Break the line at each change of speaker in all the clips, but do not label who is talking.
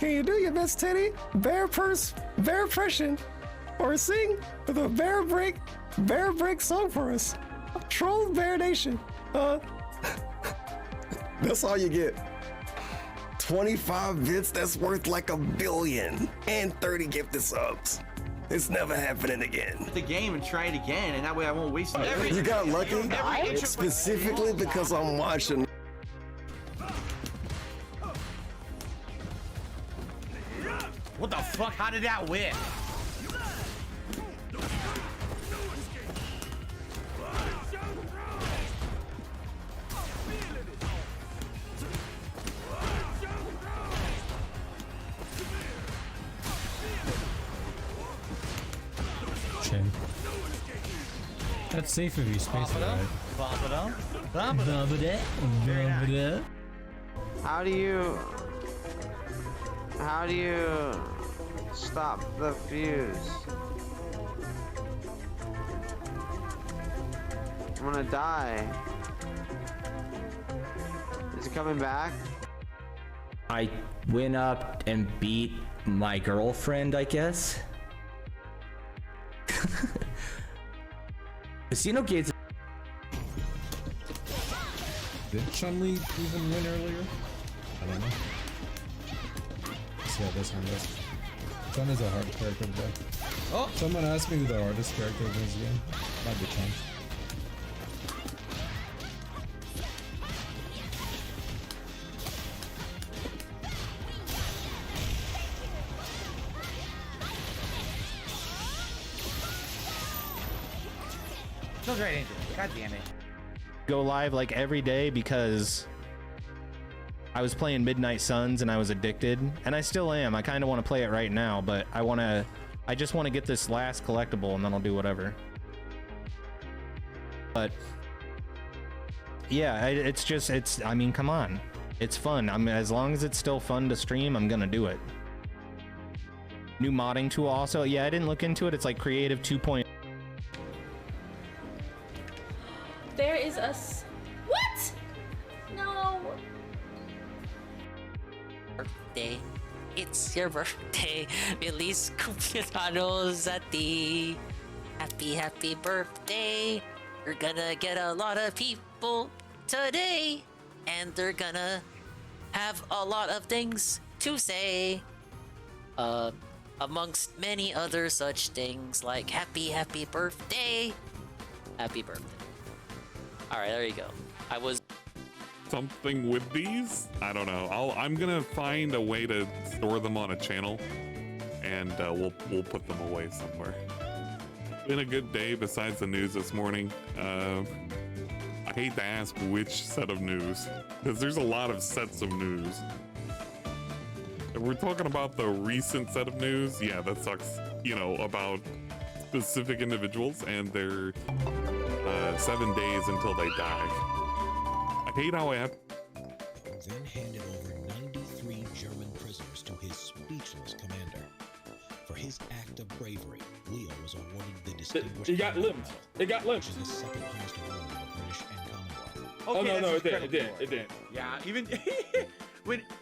Can you do your best, Teddy? Bear impression, or sing the bear break song for us? Troll Bear Nation. That's all you get. 25 bits, that's worth like $1 billion, and 30 gifted subs. It's never happening again.
The game and try it again, and that way I won't waste it.
You got lucky? Specifically because I'm watching.
What the fuck? How did that win?
Shame. That's safe if you space it right. Bump it up.
How do you stop the fuse? I'm gonna die. Is it coming back?
I went up and beat my girlfriend, I guess. Casino gates.
Did Chun-Li even win earlier? I don't know. Let's see how this one goes. Chun is a hard character to play. Oh! Someone asked me who the hardest character of this game. Might be Chun.
Sounds right, Andrew. God damn it.
Go live like every day because I was playing Midnight Suns and I was addicted, and I still am. I kind of want to play it right now, but I just want to get this last collectible and then I'll do whatever. But yeah, I mean, come on. It's fun. I mean, as long as it's still fun to stream, I'm gonna do it. New modding tool also. Yeah, I didn't look into it. It's like Creative 2.0.
There is a what? No.
Birthday. It's your birthday. Feliz cumpleaños a ti. Happy birthday. You're gonna get a lot of people today, and they're gonna have a lot of things to say. Amongst many other such things like happy birthday. Happy birthday. Alright, there you go. I was
something with these. I don't know. I'm gonna find a way to store them on a channel, and we'll put them away somewhere. Been a good day besides the news this morning. I hate to ask which set of news, because there's a lot of sets of news. If we're talking about the recent set of news, yeah, that sucks. You know, about specific individuals and their 7 days until they die. I hate how I have.
Then handed over 93 German prisoners to his speechless commander. For his act of bravery, Leo was awarded the distinguished.
It got limped. It got limped.
Which is the second highest award in the British and Commonwealth.
Okay, no, it didn't.
Yeah, even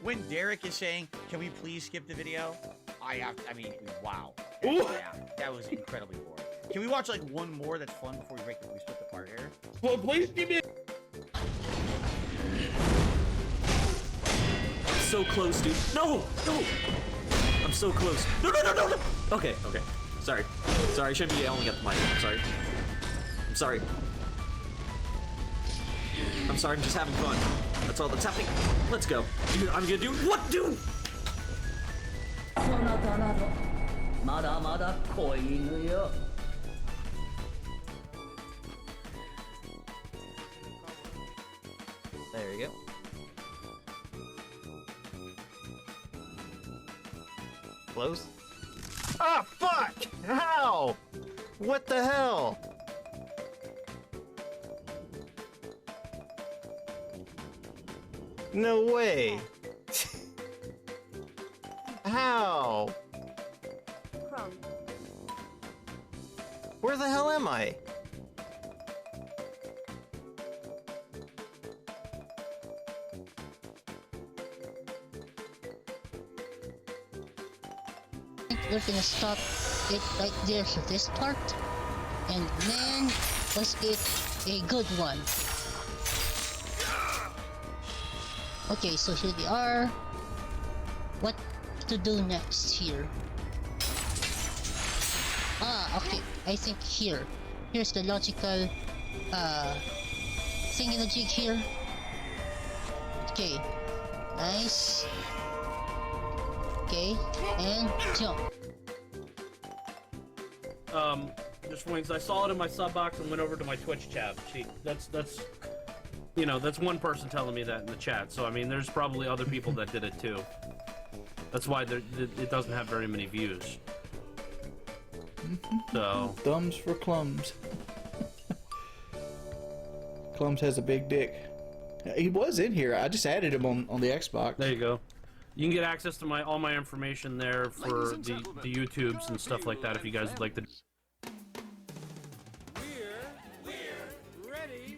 when Derek is saying, "Can we please skip the video?" I mean, wow. Yeah, that was incredibly boring. Can we watch like one more that's fun before we split the part here?
Well, please give me.
I'm so close, dude. No! I'm so close. No! Okay. Sorry, I shouldn't be yelling at the mic. I'm sorry. I'm just having fun. That's all that's happening. Let's go. Dude, I'm gonna do what, dude?
there you go.
Close. Ah, fuck! How? What the hell? No way. How? Where the hell am I?
we're gonna stop it right there for this part. And man, was it a good one. Okay, so here we are. What to do next here? Okay, I think here. Here's the logical, thingy-majig here. Okay, nice. Okay, and jump.
Just Wings, I saw it in my sub box and went over to my Twitch chat. See, that's you know, that's one person telling me that in the chat. So I mean, there's probably other people that did it too. That's why it doesn't have very many views. So
thumbs for Clums. Clums has a big dick. He was in here. I just added him on the Xbox.
There you go. You can get access to all my information there for the YouTubes and stuff like that if you guys would like to.
We're ready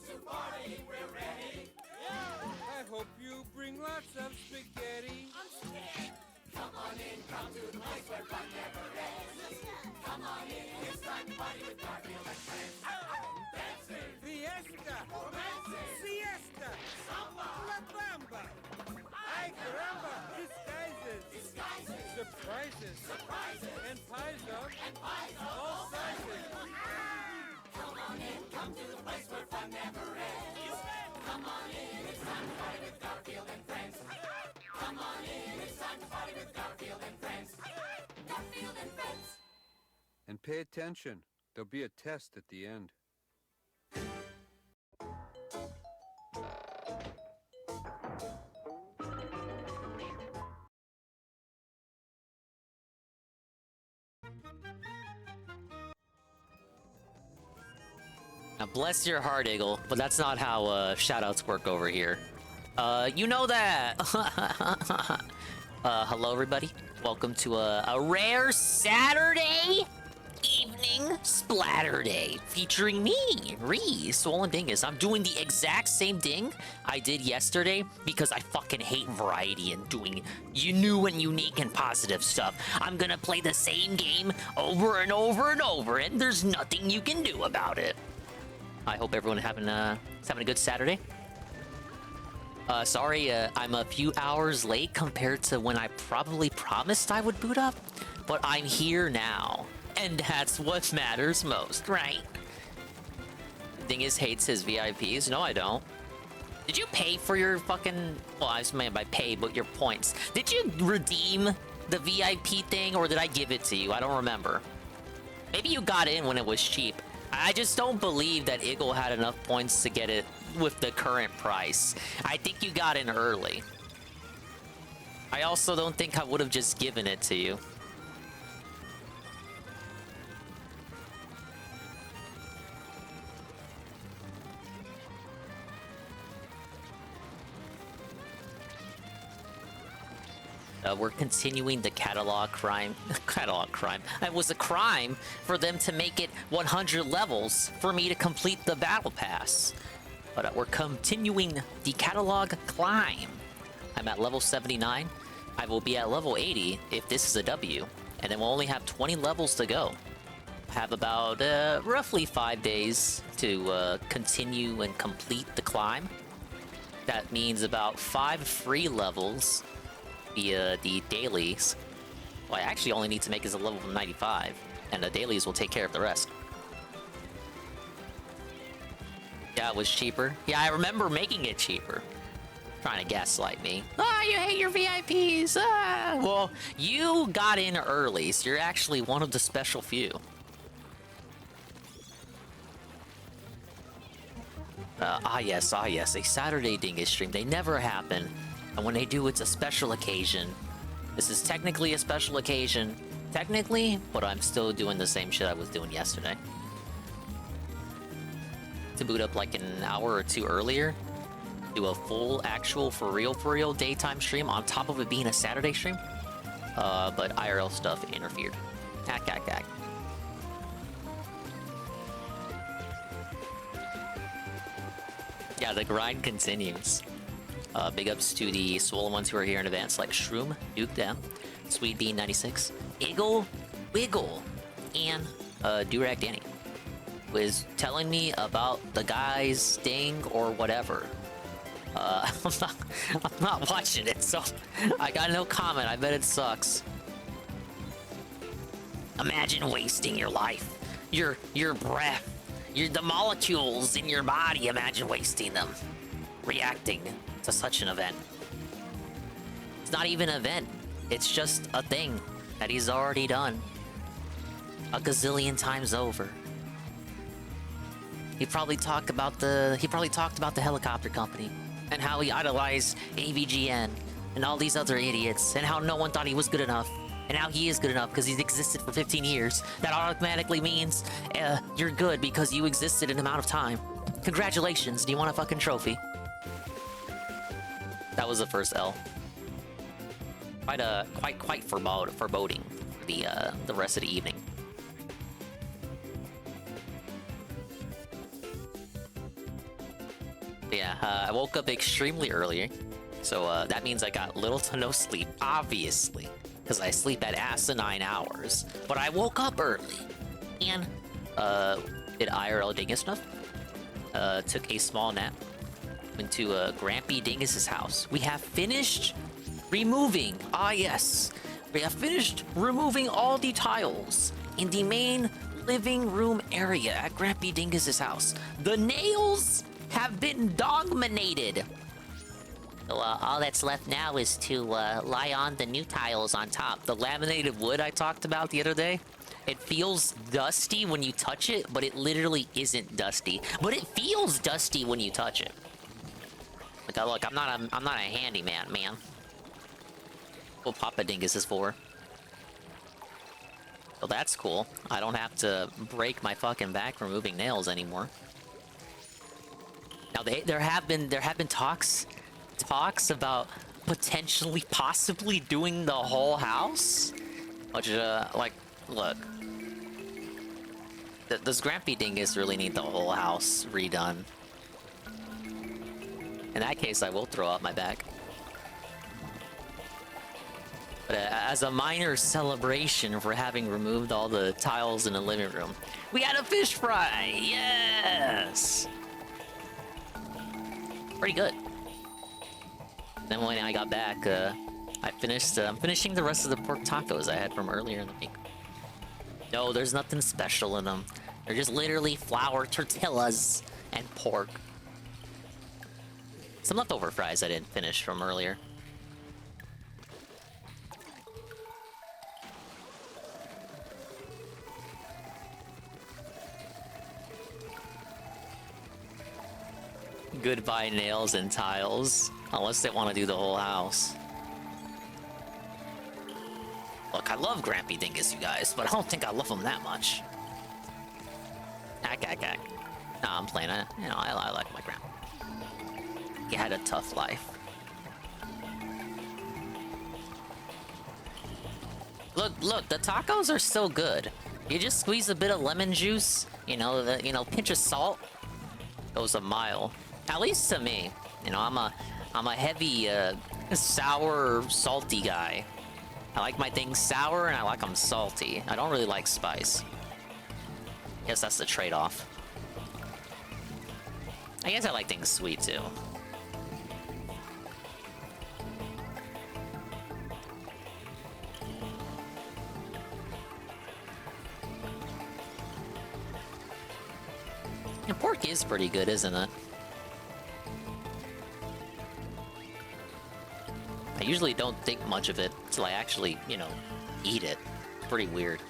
to party. We're ready. I hope you bring lots of spaghetti. Come on in, come to the place where fun never ends. Come on in, it's time to party with Garfield and friends. Dancing, fiesta, romancing, siesta, samba, la bamba. Ay caramba, disguises, surprises, and pies of all sizes. Come on in, come to the place where fun never ends. Come on in, it's time to party with Garfield and friends. Come on in, it's time to party with Garfield and friends. Garfield and friends.
And pay attention. There'll be a test at the end.
Now, bless your heart, Eagle, but that's not how shoutouts work over here. You know that. Hello, everybody. Welcome to a rare Saturday evening Splatter Day featuring me, Reese, Swollen Dingus. I'm doing the exact same thing I did yesterday because I fucking hate variety and doing new and unique and positive stuff. I'm gonna play the same game over and over and over, and there's nothing you can do about it. I hope everyone is having a good Saturday. Sorry, I'm a few hours late compared to when I probably promised I would boot up, but I'm here now, and that's what matters most, right? Dingus hates his VIPs. No, I don't. Did you pay for your fucking... Well, I just meant by pay, but your points. Did you redeem the VIP thing, or did I give it to you? I don't remember. Maybe you got in when it was cheap. I just don't believe that Eagle had enough points to get it with the current price. I think you got in early. I also don't think I would have just given it to you. We're continuing the catalog crime. Catalog crime. It was a crime for them to make it 100 levels for me to complete the battle pass. But we're continuing the catalog climb. I'm at level 79. I will be at level 80 if this is a W. And then we'll only have 20 levels to go. I have about roughly 5 days to continue and complete the climb. That means about 5 free levels via the dailies. Well, I actually only need to make it a level 95, and the dailies will take care of the rest. Yeah, it was cheaper. Yeah, I remember making it cheaper. Trying to gaslight me. Ah, you hate your VIPs. Ah, well, you got in early, so you're actually one of the special few. Yes, a Saturday Dingus stream. They never happen. And when they do, it's a special occasion. This is technically a special occasion. Technically, but I'm still doing the same shit I was doing yesterday. To boot up like an hour or two earlier. Do a full, actual, for real daytime stream on top of it being a Saturday stream. But IRL stuff interfered. Hack. Yeah, the grind continues. Big ups to the swollen ones who are here in advance, like Shroom, Duke Down, Sweet Bean 96, Iggle, Wiggle, and Durag Danny, who is telling me about the guy's Sting or whatever. I'm not watching it, so I got no comment. I bet it sucks. Imagine wasting your life, your breath, the molecules in your body. Imagine wasting them, reacting to such an event. It's not even an event. It's just a thing that he's already done a gazillion times over. He probably talked about the helicopter company and how he idolized AVGN and all these other idiots and how no one thought he was good enough. And now he is good enough because he's existed for 15 years. That automatically means you're good because you existed an amount of time. Congratulations. Do you want a fucking trophy? That was the first L. Quite foreboding for the rest of the evening. Yeah, I woke up extremely early, so that means I got little to no sleep, obviously. Because I sleep at asinine hours. But I woke up early. And, did IRL Dingus stuff. Took a small nap. Went to Grampy Dingus's house. We have finished removing, yes. We have finished removing all the tiles in the main living room area at Grampy Dingus's house. The nails have been dominated. So, all that's left now is to lie on the new tiles on top. The laminated wood I talked about the other day, it feels dusty when you touch it, but it literally isn't dusty. But it feels dusty when you touch it. Like, look, I'm not a handyman, man. What Papa Dingus is for. So that's cool. I don't have to break my fucking back removing nails anymore. Now there have been talks about potentially, possibly doing the whole house, which like, look, does Grampy Dingus really need the whole house redone? In that case, I will throw out my back. But as a minor celebration for having removed all the tiles in the living room, we had a fish fry. Yes, pretty good. Then when I got back, I'm finishing the rest of the pork tacos I had from earlier in the week. No, there's nothing special in them. They're just literally flour tortillas and pork. Some leftover fries I didn't finish from earlier. Goodbye nails and tiles. Unless they want to do the whole house. Look, I love Grampy Dingus, you guys, but I don't think I love him that much. Ack. Nah, I'm playing it. You know, I like my grandpa. He had a tough life. Look, the tacos are still good. You just squeeze a bit of lemon juice, pinch of salt. Goes a mile. At least to me. You know, I'm a heavy, sour, salty guy. I like my things sour and I like them salty. I don't really like spice. Guess that's the trade-off. I guess I like things sweet too. And pork is pretty good, isn't it? I usually don't think much of it until I actually, eat it. It's pretty weird.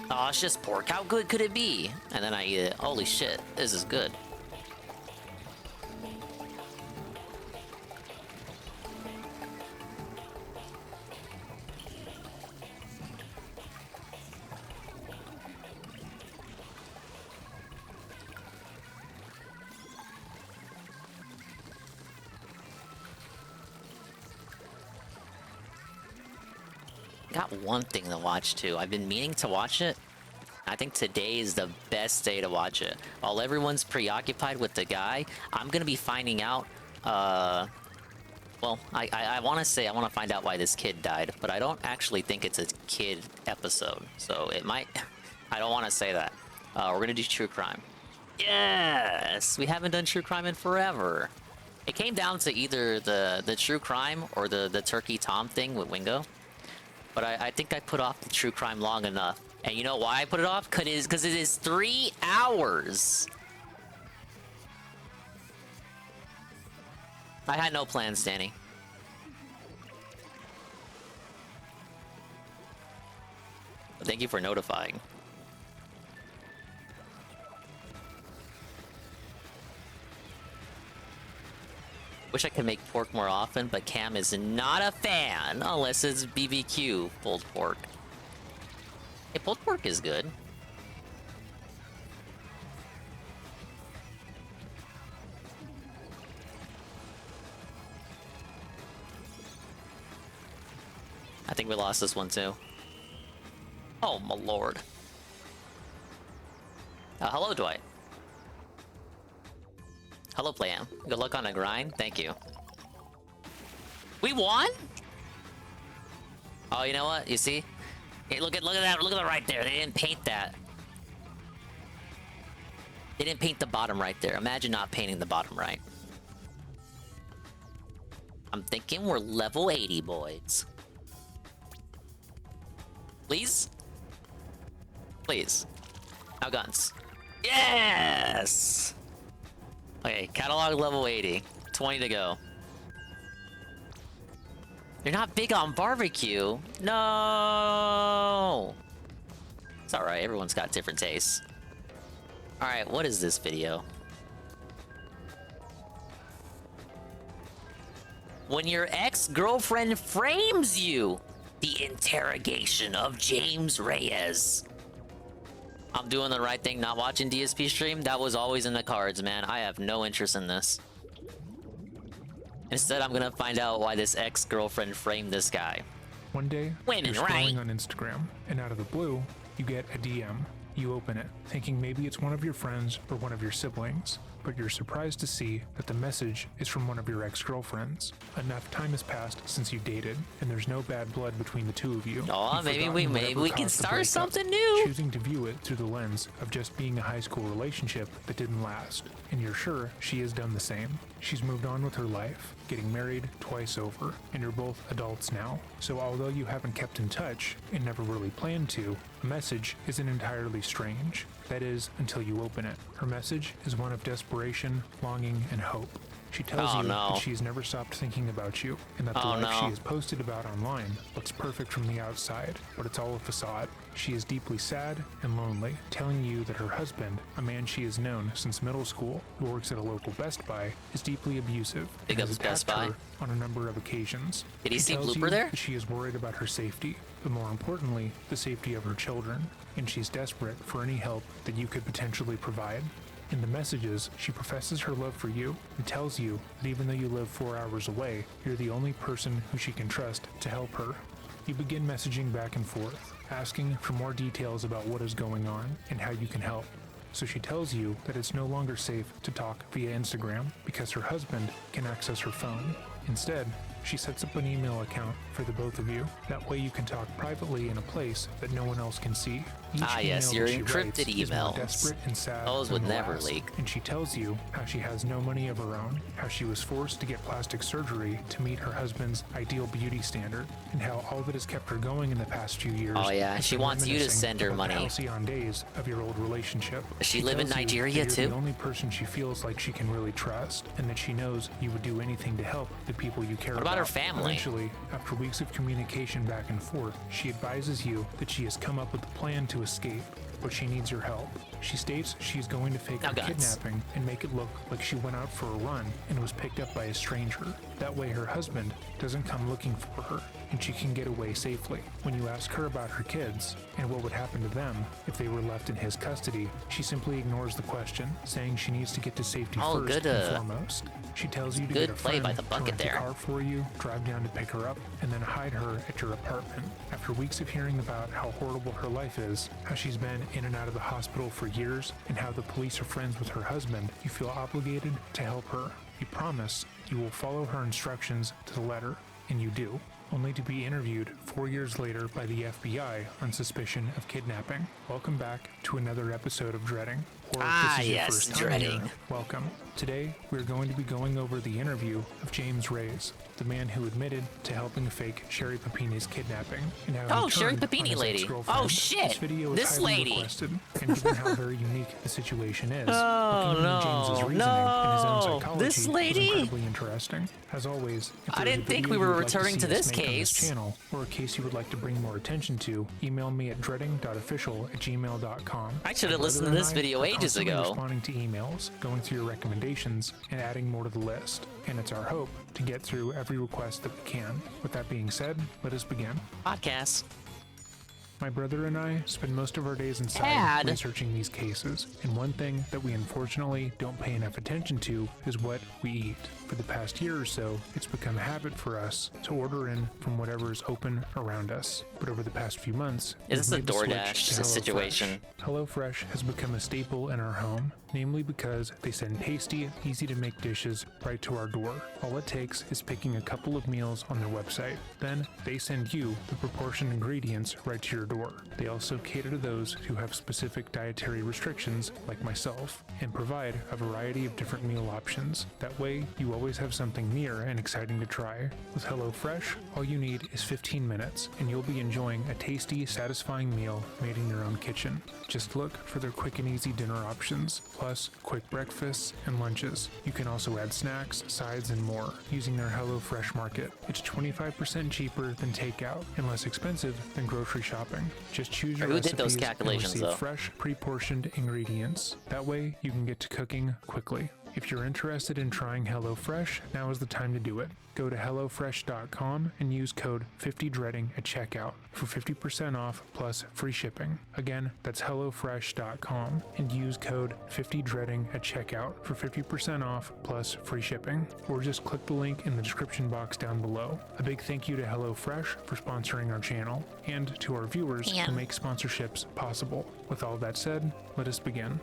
Oh, it's just pork. How good could it be? And then I eat it. Holy shit, this is good. Got one thing to watch too. I've been meaning to watch it. I think today is the best day to watch it. While everyone's preoccupied with the guy, I'm gonna be finding out Well, I want to say I want to find out why this kid died, but I don't actually think it's a kid episode, so it might. I don't want to say that. We're gonna do true crime. Yes, we haven't done true crime in forever. It came down to either the true crime or the Turkey Tom thing with Wingo, but I think I put off the true crime long enough. And you know why I put it off? Because it is 3 hours. I had no plans, Danny. But thank you for notifying. Wish I could make pork more often, but Cam is not a fan unless it's BBQ pulled pork. Hey, pulled pork is good. I think we lost this one too. Oh my lord. Hello, Dwight. Hello, Playam. Good luck on the grind. Thank you. We won? Oh, you know what? You see? Hey, look at that. Look at that right there. They didn't paint that. They didn't paint the bottom right there. Imagine not painting the bottom right. I'm thinking we're level 80, boys. Please? Please. Now guns. Yes! Okay, catalog level 80. 20 to go. You're not big on barbecue? No! It's alright, everyone's got different tastes. Alright, what is this video? When your ex-girlfriend frames you! The interrogation of James Reyes. I'm doing the right thing, not watching DSP stream. That was always in the cards, man. I have no interest in this. Instead, I'm gonna find out why this ex-girlfriend framed this guy.
One day,
Women,
you're
right?
scrolling on Instagram, and out of the blue, you get a DM. You open it, thinking maybe it's one of your friends or one of your siblings, but you're surprised to see that the message is from one of your ex-girlfriends. Enough time has passed since you dated, and there's no bad blood between the two of you.
Oh,
You've
maybe
forgotten
we
whatever
can
caused the
start
breakup,
something new.
choosing to view it through the lens of just being a high school relationship that didn't last, and you're sure she has done the same. She's moved on with her life, getting married twice over, and you're both adults now. So although you haven't kept in touch, and never really planned to, the message isn't entirely strange. That is, until you open it. Her message is one of desperation, longing, and hope. She tells you that she's never stopped thinking about you, and that the life she has posted about online looks perfect from the outside, but it's all a facade. She is deeply sad and lonely, telling you that her husband, a man she has known since middle school, who works at a local Best Buy, is deeply abusive and has attacked her on a number of occasions.
Did he see
tells
Blooper
you
there?
that she is worried about her safety, but more importantly, the safety of her children, and she's desperate for any help that you could potentially provide. In the messages, she professes her love for you and tells you that even though you live 4 hours away, you're the only person who she can trust to help her. You begin messaging back and forth, asking for more details about what is going on and how you can help. So she tells you that it's no longer safe to talk via Instagram because her husband can access her phone. Instead, she sets up an email account for the both of you. That way you can talk privately in a place that no one else can see. Each
yes,
email
your
that she writes
encrypted
is more
emails.
desperate and sad
Those
than
would
the
never
last.
leak.
And she tells you how she has no money of her own, how she was forced to get plastic surgery to meet her husband's ideal beauty standard, and how all that has kept her going in the past few years.
Oh, yeah,
has
she
been
wants you to
reminiscing
send her
about the
money.
halcyon days of your old relationship.
Does she live in
tells you
Nigeria,
that you're
too?
the only person she feels like she can really trust, and that she knows you would do anything to help the people you care
What about her family?
Eventually, after weeks of communication back and forth, she advises you that she has come up with a plan to escape, but she needs your help. She states she's going to fake her kidnapping and make it look like she went out for a run and was picked up by a stranger. That way her husband doesn't come looking for her, and she can get away safely. When you ask her about her kids and what would happen to them if they were left in his custody, she simply ignores the question, saying she needs to get to safety first and foremost. She tells you to
good
get a
play
friend
by the
to
bucket
rent a
there.
car for you, drive down to pick her up, and then hide her at your apartment. After weeks of hearing about how horrible her life is, how she's been in and out of the hospital for years, and how the police are friends with her husband, you feel obligated to help her. You promise you will follow her instructions to the letter, and you do, only to be interviewed 4 years later by the FBI on suspicion of kidnapping. Welcome back to another episode of Dreading. Or if this is your first time
Dreading.
here, welcome. Today, we're going to be going over the interview of James Reyes, the man who admitted to helping fake Sherry Papini's kidnapping. And how he
Sherry
turned on
Papini
his
lady.
ex-girlfriend.
Oh, shit.
This video is
This
highly
lady.
requested, and given how very unique the situation is,
Oh,
looking into James's reasoning and his own
no.
psychology
This
was
lady?
incredibly interesting. As always, if
I
there is
didn't
a
think
video
we were
you would like to
returning
see
to
us
this
make on this
case.
channel, or a case you would like to bring more attention to, email me at dreading.official@gmail.com.
I should have
My
listened to
brother
this
and I
video
are
ages
constantly
ago.
responding to emails, going through your recommendations, and adding more to the list. And it's our hope to get through every request that we can. With that being said, let us begin.
Podcast.
My brother and I spend most of our days inside
Dad.
researching these cases, and one thing that we unfortunately don't pay enough attention to is what we eat. For the past year or so, it's become a habit for us to order in from whatever is open around us. But over the past few months,
Is this
we've
a
made the switch
DoorDash
to HelloFresh.
situation?
HelloFresh has become a staple in our home, namely because they send tasty, easy-to-make dishes right to our door. All it takes is picking a couple of meals on their website. Then they send you the proportioned ingredients right to your door. They also cater to those who have specific dietary restrictions, like myself, and provide a variety of different meal options. That way, you always have something near and exciting to try. With HelloFresh, all you need is 15 minutes, and you'll be enjoying a tasty, satisfying meal made in your own kitchen. Just look for their quick and easy dinner options, plus quick breakfasts and lunches. You can also add snacks, sides, and more using their HelloFresh Market. It's 25% cheaper than takeout and less expensive than grocery shopping. Just choose your
Who did those
recipes
calculations,
and receive
though?
fresh, pre-portioned ingredients. That way, you can get to cooking quickly. If you're interested in trying HelloFresh, now is the time to do it. Go to HelloFresh.com and use code 50dreading at checkout for 50% off plus free shipping. Again, that's HelloFresh.com and use code 50dreading at checkout for 50% off plus free shipping. Or just click the link in the description box down below. A big thank you to HelloFresh for sponsoring our channel and to our viewers who make sponsorships possible. With all that said, let us begin.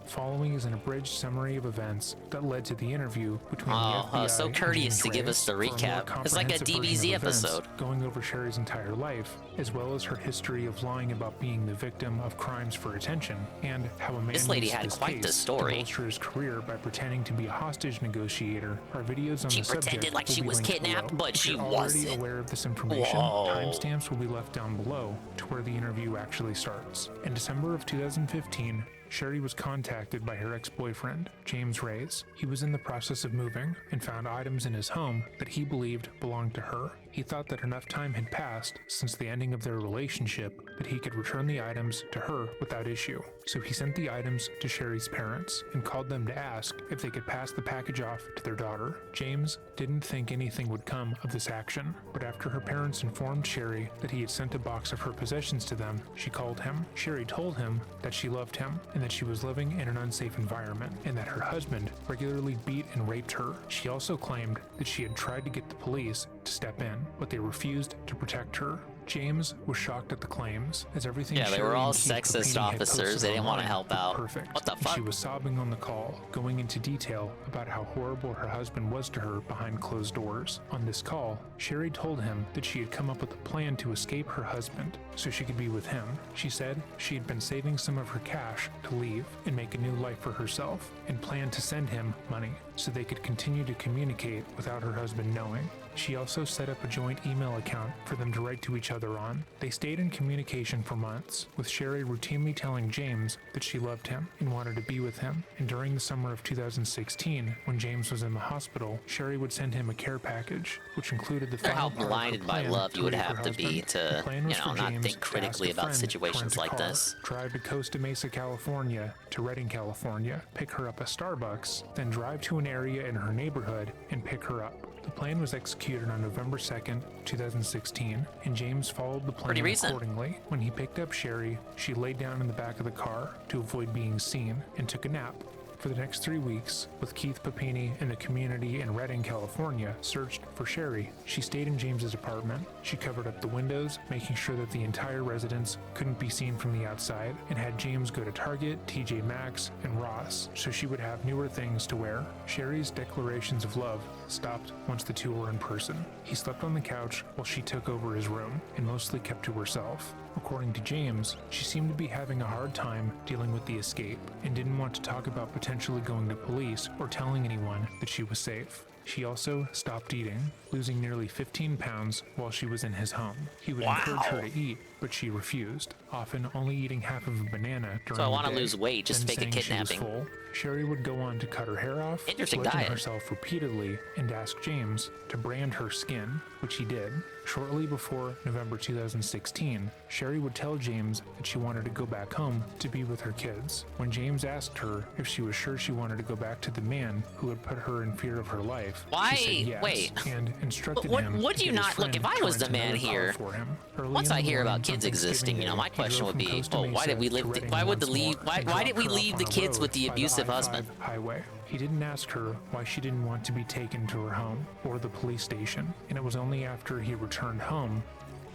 Following is an abridged summary of events that led to the interview between the FBI
so
and
courteous
James
to give
Reyes
us the
for a more
recap. It's like a
comprehensive version
DBZ
of events,
episode.
going over Sherry's entire life, as well as her history of lying about being the victim of crimes for attention, and how a man
This lady
used
had
this
quite the
case
story.
to bolster his career by pretending to be a hostage negotiator. Our videos on
She
the subject
pretended like
will
she
be
was
linked
kidnapped,
below.
but
If
she
you're already
wasn't.
aware of this information,
Whoa.
timestamps will be left down below to where the interview actually starts. In December of 2015, Sherry was contacted by her ex-boyfriend, James Reyes. He was in the process of moving and found items in his home that he believed belonged to her. He thought that enough time had passed since the ending of their relationship that he could return the items to her without issue. So he sent the items to Sherry's parents and called them to ask if they could pass the package off to their daughter. James didn't think anything would come of this action, but after her parents informed Sherry that he had sent a box of her possessions to them, she called him. Sherry told him that she loved him and that she was living in an unsafe environment and that her husband regularly beat and raped her. She also claimed that she had tried to get the police to step in, but they refused to protect her. James was shocked at the claims, as everything
Yeah, they
Sherry
were all
and Keith
sexist
Papini had
officers.
posted
They didn't want to
online
help
were
out.
Perfect.
What the
And
fuck?
she was sobbing on the call, going into detail about how horrible her husband was to her behind closed doors. On this call, Sherry told him that she had come up with a plan to escape her husband so she could be with him. She said she had been saving some of her cash to leave and make a new life for herself and planned to send him money so they could continue to communicate without her husband knowing. She also set up a joint email account for them to write to each other on. They stayed in communication for months, with Sherry routinely telling James that she loved him and wanted to be with him. And during the summer of 2016, when James was in the hospital, Sherry would send him a care package, which included the
How
final part of her
blinded by
plan
love you would
raise her
have to be
husband.
to,
The plan was for
not
James
think
to
critically
ask a
about
friend to
situations
rent a
like
car,
this.
drive to Costa Mesa, California, to Redding, California, pick her up at Starbucks, then drive to an area in her neighborhood and pick her up. The plan was executed on November 2nd, 2016, and James followed the plan
Pretty recent.
accordingly. When he picked up Sherry, she laid down in the back of the car to avoid being seen and took a nap. For the next 3 weeks, with Keith Papini and the community in Redding, California, searched for Sherry, she stayed in James's apartment. She covered up the windows, making sure that the entire residence couldn't be seen from the outside, and had James go to Target, TJ Maxx, and Ross, so she would have newer things to wear. Sherry's declarations of love stopped once the two were in person. He slept on the couch while she took over his room, and mostly kept to herself. According to James, she seemed to be having a hard time dealing with the escape, and didn't want to talk about potentially going to police or telling anyone that she was safe. She also stopped eating, losing nearly 15 pounds while she was in his home. He would encourage her to eat, but she refused, often only eating half of a banana during
So I
the
want to
day,
lose weight, just
then
fake a
saying she was
kidnapping.
full. Sherry would go on to cut her hair off,
Interesting
bludgeon
diet.
herself repeatedly, and ask James to brand her skin, which he did. Shortly before November 2016, Sherry would tell James that she wanted to go back home to be with her kids. When James asked her if she was sure she wanted to go back to the man who had put her in fear of her life,
Why?
she said yes,
Wait.
and instructed
What-
him
what
to
do you
get his
not- look, if
friend
I
to
was the
rent
man
another car
here,
for him. Early
Once
in
I
the
hear
morning
about kids
on Thanksgiving
existing, you know, my
Day, he
question
drove
would
from
be,
Costa
oh, why did we
Mesa to
leave?
Redding
Why would
once
the leave?
more
Why
and
did
dropped
we
her
leave
off
the
on a
kids
road
with the
by
abusive
I-5
husband?
highway. He didn't ask her why she didn't want to be taken to her home or the police station, and it was only after he returned home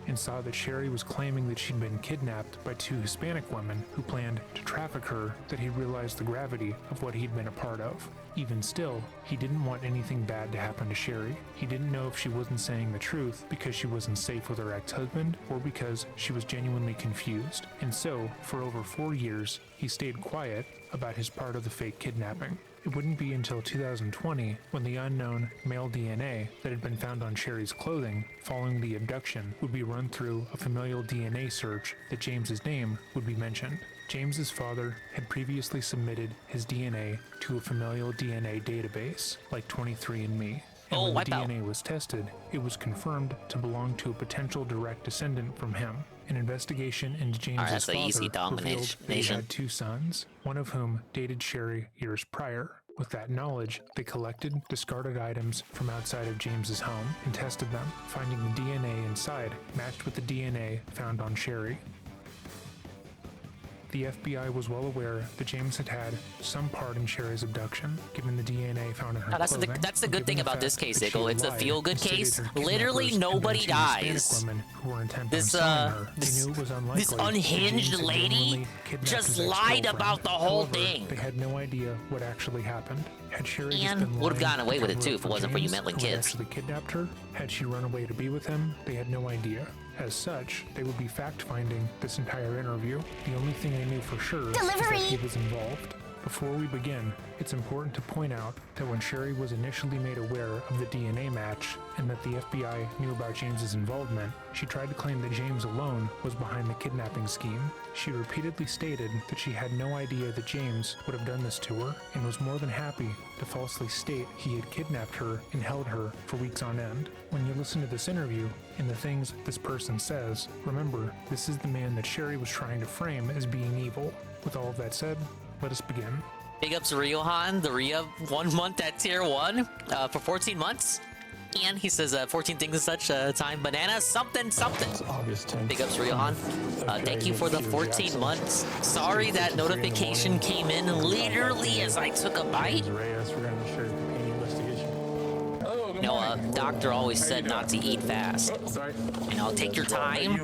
and saw that Sherry was claiming that she'd been kidnapped by 2 Hispanic women who planned to traffic her that he realized the gravity of what he'd been a part of. Even still, he didn't want anything bad to happen to Sherry. He didn't know if she wasn't saying the truth because she wasn't safe with her ex-husband or because she was genuinely confused. And so, for over 4 years, he stayed quiet about his part of the fake kidnapping. It wouldn't be until 2020 when the unknown male DNA that had been found on Sherry's clothing following the abduction would be run through a familial DNA search that James's name would be mentioned. James's father had previously submitted his DNA to a familial DNA database like 23andMe. And when the DNA was tested, it was confirmed to belong to a potential direct descendant from him. An investigation into James's
that's an easy
father revealed that he
domination.
had 2 sons, one of whom dated Sherry years prior. With that knowledge, they collected discarded items from outside of James's home and tested them, finding the DNA inside matched with the DNA found on Sherry. The FBI was well aware that James had had some part in Sherry's abduction, given the DNA found in her
That's
clothing.
the good thing about this case,
that she
Eagle. It's a
lied
feel-good
and stated
case.
her
Literally
kidnappers
nobody
had been 2 Hispanic
dies.
women who were intent on
This
selling her. He
this
knew it was unlikely
this
that
unhinged
James had
lady
genuinely kidnapped
just
his
lied
ex-girlfriend.
about the whole
However,
thing.
They had no idea what actually happened. Had Sherry just
And
been
would've
lying
gotten away
to
with it
cover
too
up
if it wasn't for you
James,
meddling
who had
kids.
actually kidnapped her? Had she run away to be with him? They had no idea. As such, they would be fact-finding this entire interview. The only thing they knew for sure is that he was involved. Before we begin, it's important to point out that when Sherry was initially made aware of the DNA match and that the FBI knew about James's involvement, she tried to claim that James alone was behind the kidnapping scheme. She repeatedly stated that she had no idea that James would have done this to her and was more than happy to falsely state he had kidnapped her and held her for weeks on end. When you listen to this interview and the things this person says, remember, this is the man that Sherry was trying to frame as being evil. With all of that said, let us begin.
Big ups to Riohan, the Ria 1 month at tier 1 for 14 months. And he says 14 things and such, time banana, something. Big ups Riohan. Thank you for the 14 months. Sorry that notification came in literally as I took a bite. You know, doctor always said not to eat fast. You know, take your time.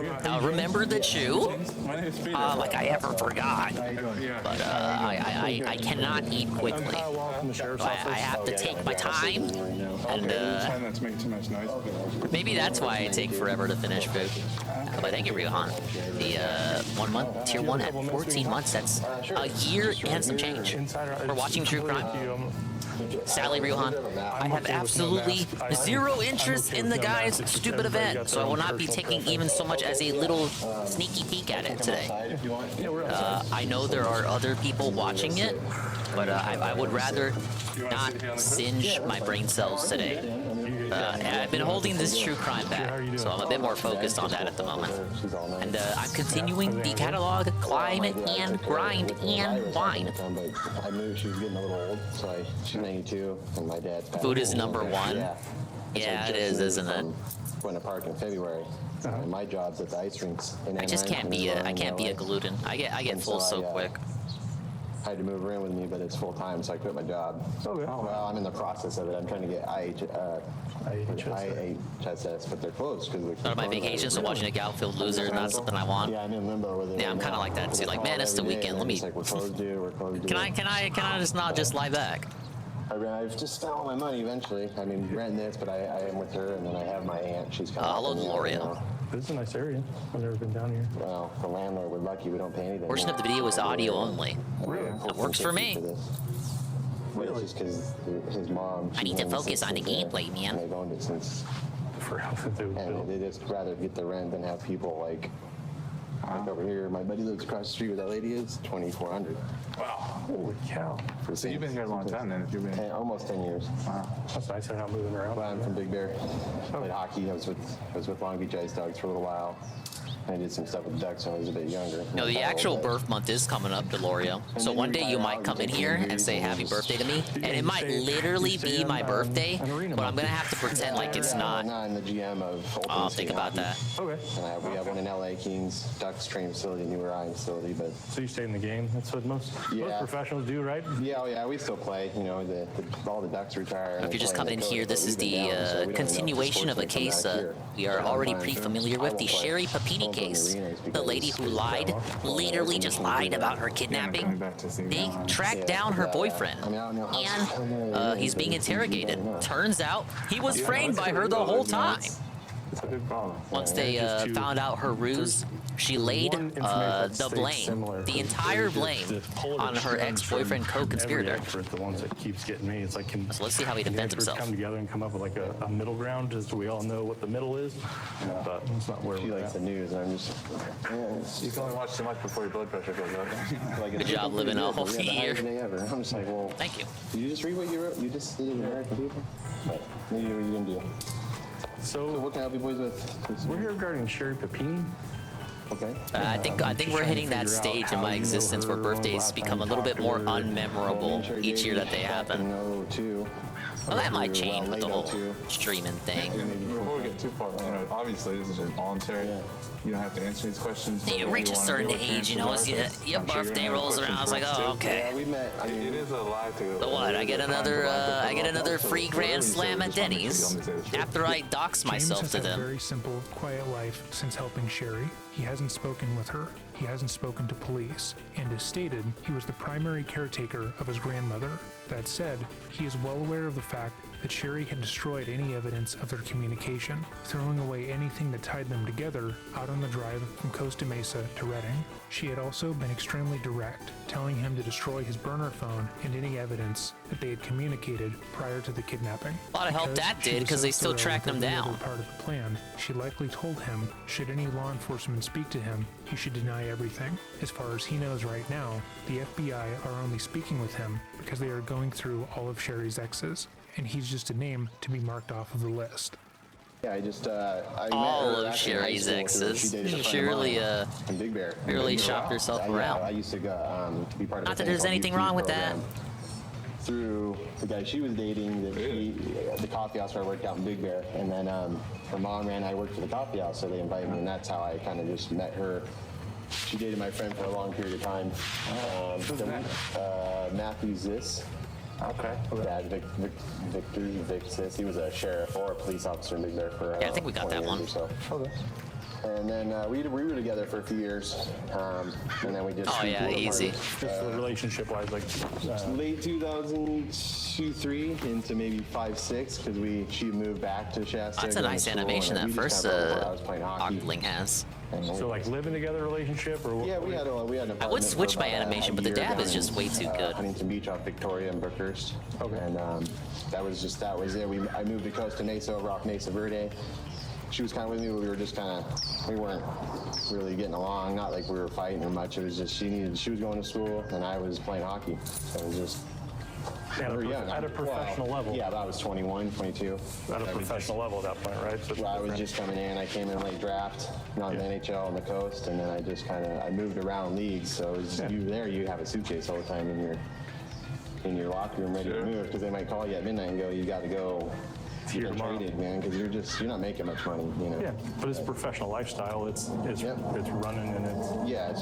Remember the chew. Like I ever forgot. But I cannot eat quickly. I have to take my time. And maybe that's why I take forever to finish food. But thank you, Riohan. The 1 month, tier 1 at 14 months. That's a year and some change. We're watching True Crime. Sadly, Riohan, I have absolutely zero interest in the guy's stupid event, so I will not be taking even so much as a little sneaky peek at it today. I know there are other people watching it, but I would rather not singe my brain cells today. I've been holding this true crime back, so I'm a bit more focused on that at the moment. And I'm continuing the catalog, climb, and grind, and wine.
I knew she was getting a little old, so she's 92, and my dad's
Food is number 1.
Yeah,
Yeah, it is, isn't it?
Went to park in February. And my job's at the ice rinks.
I just can't be a gluten. I get full so quick.
had to move her in with me, but it's full time, so I quit my job.
Okay.
Well, I'm in the process of it. I'm trying to get IHSS, but they're closed because
Out of my vacation, so watching a Galfield loser is not something I want.
Yeah, I'm in limbo with it.
Yeah, I'm kind of like that too. Like, man, it's the weekend. Let me.
Like, we're closed, dude. We're closed.
Can I just not just lie back?
I've just spent all my money eventually. I mean, renting this, but I am with her, and then I have my aunt. She's kind of.
Hello, Gloria.
This is a nice area. I've never been down here.
Well, the landlord, we're lucky. We don't pay anything.
Portion of the video is audio only.
Really?
That works for me.
Really? Just because his mom.
I need to focus on the gameplay, man.
They've owned it since. And they just rather get the rent than have people like over here. My buddy lives across the street where that lady is. 2,400.
Wow. Holy cow.
So you've been here a long time then? If you've been almost 10 years.
Wow. That's nice. They're not moving around.
Well, I'm from Big Bear. Played hockey. I was with Long Beach Ice Dogs for a little while. I did some stuff with Ducks when I was a bit younger.
No, the actual birth month is coming up, Delorio. So one day you might come in here and say happy birthday to me, and it might literally be my birthday, but I'm gonna have to pretend like it's not.
I'm the GM of
I'll think about that.
Okay.
And we have one in LA, Kings, Ducks training facility, newer Ryan facility, but.
So you stay in the game. That's what most professionals do, right?
Yeah, we still play. You know, all the Ducks retire.
If you're just coming in here, this is the continuation of a case we are already pretty familiar with, the Sherry Papini case. The lady who lied, literally just lied about her kidnapping. They tracked down her boyfriend, and he's being interrogated. Turns out he was framed by her the whole time. Once they found out her ruse, she laid the blame, the entire blame, on her ex-boyfriend co-conspirator.
The ones that keeps getting me. It's like,
so let's see how he defends himself.
Come together and come up with like a middle ground, just so we all know what the middle is. But it's not where
she likes the news, and I'm just.
You can only watch so much before your blood pressure goes up.
Good job living a whole year.
I'm just like, well.
Thank you.
Did you just read what you wrote? You just did it in American people? But maybe you didn't do.
So
what can I help you boys with?
We're here regarding Sherry Papini.
Okay.
I think we're hitting that stage in my existence where birthdays become a little bit more unmemorable each year that they happen. Well, that might change with the whole streaming thing.
Before we get too far, obviously this is just voluntary. You don't have to answer these questions.
You reach a certain age, you know, as your birthday rolls around, it's like, oh, okay.
Yeah, we met. I mean,
it is a lie to.
So what? I get another free Grand Slam at Denny's after I dox myself
James
to
has had a
them.
very simple, quiet life since helping Sherry. He hasn't spoken with her. He hasn't spoken to police. And as stated, he was the primary caretaker of his grandmother. That said, he is well aware of the fact that Sherry had destroyed any evidence of their communication, throwing away anything that tied them together out on the drive from Costa Mesa to Redding. She had also been extremely direct, telling him to destroy his burner phone and any evidence that they had communicated prior to the kidnapping.
A lot of help
Because
that
she
did,
was
because
so
they still
thorough
tracked
with
them
every
down.
other part of the plan, she likely told him, should any law enforcement speak to him, he should deny everything. As far as he knows right now, the FBI are only speaking with him because they are going through all of Sherry's exes, and he's just a name to be marked off of the list.
Yeah, I just I
All
met her
of
actually in high
Sherry's
school 'cause
exes.
She dated a friend
She
of
really,
mine in Big Bear.
really shopped herself around.
I used to go be part of.
Not that there's anything wrong with that.
Through the guy she was dating, the coffee house where I worked out in Big Bear, and then her mom ran. I worked for the coffee house, so they invited me, and that's how I kind of just met her. She dated my friend for a long period of time. Matthew Ziss.
Okay.
Yeah, Victor Ziss. He was a sheriff or a police officer in Big Bear for.
Yeah, I think we got that one.
So. Okay. And then we were together for a few years, and then we just.
Oh yeah, easy.
Just relationship-wise, like
late 2002-3 into maybe 5-6 because she moved back to Shasta.
That's a nice animation that first Ogling has.
So like living together relationship or
yeah, we had an
I would switch my animation, but the dab is just way too good.
Huntington Beach off Victoria and Brookhurst. Okay. And that was it. I moved to Costa Mesa over off Mesa Verde. She was kind of with me, but we weren't really getting along. Not like we were fighting or much. It was just she was going to school and I was playing hockey. So it was just.
At a professional level.
Yeah, I was 21, 22.
At a professional level at that point, right? So
I was just coming in. I came in late draft, not in the NHL on the coast, and then I just I moved around leagues. So it was you have a suitcase all the time in your locker room ready to move because they might call you at midnight and go, you got to go
here
you're
tomorrow.
traded, man, because you're not making much money, you know.
Yeah, but it's a professional lifestyle. It's running and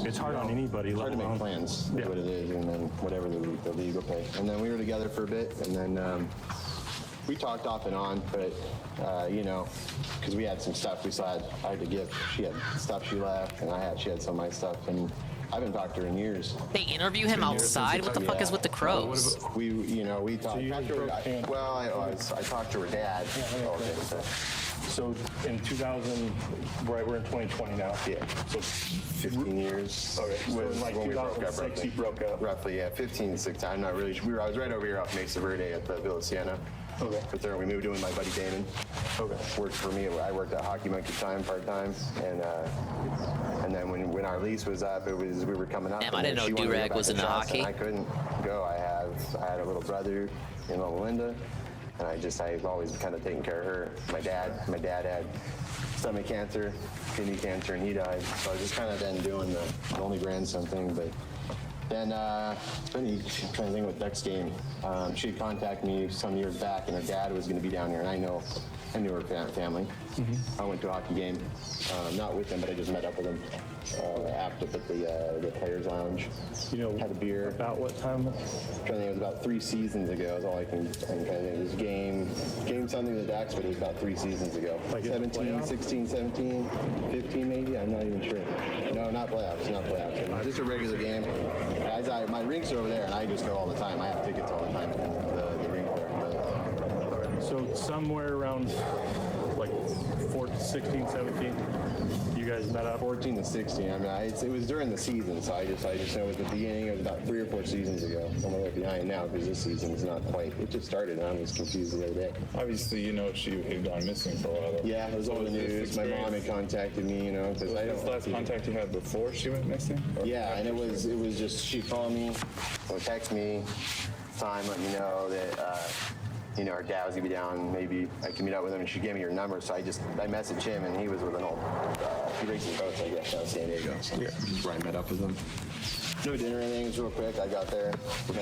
it's hard on anybody.
It's hard to make plans. That's what it is, and then whatever the league will pay. And then we were together for a bit, and then we talked off and on, but you know, because we had some stuff I had to give. She had stuff she left, and she had some of my stuff, and I haven't talked to her in years.
They interview him outside? What the fuck is with the crows?
We talked. I talked to her dad.
So in 2000, right, we're in 2020 now.
Yeah.
So
15 years.
Okay. So in like
when we broke up,
2006, you broke up.
Roughly, yeah, 15 to 16. I'm not really sure. I was right over here off Mesa Verde at the Villa Siena.
Okay.
But there we moved in with my buddy Damon.
Okay.
Worked for me. I worked at Hockey Monkey part time, and then when our lease was up, we were coming up.
Damn, I didn't know Durag was into hockey.
I couldn't go. I had a little brother, Melinda, and I've always kind of taken care of her. My dad had stomach cancer, kidney cancer, and he died. So I just kind of been doing the only grandson thing, but. Then, I'm trying to think with next game. She had contacted me some years back, and her dad was going to be down here, and I knew her family. I went to a hockey game, not with them, but I just met up with them after at the Players Lounge. Had a beer.
About what time?
I'm trying to think, it was about 3 seasons ago. Is all I can kind of think. It was game something with the Ducks, but it was about 3 seasons ago.
Like
17, 16, 17, 15 maybe. I'm not even sure. No, not playoffs. Just a regular game. My rink's over there, and I just go all the time. I have tickets all the time to the rink there.
So somewhere around like 16, 17, you guys met up?
14 to 16. I mean, it was during the season, so I just know it was the beginning. It was about 3 or 4 seasons ago. I'm a little behind now because this season is not quite. It just started, and I was confused the other day.
Obviously, she had gone missing for a while. Though.
Yeah, it was all the news. My mom had contacted me, because I don't.
Was this last contact you had before she went missing?
Yeah, and it was just she called me or text me, time, let me know that. Her dad was gonna be down. Maybe I could meet up with him, and she gave me her number. So I messaged him, and he was with an old. He racing boats, I guess, out of San Diego. So that's where I met up with him. No dinner or anything. It was real quick. I got there.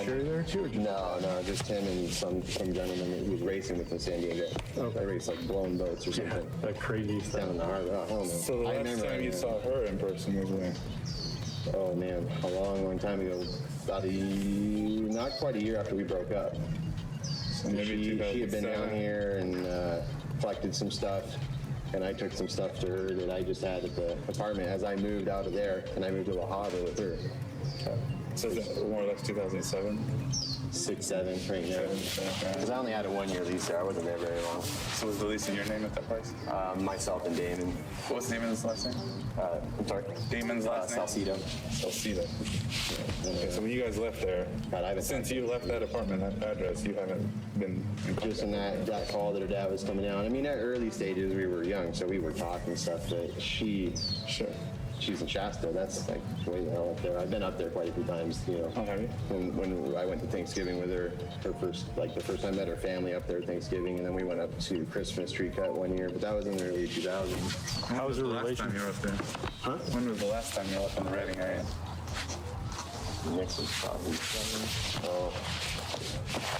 Sure, there too?
No, just him and some gentleman that he was racing with in San Diego.
Okay.
I raced like blown boats or something.
That crazy stuff.
Down in the harbor. Oh, hell no.
So the last time you saw her in person was when?
Oh man, a long time ago. Not quite a year after we broke up.
Maybe
she had been down here and collected some stuff, and I took some stuff to her that I just had at the apartment as I moved out of there, and I moved to La Habra with her.
So is that more or less 2007?
6, 7, right now. Because I only had a 1-year lease there. I wasn't there very long.
So was the lease in your name at that place?
Myself and Damon.
What was Damon's last name?
I'm sorry?
Damon's last name? Salcido. Okay, so when you guys left there, since you left that apartment, that address, you haven't been in contact?
Just in that call that her dad was coming down. I mean, at early stages, we were young, so we were talking stuff, but she's in Shasta. That's like way the hell up there. I've been up there quite a few times,
Oh, have you?
When I went to Thanksgiving with her the first time I met her family up there at Thanksgiving, and then we went up to Christmas tree cut one year, but that was in the early 2000s.
How was her relationship?
You were up there?
Huh?
When was the last time you were up in the Reading area?
Next was probably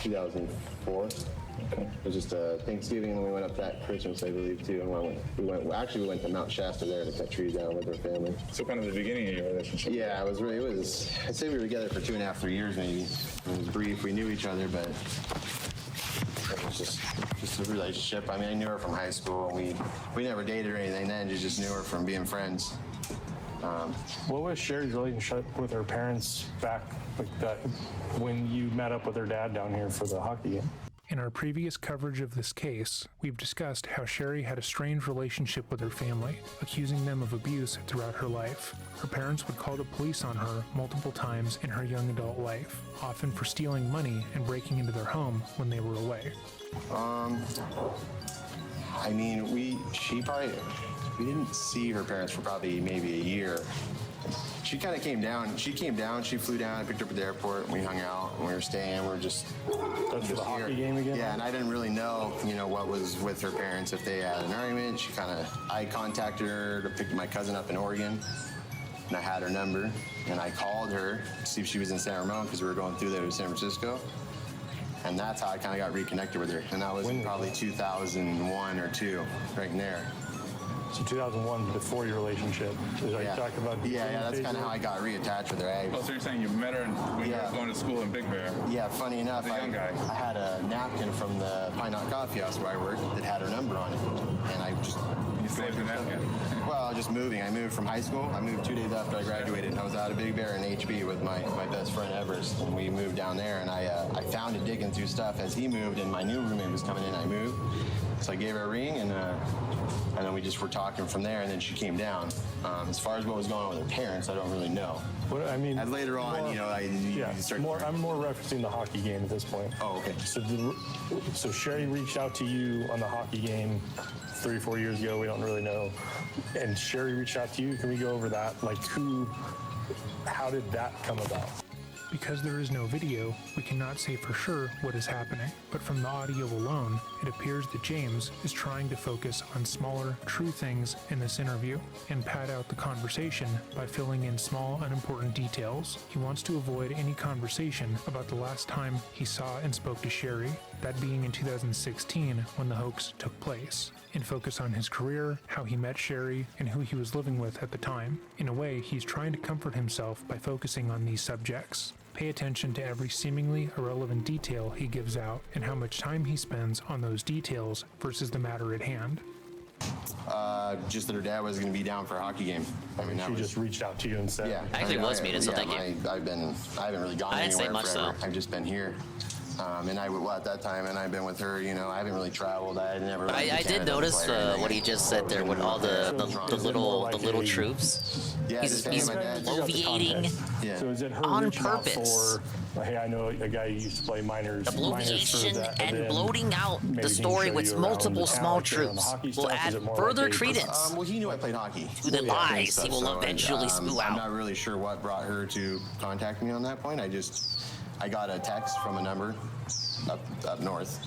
2004.
Okay.
It was just Thanksgiving, and we went up that Christmas, I believe, too. And we went to Mount Shasta there to cut trees down with our family.
So kind of the beginning of your relationship.
Yeah, I'd say we were together for 2.5, 3 years maybe. It was brief. We knew each other, but it was just a relationship. I mean, I knew her from high school. We never dated or anything then. Just knew her from being friends.
What was Sherry's relationship with her parents back like that when you met up with her dad down here for the hockey game?
In our previous coverage of this case, we've discussed how Sherry had a strange relationship with her family, accusing them of abuse throughout her life. Her parents would call the police on her multiple times in her young adult life, often for stealing money and breaking into their home when they were away.
I mean, we didn't see her parents for probably maybe a year. She kind of came down. She flew down, I picked her up at the airport, and we hung out, and we were staying. We were just
the hockey game again?
Yeah, and I didn't really know, what was with her parents, if they had an argument. I contacted her to pick my cousin up in Oregon, and I had her number, and I called her to see if she was in San Ramon, because we were going through there to San Francisco. And that's how I kind of got reconnected with her. And that was in probably 2001 or 2, right in there.
So 2001, before your relationship, is that you talked about?
Yeah, that's kind of how I got reattached with her.
Oh, so you're saying you met her when you were going to school in Big Bear?
Yeah, funny enough, I had a napkin from the Pine Knot Coffee House where I worked that had her number on it. And I just...
You saved the napkin?
Well, just moving. I moved from high school. I moved 2 days after I graduated. I was out of Big Bear in HB with my best friend Everest, and we moved down there. And I found it digging through stuff as he moved, and my new roommate was coming in. I moved, so I gave her a ring, and then we just were talking from there. And then she came down. As far as what was going on with her parents, I don't really know.
What I mean,
and later on, you know,
I'm more referencing the hockey game at this point.
Oh, okay.
So Sherry reached out to you on the hockey game 3 or 4 years ago. We don't really know. And Sherry reached out to you. Can we go over that? Like, how did that come about?
Because there is no video, we cannot say for sure what is happening, but from the audio alone, it appears that James is trying to focus on smaller, true things in this interview, and pad out the conversation by filling in small, unimportant details. He wants to avoid any conversation about the last time he saw and spoke to Sherry, that being in 2016 when the hoax took place, and focus on his career, how he met Sherry, and who he was living with at the time. In a way, he's trying to comfort himself by focusing on these subjects. Pay attention to every seemingly irrelevant detail he gives out and how much time he spends on those details versus the matter at hand.
Just that her dad was going to be down for a hockey game. I mean,
she just reached out to you and said,
"Yeah."
I actually was muted, so thank you.
I haven't really gone
I didn't say
anywhere
much,
forever.
though.
I've just been here. And at that time, and I've been with her. You know, I haven't really traveled. I never.
But I did notice what he just said there with all the little troops.
Yeah,
he's
my dad.
bloviating
So is it her
on
reaching out
purpose.
for, hey, I know a guy who used to play minors.
The bloviation and
then
bloating out
maybe
the
he
story
showed
with
you around
multiple
town,
small
like, you know, the
troops
hockey
will
stuff? Is
add
it more
further
like a-
credence
Well, he knew I played hockey.
to the lies he will
So,
eventually spew
I'm
out.
not really sure what brought her to contact me on that point. I got a text from a number up north,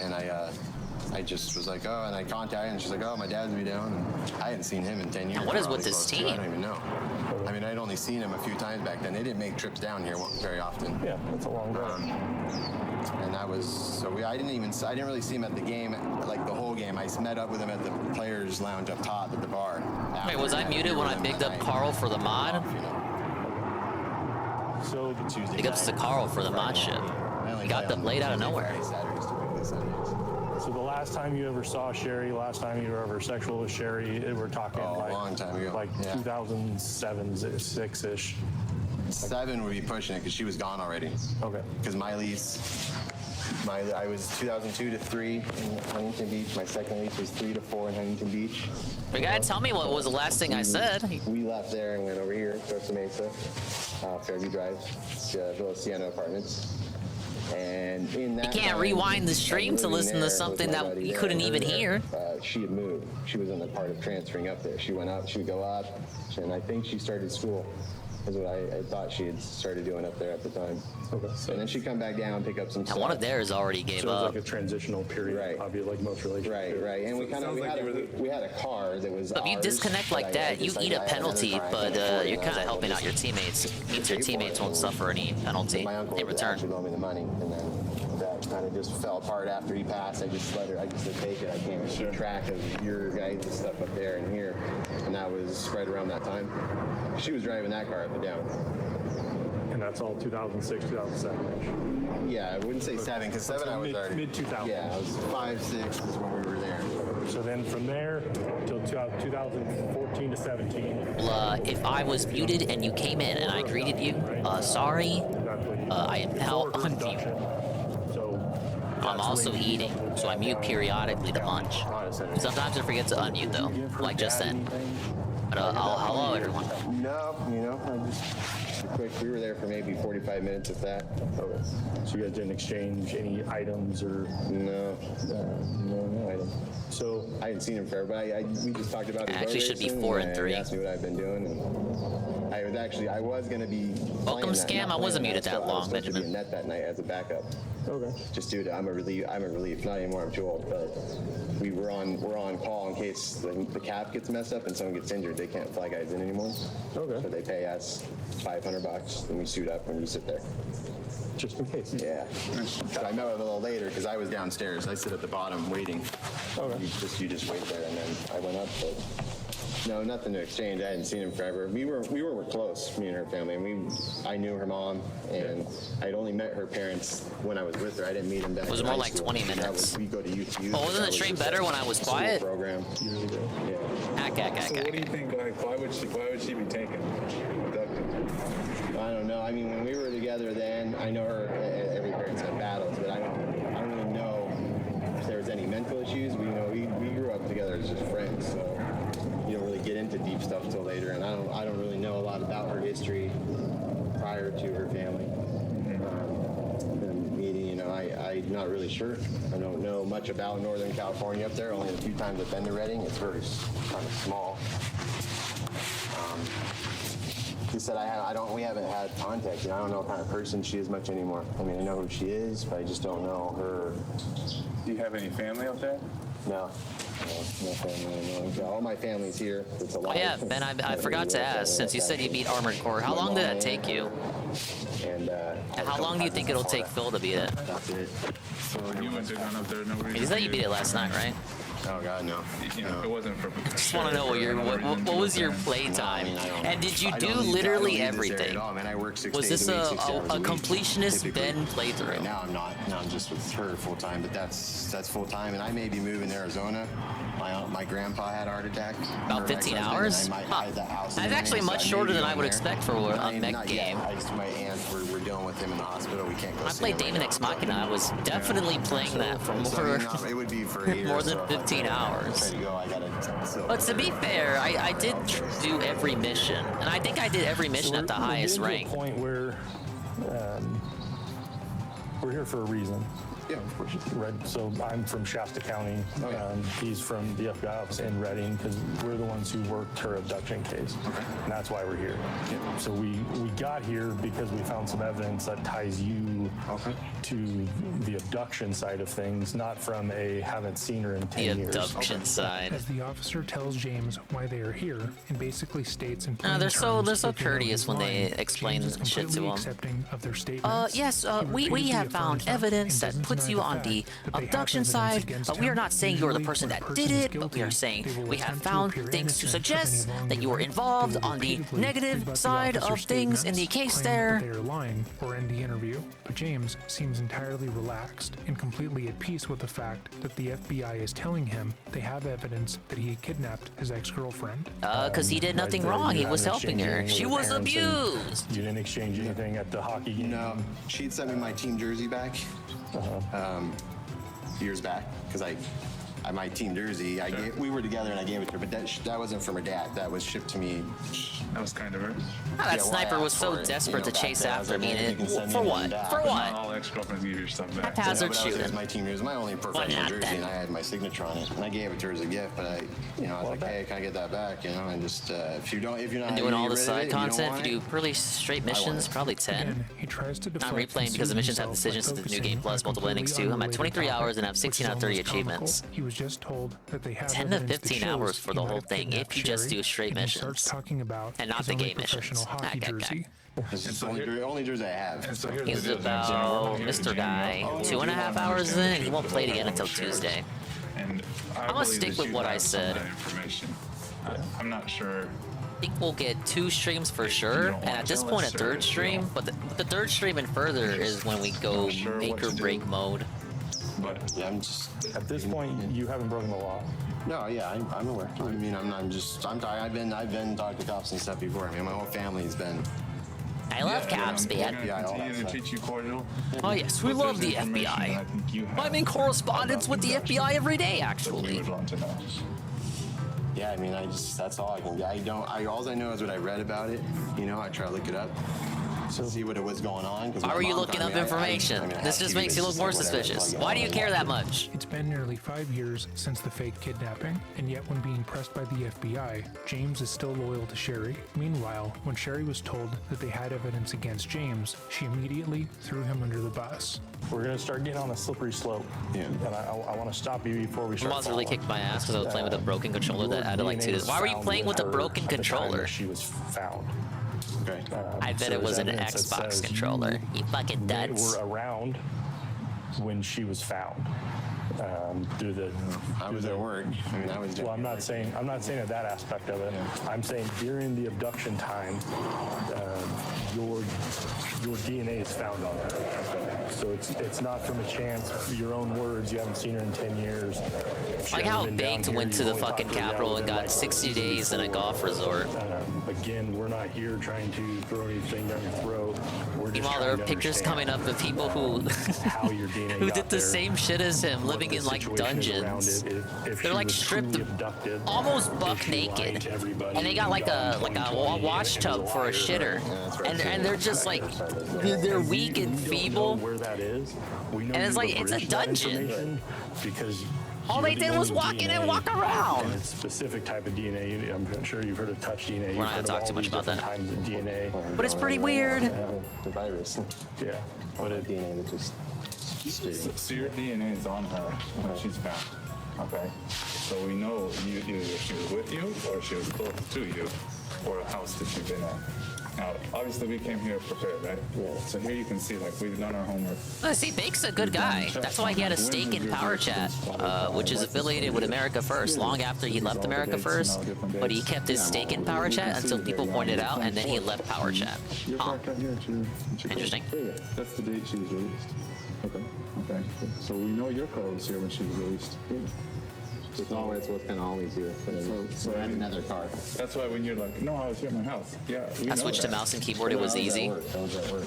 and I just was like, oh, and I contacted her, and she's like, oh, my dad's be down. And I hadn't seen him in 10 years.
And what is with
probably
this
close to.
team?
I don't even know. I mean, I'd only seen him a few times back then. They didn't make trips down here very often.
Yeah, that's a long drive.
And that was so. I didn't really see him at the game, like the whole game. I met up with him at the players' lounge up top at the bar.
Wait, was I muted when I bigged up Carl for the mod?
So
Big ups to Carl for the mod ship. He got them laid out of nowhere.
So the last time you ever saw Sherry, last time you were ever sexual with Sherry, we're talking
a long time ago.
like 2007, 6-ish.
7 would be pushing it because she was gone already.
Okay.
Because my lease, I was 2002 to 3 in Huntington Beach. My second lease was 3 to 4 in Huntington Beach.
You gotta tell me what was the last thing I said.
We left there and went over here, Costa Mesa, Fairview Drive, Villa Sienna Apartments. And in that
You can't rewind the stream to listen to something that you couldn't even hear.
She had moved. She was in the part of transferring up there. She went up, she would go up, and I think she started school. Is what I thought she had started doing up there at the time. Okay. And then she'd come back down, pick up some stuff.
And one of theirs already gave
So it was
up.
like a transitional period,
Right.
Obviously, like most relationships.
Right. And we had a car that was.
If you
ours,
disconnect like
but
that, you eat a penalty, but you're kind of helping out your teammates. Means your teammates won't suffer any penalty in return.
She loaned me the money, and then that kind of just fell apart after he passed. I just said, take it. I can't keep track of your guys' stuff up there and here. And that was right around that time. She was driving that car up and down.
And that's all 2006, 2007.
Yeah, I wouldn't say 7, because 7 I was already...
Mid-2000s.
Yeah, I was 5, 6 is when we were there.
So then from there till 2014 to 17.
If I was muted and you came in and I greeted you, sorry, I am now unmuted. I'm also eating, so I mute periodically to munch. Sometimes I forget to unmute though, like just then. But hello everyone.
No, I just quick. We were there for maybe 45 minutes, if that.
Okay. So you guys didn't exchange any items or?
No items.
So
I hadn't seen him forever, but we just talked about.
It actually should be 4 and 3.
He asked me what I've been doing, and I was gonna be.
Welcome scam. I wasn't muted that long, Benjamin.
I was supposed to be in net that night as a backup.
Okay.
Just due to I'm a relief. Not anymore. I'm too old, but we're on call in case the cap gets messed up and someone gets injured. They can't fly guys in anymore.
Okay.
So they pay us $500 $100, and we suit up and we sit there.
Just in case.
Yeah. But I met with a little later because I was downstairs. I sit at the bottom waiting.
Okay.
You just wait there, and then I went up, but no, nothing to exchange. I hadn't seen him forever. We were close, me and her family. And I knew her mom, and I'd only met her parents when I was with her. I didn't meet him back.
It was
in
more
high
like
school.
20 minutes.
We go to youth.
Oh, wasn't the stream better when I was quiet?
Program years ago. Yeah.
So what do you think? Like, why would she be taken?
I don't know. I mean, when we were together then, I know her. Every parent's had battles, but I don't really know if there was any mental issues. We grew up together as just friends, so you don't really get into deep stuff till later. And I don't really know a lot about her history prior to her family. The meeting, I'm not really sure. I don't know much about Northern California up there. Only a few times I've been to Redding. It's very kind of small. He said we haven't had contact. I don't know what kind of person she is much anymore. I mean, I know who she is, but I just don't know her.
Do you have any family up there?
No family. No. All my family's here. It's alive.
Oh yeah, Ben, I forgot to ask, since you said you beat Armored Core, how long did that take you?
And
how long do you think it'll take Phil to beat it?
That's it.
So you went to gone up there, no reason.
You said you beat it last night, right?
Oh God, no.
It wasn't for.
I just want to know what was your play time, and did you do literally everything? Was this a completionist Ben playthrough?
Right now I'm not. Now I'm just with her full time, but that's full time, and I may be moving to Arizona. My grandpa had a heart attack.
About 15 hours? Huh. That's actually much shorter than I would expect for a mech game.
My aunt, we're dealing with him in the hospital. We can't go.
I played Daemon Ex Machina. I was definitely playing that for more,
it would be for
more than 15 hours. But to be fair, I did do every mission, and I think I did every mission at the highest rank.
We're getting to a point where we're here for a reason.
Yeah, of course.
Right. So I'm from Shasta County. He's from the FBI office in Redding because we're the ones who worked her abduction case. Okay. And that's why we're here. Yeah. So we got here because we found some evidence that ties you to the abduction side of things, not from a haven't seen her in 10 years.
The abduction side.
As the officer tells James why they are here and basically states in
they're so courteous when they explain shit to him. Yes, we have found evidence that puts you on the abduction side. We are not saying you're the person that did it, but we are saying we have found things to suggest that you were involved on the negative side of things in the case there.
They are lying or end the interview, but James seems entirely relaxed and completely at peace with the fact that the FBI is telling him they have evidence that he kidnapped his ex-girlfriend.
Because he did nothing wrong. He was helping her. She was abused.
You didn't exchange anything at the hockey game?
No. She'd sent me my team jersey back. Years back, because my team jersey, we were together and I gave it to her, but that wasn't from her dad. That was shipped to me.
That was kind of her.
That sniper was so desperate to chase after me. For what? For what?
Not all ex-girlfriends give your stuff back.
Haphazard
shooting.
shooting.
My team jersey, my only professional jersey, and I had my signature on it, and I gave it to her as a gift. But I was like, hey, can I get that back? And just if you're not
and doing all the side content, if you do really straight missions, probably 10.
He tries to
I'm replaying because the missions have decisions to the new game plus multiple endings too. I'm at 23 hours and have 16 out of 30 achievements.
He was just told that they have
10 to 15 hours for the whole thing if you just do straight missions and not the game missions.
This is the only jersey I have.
He's about Mr. Guy. 2.5 hours in, he won't play it again until Tuesday.
And
I'm gonna stick with what I said.
I'm not sure.
I think we'll get 2 streams for sure, and at this point a 3rd stream, but the 3rd stream and further is when we go make or break mode.
But
yeah, I'm just
at this point you haven't broken the law.
No, yeah, I'm aware. I mean, I'm tired. I've been talking to cops and stuff before. I mean, my whole family's been.
I love cops, man.
Continue to treat you cordial.
Oh yes, we love the FBI. I'm in correspondence with the FBI every day, actually.
Yeah, I mean, that's all I can get. All I know is what I read about it. I try to look it up. So see what it was going on.
Why were you looking up information? This just makes you look more suspicious. Why do you care that much?
It's been nearly 5 years since the fake kidnapping, and yet when being pressed by the FBI, James is still loyal to Sherry. Meanwhile, when Sherry was told that they had evidence against James, she immediately threw him under the bus.
We're gonna start getting on a slippery slope. Yeah. And I want to stop you before we start.
Moz really kicked my ass because I was playing with a broken controller that added like 2. Why were you playing with a broken controller?
She was found.
Okay.
I bet it was an Xbox controller. You fucking
They
dunce.
were around when she was found. Through the.
I was at work. I mean, I was.
Well, I'm not saying that aspect of it. I'm saying during the abduction time, your DNA is found on her. So it's not from a chance. Your own words. You haven't seen her in 10 years.
Like how Baked went to the fucking Capitol and got 60 days in a golf resort.
Again, we're not here trying to throw anything down your throat. We're just
Meanwhile, there are pictures coming up of people who
how your DNA
who
got
did the
there,
same shit as him, living in like dungeons. They're like stripped, almost buck naked, and they got like a wash tub for a shitter, and they're just like they're weak and feeble.
Where that is, we know
and it's like it's a dungeon.
Because
all they did was walk in and walk around.
And it's specific type of DNA. I'm sure you've heard of touch DNA.
We're not gonna talk too much about that.
Kinds of DNA.
But it's pretty weird.
The virus.
Yeah.
What a DNA that just.
So your DNA is on her when she's found. Okay. So we know either she was with you or she was close to you or a house that you've been at. Now, obviously, we came here prepared, right? Yeah. So here you can see, like, we've done our homework.
See, Bake's a good guy. That's why he had a stake in Power Chat, which is affiliated with America First, long after he left America First. But he kept his stake in Power Chat until people pointed out, and then he left Power Chat. Huh. Interesting.
That's the date she was released. Okay. Okay. So we know your car was here when she was released.
It's always what's kind of always here. So add another car.
That's why when you're like, no, I was here at my house. Yeah.
I switched to mouse and keyboard. It was easy.
I was at work.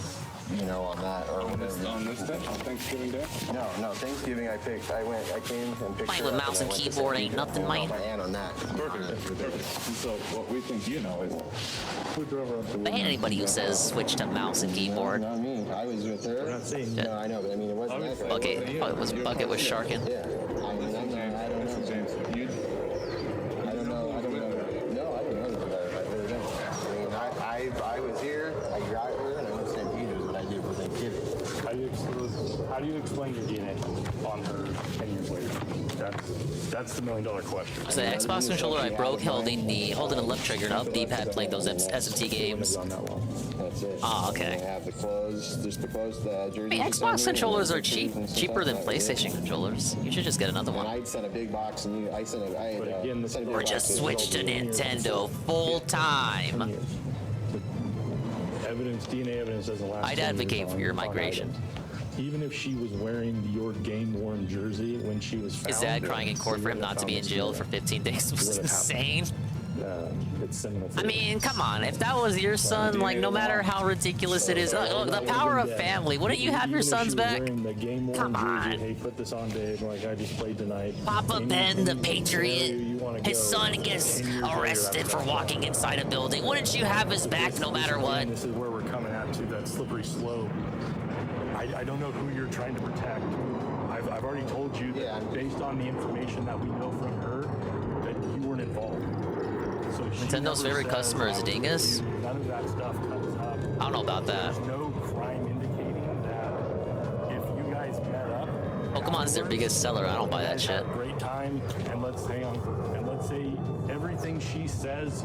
You know, on that or whatever.
On this day? On Thanksgiving Day?
No, Thanksgiving I came and picked
Playing
her
with
up
mouse and
I went to
keyboard
St.
ain't
Peter.
nothing,
I
mate.
my aunt on that.
Perfect. So what we think you know is who drove her up to
I hate anybody who says switch to mouse and keyboard.
Not me. I was with her. No, I know, but I mean, it wasn't that guy.
Bucket was sharking.
Yeah. I mean, I don't know.
James,
I don't know. No, I don't know about it. I really don't. I mean, I was here. I got her, and I went to St. Peter's. What I did for Thanksgiving.
How do you explain your DNA on her 10 years later? That's the $1 million question.
So the Xbox controller I broke holding the left trigger and up D-pad playing those SMT games.
That's it.
Oh, okay.
They have the clothes, just the clothes, the jersey.
I mean, Xbox controllers are cheaper than PlayStation controllers. You should just get another one.
I sent a big box, and I sent a.
Or just switch to Nintendo full time.
DNA evidence doesn't last.
I'd advocate for your migration.
Even if she was wearing your game-worn jersey when she was found.
His dad crying in court for him not to be in jail for 15 days was insane.
It's similar.
I mean, come on. If that was your son, like, no matter how ridiculous it is, look, the power of family. Wouldn't you have your sons back? Come on.
Hey, put this on, Dave. Like, I just played tonight.
Papa Ben, the Patriot, his son gets arrested for walking inside a building. Wouldn't you have his back no matter what?
This is where we're coming at to that slippery slope. I don't know who you're trying to protect. I've already told you that based on the information that we know from her, that you weren't involved. So
Nintendo's favorite customer is Dingus?
None of that stuff comes up.
I don't know about that.
There's no crime indicating that if you guys met up.
Pokemon's their biggest seller. I don't buy that shit.
Great time, and let's say everything she says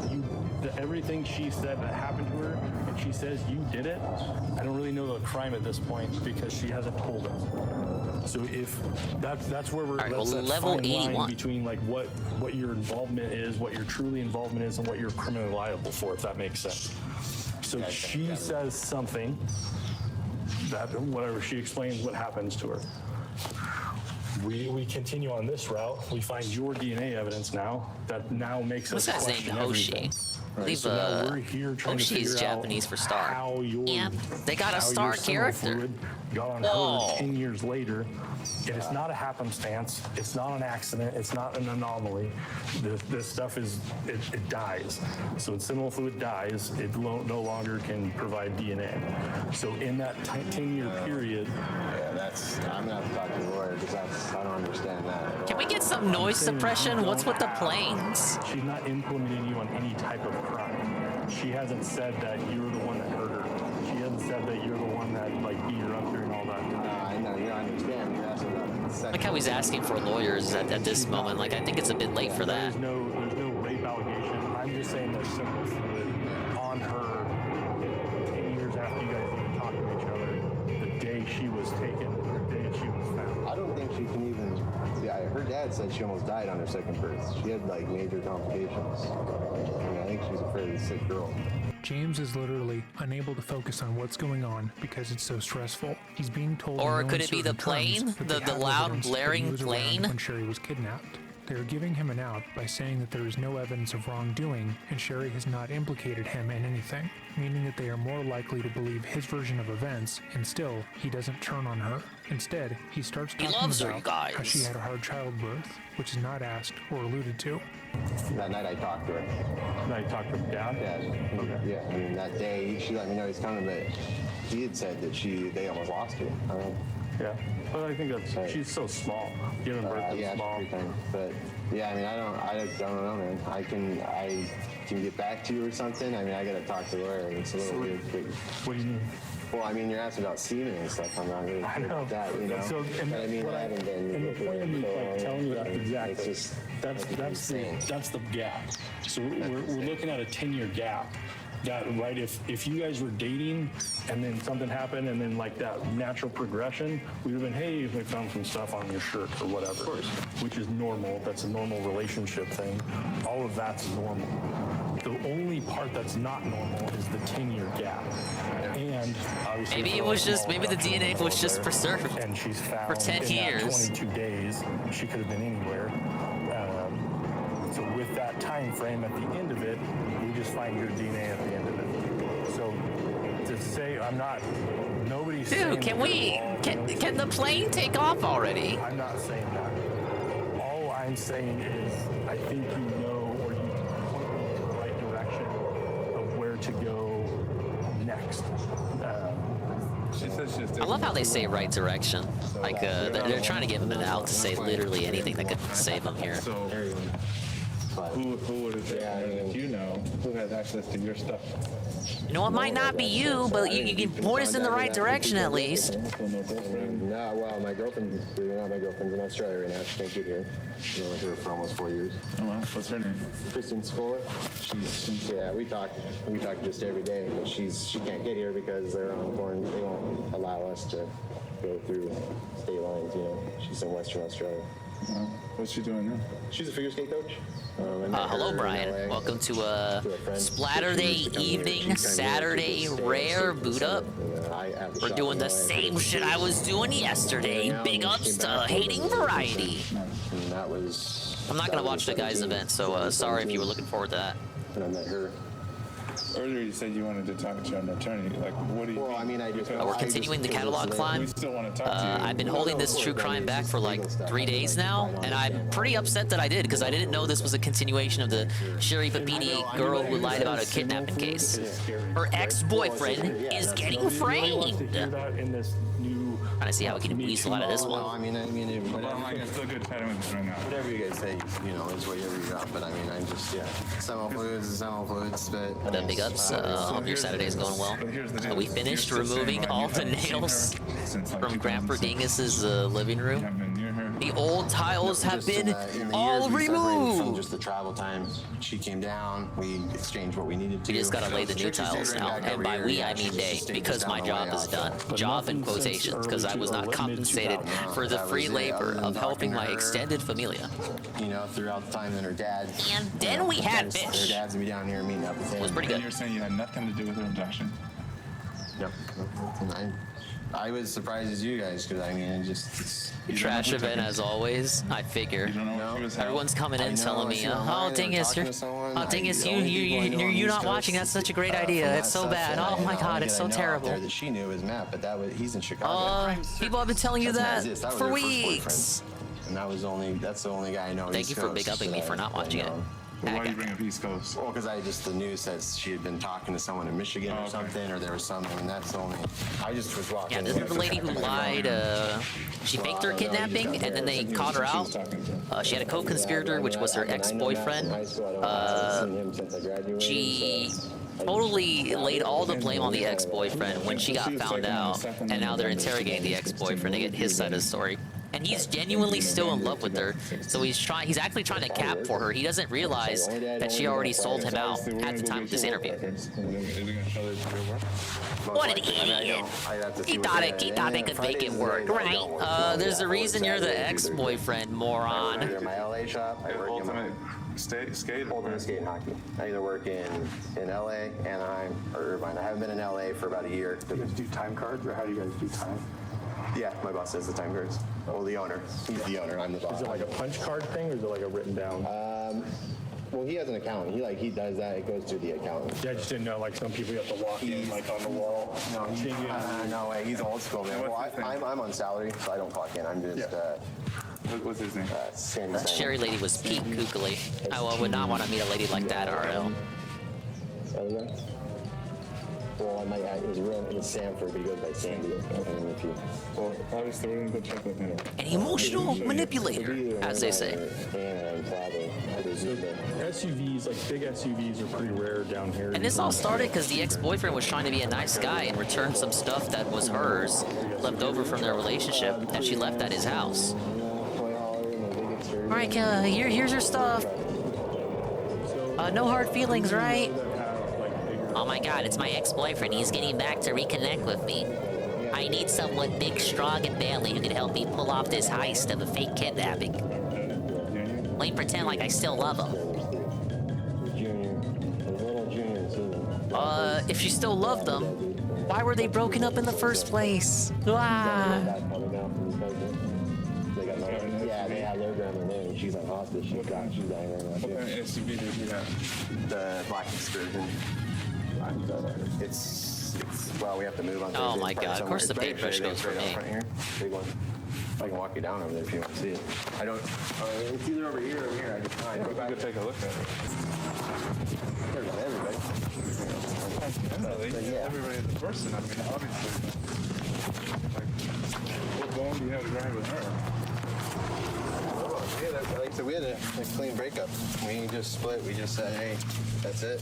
everything she said that happened to her, and she says you did it. I don't really know the crime at this point because she hasn't told us. So if that's where we're
right,
that's
well,
that
level
fine line
81
between like what your involvement is, what your truly involvement is, and what you're criminally liable for, if that makes sense. So she says something that whatever she explains what happens to her. We continue on this route. We find your DNA evidence now that now makes us
What's that
question
name? Hoshi.
everything.
I believe,
so now we're here trying to
Hoshi is
figure out
Japanese for star.
how your,
Yeah, they got a
how
star
your seminal
character.
fluid got on
Whoa.
her 10 years later. And it's not a happenstance. It's not an accident. It's not an anomaly. This stuff it dies. So when seminal fluid dies, it no longer can provide DNA. So in that 10-year period.
Yeah, I'm gonna have to talk to the lawyer because I don't understand that.
Can we get some noise suppression? What's with the planes?
She's not implementing you on any type of crime. She hasn't said that you're the one that hurt her. She hasn't said that you're the one that like beat her up during all that time.
I know, you understand. You're asking about
Like how he's asking for lawyers at this moment. Like, I think it's a bit late for that.
There's no rape allegation. I'm just saying there's seminal fluid on her
dad said she almost died on her second birth. She had like major complications. I mean, I think she's a fairly sick girl.
James is literally unable to focus on what's going on because it's so stressful. He's being told.
Or
in no
could it be the
uncertain terms
plane?
that they
The
have
loud,
evidence that he
blaring
was around
plane?
when Sherry was kidnapped. They are giving him an out by saying that there is no evidence of wrongdoing and Sherry has not implicated him in anything, meaning that they are more likely to believe his version of events, and still, he doesn't turn on her. Instead, he starts talking
loves her,
about
you guys.
how she had a hard childbirth, which is not asked or alluded to.
That night I talked to her.
Now you talked to her dad?
Yeah, I mean, that day she let me know he's coming, but he had said that they almost lost her.
Yeah, but I think that's she's so small. Giving birth is small.
But yeah, I mean, I don't know, man. I can get back to you or something. I mean, I gotta talk to the lawyer. It's a little weird.
What do you mean?
Well, I mean, you're asking about semen and stuff. I'm not really sure about that, you know.
So,
but I mean, I haven't been.
And the point of me like telling you that exactly.
It's just
That's the gap. So we're looking at a 10-year gap. That right, if you guys were dating and then something happened and then like that natural progression, we would have been, hey, we found some stuff on your shirt or whatever, which is normal. That's a normal relationship thing. All of that's normal. The only part that's not normal is the 10-year gap. And obviously,
Maybe it was just, maybe the DNA was just preserved
and she's found
for 10
in
years.
That 22 days. She could have been anywhere. So with that time frame at the end of it, we just find your DNA at the end of it. So to say nobody's saying.
Dude, can the plane take off already?
I'm not saying that. All I'm saying is I think you know, or you point in the right direction of where to go next.
I love how they say right direction. Like, they're trying to give him an out to say literally anything that could save him here.
Who would have said, you know, who has access to your stuff?
You know, it might not be you, but you can point us in the right direction at least.
No, well, my girlfriend's in Australia right now. She can't get here. She's been here for almost 4 years.
Oh, wow. What's her name?
Kristen Scola. Yeah, we talk just every day, but she can't get here because they're on quarantine. They won't allow us to go through state lines, you know. She's in Western Australia.
What's she doing now?
She's a figure skate coach.
Hello, Brian. Welcome to Splatter Day evening, Saturday rare boot up. We're doing the same shit I was doing yesterday. Big ups to Hating Variety. I'm not gonna watch the guy's event, so sorry if you were looking forward to that.
And I met her.
Earlier you said you wanted to talk to an attorney. Like, what do you mean?
I mean,
we're continuing the catalog climb.
We still want to talk to you.
I've been holding this true crime back for like 3 days now, and I'm pretty upset that I did, because I didn't know this was a continuation of the Sherry Papini girl who lied about a kidnapping case. Her ex-boyfriend is getting framed. Trying to see how we can weasel out of this one.
I mean,
still good chatting with us right now.
Whatever you guys say, you know, is whatever you got. But I mean, I'm just, seminal fluids, but.
What up, big ups? Hope your Saturday's going well. We finished removing all the nails from Grandpa Dingus's living room. The old tiles have been all removed.
From just the travel time, she came down. We exchanged what we needed to.
We just gotta lay the new tiles now, and by we I mean they, because my job is done. Job in quotations, because I was not compensated for the free labor of helping my extended familia.
You know, throughout the time that her dad.
And then we had fish.
Her dad's gonna be down here meeting up with him.
It was pretty good.
And you're saying you had nothing to do with her abduction?
Yep. I was surprised as you guys, because I mean, it just.
Trash event as always. I figure. Everyone's coming in telling me, "Oh, Dingus, you're not watching. That's such a great idea. It's so bad. Oh my God, it's so terrible."
That she knew was Matt, but he's in Chicago.
People have been telling you that for weeks.
And that's the only guy I know.
Thank you for big upping me for not watching it.
Why do you bring up East Coast?
Well, because the news says she had been talking to someone in Michigan or something, or there was something, and that's the only. I just was walking.
Yeah, this is the lady who lied. She faked her kidnapping, and then they caught her out. She had a co-conspirator, which was her ex-boyfriend. She totally laid all the blame on the ex-boyfriend when she got found out, and now they're interrogating the ex-boyfriend to get his side of the story. And he's genuinely still in love with her. So he's actually trying to cap for her. He doesn't realize that she already sold him out at the time of this interview. What an idiot! He thought they could make it work, right? There's a reason you're the ex-boyfriend, moron.
My LA shop. I work in skate and hockey. I either work in LA, Anaheim, or Irvine. I haven't been in LA for about a year.
Do you guys do time cards, or how do you guys do time?
Yeah, my boss does the time cards. Well, the owner. He's the owner. I'm the boss.
Is it like a punch card thing, or is it like a written down?
Well, he has an accountant. He does that. It goes to the accountant.
Yeah, I just didn't know, like, some people you have to walk in, like, on the wall.
No, no way. He's old school, man. Well, I'm on salary, so I don't clock in. I'm just,
what's his name?
Sandy.
That Sherry lady was peak googly. I would not want to meet a lady like that, RL.
Well, it was Sanford, but he goes by Sandy.
Well, obviously, we're gonna go check with him.
An emotional manipulator, as they say.
SUVs, like big SUVs, are pretty rare down here.
And this all started because the ex-boyfriend was trying to be a nice guy and return some stuff that was hers, left over from their relationship, that she left at his house. Alright, here's your stuff. No hard feelings, right? Oh my god, it's my ex-boyfriend. He's getting back to reconnect with me. I need someone big, strong, and manly who can help me pull off this heist of a fake kidnapping. Let me pretend like I still love him. If you still loved them, why were they broken up in the first place? Ah.
Yeah, they have their grandma there, and she's on hospice. She's dying right now.
What kind of SUV did you have?
The Black Excursion. It's well, we have to move on.
Oh my god, of course the paintbrush goes for me.
Big one. I can walk you down over there if you want to see it. I don't. It's either over here or over here. I just find.
We could take a look at it.
There's everybody.
Everybody is a person. I mean, obviously. What bone do you have to drive with her?
Yeah, like so we had a clean breakup. We just split. We just said, hey, that's it.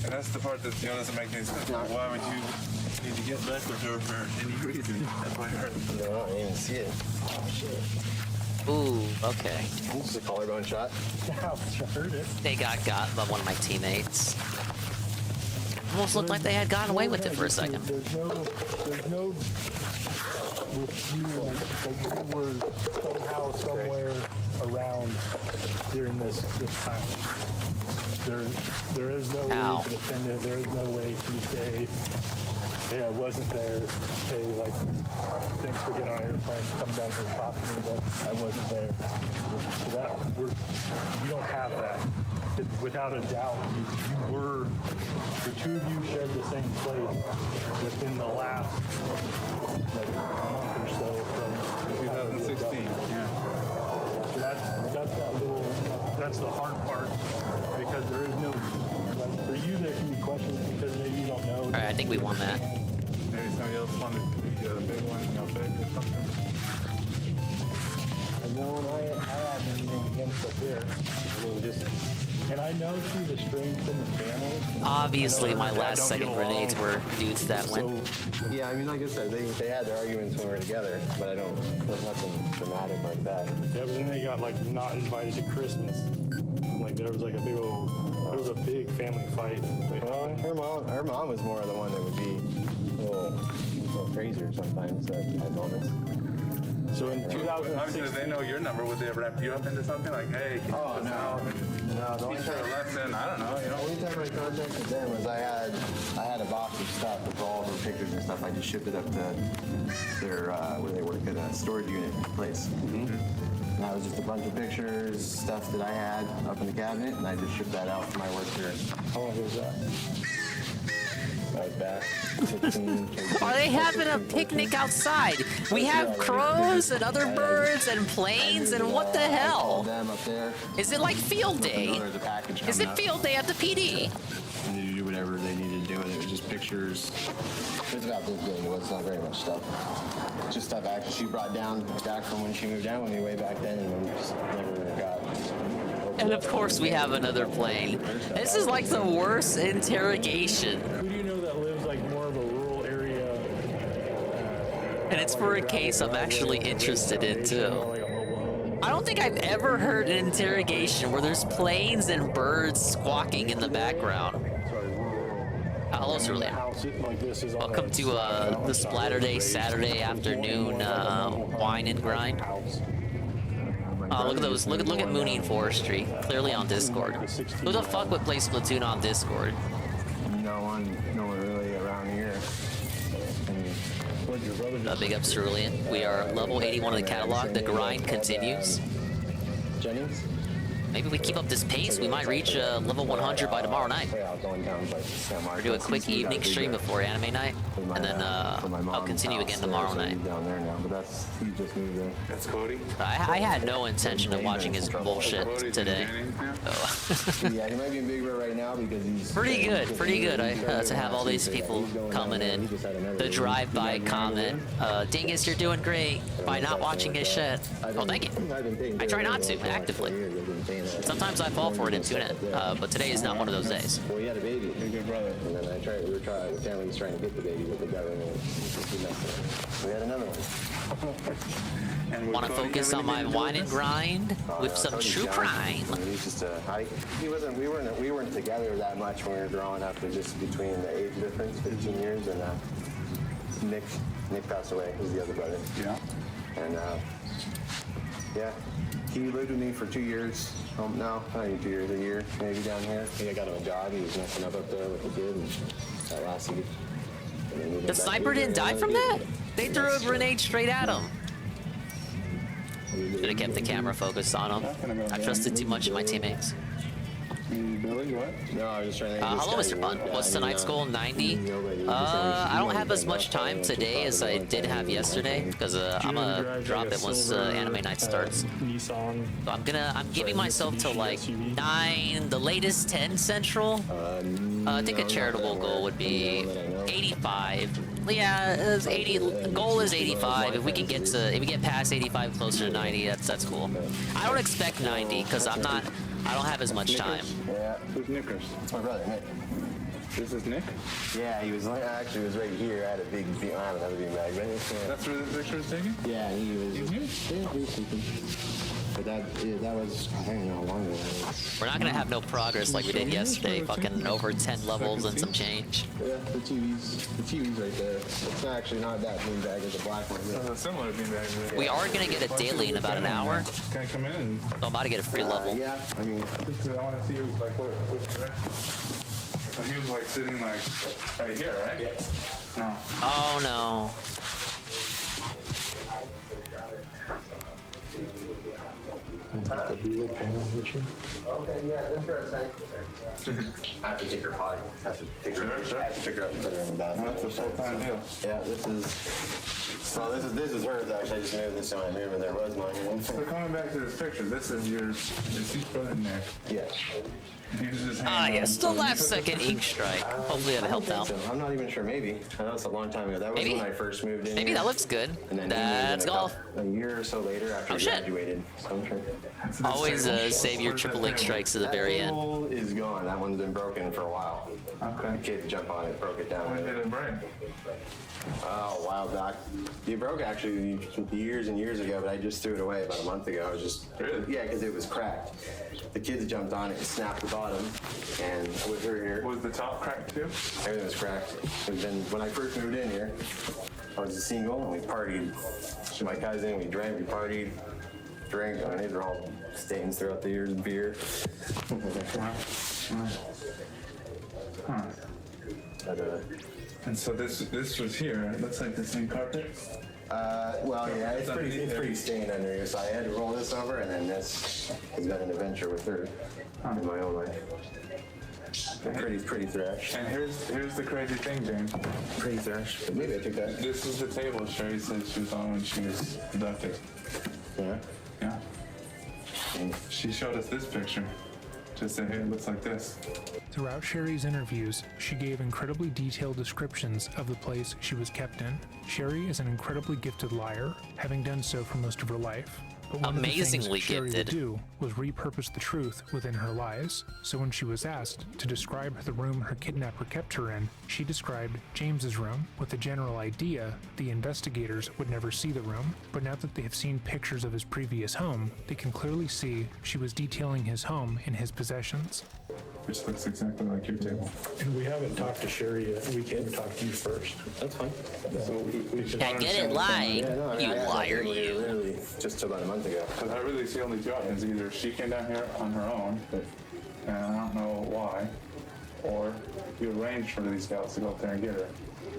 And that's the part that doesn't make any sense. Why would you need to get back with her for any reason? That's why I heard.
No, I didn't even see it. Oh shit.
Ooh, okay.
This is a collarbone shot.
Ouch, I heard it.
They got by one of my teammates. Almost looked like they had gotten away with it for a second.
There's no with you, like you were somehow, somewhere around during this time. There is no way to defend it. There is no way to say, hey, I wasn't there. Hey, like, thanks for getting on an airplane, come down here and talk to me, but I wasn't there. So you don't have that. Without a doubt, the two of you shared the same place within the last month or so from
2016. Yeah.
So that's the hard part, because there is no, like, for you there can be questions because maybe you don't know.
Alright, I think we won that.
Maybe somebody else wanted to be a big one, big or something.
I know, and I have anything against up here. And I know through the strength in the family.
Obviously, my last second grenades were dudes that went.
Yeah, I mean, like I said, they had their arguments when we were together, but there's nothing dramatic like that.
Yeah, but then they got, like, not invited to Christmas. Like, there was, like, there was a big family fight.
Well, her mom was more of the one that would be a little crazier sometimes at moments.
So in 2016,
obviously they know your number. Would they ever wrap you up into something like, hey, can you help us out?
No, the only
time I left in, I don't know,
The only time I contacted them was I had a box of stuff with all of her pictures and stuff. I just shipped it up to their where they work at a storage unit place. And that was just a bunch of pictures, stuff that I had up in the cabinet, and I just shipped that out to my work here.
How long was that?
That was back 16.
Are they having a picnic outside? We have crows and other birds and planes and what the hell? Is it like field day? Is it field day at the PD?
And they do whatever they needed to do with it. It was just pictures. It's about this big. It was not very much stuff. Just stuff actually she brought down back from when she moved down with me way back then, and we just never got.
And of course we have another plane. This is like the worst interrogation.
Who do you know that lives like more of a rural area
And it's for a case I'm actually interested in, too. I don't think I've ever heard an interrogation where there's planes and birds squawking in the background. Hello, Cerulean. Welcome to the Splatter Day Saturday afternoon wine and grind. Look at those. Look at Mooney and Forestry. Clearly on Discord. Who the fuck would play Splatoon on Discord?
No one really around here.
Big up Cerulean. We are level 81 in the catalog. The grind continues.
Jennings?
Maybe we keep up this pace, we might reach level 100 by tomorrow night. Or do a quick evening stream before anime night, and then I'll continue again tomorrow night.
That's Cody.
I had no intention of watching his bullshit today.
Yeah, he might be in Big Bear right now because he's
pretty good. To have all these people coming in. The drive-by comment, Dingus, you're doing great by not watching his shit. Oh, thank you. I try not to, actively. Sometimes I fall for it and tune in, but today is not one of those days.
Well, he had a baby. You're a good brother. And then the family was trying to get the baby, but the government we had another one.
Want to focus on my wine and grind with some true crime.
He's just we weren't together that much when we were growing up. It was just between the age difference, 15 years, and Nick passed away. He's the other brother.
Yeah.
And yeah, he lived with me for 2 years. No, not even 2 years, a year maybe down here. I got him a job. He was messing up there with the kid, and that lasted.
The sniper didn't die from that? They threw a grenade straight at him. Should have kept the camera focused on him. I trusted too much in my teammates.
Billy, what?
No, I was just trying to
hello, Mr. Bun. What's tonight's goal? 90? I don't have as much time today as I did have yesterday because I'm gonna drop it once anime night starts. So I'm giving myself till like 9, the latest 10 Central. I think a charitable goal would be 85. Yeah, 80. Goal is 85. If we get past 85, closer to 90, that's cool. I don't expect 90 because I don't have as much time.
Yeah. Who's Nickers? It's my brother, Nick.
This is Nick?
Yeah, he was actually was right here. I had a big I don't have a big bag, right?
That's where the picture was taken?
Yeah, he was. Yeah, he was sleeping. But that was, I don't know how long ago that was.
We're not gonna have no progress like we did yesterday. Fucking over 10 levels and some change.
Yeah, the TV's right there. It's actually not that bean bag, it's a black one.
It's a similar bean bag.
We are gonna get a daily in about an hour.
Can I come in?
So I'm about to get a free level.
Yeah, I mean,
I want to see like what's direction. So he was like sitting like right here, right? Yeah. No.
Oh no.
Okay, yeah, that's for a second. I have to take her pod. I have to pick her up and put her in the bathroom.
That's a full-time deal.
Yeah, this is hers actually. I just moved this one. I moved, but there was mine.
So coming back to this picture, this is your deceased brother Nick.
Yeah.
Yes, the last second ink strike. Hopefully that helped out.
I'm not even sure, maybe. I know it's a long time ago. That was when I first moved in.
Maybe
here.
that looks good.
And then
That's golf.
A year or so later after I graduated. So I'm sure.
Always save your triple ink strikes to the very end.
That table is gone. That one's been broken for a while.
Okay.
The kid jumped on it, broke it down.
When did it break?
Oh, a while back. It broke actually years and years ago, but I just threw it away about a month ago. I was just, yeah, because it was cracked. The kids jumped on it and snapped the bottom, and with her here.
Was the top cracked too?
Everything was cracked. And then when I first moved in here, I was a single, and we partied. My cousin, we drank, we partied, drank. I mean, these are all stains throughout the years of beer.
Huh.
But,
and so this was here. It looks like the same carpet.
Well, yeah, it's pretty stained under here, so I had to roll this over, and then this has been an adventure with her in my own life. Pretty thrash.
And here's the crazy thing, James.
Pretty thrash. But maybe I took that.
This is the table Sherry said she was on when she was abducted.
Yeah.
Yeah. She showed us this picture. Just said, hey, it looks like this.
Throughout Sherry's interviews, she gave incredibly detailed descriptions of the place she was kept in. Sherry is an incredibly gifted liar, having done so for most of her life. But one
Amazingly
of the things Sherry would
gifted.
do was repurpose the truth within her lies. So when she was asked to describe the room her kidnapper kept her in, she described James's room with the general idea the investigators would never see the room. But now that they have seen pictures of his previous home, they can clearly see she was detailing his home and his possessions.
Which looks exactly like your table.
And we haven't talked to Sherry yet. We came to talk to you first.
That's fine. So we should
I get it, lying. You liar, you.
Literally just about a month ago.
Because I really see only two options. Either she came down here on her own, and I don't know why, or you arranged for these guys to go up there and get her.
I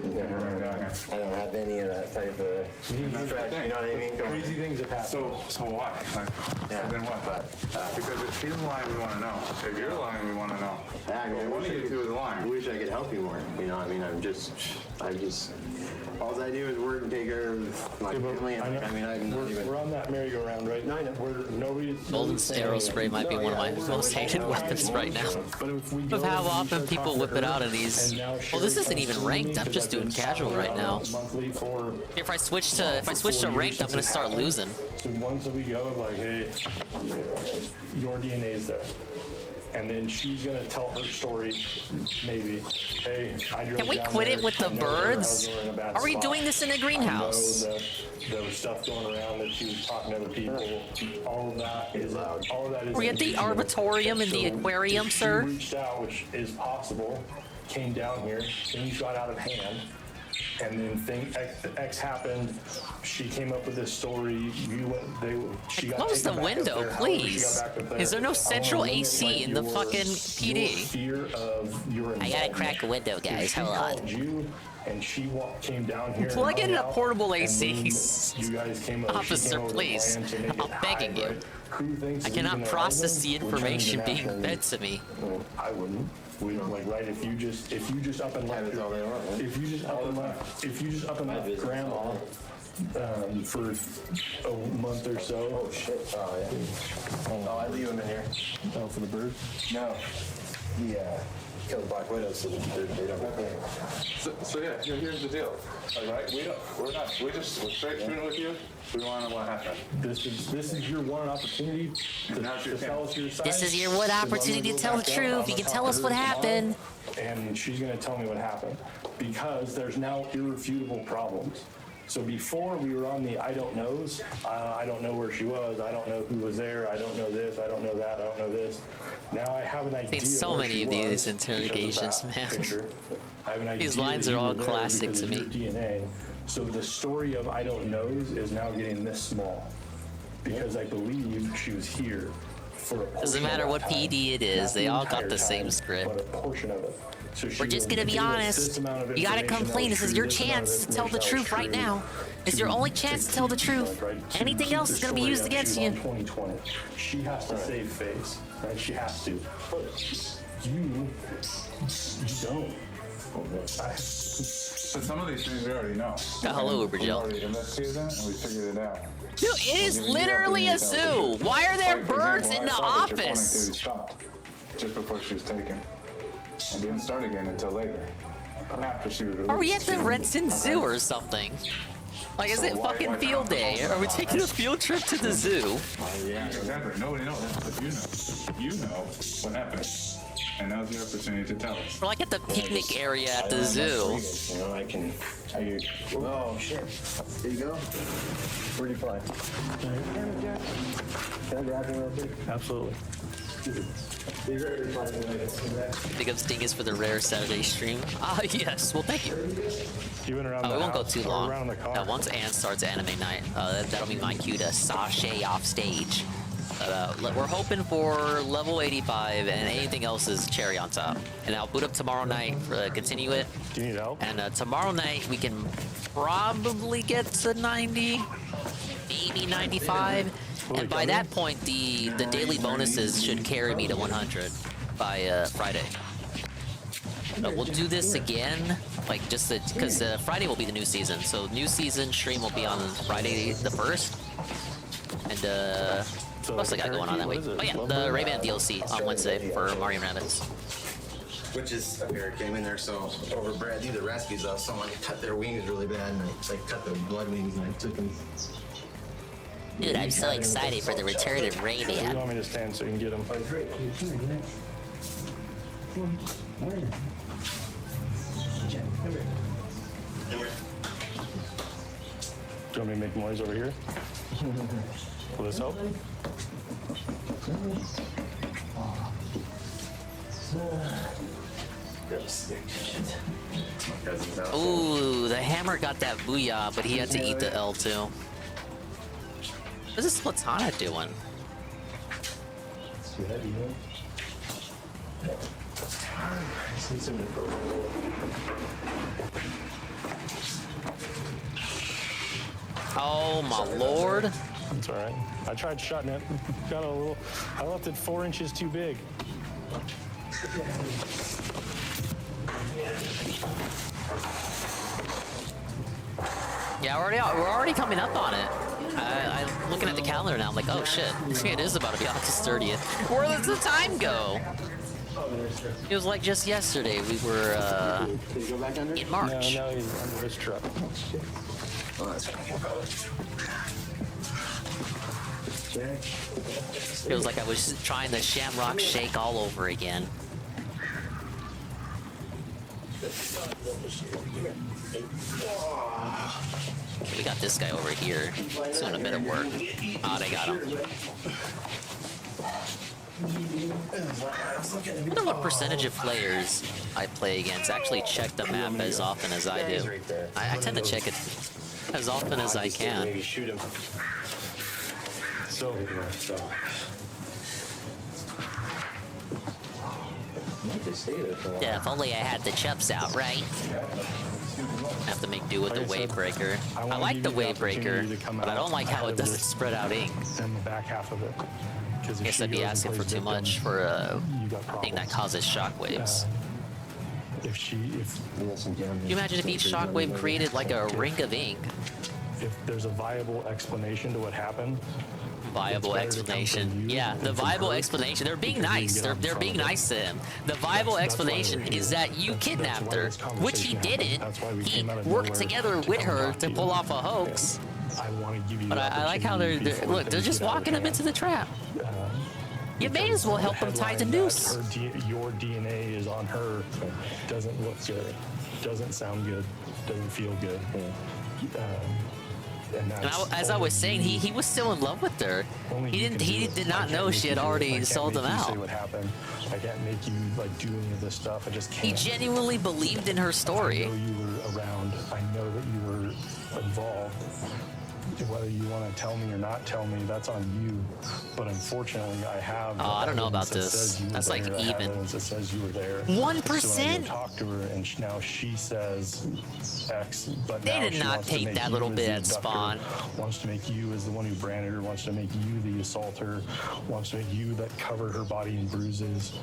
don't have any of that type of threat, you know what I mean?
Crazy things have happened.
So why? Like, then what? Because if she's lying, we want to know. If you're lying, we want to know. One of you two is lying.
I wish I could help you more. You know what I mean? All I do is work and take care of my family.
We're on that merry-go-round right now.
Golden arrow spray might be one of my most hated weapons right now. Of how often people whip it out in these. Well, this isn't even ranked. I'm just doing casual right now. If I switch to ranked, I'm gonna start losing.
So once we go, like, hey, your DNA is there. And then she's gonna tell her story, maybe. Hey, I drove
Can we
down
quit
there,
it with the
I noticed I was
birds?
in a bad
Are we
spot.
doing this in a greenhouse?
I know that there was stuff going around that she was talking to other people. All of that is
Are we at the arbitorium in the aquarium, sir?
She reached out, which is possible, came down here, things got out of hand. And then X happened. She came up with this story. She got
Close the
taken back up
window,
there.
please.
However, she got back up there.
Is there no central
I wanna
AC
limit,
in the
your-
fucking
your
PD?
fear of your
I gotta
involvement.
crack a window, guys.
She
Hold on.
called you, and she came down here.
Plug
and
in
hung
a
out,
portable
and
AC.
then you guys came up. she
Officer,
came up with a
please.
plan to make it
I'm begging
hide,
you.
right? Who thinks
I
losing
cannot
their
process
husband
the
would turn
information
into
being
national
fed
news?
to me.
I wouldn't. We don't like right if you just up and left if you just up and left grandma for a month or so.
Oh shit! Oh yeah. Oh, I leave him in here.
Oh, for the bird?
No. Yeah. Kill the Black Widow so they don't.
So yeah, here's the deal. All right, we're just straight shooting with you. We want to know what happened.
This is your one opportunity to tell us your side.
This is your one opportunity to tell the truth. You can tell us what happened.
And she's going to tell me what happened because there's now irrefutable problems. So before we were on the I don't knows, I don't know where she was, I don't know who was there, I don't know this, I don't know that, I don't know this. Now I have an idea.
Seen so
where
many
she
of these
was
interrogations,
because of that
man.
picture. I have an idea
These lines
that
are
you
all
were there
classic
because
to
of
me.
your DNA. So the story of I don't knows is now getting this small because I believe she was here for a portion
Doesn't matter
of
what
that time.
PD it is,
Not
they all got
entire
the same
time,
script.
But a portion of it. So she
We're just
will
gonna be
give us
honest.
this amount of
You gotta
information
complain.
that
This
was
is your
true, this amount of
chance to tell the
information that was
truth right
true,
now. It's your only chance to tell the truth.
right?
Anything else is gonna be used against you.
2020. She has to save face, right? She has to. You don't.
So some of these things we already know.
Hello, Uber
We
Jill.
already investigated them and we figured it out.
Dude, it is literally a zoo. Why are there birds in the office?
Stopped just before she was taken. And didn't start again until later. After she was released.
Are we at the Renton Zoo or something? Like, is it fucking field day? Are we taking a field trip to the zoo?
Yeah, exactly. Nobody knows. But you know what happened. And now's your opportunity to tell us.
We're like at the picnic area at the zoo.
You know, I can. Oh shit! There you go. Where'd you fly? Can I grab you real quick?
Absolutely.
Big up Stingus for the rare Saturday stream. Ah, yes. Well, thank you.
You went around
Oh,
the
it won't go
house
too
or
long.
around the car.
Now, once Ann starts anime night, that'll be my cue to sashay off stage. We're hoping for level 85, and anything else is cherry on top. And I'll boot up tomorrow night, continue it.
Do you need help?
And tomorrow night we can probably get to 90, maybe 95. And by that point, the daily bonuses should carry me to 100 by Friday. We'll do this again, like just because Friday will be the new season. So new season stream will be on Friday the 1st. And what else I got going on that week? Oh yeah, the Ray-Ban DLC on Wednesday for Mario & Rabbids.
Which is a bear came in there so overbred. These are rescues though. Someone cut their wings really bad and I cut the blood wings and I took them.
Dude, I'm so excited for the return of
Where do you
Rayman.
want me to stand so you can get him? Do you want me to make noise over here? Will this help?
Ooh, the hammer got that booyah, but he had to eat the L too. What is Splatana doing? Oh my lord.
It's alright. I tried shutting it. Got a little. I left it 4 inches too big.
Yeah, we're already coming up on it. I'm looking at the calendar now. I'm like, oh shit, it is about to be August 30th. Where does the time go? It was like just yesterday. We were in March.
No, he's under his truck.
Feels like I was trying the Shamrock Shake all over again. We got this guy over here. He's doing a bit of work. Oh, they got him. I wonder what percentage of players I play against actually check the map as often as I do. I tend to check it as often as I can.
Maybe shoot him. So.
Yeah, if only I had the chups out, right? I have to make do with the wave breaker. I like the wave breaker, but I don't like how it doesn't spread out ink.
And the back half of it.
I guess I'd be asking for too much for a thing that causes shockwaves. Can you imagine if each shockwave created like a ring of ink?
If there's a viable explanation to what happened.
Viable explanation. Yeah, the viable explanation. They're being nice. They're being nice to him. The viable explanation is that you kidnapped her, which he didn't. He worked together with her to pull off a hoax. But I like how they're look. They're just walking him into the trap. You may as well help them tie the noose.
Your DNA is on her. Doesn't look good. Doesn't sound good. Doesn't feel good.
And as I was saying, he was still in love with her. He did not know she had already sold him out.
What happened? I can't make you like do any of this stuff. I just can't.
He genuinely believed in her story.
I know you were around. I know that you were involved. Whether you want to tell me or not tell me, that's on you. But unfortunately, I have.
Oh, I don't know about this. That's like even.
It says you were there.
1%.
So when I talk to her, and now she says X, but
they
now
did
she
not
wants to
take
make
that
you
little
as
bit
the
at
abductor,
Spawn.
Wants to make you as the one who branded her. Wants to make you the assaulter. Wants to make you that covered her body in bruises.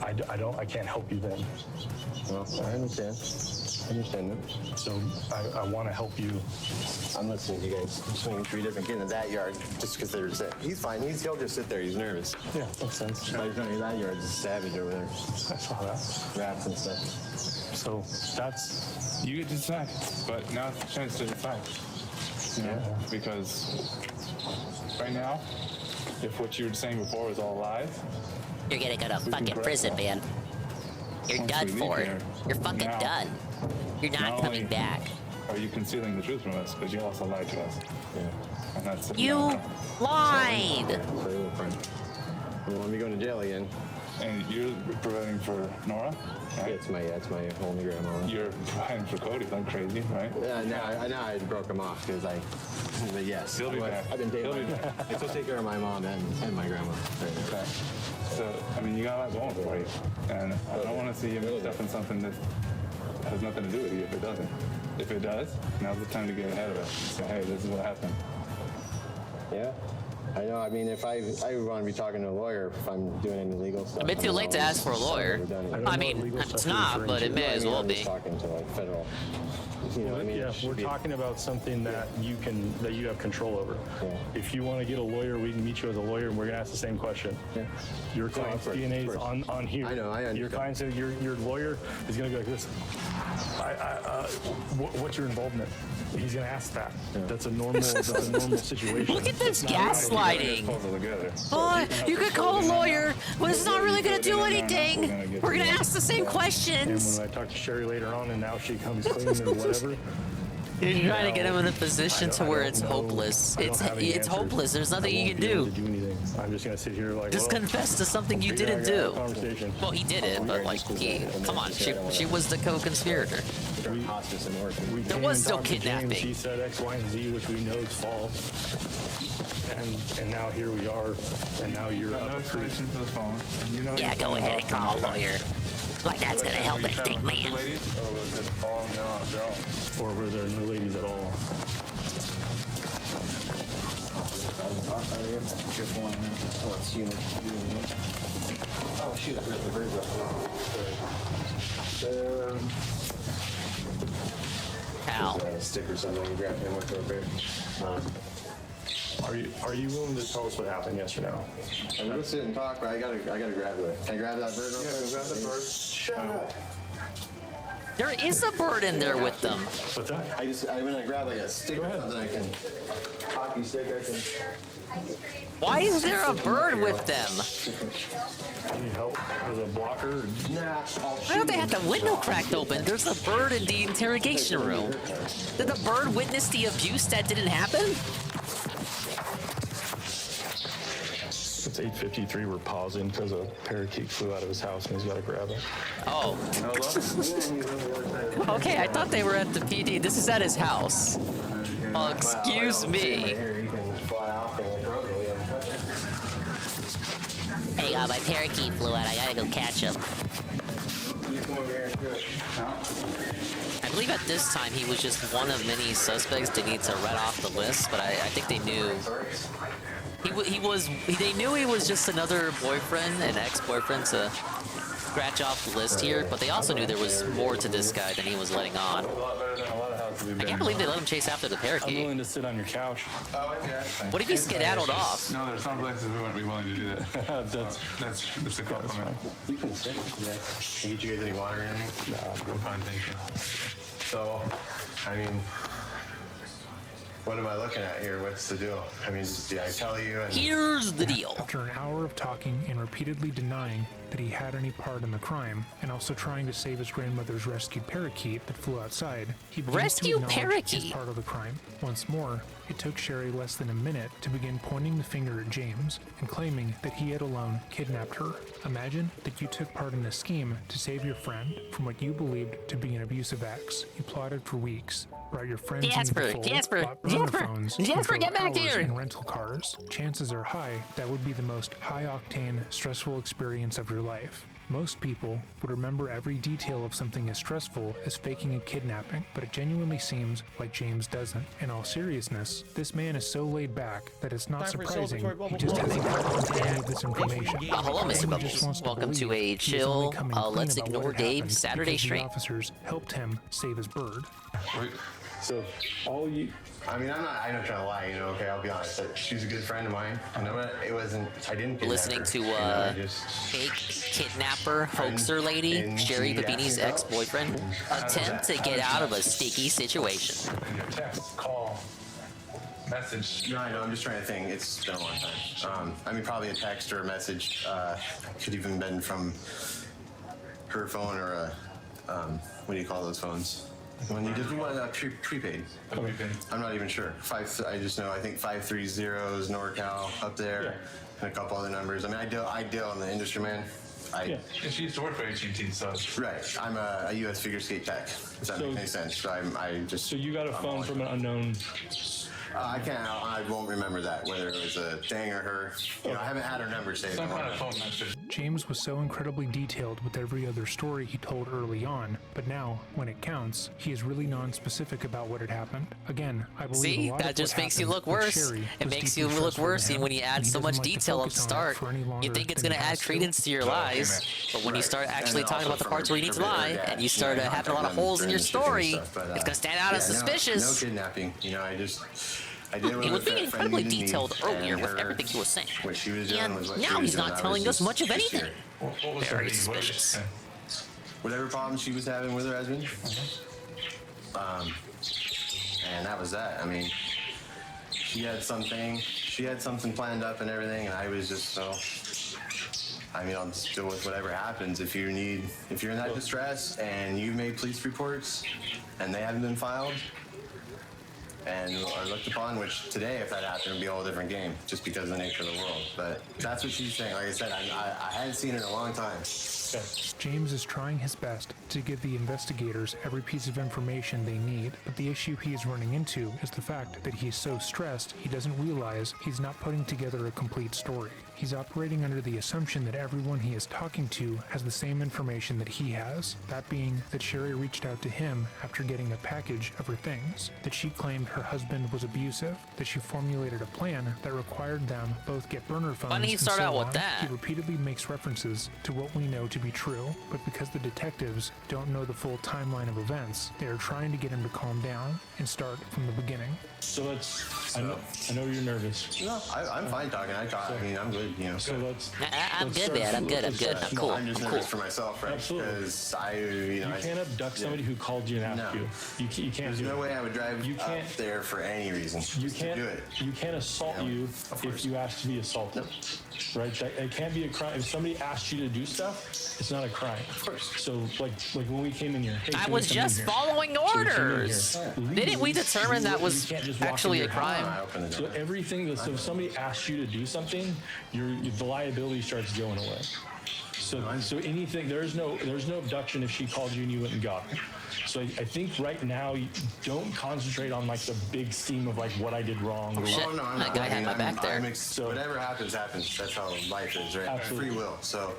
I can't help you then.
Well, I understand. I understand that.
So I want to help you.
I'm listening to you guys. I'm swinging 3 different kids in that yard just because they're sick. He's fine. He'll just sit there. He's nervous.
Yeah, makes sense.
But he's not in that yard. It's savage over there.
I saw that.
Rats and stuff.
So that's.
You get to decide, but now it's a chance to decide. You know, because right now, if what you were saying before was all lies,
You're gonna go to fucking prison, man. You're
Once
done
we leave
for.
here,
You're fucking
now-
done. You're not coming back.
Are you concealing the truth from us? But you also lied to us. Yeah. And that's
You lied.
You want me going to jail again?
And you're providing for Nora? Right?
It's my only grandma.
You're providing for Cody. That's crazy, right?
Now I broke him off because but yes.
He'll be back.
I've been
He'll
dating
be back.
I still take care of my mom and my grandma.
Okay. So, I mean, you got a lot going for you. And I don't want to see you mixed up in something that has nothing to do with you if it doesn't. If it does, now's the time to get ahead of it. Say, hey, this is what happened.
Yeah. I know. I mean, if I want to be talking to a lawyer if I'm doing any legal stuff.
A bit too late to ask for a lawyer. I mean, it's not, but it may as well be.
Talking to like federal You know, I mean,
yeah, we're talking about something that you have control over. If you want to get a lawyer, we can meet you with a lawyer, and we're gonna ask the same question. Your client's DNA is on here. I know. I understand. Your client said your lawyer is gonna be like, listen, what's your involvement? He's gonna ask that. That's a normal situation.
Look at this gaslighting. Oh, you could call a lawyer, but it's not really gonna do anything. We're gonna ask the same questions.
And when I talk to Sherry later on, and now she comes clean or whatever.
You're trying to get him in a position to where it's hopeless. It's hopeless. There's nothing you can do.
I'm just gonna sit here like.
Just confess to something you didn't do. Well, he did it, but like, come on, she was the co-conspirator. There was no kidnapping.
She said X, Y, and Z, which we know is false. And now here we are, and now you're up.
Yeah, go ahead and call a lawyer. Like that's gonna help anything, man.
Or were there no ladies at all?
Oh, shoot, I forgot the bird
Ow.
Stick or something you grabbed him with real quick.
Are you willing to tell us what happened, yes or no?
I'm gonna sit and talk, but I gotta grab it. Can I grab that bird real quick? Grab the bird. Shut up.
There is a bird in there with them.
What's that?
I'm gonna grab like a stick or something. I can hockey stick. I can.
Why is there a bird with them?
You need help with a blocker?
Nah.
Why don't they have the window cracked open? There's a bird in the interrogation room. Did the bird witness the abuse that didn't happen?
It's 8:53. We're pausing because a parakeet flew out of his house and he's got to grab it.
Oh. Okay, I thought they were at the PD. This is at his house. Oh, excuse me. Hey, my parakeet flew out. I gotta go catch him. I believe at this time he was just one of many suspects they need to read off the list, but I think they knew. They knew he was just another boyfriend, an ex-boyfriend to scratch off the list here, but they also knew there was more to this guy than he was letting on. I can't believe they let him chase after the parakeet.
I'm willing to sit on your couch.
What if he skedaddled off?
No, there's some places we wouldn't be willing to do that. that's a compliment.
You can sit. Can you get you guys any water or anything?
No, I'm fine, thank you.
So, I mean, what am I looking at here? What's the deal? I mean, did I tell you?
Here's the deal.
After an hour of talking and repeatedly denying that he had any part in the crime, and also trying to save his grandmother's rescued parakeet that flew outside, he begins to acknowledge his part of the crime. Once more, it took Sherry less than a minute to begin pointing the finger at James and claiming that he had alone kidnapped her. Imagine that you took part in a scheme to save your friend from what you believed to be an abusive ex. You plotted for weeks, brought your friends into the fold, bought burner phones,
get back here!
and rental cars. Chances are high that would be the most high-octane, stressful experience of your life. Most people would remember every detail of something as stressful as faking a kidnapping, but it genuinely seems like James doesn't. In all seriousness, this man is so laid back that it's not surprising he just hasn't gotten to any of this information.
Hello, Mr. Bubbles. Welcome to a chill, let's ignore Dave Saturday stream.
The officers helped him save his bird.
So, all you...
I mean, I'm not trying to lie, okay, I'll be honest. She's a good friend of mine. You know what? It wasn't, I didn't kidnap
Listening
her.
to, fake kidnapper, hoaxer lady, Sherry Babini's ex-boyfriend, attempt to get out of a sticky situation.
Text, call, message.
No, I know, I'm just trying to think. It's been a long time. I mean, probably a text or a message. Could even been from her phone or a, what do you call those phones? When you just want prepaid. I'm not even sure. I just know, I think 530 is NorCal up there, and a couple other numbers. I mean, I deal in the industry, man.
And she used to work for AT&T, so.
Right. I'm a U.S. figure skate tech. Does that make any sense? So I just.
So you got a phone from an unknown
I can't. I won't remember that, whether it was a thing or her. You know, I haven't had her number saved.
Some kind of phone message.
James was so incredibly detailed with every other story he told early on, but now, when it counts, he is really non-specific about what had happened. Again, I believe
See,
a lot
that
of
just
what
makes you
happened
look
with
worse.
Sherry
It
was
makes
deeply
you look
stressful
worse
to him,
when you add
and he
so much
doesn't like to
detail at the
focus on it
start.
for any
You
longer
think it's
than
going to
he
add
has to.
credence to your lies, but when you start actually talking about the parts where you need to lie, and you start having a lot of holes in your story, it's going to stand out as suspicious.
No kidnapping. You know, I did
He was being incredibly detailed earlier with everything he was saying.
What she was doing
And
was what
now
she was
he's
doing.
not
I
telling
was
us much of
just
anything.
here.
What was
Very
the reason? What did she
suspicious.
say?
Whatever problem she was having with her husband. And that was that. I mean, she had something planned up and everything, and I was just so. I mean, I'll just deal with whatever happens. If you're in that distress and you've made police reports and they haven't been filed and are looked upon, which today, if that happened, would be a whole different game, just because of the nature of the world. But that's what she's saying. Like I said, I hadn't seen her in a long time.
James is trying his best to give the investigators every piece of information they need, but the issue he is running into is the fact that he's so stressed he doesn't realize he's not putting together a complete story. He's operating under the assumption that everyone he is talking to has the same information that he has, that being that Sherry reached out to him after getting a package of her things, that she claimed her husband was abusive, that she formulated a plan that required them both get burner phones.
Why didn't he
and
start
so
out with
on.
that?
He repeatedly makes references to what we know to be true, but because the detectives don't know the full timeline of events, they are trying to get him to calm down and start from the beginning.
So let's. I know you're nervous.
No, I'm fine talking. I mean, I'm good. You know.
So let's.
I'm good, man. I'm good. I'm cool.
I'm just nervous for myself, right?
Absolutely.
Because
you can't abduct somebody who called you and asked you. You can't.
There's no way I would drive up there for any reason.
You can't
do it.
You can't assault you if you ask to be assaulted. Right? It can't be a crime. If somebody asked you to do stuff, it's not a crime. Of course. So like when we came in here, hey,
I was just following orders. Didn't we determine that was actually a crime?
So everything. So if somebody asks you to do something, the liability starts going away. So anything. There's no abduction if she called you and you went and got her. So I think right now you don't concentrate on like the big scheme of like what I did wrong.
Oh, no, I'm not.
That guy had my back there.
So whatever happens, happens. That's how life is, right?
Absolutely.
Free will. So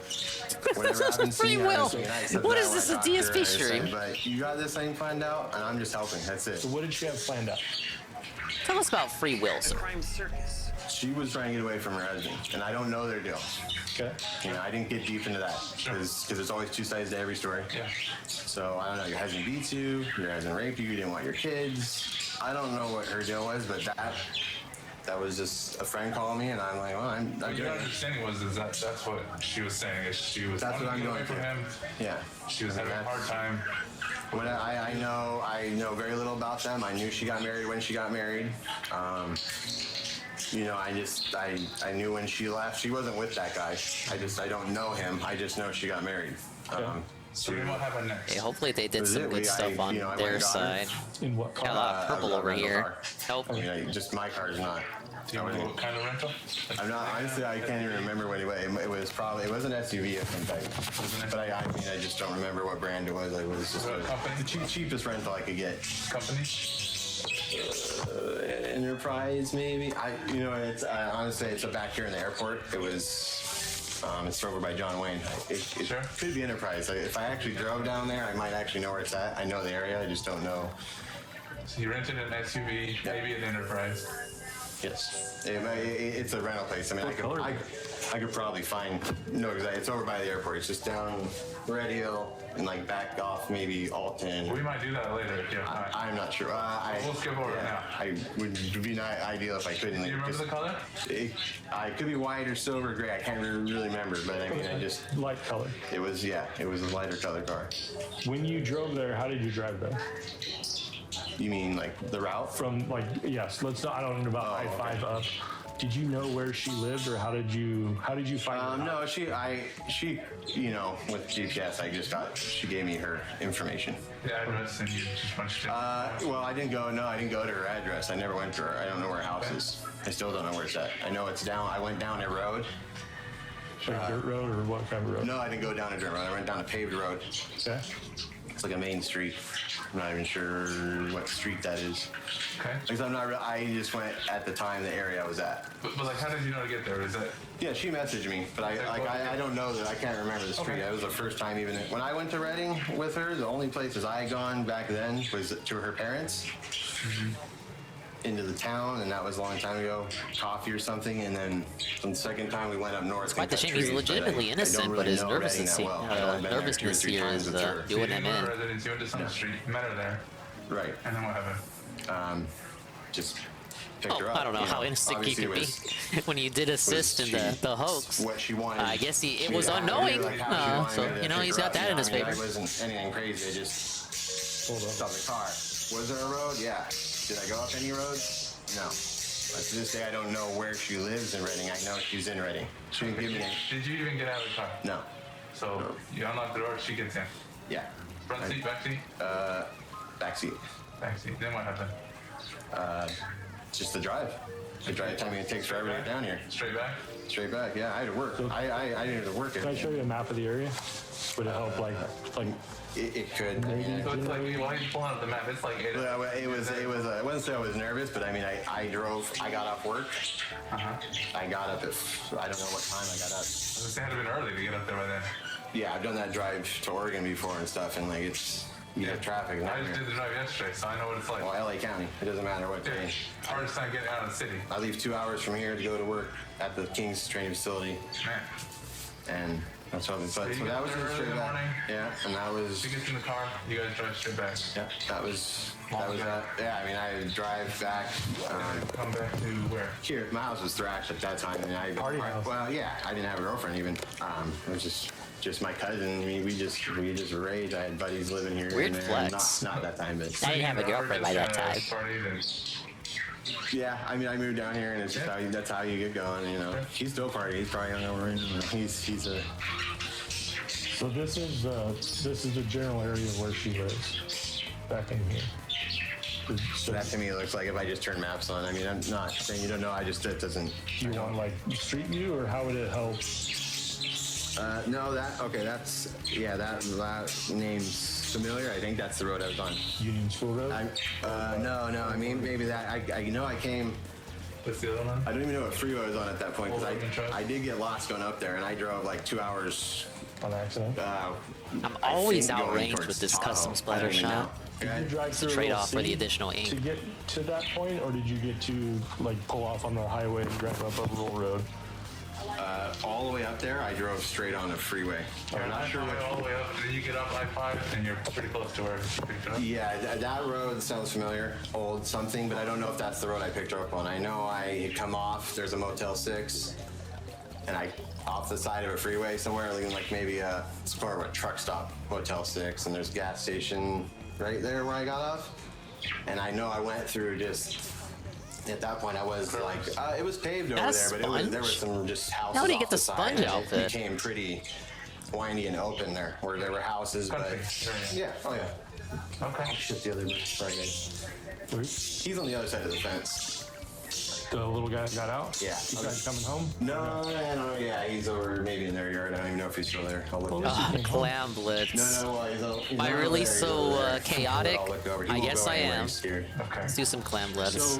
whatever happens,
Free
to me, I
will.
accept
What
that
is this, a
like doctor,
DSP
I say,
stream?
But you got this thing planned out, and I'm just helping. That's it.
So what did she have planned out?
Tell us about free will, sir.
Crime circus.
She was trying to get away from her husband, and I don't know their deal.
Okay.
You know, I didn't get deep into that because there's always two sides to every story.
Yeah.
So I don't know. Your husband beats you. Your husband raped you. You didn't want your kids. I don't know what her deal was, but that was just a friend calling me, and I'm like, well, I'm
Your understanding was that's what she was saying. Is she was
That's what I'm
away
going
from
through.
him.
Yeah.
She was having a hard time.
What I know very little about them. I knew she got married when she got married. You know, I knew when she left. She wasn't with that guy. I don't know him. I just know she got married.
So what happened next?
Hey, hopefully they did
Was
some
it?
good stuff on
I went
their
and got her.
side.
In what
Got a lot of purple over
rental
here.
car.
Help.
I mean, just my car is not.
Do you remember what kind of rental?
I'm not, honestly, I can't even remember what it was. It was an SUV of some type. But I mean, I just don't remember what brand it was. It was just the cheapest rental I could get.
Company?
Enterprise, maybe. It's honestly, it's back here in the airport. It was. It's over by John Wayne. It could be Enterprise. Like, if I actually drove down there, I might actually know where it's at. I know the area. I just don't know.
So you rented an SUV, maybe an Enterprise.
Yes. It's a rental place. I mean, I could probably find. No, exactly. It's over by the airport. It's just down Red Hill and like back off maybe Alton.
We might do that later if you have time.
I'm not sure.
We'll skip over it now.
I would be not ideal if I couldn't.
Do you remember the color?
I could be white or silver gray. I can't really remember, but I mean, I just
light color.
It was a lighter color car.
When you drove there, how did you drive there?
You mean like the route?
From like yes, let's not. I don't know about I-5 up. Did you know where she lived, or how did you find her?
No, she, you know, with GPS, she gave me her information.
The address and you just punched it.
Well, I didn't go to her address. I never went to her. I don't know where her house is. I still don't know where it's at. I know it's down. I went down a road.
Like a dirt road, or what kind of road?
No, I didn't go down a dirt road. I went down a paved road.
Okay.
It's like a main street. I'm not even sure what street that is.
Okay.
Because I'm not. I just went at the time the area I was at.
But like, how did you know to get there? Is that?
Yeah, she messaged me, but I don't know that. I can't remember the street.
Okay.
That was the first time even. When I went to Reading with her, the only places I had gone back then was to her parents. Into the town, and that was a long time ago. Coffee or something, and then the second time we went up north.
Quite the shame. He's legitimately innocent, but his nervousness here is doing him in.
Residence, you went to some street, met her there.
Right.
And then what happened?
Just picked her up.
I don't know how innocent you could be when you did assist in the hoax.
What she wanted.
I guess it was unknowing. So he's got that in his favor.
It wasn't anything crazy. I just stopped the car. Was there a road? Yeah. Did I go up any roads? No. But to this day, I don't know where she lives in Reading. I know she's in Reading. She didn't give me any.
Did you even get out of the car?
No.
So you unlock the door, she gets in.
Yeah.
Front seat, back seat?
Back seat.
Back seat. Then what happened?
Just the drive. The drive time it takes forever to get down here.
Straight back?
Straight back, yeah. I had to work. I needed to work it.
Can I show you a map of the area? Would it help, like
it could. I mean,
So it's like, why are you pulling up the map? It's like 8
well, it was. I wouldn't say I was nervous, but I mean, I drove. I got off work. I got up at. I don't know what time I got up.
It had to have been early to get up there by then.
Yeah, I've done that drive to Oregon before and stuff, and like it's. You have traffic.
I just did the drive yesterday, so I know what it's like.
Well, LA County. It doesn't matter what day.
Hardest time getting out of the city.
I leave 2 hours from here to go to work at the King's training facility.
Man.
And that's what.
So
But
you
so
get
that
up
was
there
just
early in
straight
the
back.
morning.
Yeah, and that was.
She gets in the car, you guys drive straight back.
Yeah, that was that. Yeah, I mean, I would drive back.
Come back to where?
Here, my house was thrashed at that time, and I.
Party house.
Well, yeah, I didn't have a girlfriend even. It was just my cousin. I mean, we just raged. I had buddies living here.
Weird
and there.
flex.
Not that time, but.
I didn't have a girlfriend by that time.
Yeah, I mean, I moved down here, and it's just that's how you get going. You know, he's still partying. He's probably hungover. He's a.
So this is the general area where she lives, back in here.
So that to me looks like if I just turn maps on. I mean, I'm not saying you don't know. It doesn't.
Do you want like street view, or how would it help?
No, that's that name's familiar. I think that's the road I was on.
Union School Road?
No. I mean, maybe that. I know I came.
What's the other one?
I don't even know what freeway I was on at that point because I did get lost going up there, and I drove like 2 hours.
On accident?
I'm always outranged with this custom splatter shop.
Did you drive
It's a
through
trade-off for the
city
additional ink.
to get to that point, or did you get to like pull off on the highway and drive up a rural road?
All the way up there, I drove straight on a freeway.
I'm not sure all the way up, and then you get up I-5, and you're pretty close to where you picked her up.
Yeah, that road sounds familiar, old something, but I don't know if that's the road I picked her up on. I know I had come off, there's a Motel 6, and I off the side of a freeway somewhere, like maybe it's more of a truck stop, Motel 6, and there's a gas station right there where I got off. And I know I went through just, at that point I was like, it was paved over there, but there were some just houses
How did you
off
get the
side,
sponge
and
outfit?
It became pretty windy and open there, where there were houses, but yeah, oh yeah.
Okay.
Shit, the other sorry guys. He's on the other side of the fence.
The little guy got out?
Yeah.
He tried coming home?
No, yeah, he's over maybe in their yard. I don't even know if he's still there. I'll look.
Clam blitz.
No, well, he's
Am I really so chaotic?
I'll look over. He
I
won't
guess
go
I
anywhere.
am.
He's scared.
Okay.
Let's do some clam blitz.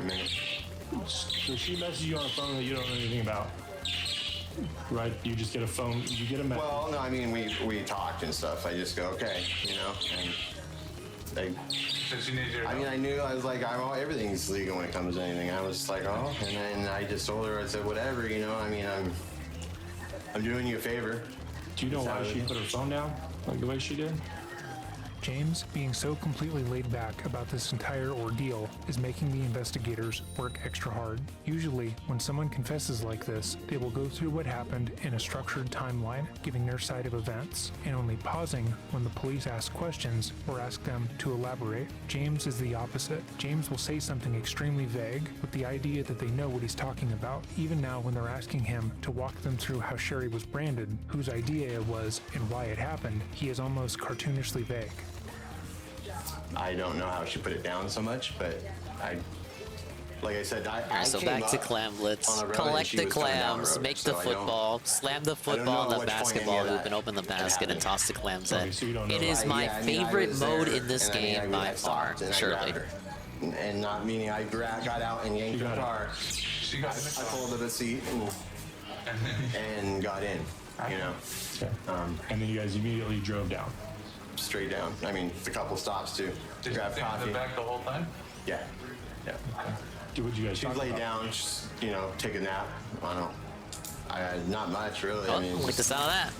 So she messages you on a phone that you don't know anything about, right? You just get a phone, you get a message.
Well, no, I mean we talked and stuff. I just go okay, you know, and I mean I knew I was like everything's legal when it comes to anything. I was just like and then I just told her I said whatever, you know. I mean I'm doing you a favor.
Do you know why she put her phone down like the way she did?
James, being so completely laid back about this entire ordeal, is making the investigators work extra hard. Usually, when someone confesses like this, they will go through what happened in a structured timeline, giving their side of events, and only pausing when the police ask questions or ask them to elaborate. James is the opposite. James will say something extremely vague, with the idea that they know what he's talking about, even now when they're asking him to walk them through how Sherry was branded, whose idea it was, and why it happened. He is almost cartoonishly vague.
I don't know how she put it down so much, but like I said, I
Alright, so
came
back to
up
clamlets.
on the road and
Collect
she
the
was coming down
clams,
road,
make
so
the
I don't-
football, slam the
I don't
football in
know
the
which point any
basketball
of
hoop
that
and open the basket and
happened.
toss the clams in.
So you don't know.
It is my
Yeah, I mean, I
favorite
was
mode
there,
in this
and I mean,
game by
I
far,
stopped and I
surely.
grabbed her. And not meaning I got out and yanked her car. I pulled to the seat and got in, you know.
Okay. And then you guys immediately drove down.
Straight down. I mean, a couple stops to grab coffee.
back the whole time?
Yeah. Yeah.
What you guys
She
talk
laid
about?
down, just, you know, take a nap. I don't. Not much really.
Oh,
I mean,
like the
just
sound of that.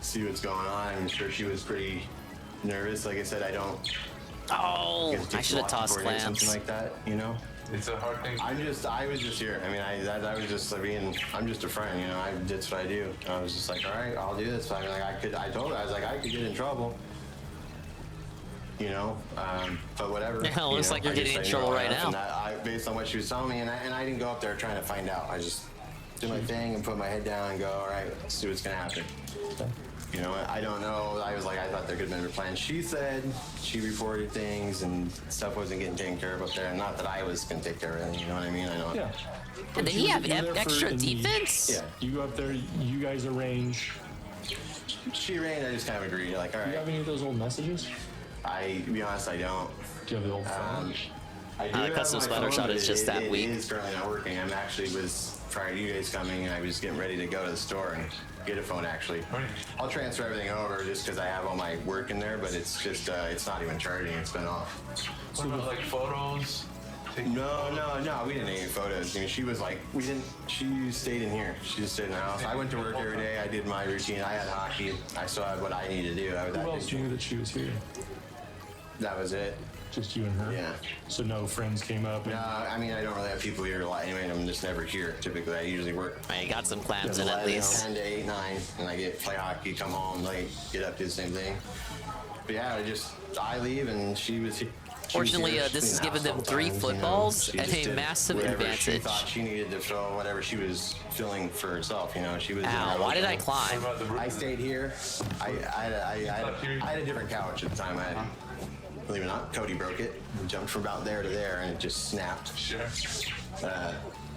see what's going on. I'm sure she was pretty nervous. Like I said, I don't.
Oh,
guess it
I
takes
should
a
have
lot
tossed
to coordinate
clams.
Something like that, you know.
It's a hard thing.
I was just here. I mean, I was just like I'm just a friend, you know. That's what I do. And I was just like, all right, I'll do this. I mean, like I told her, I was like, I could get in trouble. You know, but whatever.
Yeah, looks like you're getting in trouble right now.
Based on what she was telling me, and I didn't go up there trying to find out. I just did my thing and put my head down and go, all right, let's see what's gonna happen. You know, I don't know. I was like, I thought there could have been a plan. She said she reported things and stuff wasn't getting taken care of up there. And not that I was gonna take care of anything. You know what I mean? I know.
Yeah.
And then he have extra defense?
Yeah.
You go up there, you guys arrange.
She arranged. I just kind of agreed. Like, all
Do
right.
you have any of those old messages?
To be honest, I don't.
Do you have the old phone?
I do
The
have
custom
my
splatter
phone,
shot
but
is just that
it
weak.
is currently not working. I'm actually prior to you guys coming, and I was getting ready to go to the store and get a phone. Actually, I'll transfer everything over just because I have all my work in there, but it's just it's not even charging. It's been off.
What about like photos?
No, we didn't take any photos. I mean, she was like, she stayed in here. She just stayed in the house. I went to work every day. I did my routine. I had hockey. I still had what I needed to do.
Who else knew that she was here?
That was it.
Just you and her?
Yeah.
So no friends came up?
No, I mean, I don't really have people here a lot anyway. I'm just never here. Typically, I usually work.
I got some clams in
11,
at least.
10 to 8, 9, and I play hockey, come home late, get up, do the same thing. But yeah, I leave and she was here.
Fortunately, this has given them 3 footballs and a massive advantage.
She thought she needed to fill whatever she was filling for herself. You know, she was.
Ow! Why did I climb?
I stayed here. I had a different couch at the time. Believe it or not, Cody broke it. He jumped from about there to there, and it just snapped. Sure.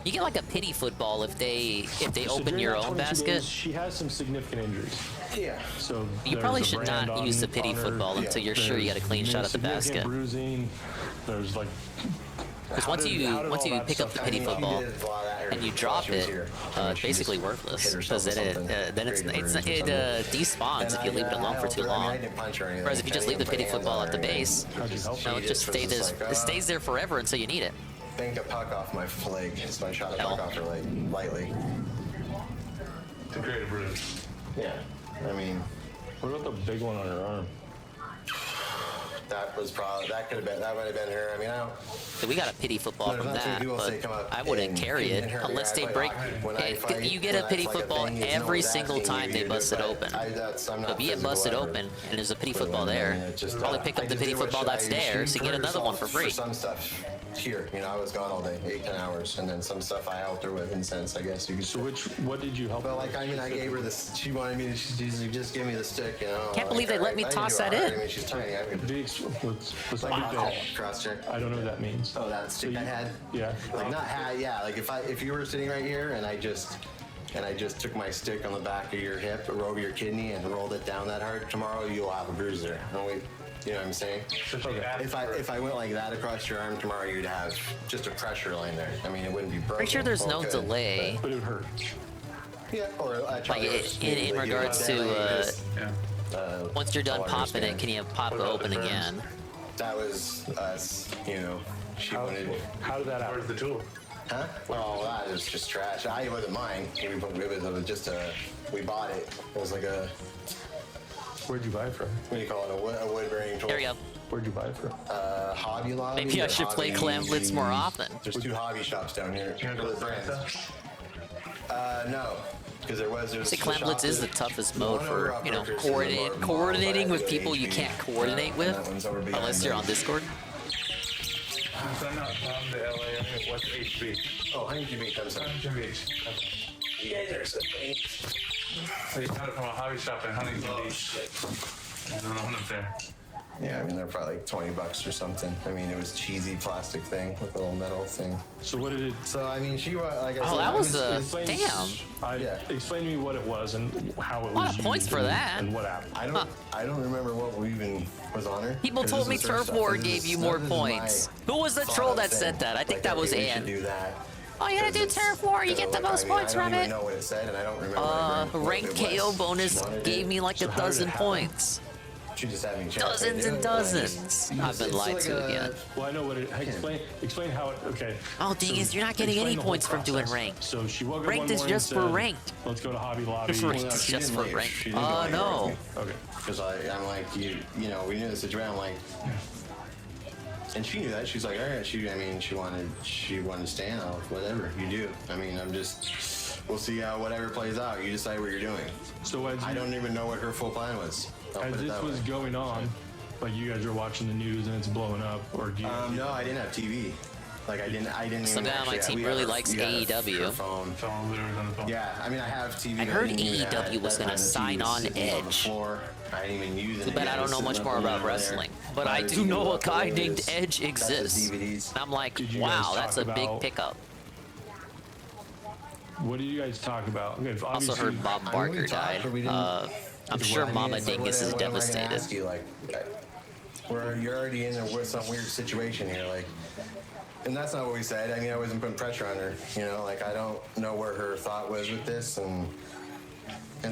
You get like a pity football if they open
during
your
that
own
22
basket.
days, she has some significant injuries.
Yeah.
So
You probably should not use the pity football until you're sure you got a clean shot at the basket.
Bruising. There's like.
Because once you pick up the pity football and you drop it, it's basically worthless. Because then it despawns if you leave it alone for too long. Whereas if you just leave the pity football at the base, it just stays there forever until you need it.
Banked a puck off my leg, so I shot a puck off her leg lightly.
To create a bruise.
Yeah, I mean,
what about the big one on her arm?
That might have been her. I mean, I don't.
We got a pity football from that, but I wouldn't carry it unless they break. You get a pity football every single time they bust it open. So if you get busted open and there's a pity football there, probably pick up the pity football that's there, so you get another one for free.
Some stuff here, you know, I was gone all day, 8-10 hours, and then some stuff I helped her with, in a sense, I guess you could.
So what did you help?
Well, like, I mean, I gave her this. She wanted me to just give me the stick, you know.
Can't believe they let me toss that in.
I mean, she's tiny. I could.
Let's
Like cross check.
I don't know what that means.
Oh, that stick I had.
Yeah.
Like not had. Yeah. Like if you were sitting right here and I just took my stick on the back of your hip or over your kidney and rolled it down that hard, tomorrow you'll have a bruise there. You know what I'm saying? If I went like that across your arm tomorrow, you'd have just a pressure line there. I mean, it wouldn't be broken.
Pretty sure there's no delay.
But it would hurt.
Yeah, or
in regards to once you're done popping it, can you pop it open again?
That was us, you know.
How did that happen?
Where's the tool?
Huh? Well, that was just trash. It wasn't mine. It was just we bought it. It was like a.
Where'd you buy it from?
What do you call it? A wood burning tool.
There we go.
Where'd you buy it from?
Hobby Lobby.
Maybe I should play Clam Blitz more often.
There's 2 hobby shops down here. The brands. No. Because there was
See, Clam Blitz is the toughest mode for, you know, coordinating with people you can't coordinate with, unless you're on Discord.
So I'm not from the LA. What's HB?
Oh, Huntington Beach. I'm sorry.
Huntington Beach. Okay.
You guys are so funny.
So you got it from a hobby shop in Huntington Beach. I don't know when I'm there.
Yeah, I mean, they're probably like $20 or something. I mean, it was cheesy plastic thing with a little metal thing.
So what did it?
So I mean, she was like. I
Oh,
said,
that
I
was a
explain-
damn.
Explain to me what it was and how it was.
A lot of points
used
for
and-
that.
And what happened.
I don't remember what we even was on her.
People
'cause
told
this
me
was her
Turf
stuff.
War
This
gave
is-
you
this
more
is
points.
my
Who was the
thought
troll
of
that
thing.
said that? I think
Like,
that was
okay, we
Ann.
should do that.
Oh, you gotta do Turf War. You get the most points from
I
it.
don't even know what it said, and I don't remember. what
Ranked
it
KO
was.
bonus
She wanted
gave
it.
me like
So
a
how did it
dozen
happen?
points.
She just had me check.
Dozens and dozens. I've been lied to again.
Well, I know what it. Explain how it. Okay.
Oh, ding is you're not getting
explain
any
the whole
points from doing
process.
ranked.
So she woke up
Ranked
one
is
morning
just
and
for
said,
ranked.
Let's go to Hobby Lobby.
Ranked is just for ranked. No.
Okay. Because I'm like, you know, we knew the situation. I'm like, and she knew that. She's like, all right. She wanted to stand out. Whatever you do. I mean, we'll see how whatever plays out. You decide what you're doing.
So
I don't even know what her full plan was.
As this was going on, like you guys are watching the news and it's blowing up, or do you?
No, I didn't have TV. Like I didn't
Some
even
guy on my
actually-
team
we
really
had
likes
we had a
AEW.
phone.
Literally on the phone.
Yeah, I mean I have TV.
I
but
heard
didn't even have
AEW
it.
was
That
gonna
time the
sign
TV was
on
sitting the
Edge.
floor. I didn't even use it.
Too bad I don't know much more about wrestling, but I do know a guy named Edge exists. And I'm like,
Did you
wow,
guys
that's a
talk
big
about-
pickup.
What do you guys talk about? Okay,
Also
obviously-
heard Bob Barker died. I'm sure Mama Dingus is devastated.
You're already in some weird situation here, like. And that's not what we said. I mean, I wasn't putting pressure on her, you know. Like, I don't know where her thought was with this, and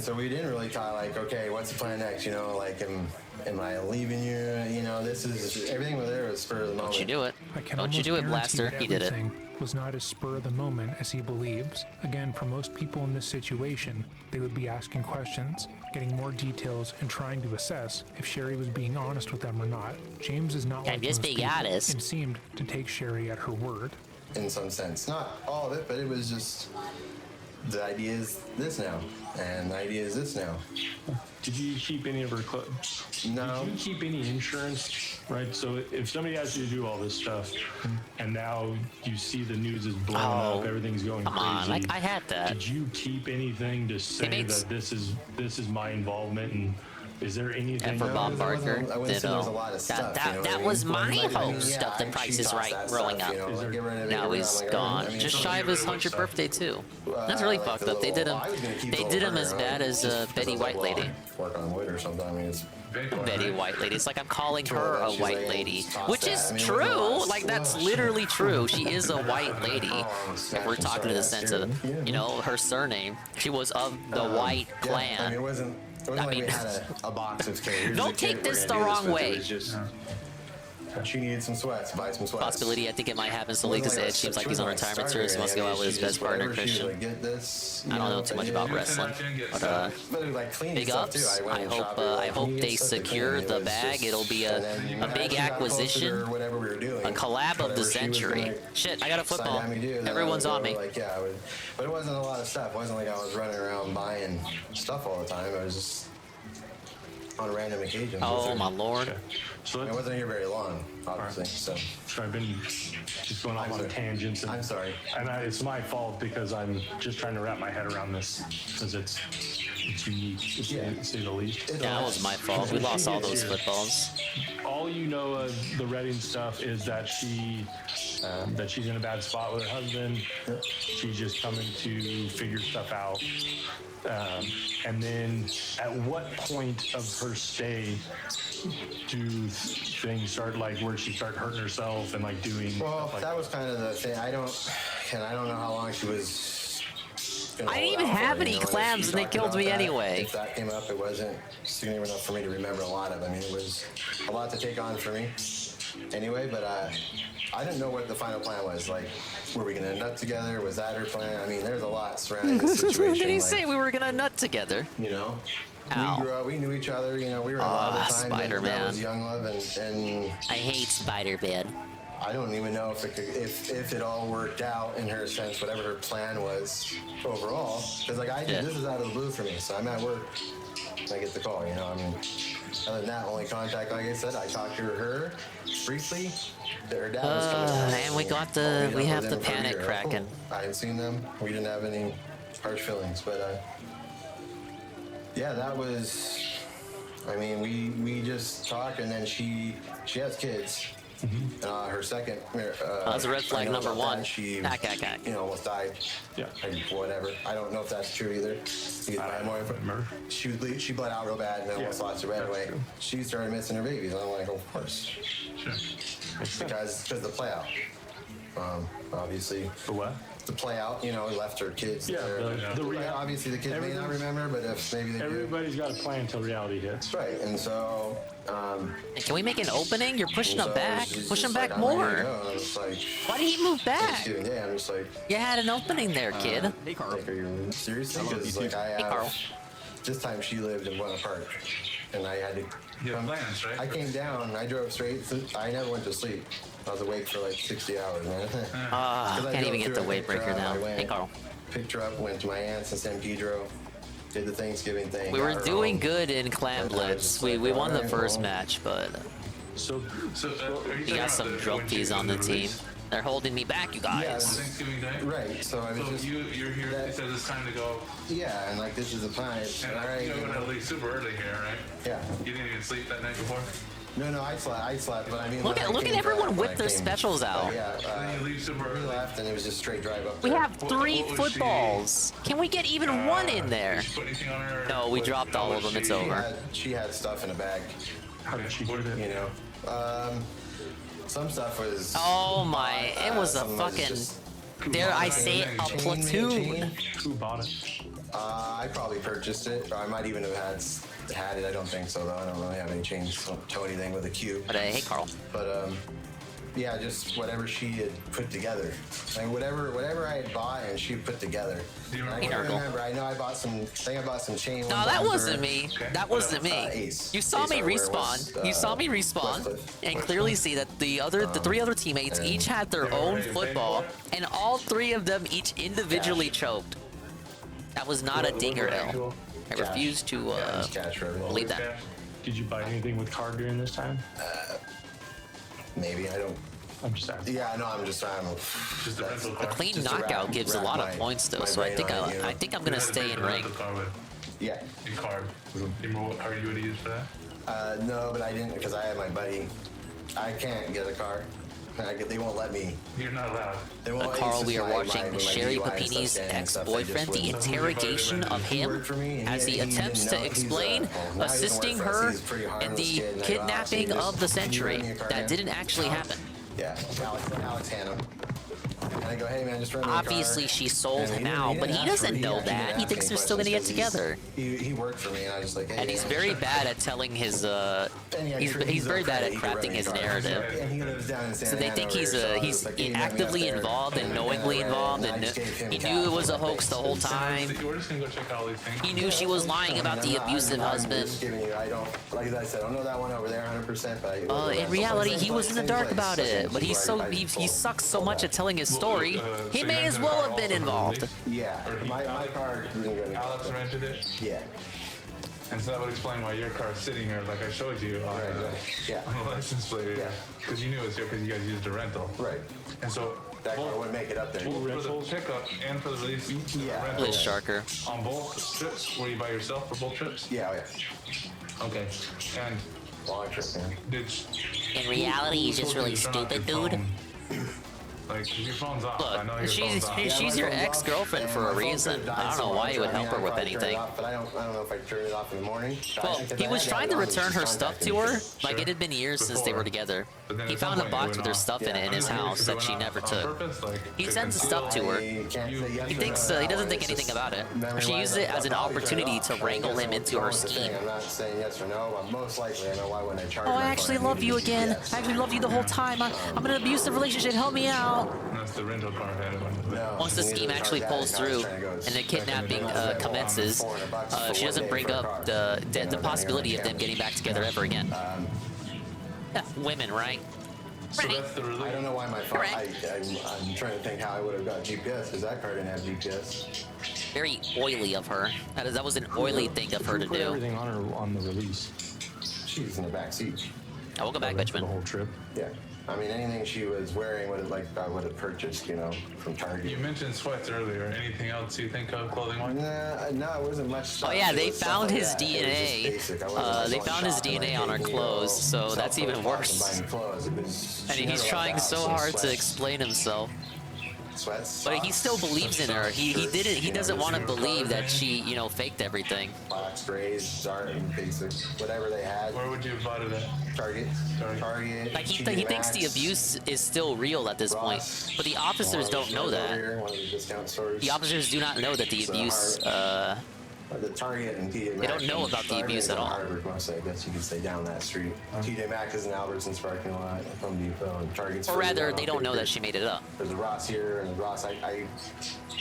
so we didn't really talk. Like, okay, what's the plan next? You know, like, am I leaving you? You know, this is everything was there was spur of the moment.
Don't you do it?
I can
Don't you
almost
do it,
guarantee
Blaster?
that
He did it.
everything was not as spur of the moment as he believes. Again, for most people in this situation, they would be asking questions, getting more details, and trying to assess if Sherry was being honest with them or not. James is not
I'm
like
just
most
being
people
honest.
and seemed to take Sherry at her word.
In some sense, not all of it, but it was just the idea is this now, and the idea is this now.
Did you keep any of her clothes?
No.
Did you keep any insurance? Right. So if somebody asked you to do all this stuff, and now you see the news is blowing up, everything's going
come
crazy.
on, I had that.
Did you keep anything to say
Teammates.
that this is my involvement, and is there anything?
And for Bob Barker, ditto. That was my host of The Price is Right growing up. Now he's gone. Just shy of his 100th birthday too. That's really fucked up. They did him as bad as Betty White Lady.
Work on wood or something. I mean, it's
Betty White Lady. It's like I'm calling her a white lady, which is true. Like that's literally true. She is a white lady. If we're talking in the sense of, you know, her surname, she was of the white clan.
I mean, it wasn't like we had a box of K.
Don't take this the wrong way.
She needed some sweats. Buy some sweats.
Possibility, I think it might happen slowly because Edge seems like he's on retirement tour, so he wants to go out with his best partner, Christian. I don't know too much about wrestling, but big ups. I hope they secure the bag. It'll be a big acquisition, a collab of the century. Shit, I got a football. Everyone's on me.
But it wasn't a lot of stuff. It wasn't like I was running around buying stuff all the time. I was just on random occasions.
Oh my lord.
So
I wasn't here very long, obviously. So
I've been just going off on tangents. And,
I'm sorry.
And it's my fault because I'm just trying to wrap my head around this because it's unique, to say the least.
Yeah, that was my fault. We lost all those footballs.
All you know of the Redding stuff is that she's in a bad spot with her husband. She's just coming to figure stuff out. And then at what point of her stay do things start, like where she start hurting herself and like doing
well, that was kind of the thing. I don't know how long she was
I didn't even have any clams and they killed me anyway.
If that came up, it wasn't significant enough for me to remember a lot of. I mean, it was a lot to take on for me anyway, but I didn't know what the final plan was. Like, were we going to nut together? Was that her plan? I mean, there's a lot surrounding the situation.
Did he
like,
say we were gonna nut together?
You know?
Ow.
We grew up, we knew each other, you know, we were a lot of the time.
Spider-Man.
That was young love, and
I hate Spider-Man.
I don't even know if it all worked out in her sense, whatever her plan was overall. Because like this is out of the blue for me. So I'm at work and I get the call, you know. I mean, other than that, only contact, like I said, I talked to her briefly. Her dad was coming out.
And we have the panic cracking.
I hadn't seen them. We didn't have any harsh feelings, but yeah, that was I mean, we just talk, and then she has kids. Her second.
That's a red flag
I know
number
about
one.
that. She,
Hack.
you know, almost died. Yeah. Whatever. I don't know if that's true either. She bled out real bad and almost lost her right away. She started missing her babies. I'm like, of course. Sure. Because of the play out. Obviously. The what? The play out, you know, left her kids there. Obviously, the kids may not remember, but if maybe they
Everybody's got a plan until reality hits.
Right, and so.
Can we make an opening? You're pushing him back. Push him back
like,
more.
Like,
why did he move back?
Thanksgiving Day, I'm just like.
You had an opening there, kid.
Hey, Carl. Seriously? Because like I have.
Carl.
This time she lived in Buena Park, and I had to.
Plans, right?
I came down. I drove straight. I never went to sleep. I was awake for like 60 hours, man.
Can't even get the weight breaker down. Hey, Carl.
Picked her up, went to my aunt's in San Pedro, did the Thanksgiving thing.
We were doing good in Clan Blitz. We won the first match, but we got some drunkies on the team. They're holding me back, you guys.
Thanksgiving Day?
Right, so I was
so you're here, you said it's time to go.
Yeah, and like this is the time.
And
all right,
you're gonna leave super early here, right?
Yeah.
You didn't even sleep that night before?
No, I slept, but I mean...
Look at everyone whip their specials out.
Then you leave super early.
We left, and it was just straight drive up
We
there.
have 3 footballs. Can we get even one in there? No, we dropped all of them. It's over.
She had stuff in a bag.
How did she do it?
You know? Some stuff was...
Oh my, it was a fucking... Dare I say it, a platoon.
Who bought it?
I probably purchased it, or I might even have had it. I don't think so, though. I don't really have any chains to anything with a cube.
But hey, Carl.
But yeah, just whatever she had put together. Like whatever I had bought and she put together. I can't remember. I know I bought some. I think I bought some chain.
No, that wasn't me. That wasn't me. You saw me respawn. You saw me respawn, and clearly see that the 3 other teammates each had their own football, and all 3 of them each individually choked. That was not a dinger L. I refuse to believe that.
Did you buy anything with card during this time?
Maybe I don't.
I'm just asking.
Yeah, no, I'm just.
A clean knockout gives a lot of points though, so I think I'm gonna stay in rank.
Yeah.
In card. Do you remember what card you would have used for that?
No, but I didn't because I had my buddy. I can't get a car. They won't let me.
You're not allowed.
They won't.
Carl, we are watching Sherry Papini's ex-boyfriend, the interrogation of him as he attempts to explain assisting her in the kidnapping of the century that didn't actually happen.
Yeah, Alex Hannah. And I go, hey man, just run me a car.
Obviously, she sold him out, but he doesn't know that. He thinks they're still gonna get together.
He worked for me, and I was just like, hey.
And he's very bad at telling his. He's very bad at crafting his narrative. So they think he's actively involved and knowingly involved, and he knew it was a hoax the whole time.
We're just gonna go check all these things.
He knew she was lying about the abusive husband.
I don't, like I said, I don't know that one over there 100%, but
in reality, he was in the dark about it, but he sucks so much at telling his story. He may as well have been involved.
Yeah, my car isn't gonna.
Alex rented it?
Yeah.
And so that would explain why your car's sitting here, like I showed you on, on the license plate. Yeah. Because you knew it was here because you guys used a rental.
Right.
And so
that car wouldn't make it up there.
For the pickup and for the release, rental.
Liz Sharker.
On both trips, were you by yourself for both trips?
Yeah.
Okay. And
long trip, man.
In reality, he's just really stupid, dude.
Like, your phone's off. I know
Look,
your phone's off.
she's your ex-girlfriend for a reason. I don't know why you would help her with anything.
But I don't know if I turned it off in the morning.
Well, he was trying to return her stuff to her. Like, it had been years since they were together. He found a box with her stuff in it in his house that she never took. He sends the stuff to her. He doesn't think anything about it. She used it as an opportunity to wrangle him into her scheme.
I'm not saying yes or no, but most likely I know why when I charge.
Oh, I actually love you again. I actually loved you the whole time. I'm in an abusive relationship. Help me out.
That's the rental car had it.
Once the scheme actually pulls through and the kidnapping commences, she doesn't bring up the possibility of them getting back together ever again. Yeah, women, right?
So that's the relief.
I don't know why my phone. I'm trying to think how I would have got GPS because that car didn't have GPS.
Very oily of her. That was an oily thing of her to
Put
do.
everything on her on the release.
She was in the back seat.
Welcome back, Benjamin.
The whole trip.
Yeah. I mean, anything she was wearing would have I would have purchased, you know, from Target.
You mentioned sweats earlier. Anything else you think of clothing-wise?
No, it wasn't much stuff.
Oh yeah,
It
they
was stuff
found
like
his
that. It was
DNA.
just basic. I wasn't
They
going
found his
shopping
DNA
like,
on our
hey, you
clothes,
know,
so that's even worse.
buying clothes. It was,
And
she
he's
never
trying
left the
so
house,
hard to
sweats,
explain himself.
Sweats,
But he still believes in her. He doesn't want to believe that she, you know, faked everything.
Blacks, grays, dark, basic, whatever they had.
Where would you have bought it at?
Target. Target.
Like he
TJ
thinks the
Maxx,
abuse is still real at this point, but the officers don't know that.
One of the discount stores.
The officers do not know that the abuse.
The Target and TJ Maxx.
They don't know about the abuse at all.
Harvard, mostly, I guess you could say down that street. TJ Maxx is in Albertson's parking lot. Home Depot and Target's.
Or
further
rather,
down
they
on
don't know
Baker.
that she made it up.
There's a Ross here and a Ross. I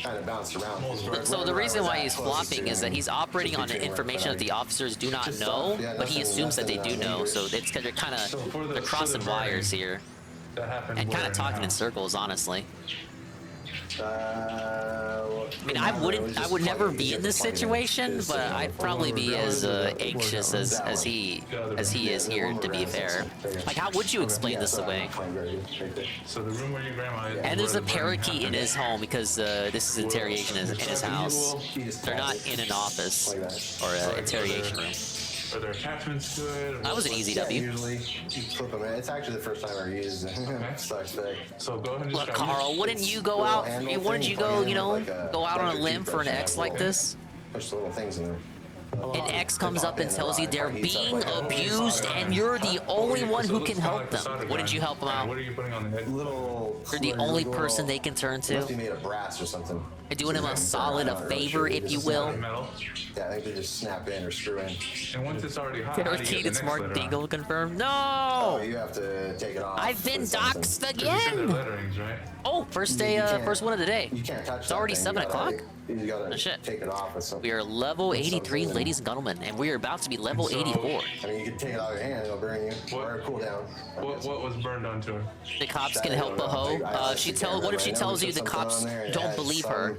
kind of bounced around.
So the reason why he's flopping is that he's operating on information that the officers do not know, but he assumes that they do know. So it's because they're kind of they're crossing wires here and kind of talking in circles, honestly. I mean, I would never be in this situation, but I'd probably be as anxious as he is here. To be fair, like, how would you explain this away?
So the room where your grandma is.
And there's a parakeet in his home because this is interrogation in his house. They're not in an office or an interrogation room.
Are there attachments to it?
That was an easy W.
Usually, you flip them in. It's actually the first time I used it. Sucks big.
So go ahead and
Look, Carl, wouldn't you go out? Wouldn't you go, you know, go out on a limb for an ex like this?
Push the little things in there.
An ex comes up and tells you they're being abused, and you're the only one who can help them. Wouldn't you help them out?
What are you putting on the head?
Little.
You're the only person they can turn to.
Must be made of brass or something.
You're doing him a solid, a favor, if you will.
Yeah, I think they just snap in or screw in.
And once it's already hot, how do you get
Parakeet,
the
it's
next
Mark
letter
Beagle confirmed. No!
Oh, you have to take it off.
I've been
with something.
doxxed
You said they're
again!
letterings, right?
Oh, first day, first one of the day.
You can't touch
It's already 7 o'clock?
You gotta
Oh, shit.
take it off with something.
We are level 83,
something.
ladies and gentlemen, and we are about to be level 84.
I mean, you can take it out of your hand, it'll burn you. Or cool down.
What was burned onto her?
The cops can help a hoe. What if she tells you the cops don't believe her?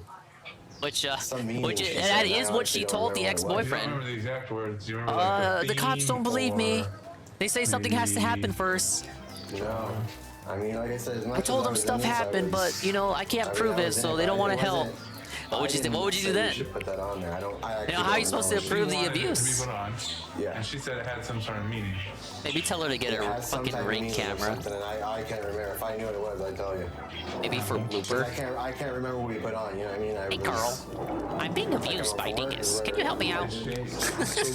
Which that is what she told the
I don't
ex-boyfriend.
remember the exact words. Do you remember
The cops don't believe me. They say something has to happen first.
No. I mean, like I said, as much
I told
as
them
was
stuff
in this,
happened, but you know I can't prove it, so they don't want to help. What would you do? What would you do then?
Put that on there.
You know, how are you supposed to prove the abuse?
Yeah.
And she said it had some sort of meaning.
Maybe tell her to get
It
her
has some
fucking
type of
ring
meaning or
camera.
something, and I can't remember. If I knew what it was, I'd tell you.
Maybe for blooper.
I can't remember what we put on. You know what I mean?
Hey Carl, I'm being abused by Dingus. Can you help me out?
So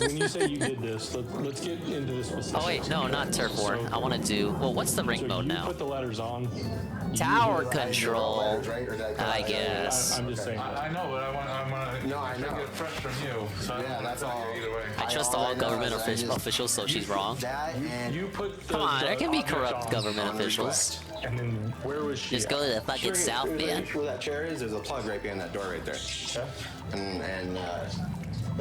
when you say you did this, let's get into the specifics.
Oh wait, no, not turf war. I want to do. Well, what's the rank mode
You
now?
put the letters on.
Tower control. I guess.
I'm just saying.
I know, but I want to
No, I know.
get it fresh from you. So
Yeah, that's all.
Either way.
I trust all government officials, so she's wrong.
You put the,
Come on, there can be
object
corrupt
on
government officials.
And then where was she?
Just go to the fucking south, man.
Where that chair is, there's a plug right behind that door right there. And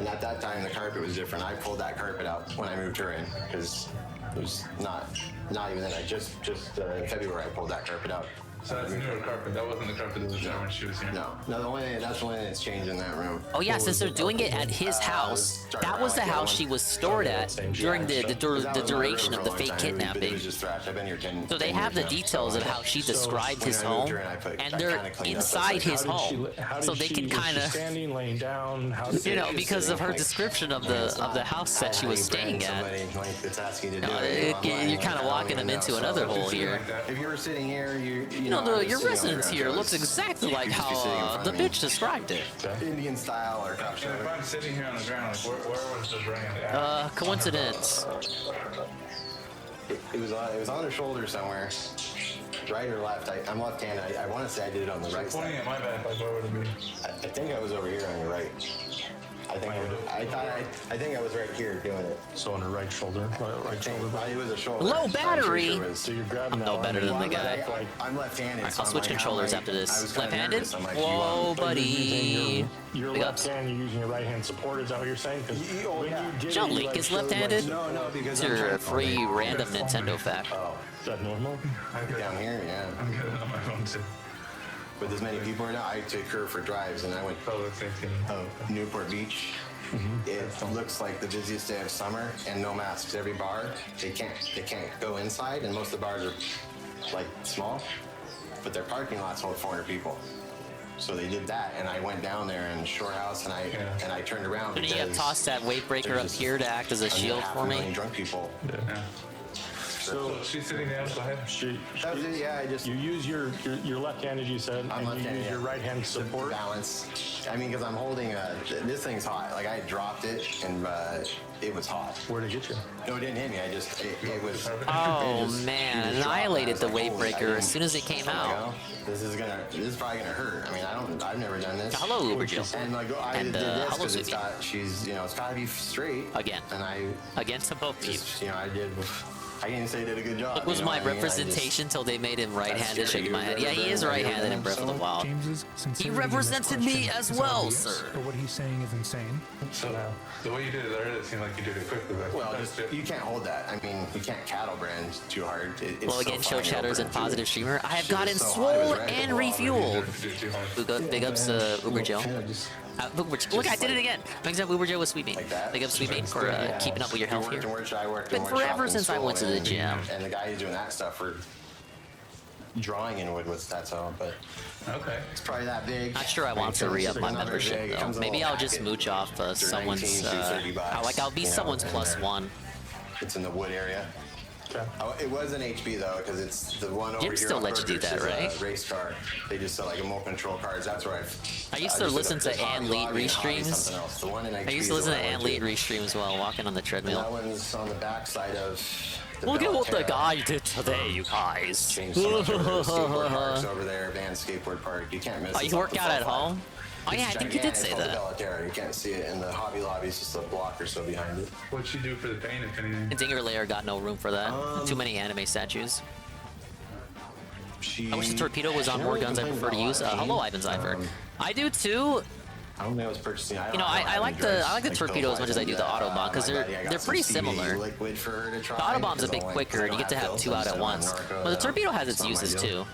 at that time, the carpet was different. I pulled that carpet out when I moved her in because it was not even then. Just in February, I pulled that carpet out.
So that's newer carpet. That wasn't the carpet that was there when she was here.
No, that's the only thing that's changed in that room.
Oh yeah, since they're doing it at his house, that was the house she was stored at during the duration of the fake kidnapping. So they have the details of how she described his home, and they're inside his home, so they can kind of,
standing, laying down,
you know, because of her description of the house that she was staying at. You're kind of walking them into another hole here.
If you were sitting here, you know,
Your residence here looks exactly like how the bitch described it.
Indian style or
If I'm sitting here on the ground, like where was the brand?
Coincidence.
It was on her shoulder somewhere, right or left. I'm left-handed. I want to say I did it on the right side.
Pointing at my back, like where would it be?
I think I was over here on your right. I think I was right here doing it.
So on her right shoulder, right shoulder.
It was a shoulder.
Low battery.
So you're grabbing
I'm no better than the guy.
I'm left-handed.
Alright,
so
I'll switch controllers after this. Left-handed?
I'm like,
Whoa, buddy.
Your
Big
left
ups.
hand, you're using your right hand support. Is that what you're saying?
John Link is left-handed.
No, because
It's your free random Nintendo fact.
Oh,
is that normal?
Down here, yeah.
I'm good on my phone too.
With as many people now, I took her for drives, and I went Newport Beach. It looks like the busiest day of summer, and no masks. Every bar, they can't go inside, and most of the bars are like small, but their parking lots hold 400 people. So they did that, and I went down there in Shore House, and I turned around.
Couldn't you have tossed that weight breaker up here to act as a shield for me?
Drunk people.
Yeah. So she's sitting down. Go ahead.
That was it. Yeah, I just.
You use your left hand, as you said, and you use your right hand to support.
Balance. I mean, because I'm holding this thing's hot. Like I dropped it, and it was hot.
Where'd it get you?
No, it didn't hit me. I just it was.
Oh man, annihilated the weight breaker as soon as it came out.
This is probably gonna hurt. I mean, I've never done this.
Hello, Uber Jill.
And like I did this
hello,
because it's gotta be straight.
Again.
And
again to both of you.
I can't say I did a good job.
It was my representation till they made him right-handed, shaking my head. Yeah, he is right-handed in Breath of the Wild. He represented me as well, sir.
But what he's saying is insane.
So the way you did it there, it seemed like you did it quickly.
Well, you can't hold that. I mean, you can't cattle brand too hard.
Well, again, show chatters and positive streamer. I have gotten swole and refueled. Big ups Uber Joe. Look, I did it again. Big ups Uber Joe with Sweet Meat. Big ups Sweet Meat for keeping up with your health here. Been forever since I went to the gym.
And the guy who's doing that stuff for drawing in wood with that's all, but okay, it's probably that big.
Not sure I want to re-up my membership though. Maybe I'll just mooch off someone's. I'll be someone's +1.
It's in the wood area. Okay. Oh, it was an HP though, because it's the one over here.
Still let you do that, right?
Race car. They just sell like remote control cards. That's where
I used to listen to Ann Leet restreams. I used to listen to Ann Leet restreams while walking on the treadmill.
That one's on the backside of.
Look at what the guy did today, you guys.
Skateboard parks over there, Van Skateboard Park. You can't miss it.
Oh, you work out at home? Oh yeah, I think you did say that.
You can't see it in the Hobby Lobby. It's just a block or so behind it.
What'd she do for the paint, if anything?
Dinger Lair got no room for that. Too many anime statues. I wish the torpedo was on more guns I prefer to use. Hello, Ivan Zyfer. I do too.
I don't think I was purchasing.
I like the torpedo as much as I do the Autobomb because they're pretty similar. The Autobomb's a bit quicker and you get to have 2 out at once. But the torpedo has its uses too.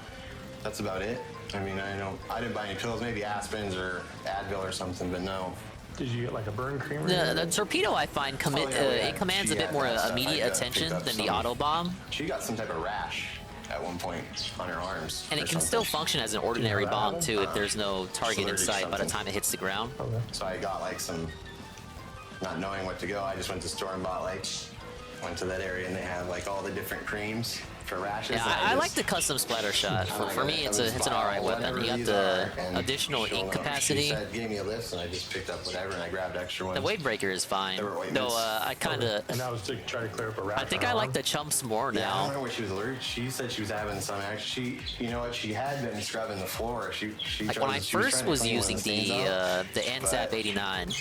That's about it. I mean, I didn't buy any pills, maybe aspirins or Advil or something, but no.
Did you get like a burn cream?
The torpedo I find it commands a bit more immediate attention than the Autobomb.
She got some type of rash at one point on her arms.
And it can still function as an ordinary bomb too if there's no target in sight by the time it hits the ground.
Okay. So I got like some, not knowing what to go, I just went to the store and bought went to that area and they have like all the different creams for rashes.
Yeah, I like the custom splatter shot. For me, it's an alright weapon. You got the additional ink capacity.
She gave me a list and I just picked up whatever and I grabbed extra ones.
The weight breaker is fine. Though I kind of.
And that was to try to clear up a rash.
I think I like the chumps more now.
I don't know what she was allergic. She said she was having some actually. You know what? She had been scrubbing the floor. She
like when I first was using the NZAP 89.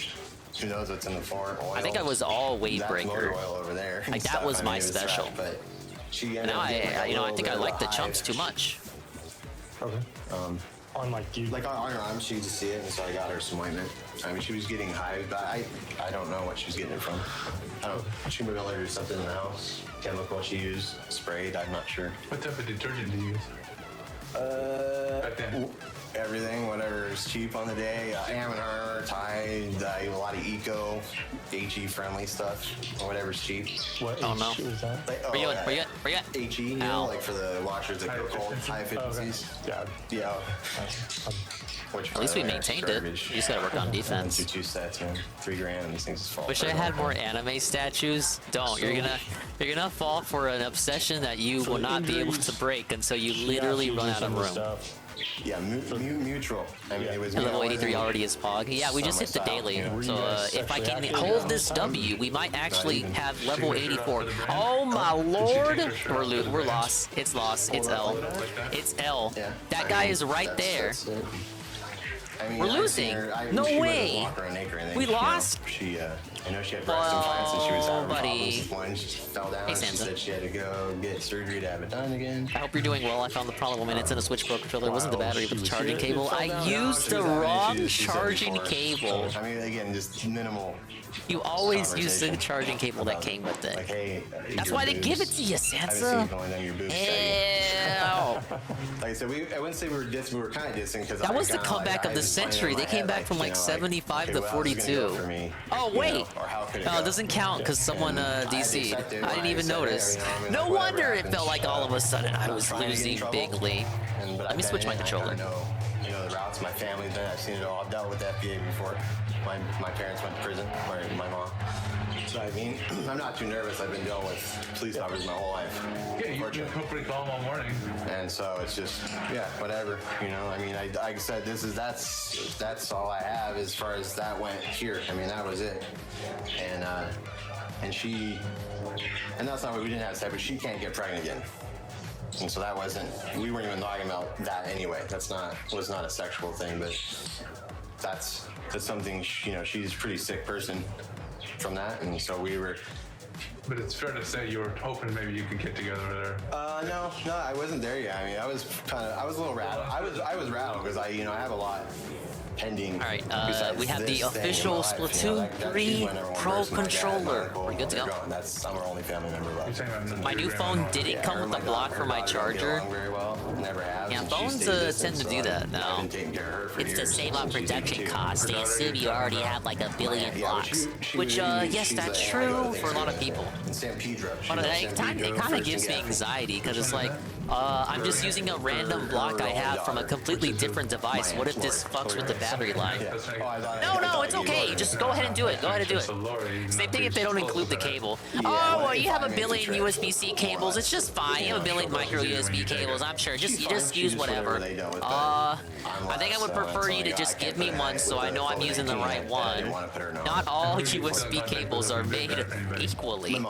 Who knows what's in the floor? Oil.
I think I was all weight breaker.
Oil over there.
Like that was my special. Now I think I like the chumps too much.
Okay. On
on her arm, she could just see it, and so I got her some ointment. I mean, she was getting high, but I don't know what she was getting it from. She maybe allergic to something in the house. Chemical she used, sprayed. I'm not sure.
What type of detergent do you use?
Everything, whatever is cheap on the day. Armour, Tide, a lot of eco, HE friendly stuff, whatever's cheap.
What
oh no.
is that?
Where you at?
HE, you know, like for the washers that go cold, high efficiencies. Yeah.
At least we maintained it. You just gotta work on defense.
2 sets, man. $3,000. These things just fall.
Wish I had more anime statues. Don't. You're gonna fall for an obsession that you will not be able to break until you literally run out of room.
Yeah, mutual. I mean, it was
level 83 already is Pog. Yeah, we just hit the daily. So if I can hold this W, we might actually have level 84. Oh my lord! We're lost. It's lost. It's L. It's L. That guy is right there. We're losing. No way. We lost.
I know she had breast implants and she was having
buddy.
problems with one. She fell down and she said she had to go get surgery to have it done again.
I hope you're doing well. I found the problem when it's in a Switch Pro controller. It wasn't the battery, but the charging cable. I used the wrong charging cable.
I mean, again, just minimal.
You always use the charging cable that came with it.
Like, hey,
that's why they give it to you, Sansa.
Like I said, I wouldn't say we were dissing. We were kind of dissing because
that was the comeback of the century. They came back from like 75 to 42. Oh wait,
or how could it
No,
go?
it doesn't count because someone DC'd. I didn't even notice. No wonder it felt like all of a sudden I was losing bigly. Let me switch my controller.
I know the routes. My family's been. I've seen it all. I've dealt with the FBA before. My parents went to prison. My mom. So I mean, I'm not too nervous. I've been dealing with police officers my whole life.
Yeah, you've been pretty calm all morning.
And so it's just, yeah, whatever. You know, I mean, like I said, that's all I have as far as that went here. I mean, that was it. And that's not what we didn't have to say, but she can't get pregnant again. And so we weren't even talking about that anyway. Was not a sexual thing, but that's something, you know, she's a pretty sick person from that. And so we were.
But it's fair to say you were hoping maybe you could get together there.
No, I wasn't there yet. I mean, I was a little rattled. I was rattled because I have a lot pending.
All right, we have the official Splatoon 3 Pro controller. We're good to go.
I'm our only family member left.
My new phone didn't come with a block for my charger.
Never have.
Yeah, phones tend to do that now.
It's to save on protection costs. They assume you already have like a billion blocks.
Which, yes, that's true for a lot of people. But it kind of gives me anxiety because it's like, I'm just using a random block I have from a completely different device. What if this fucks with the battery life? No, it's okay. Just go ahead and do it. Go ahead and do it. Same thing if they don't include the cable. Oh, well, you have a billion USB-C cables. It's just fine. You have a billion micro USB cables. I'm sure. You just use whatever. I think I would prefer you to just give me one so I know I'm using the right one. Not all USB cables are made equally.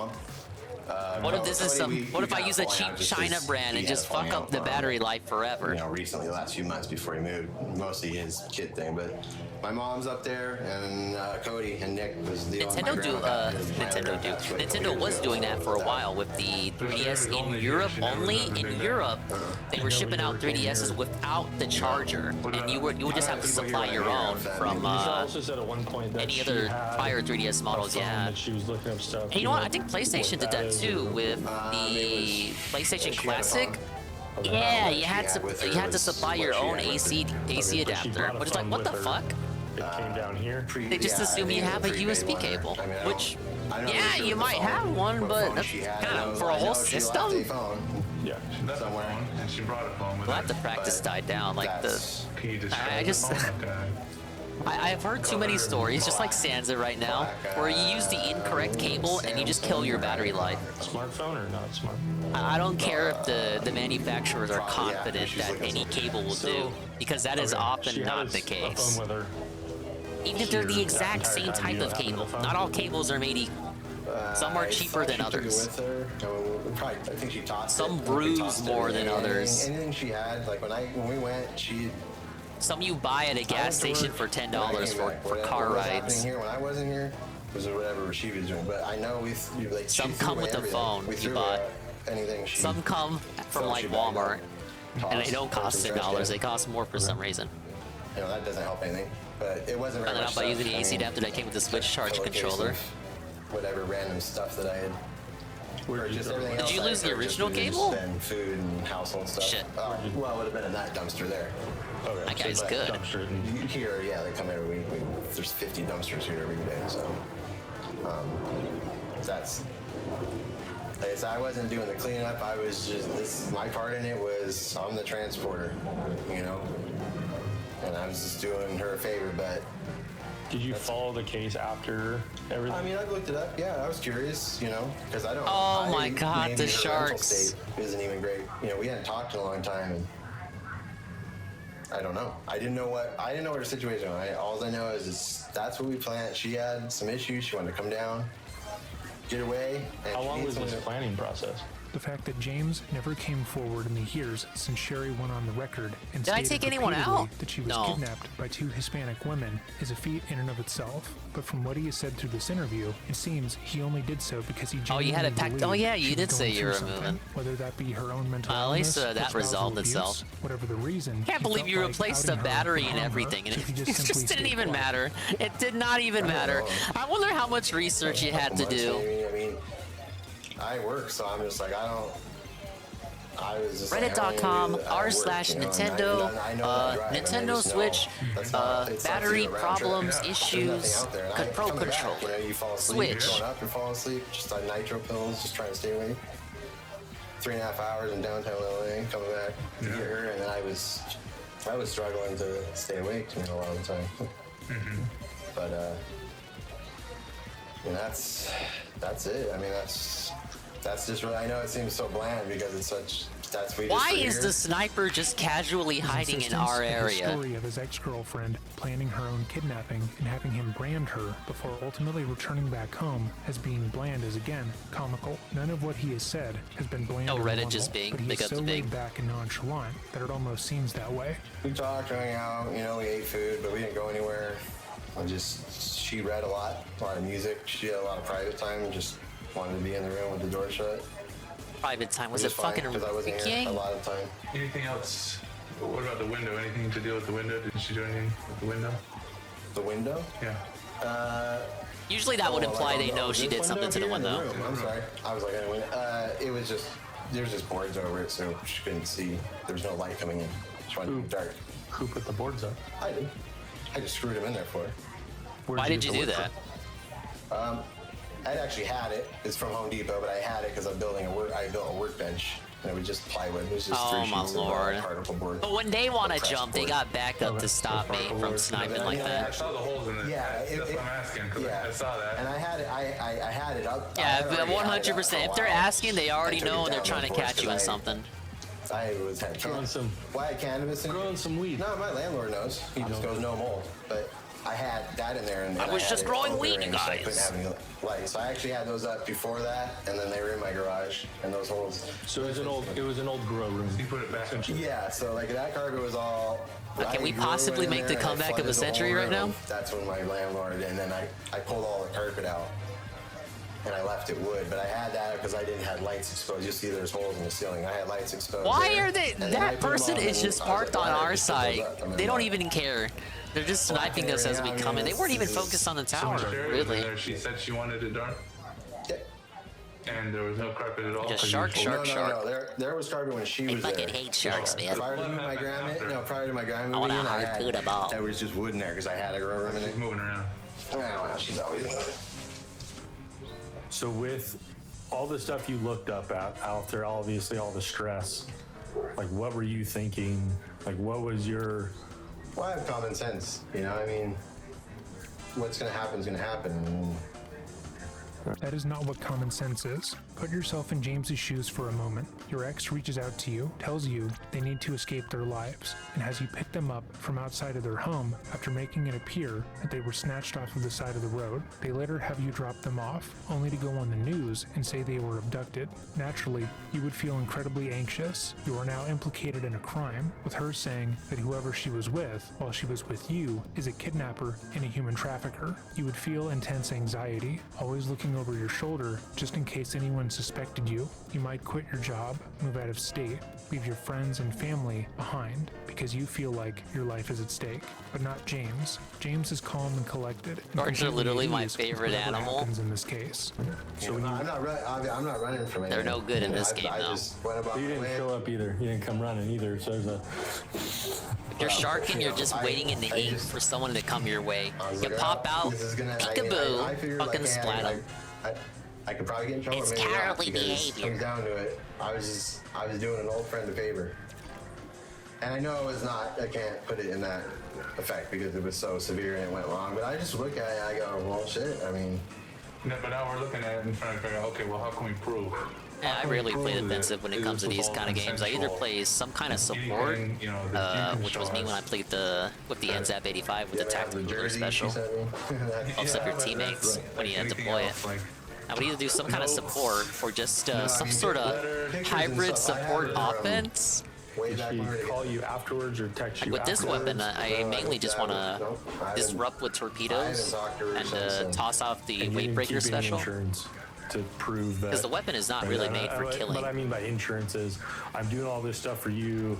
What if this is what if I use a cheap China brand and just fuck up the battery life forever?
You know, recently, the last few months before he moved, mostly his kid thing, but my mom's up there, and Cody and Nick was the
Nintendo was doing that for a while with the 3DS in Europe only. In Europe, they were shipping out 3DSs without the charger, and you would just have to supply your own from any other prior 3DS models you had. And you know what? I think PlayStation did that too with the PlayStation Classic. Yeah, you had to supply your own AC adapter, but it's like, what the fuck?
It came down here.
They just assume you have a USB cable, which, yeah, you might have one, but that's kind of for a whole system.
Yeah, that's a phone, and she brought a phone with
We'll have to practice die down, like I've heard too many stories, just like Sansa right now, where you use the incorrect cable and you just kill your battery life.
Smartphone or not smart?
I don't care if the manufacturers are confident that any cable will do, because that is often not the case. Even if they're the exact same type of cable, not all cables are made equal. Some are cheaper than others. Some bruise more than others.
Anything she had, like when we went,
some you buy at a gas station for $10 for car rides.
When I wasn't here, was whatever she was doing. But I know
some come with a phone you bought. Some come from like Walmart, and they don't cost $10. They cost more for some reason.
You know, that doesn't help anything. But it wasn't.
And then by using the AC adapter that came with the Switch charge controller.
Whatever random stuff that I had.
Did you lose the original cable?
And food and household stuff.
Shit.
Well, it would have been in that dumpster there.
Okay. That guy's good.
Here, yeah, they come every week. There's 50 dumpsters here every day, so that's. Like I said, I wasn't doing the cleanup. I was just my part in it was I'm the transporter, you know, and I was just doing her a favor, but.
Did you follow the case after everything?
I mean, I looked it up. Yeah, I was curious, you know, because I don't.
Oh my God, the sharks!
Isn't even great. You know, we hadn't talked in a long time, and I don't know. I didn't know what her situation was. All I know is that's what we planned. She had some issues. She wanted to come down, get away. And
how long was this planning process?
The fact that James never came forward in the years since Sherry went on the record and
Did I take anyone out?
That she was kidnapped by 2 Hispanic women is a feat in and of itself. But from what he has said through this interview, it seems he only did so because he genuinely
you had it packed. Oh yeah, you did say you were
moving.
moving.
Whether that be her own mental
at least
illness,
that resolved itself.
Whatever the reason.
Can't believe you replaced the battery and everything, and it just didn't even matter. It did not even matter. I wonder how much research you had to do.
I mean, I work, so I'm just like I I was just like, I don't even do
Reddit.com
that at work, you know, and
/Nintendo
I know I drive, and I
Nintendo
just know
Switch
that's not- it's not
battery
a round trip.
problems
There's
issues
nothing out there, and I-
Pro
coming back,
controller
you know, you fall asleep,
Switch.
you're going up, you're falling asleep, just on nitro pills, just trying to stay awake. 3.5 hours in downtown LA, coming back to get her, and I was struggling to stay awake, you know, a lot of the time. But and that's it. I mean, that's just really. I know it seems so bland because it's such. That's we.
Why is the sniper just casually
His
hiding in
insistence
our
of the
area?
story of his ex-girlfriend planning her own kidnapping and having him brand her before ultimately returning back home as being bland is again comical. None of what he has said has been bland
No,
or
Reddit
normal,
just being
but he
big
is
up
so
the big.
laid back and nonchalant that it almost seems that way.
We talked, hung out, you know, we ate food, but we didn't go anywhere. She read a lot of music. She had a lot of private time and just wanted to be in the room with the door shut.
Private time. Was
Which
it
is fine,
fucking
'cause I wasn't here
Ricky?
a lot of time.
Anything else? What about the window? Anything to deal with the window? Did she do anything with the window?
The window?
Yeah.
Usually that would imply they know she did something to the window.
I'm sorry. I was like, it was just, there's just boards over it, so she couldn't see. There was no light coming in. She wanted to be dark.
Who put the boards up?
I did. I just screwed them in there for her.
Why did you do that?
I'd actually had it. It's from Home Depot, but I had it because I built a workbench, and it was just plywood. It was just
Oh,
3
my
sheets
Lord.
of particle board.
But when they want to
Press
jump, they
board.
got backup to stop me from sniping like
I
that.
saw the holes in it.
Yeah,
that's what I'm asking. 'Cause
yeah.
I saw that.
And I had it. I had it up. I
Yeah,
had already had it up
100%.
for a
If they're
while.
asking, they already
I took
know
it
and they're
down,
trying to
of course,
catch you in
'cause
something.
I was
Growing some.
Why I had cannabis in
Growing some weed.
No, my landlord knows. He just goes no mold. But I had that in there, and
I was
had
just
it
growing
over
weed, you
and so I couldn't
guys.
have any light. So I actually had those up before that, and then they were in my garage, and those holes.
So it was an old grow room.
You put it back in.
Yeah, so like that carpet was all.
Can we
I grew
possibly
in
make the
there, and I
comeback of
flooded
the
the
century
whole
right now?
room. That's when my landlord, and then I pulled all the carpet out, and I left it wood. But I had that because I didn't have lights exposed. You see, there's holes in the ceiling. I had lights exposed.
Why
there,
are they?
and then I
That
put 'em
person
on,
is
and
just
I was like,
parked on
why did I
our
just put those
side.
up? I mean,
They don't
why?
even care. They're just
Well,
sniping us as we
yeah, I mean,
come in. They weren't even
it's-
focused on the
So
tower,
when Sherry was
really.
there, she said she wanted it dark. And there was no carpet at all.
Just
'cause
shark,
you-
shark, shark.
No, there was carpet when she was there.
fucking hate sharks, man.
Prior to my grandma, prior to my grandma
I want
moving
a
in,
harpoon ball.
there was just wood in there because I had a grow room in
She's
it.
moving around.
Well, she's always moving.
So with all the stuff you looked up at out there, obviously all the stress, like what were you thinking? Like what was your?
Well, I have common sense, you know. I mean, what's gonna happen is gonna happen. And
That is not what common sense is. Put yourself in James's shoes for a moment. Your ex reaches out to you, tells you they need to escape their lives, and has you pick them up from outside of their home after making it appear that they were snatched off of the side of the road. They later have you drop them off, only to go on the news and say they were abducted. Naturally, you would feel incredibly anxious. You are now implicated in a crime, with her saying that whoever she was with, while she was with you, is a kidnapper and a human trafficker. You would feel intense anxiety, always looking over your shoulder just in case anyone suspected you. You might quit your job, move out of state, leave your friends and family behind because you feel like your life is at stake. But not James. James is calm and collected. And
Sharks are
completely
literally
at
my
ease with
favorite
whatever
animal.
happens in this case.
so I'm not running from anything.
They're no good in this
I
game, though.
just went about
You
my
didn't
way.
show up either. You didn't come running either. So there's a.
If you're sharking, you're just waiting in the heat for someone to come your way.
I was
You
like,
pop
oh,
out,
this is gonna-
peekaboo,
I figured,
fucking
like, hey,
splat 'em.
I could probably get in trouble.
It's
maybe not,
cowardly
because
behavior.
It comes down to it. I was doing an old friend a favor, and I know it was not. I can't put it in that effect because it was so severe and it went wrong. But I just look at it and I go, well, shit. I mean,
No, but now we're looking at it and trying to figure out, okay, well, how can we prove?
Yeah, I rarely play defensive when it comes to these kind of games. I either play some kind of support, which was me when I played with the NZAP 85 with the tactical ruler special. Helps up your teammates when you deploy it. I would either do some kind of support or just some sort of hybrid support offense.
Did she call you afterwards or text you
With this
afterwards?
weapon, I mainly just want to disrupt with torpedoes and toss off the
And you
weight
didn't
breaker
keep any
special.
insurance to prove that.
Because the weapon is not really made for killing.
What I mean by insurance is, I'm doing all this stuff for you.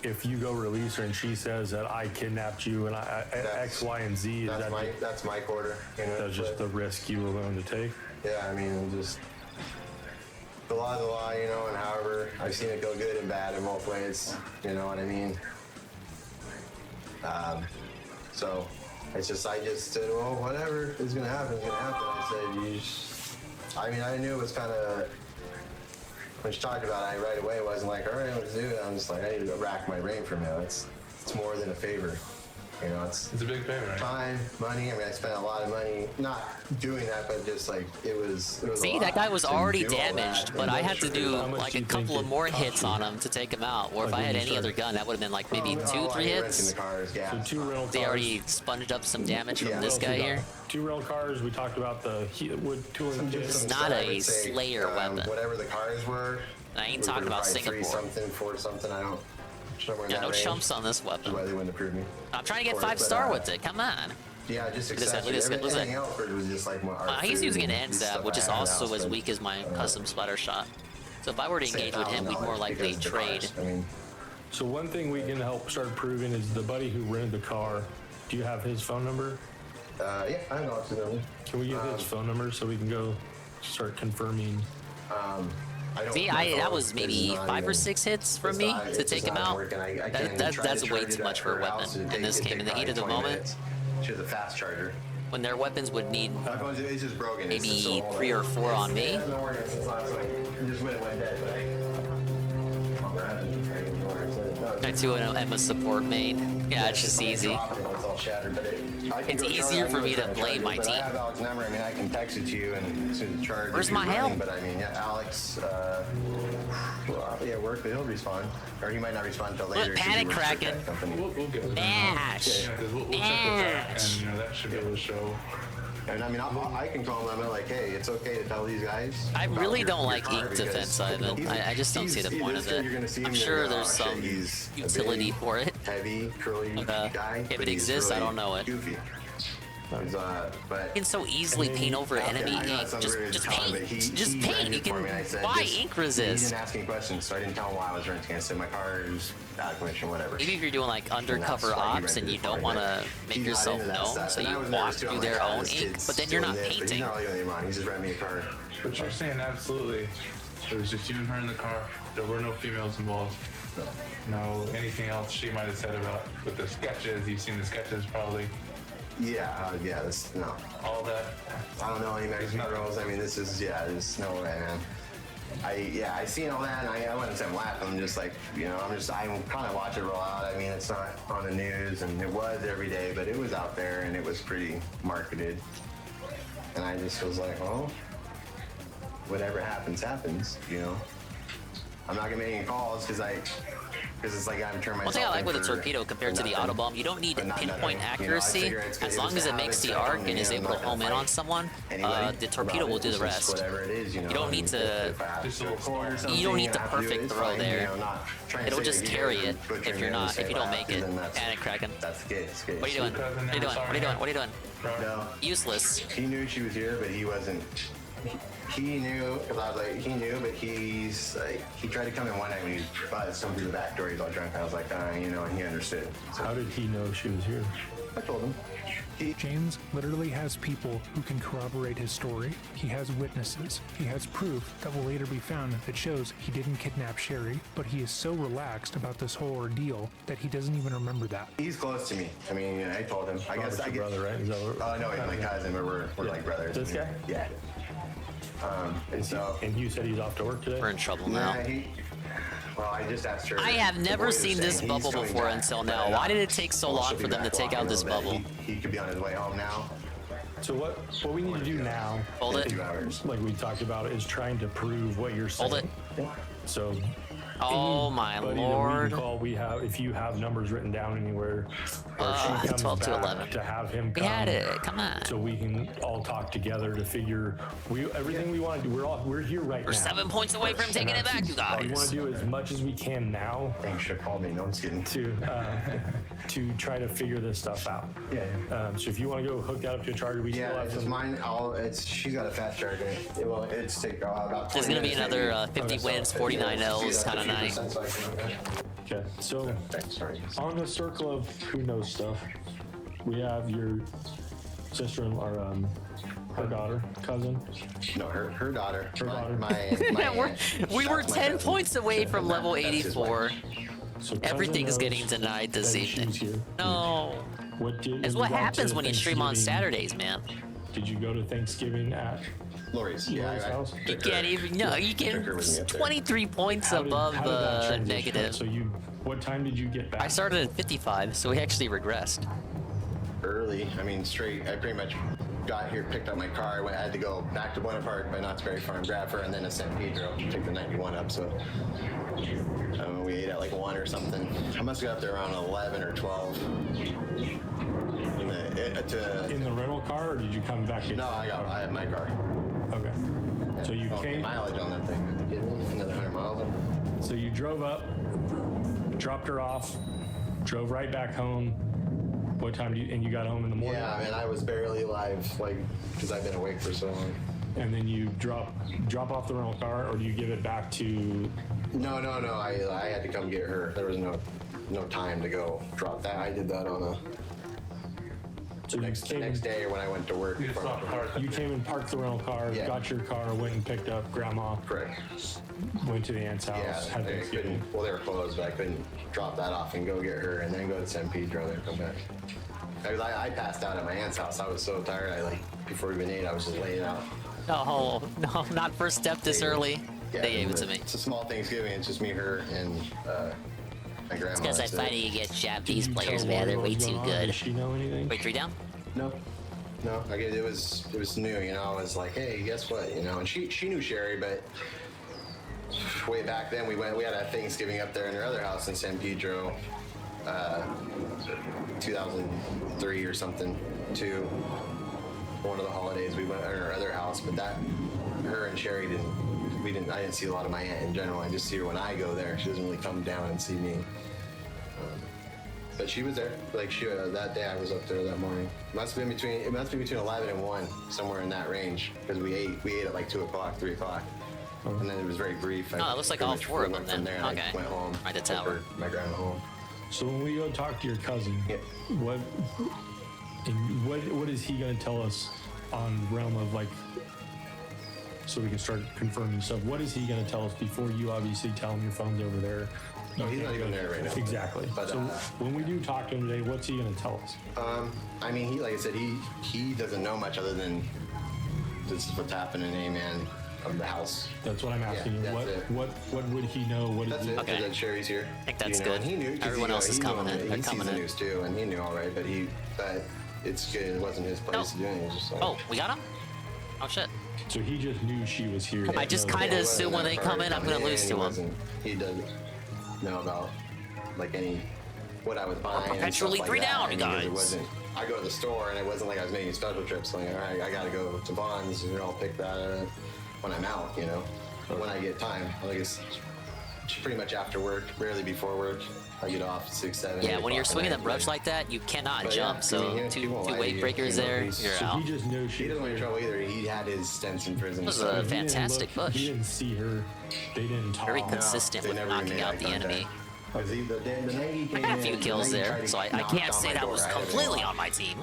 If you go release her and she says that I kidnapped you and X, Y, and Z,
that's my quarter. You know,
that's just the risk you were willing to take.
Yeah, I mean, just. the law is the law, you know, and however, I've seen it go good and bad in both ways, you know what I mean? So, it's just, I just said, well, whatever is gonna happen, is gonna happen. I said, I knew it was kind of, when she talked about it, right away, it wasn't like, all right, let's do it. I'm just like, I need to rack my brain for a minute. It's more than a favor. You know, it's
a big favor, right?
Time, money. I mean, I spent a lot of money not doing that, but just like it was
See,
a
that
lot
guy was
to
already
do all
damaged,
that.
but
And
I
then
had to
sure,
do
how much
like
do
a
you
couple
think
of
it
more
cost
hits
you?
on him to take him out. Or if I had any other gun, that would have been like maybe two, three hits.
So 2 rental cars.
They already sponged up some damage from this
What else
guy
we got?
here.
2 rental cars. We talked about the wood tooling kit.
It's not a Slayer weapon.
Whatever the cars were.
I ain't
we
talking
were
about
probably
Singapore.
3 something, 4 something. I don't. Somewhere in
Yeah,
that
no
range.
chumps on this weapon.
Why they wouldn't approve me.
I'm trying to get
for it,
5-star
but,
with it. Come on.
Yeah, just
Look at this guy, look at this guy, look at
everything
this
else was just like our
He's
food
using an
and
end
stuff
zap, which
I
is
had in the
also
house,
as
but,
weak as my custom splatter shot. So if I were to
say
engage with him, we'd more
$1,000
likely
because of the
trade.
cars. I mean,
So one thing we can help start proving is the buddy who rented the car. Do you have his phone number?
yeah, I know it's number.
Can we get his phone number so we can go start confirming?
I don't.
See, that was maybe 5 or 6 hits from me to take him out. That's way too much for a weapon in this game. In the heat of the moment,
She has a fast charger.
when their weapons would need
It's just broken.
maybe 3 or 4 on me.
Yeah, it's been working since last week. It just went dead,
I too am a support main. Yeah, it's just easy.
It's all shattered, but
It's easier for me to blame my
But I
team.
have Alex's number. I mean, I can text it to you and as soon as the charge.
Where's
if you're
my help?
running, But I mean, yeah, Alex. Well, yeah, work, but he'll respond, or he might not respond until later.
Look, panic cracking.
We'll get with
Mash.
Yeah, 'cause we'll check with that, and you know that should be able to show.
And I mean, I can call him. I'm like, hey, it's okay to tell these guys.
I
about
really
your-
don't
your
like
car
ink
because
defense, Ivan. I just don't see the point of it. I'm sure there's some utility for it.
Heavy, curly guy.
If
but
it
he's
exists, I
really
don't know it.
Goofy. But
You can so easily paint over enemy ink. Just paint. Just paint. You can buy ink
He
resist.
didn't ask any questions, so I didn't tell him why I was renting. I said my car is out of commission, whatever.
Maybe if you're doing like undercover ops and you don't want to make yourself known, so you walk through their own ink, but then you're not painting.
He's not really doing anything wrong. He's just renting me a car.
But you're saying absolutely. It was just you and her in the car. There were no females involved. No anything else she might have said about with the sketches. You've seen the sketches probably.
Yeah, that's no.
All that.
I don't know any Mexican girls. I mean, there's no way, man. I seen all that, and I wouldn't say I'm laughing. I'm just like, you know, I kind of watch it roll out. I mean, it's not on the news, and it was every day, but it was out there, and it was pretty marketed. And I just was like, well, whatever happens, happens, you know. I'm not gonna make any calls because it's like I'm turning myself.
One thing I like
in
with the
for
torpedo compared to the
nothing.
auto bomb, you don't need
But not
pinpoint
nothing. You know, I
accuracy.
figure it's
As
good.
long
If
as
it's
it makes the
habits,
arc and
you
is
know,
able
I'm
to
not gonna
home in
fight
on someone,
anybody
the torpedo
about
will
it.
do the
It's just
rest.
Whatever it is, you know.
You don't need to.
Just a little cord or something.
You don't need the
have to do it,
perfect
it's
throw
fine, you
there.
know, not trying to
It'll
say
just
that
carry
you're
it
butchering
if you're
it and
not.
say
If you don't
laugh,
make it.
then that's-
Panic cracking.
That's good. It's good.
What are you doing? What are you doing? What are you doing? What are you doing?
No.
Useless.
He knew she was here, but he wasn't. He knew, because I was like, he knew, but he's like, he tried to come in one night when he was buzzed, come through the back door, he's all drunk. I was like, you know, and he understood. So
How did he know she was here?
I told him.
James literally has people who can corroborate his story. He has witnesses. He has proof that will later be found that shows he didn't kidnap Sherry, but he is so relaxed about this whole ordeal that he doesn't even remember that.
He's close to me. I mean, you know, I told him. I guess I
your
get.
brother, right? Is that what?
Oh no, he's my cousin, but we're like brothers.
This guy?
Yeah. And so.
And you said he's off to work today?
We're in trouble now.
Well, I just asked her.
I have
the
never
boys
seen
were
this
saying
bubble
he's coming
before
back,
until
but
now.
I'm
Why
not.
did it take so
Well,
long
she'll
for
be
them to
back
take out
walking a
this
little bit.
bubble?
He could be on his way home now.
So what we need to do now,
Hold it.
like we talked about, is trying to prove what you're saying.
Hold it.
So.
Oh my
anybody that
lord.
we can call, we have, if you have numbers written down anywhere, or if she comes
12 to
back
11.
to have him
We
come.
had it. Come on.
So we can all talk together to figure everything we want to do. We're here right
We're
now.
7 points away from taking it back, you
All we want
guys.
to do as much as we can now.
Thanks for calling me. No one's kidding.
To try to figure this stuff out.
Yeah.
So if you want to go hook that up to a charger, we still
Yeah,
have
it's
some.
mine. She's got a fast charger. It's take about.
There's
20
gonna be
minutes
another
maybe.
50 wins, 49 L's kind of night.
Okay, so on the circle of who knows stuff, we have your sister-in-law,
Her daughter, cousin.
No, her daughter.
Her daughter.
We were 10 points away from level
That's his
84.
So
Everything is
cousin
getting
knows
denied this
that
evening.
she's here.
No.
What did?
It's
when
what
you got
happens
to
when you stream on
Thanksgiving,
Saturdays, man.
Did you go to Thanksgiving at
Lori's?
Lori's house?
You can't even, no, you get 23 points
How did
above
that
the
transition?
negative.
So what time did you get back?
I started at 55, so we actually regressed.
Early. I mean, straight. I pretty much got here, picked up my car, I had to go back to Buena Park by Knott's Berry Farm, grab her, and then to San Pedro, take the 91 up. So we ate at like 1 or something. I must have got up there around 11 or 12.
In the rental car, or did you come back?
No, I had my car.
Okay. So you came.
Mileage on that thing. Another 100 miles.
So you drove up, dropped her off, drove right back home. What time and you got home in the morning?
Yeah, man, I was barely alive, like, because I've been awake for so long.
And then you drop off the rental car, or do you give it back to?
No. I had to come get her. There was no time to go drop that. I did that on a.
So
the next day when I went to work.
You came and parked the rental car, got your car, went and picked up grandma.
Correct.
Went to the aunt's house.
Yeah, they couldn't. Well, they were closed, but I couldn't drop that off and go get her, and then go to San Pedro and then come back. I passed out at my aunt's house. I was so tired. Before we even ate, I was just laying out.
Oh no, not first step this early.
Yeah,
They gave it to me.
It's a small Thanksgiving. It's just me, her, and my grandma.
It's because I
That's it.
finally get Japanese players, man. They're way too good.
Does she know anything?
Wait, 3 down?
No. Like it was new, you know. I was like, hey, guess what, you know? And she knew Sherry, but way back then we had a Thanksgiving up there in her other house in San Pedro, 2003 or something. To one of the holidays we went at her other house, but her and Sherry I didn't see a lot of my aunt in general. I just see her when I go there. She doesn't really come down and see me. But she was there. That day I was up there that morning. It must be between 11 and 1, somewhere in that range, because we ate at like 2 o'clock, 3 o'clock, and then it was very brief.
Oh, it looks like all 4 of them then.
There and
Okay.
I went home.
Right, the tower.
My grandma home.
So when we go talk to your cousin, what is he going to tell us on realm of so we can start confirming stuff? What is he going to tell us before you obviously tell him your phone's over there?
No, he's not even there right now.
Exactly.
But,
so when we do talk to him today, what's he going to tell us?
I mean, like I said, he doesn't know much other than this is what's happening, man, of the house.
That's what I'm asking you. What would he know? What
That's
is
it.
Okay.
That Sherry's here.
I think that's
You know,
good.
and he knew. 'Cause
Everyone else is
he
coming
knew
in.
him.
They're
He sees
coming
the
in.
news too, and he knew all right. But it's good. It wasn't his place to do anything. It was just like,
Oh, we got him? Oh shit.
So he just knew she was here.
I just kind of assume when they come in, I'm going to lose to him.
He doesn't know about what I was buying.
Perpetually
and stuff
3
like
down,
that.
guys.
It wasn't. I go to the store, and it wasn't like I was making special trips. Like, all right, I got to go to Vons, and I'll pick that when I'm out. You know, when I get time. It's pretty much after work, rarely before work. I get off 6, 7.
Yeah,
8
when you're
o'clock
swinging
at
them
night.
ropes like that, you cannot
But
jump.
yeah,
So
I mean, he
two
won't lie to
weight
you,
breakers
you know,
there,
he's-
you're
so
out.
He just knew she
He doesn't want trouble either. He had his stints in prison.
This was
so
a
he didn't
fantastic
look-
push.
He didn't see her. They didn't talk.
Very consistent
they
with
never
knocking
made
out
eye
the enemy.
Because the night he
I
came
had a
in,
few
the
kills
night he
there,
tried to
so I
knock
can't
on
say
my
that
door,
was
I had it
completely
locked.
on my team.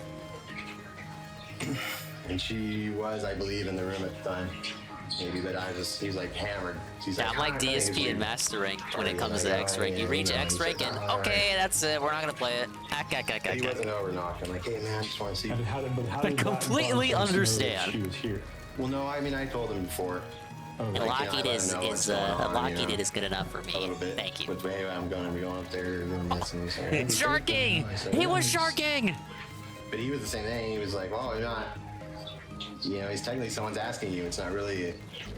And she was, I believe, in the room at the time. Maybe, but he's like hammered. He's
Yeah, I'm like
"Ah, I think
DSP
it's
and Master Rank when it
He's
comes
like,
to X Rank. You
yeah,
reach
you know,
X
he's
Rank
like,
and
all
okay, that's it. We're not gonna play it.
He wasn't over knocking. Like, hey man, I just want to see.
I completely understand.
She was here.
Well, no, I mean, I told him before.
And
Like,
Lockheed
I let
is
him know what's going on,
Lockheed
you know,
is good enough for me.
a little bit.
Thank you.
But hey, I'm going to be going up there doing this and this. And
Sharking!
I said,
He was
"Nice."
sharking!
But he was the same thing. He was like, well, you're not. You know, he's technically someone's asking you. It's not really a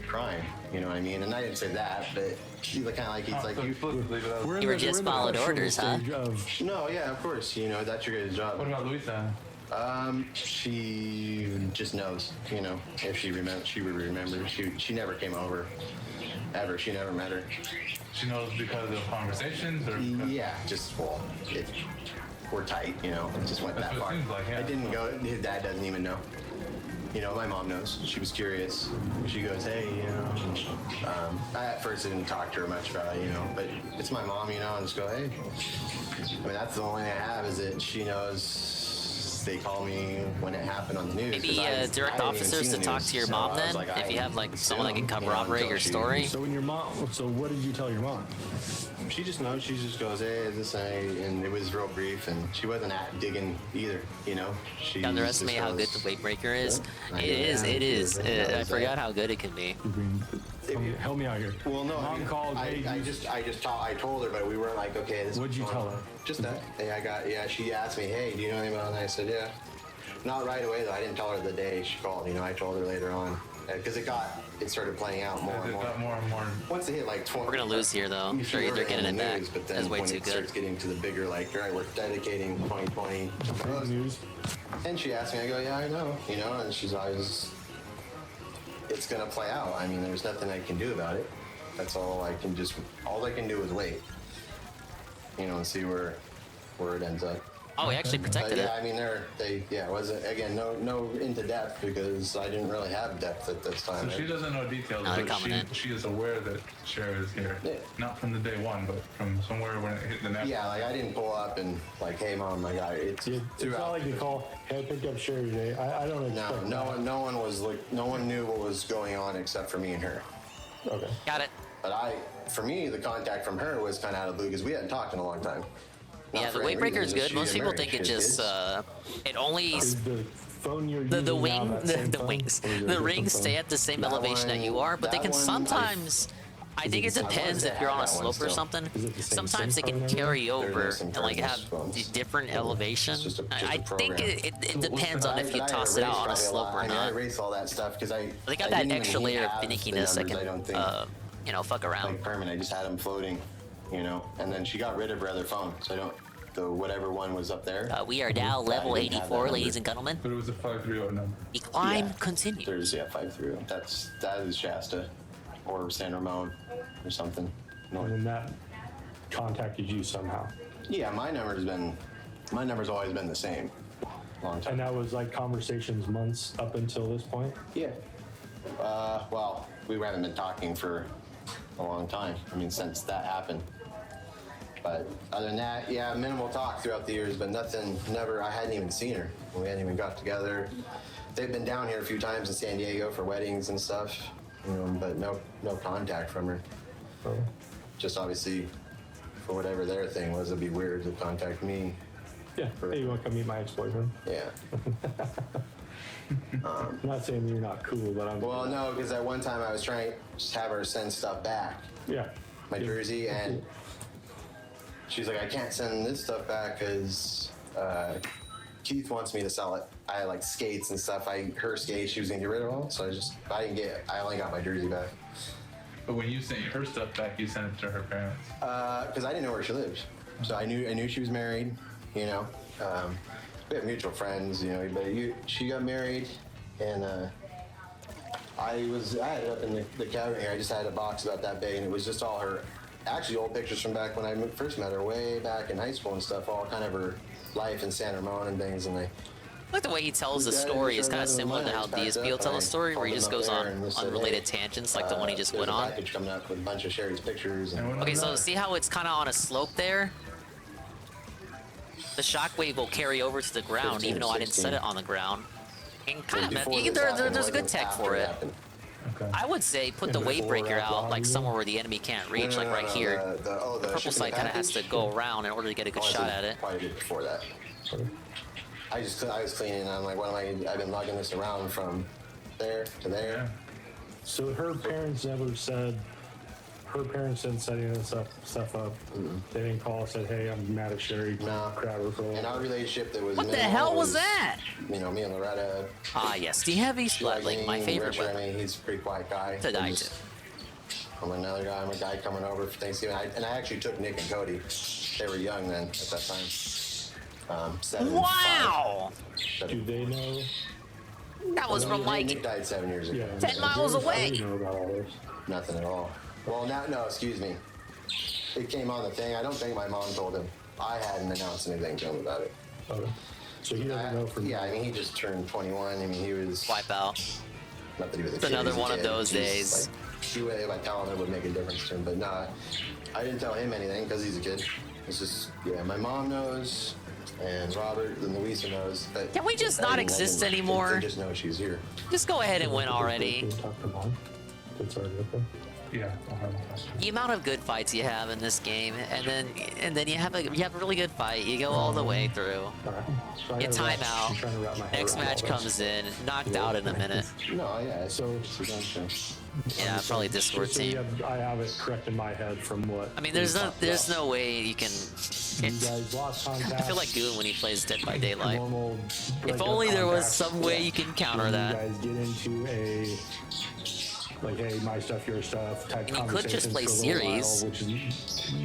crime. You know what I mean? And I didn't say that, but he kind of like he's like you.
You were just followed orders, huh?
No, yeah, of course. You know, that's your guys' job.
What about Luisa?
She just knows. You know, if she remembers, she would remember. She never came over, ever. She never met her.
She knows because of conversations, or
Yeah, just we're tight. You know, it just went
That's
that
what
far.
it seems like, yeah.
It didn't go. His dad doesn't even know. You know, my mom knows. She was curious. She goes, hey, you know. I at first didn't talk to her much about it, you know, but it's my mom, you know, and just go, hey. I mean, that's the only thing I have is that she knows they call me when it happened on the news. 'cause
Maybe
I
direct
hadn't even
officers
seen
to
the
talk
news,
to your
so
mom
I was
then,
like,
if you have like someone that can
assume,
corroborate your story.
So when your mom, so what did you tell your mom?
She just knows. She just goes, "Hey, this night," and it was real brief, and she wasn't digging either. You know, she
Underestimate
just
how good
goes,
the weight breaker is.
Yeah,
It is. It is.
Yeah,
I forgot how good it can be.
Help me out here.
Well, no,
Mom called.
I told her, but we weren't like, okay, this.
What'd you tell her?
Just that. Hey, she asked me, hey, do you know anyone? And I said, yeah. Not right away though. I didn't tell her the day she called. You know, I told her later on because it started playing out more and more.
More and more.
Once they hit like 20.
We're gonna lose here though. I'm sure they're getting it back.
But then
That's way
when
too
it
good.
starts getting to the bigger, like, all right, we're dedicating 2020 to news. And she asked me, I go, yeah, I know, you know, and she's always, it's gonna play out. I mean, there's nothing I can do about it. That's all I can do is wait, you know, and see where it ends up.
Oh, we actually protected
yeah,
it.
I mean, it wasn't, again, no into depth because I didn't really have depth at this time.
So she doesn't know details,
No, they're
but
coming in.
she is aware that Cher is here.
Yeah.
Not from the day one, but from somewhere when it hit the net.
Yeah, like I didn't pull up and like, hey mom, I got it.
It's not like you call, hey, I picked up Sherry today. I don't expect
No one knew what was going on except for me and her.
Okay.
Got it.
But for me, the contact from her was kind of out of the blue because we hadn't talked in a long time. Not
Yeah,
for
the
any
weight breaker is
reason,
good.
just
Most
she
people
got
think
married.
it
She
just
has
it only
Is the phone you're
the
using
wing
now that same
the
phone?
wings
Or is it a
the
different
rings
phone?
stay at the same
That
elevation that you
one-
are, but they
that
can
one,
sometimes. I think it depends if you're on a slope or something. Sometimes they can carry over and like have the different elevation. I think it depends on if you toss it out on a slope or
I
not.
erased all that stuff because
They got that extra layer of finickiness that can fuck around.
Like permanent. I just had them floating, you know. And then she got rid of her other phone, so I don't. The whatever one was up there.
We are now level 84, ladies and gentlemen.
But it was a 530 number.
The climb continues.
There's 530. That is Shasta, or San Ramon, or something.
And then that contacted you somehow.
Yeah, my number's always been the same. Long time.
And that was like conversations months up until this point?
Yeah. Well, we haven't been talking for a long time. I mean, since that happened. But other than that, yeah, minimal talk throughout the years, but never, I hadn't even seen her. We hadn't even got together. They've been down here a few times in San Diego for weddings and stuff, you know, but no contact from her.
Oh.
Just obviously, for whatever their thing was, it'd be weird to contact me.
Yeah, hey, you want to come meet my ex-boyfriend?
Yeah.
I'm not saying you're not cool, but I'm...
Well, no, because at one time I was trying to just have her send stuff back.
Yeah.
My jersey, and she's like, I can't send this stuff back because Keith wants me to sell it. I had like skates and stuff. Her skates, she was gonna get rid of them, so I only got my jersey back.
But when you sent her stuff back, you sent it to her parents.
Because I didn't know where she lived, so I knew she was married. You know, we have mutual friends. You know, but she got married, and I had it up in the cabinet here. I just had a box about that big, and it was just all her, actually old pictures from back when I first met her, way back in high school and stuff. All kind of her life in San Ramon and things, and
Like the way he tells the story is kind of similar to how DSP will tell a story, where he just goes on unrelated tangents, like the one he just went on.
Package coming up with a bunch of Sherry's pictures.
Okay, so see how it's kind of on a slope there? The shockwave will carry over to the ground,
15,
even though I didn't set
16.
it on the ground. And kind of,
Before this happened,
there's a good
wasn't
tech
after
for it.
happened.
I would say put the wave breaker out like somewhere where the enemy can't reach, like right here. The purple
shipping
side kind of has to
package?
go around in order to get a good shot at it.
Quite a bit before that. I was cleaning, and I'm like, I've been lugging this around from there to there.
So her parents never said, setting this stuff up. They didn't call and said, hey, I'm mad at Sherry.
No.
Crowd referral.
In our relationship, there was
What the
minimal,
hell was that?
You know, me and Loretta.
Ah, yes, the heavy Splatling, my favorite
Richard,
weapon.
I mean, he's a pretty quiet guy.
To die to.
I'm another guy. I'm a guy coming over for Thanksgiving. I actually took Nick and Cody. They were young then at that time. 7 and
Wow!
5.
Do they know?
That was from like
Nick died 7 years ago.
10 miles away.
Know about all this.
Nothing at all. Well, no, excuse me. It came on the thing. I don't think my mom told him. I hadn't announced anything to him about it.
Okay. So he doesn't know from...
Yeah, I mean, he just turned 21. I mean, he was...
Wipe out.
Not that he was a
It's
kid,
another
he was a
one of
kid.
those
He was
days.
Like, by telling him would make a difference to him, but nah. I didn't tell him anything because he's a kid. It's just, yeah, my mom knows, and Robert and Louisa knows. But
Can we just not exist anymore?
They just know she's here.
Just go ahead and win already.
Yeah.
The amount of good fights you have in this game, and then you have a really good fight. You go all the way through. You time out. Next match comes in, knocked out in a minute.
No, yeah. So
yeah, probably Discord team.
I have it correct in my head from what.
I mean, there's no way you can.
You guys lost contact.
I feel like Goon when he plays Dead by Daylight. If only there was some way you can counter that.
You guys get into a like, hey, my stuff, your stuff type
We could just play series,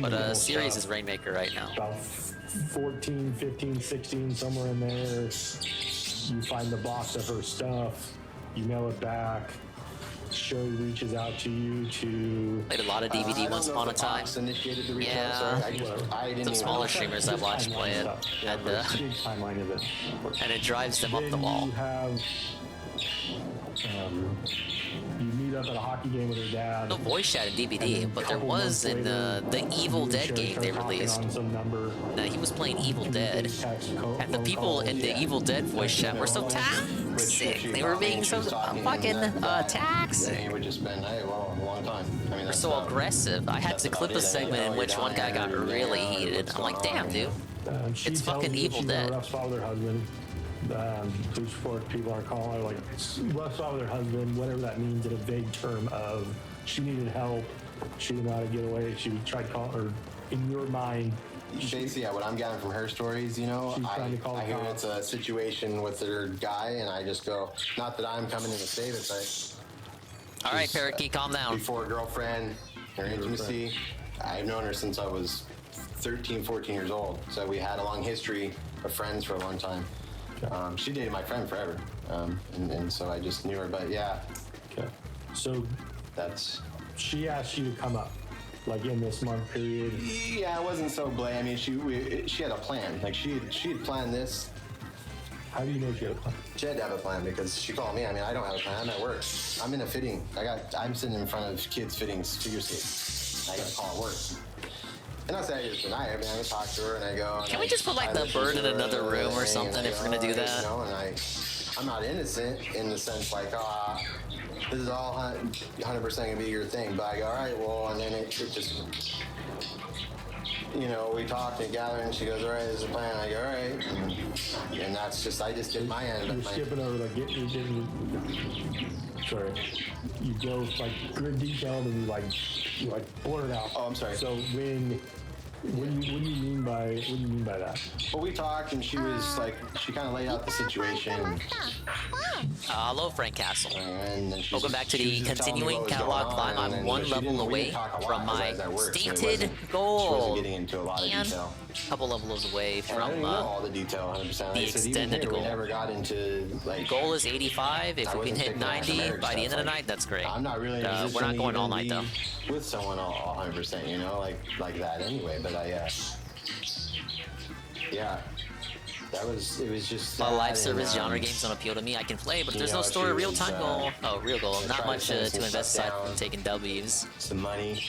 but series is Rainmaker right now.
About 14, 15, 16, somewhere in there. You find the box of her stuff. You mail it back. Sherry reaches out to you to...
Played a lot of DVD once upon a time. Yeah, some smaller streamers I watched play it, and it drives them up the wall.
You have... you meet up at a hockey game with her dad.
No voice chat in DVD, but there was in the Evil Dead game they released. He was playing Evil Dead, and the people in the Evil Dead voice chat were so toxic. They were being so fucking toxic.
It would just been, hey, well, a long time. I mean,
They're so aggressive. I had to clip a segment in which one guy got really heated. I'm like, damn, dude. It's fucking Evil Dead.
Blue sport people are calling her like rough with her husband, whatever that means, in a vague term of she needed help, she didn't know how to get away, she tried to call her. In your mind,
basically, yeah, what I'm getting from her stories, you know, I hear it's a situation with her guy, and I just go, not that I'm coming in to save it, but
all right, Parakeet, calm down.
Before girlfriend, her intimacy, I've known her since I was 13, 14 years old, so we had a long history of friends for a long time. She dated my friend forever, and so I just knew her. But yeah,
okay. So she asked you to come up, like in this month period.
Yeah, it wasn't so blatant. I mean, she had a plan. Like she had planned this.
How do you know she had a plan?
She had to have a plan because she called me. I mean, I don't have a plan. I'm at work. I'm in a fitting. I'm sitting in front of kids fitting figure skates. I got a call at work. And I say I just deny it. I mean, I talk to her and I go.
Can we just put like the bird in another room or something if we're gonna do that?
You know, and I'm not innocent in the sense like, this is all 100% gonna be your thing. But I go, all right, well, and then it just, you know, we talked and gathered, and she goes, all right, this is a plan. I go, all right, and that's just, I just did my end.
You're skipping over like sorry. You go like good detail and you like blur it out.
Oh, I'm sorry.
So what do you mean by that?
Well, we talked and she was like, she kind of laid out the situation.
Hello, Frank Castle. Welcome back to the continuing catalog climb. I'm one level away from my stated goal. And a couple levels away from
I don't know all the detail 100%.
the extended goal.
We never got into like.
Goal is 85. If we can hit 90 by the end of the night, that's great.
I'm not really.
We're not going all night though.
With someone all 100%, you know, like that anyway. But yeah. It was just
live service genre games don't appeal to me. I can play, but there's no story, real-time goal. Oh, real goal. Not much to invest aside from taking W's.
Some money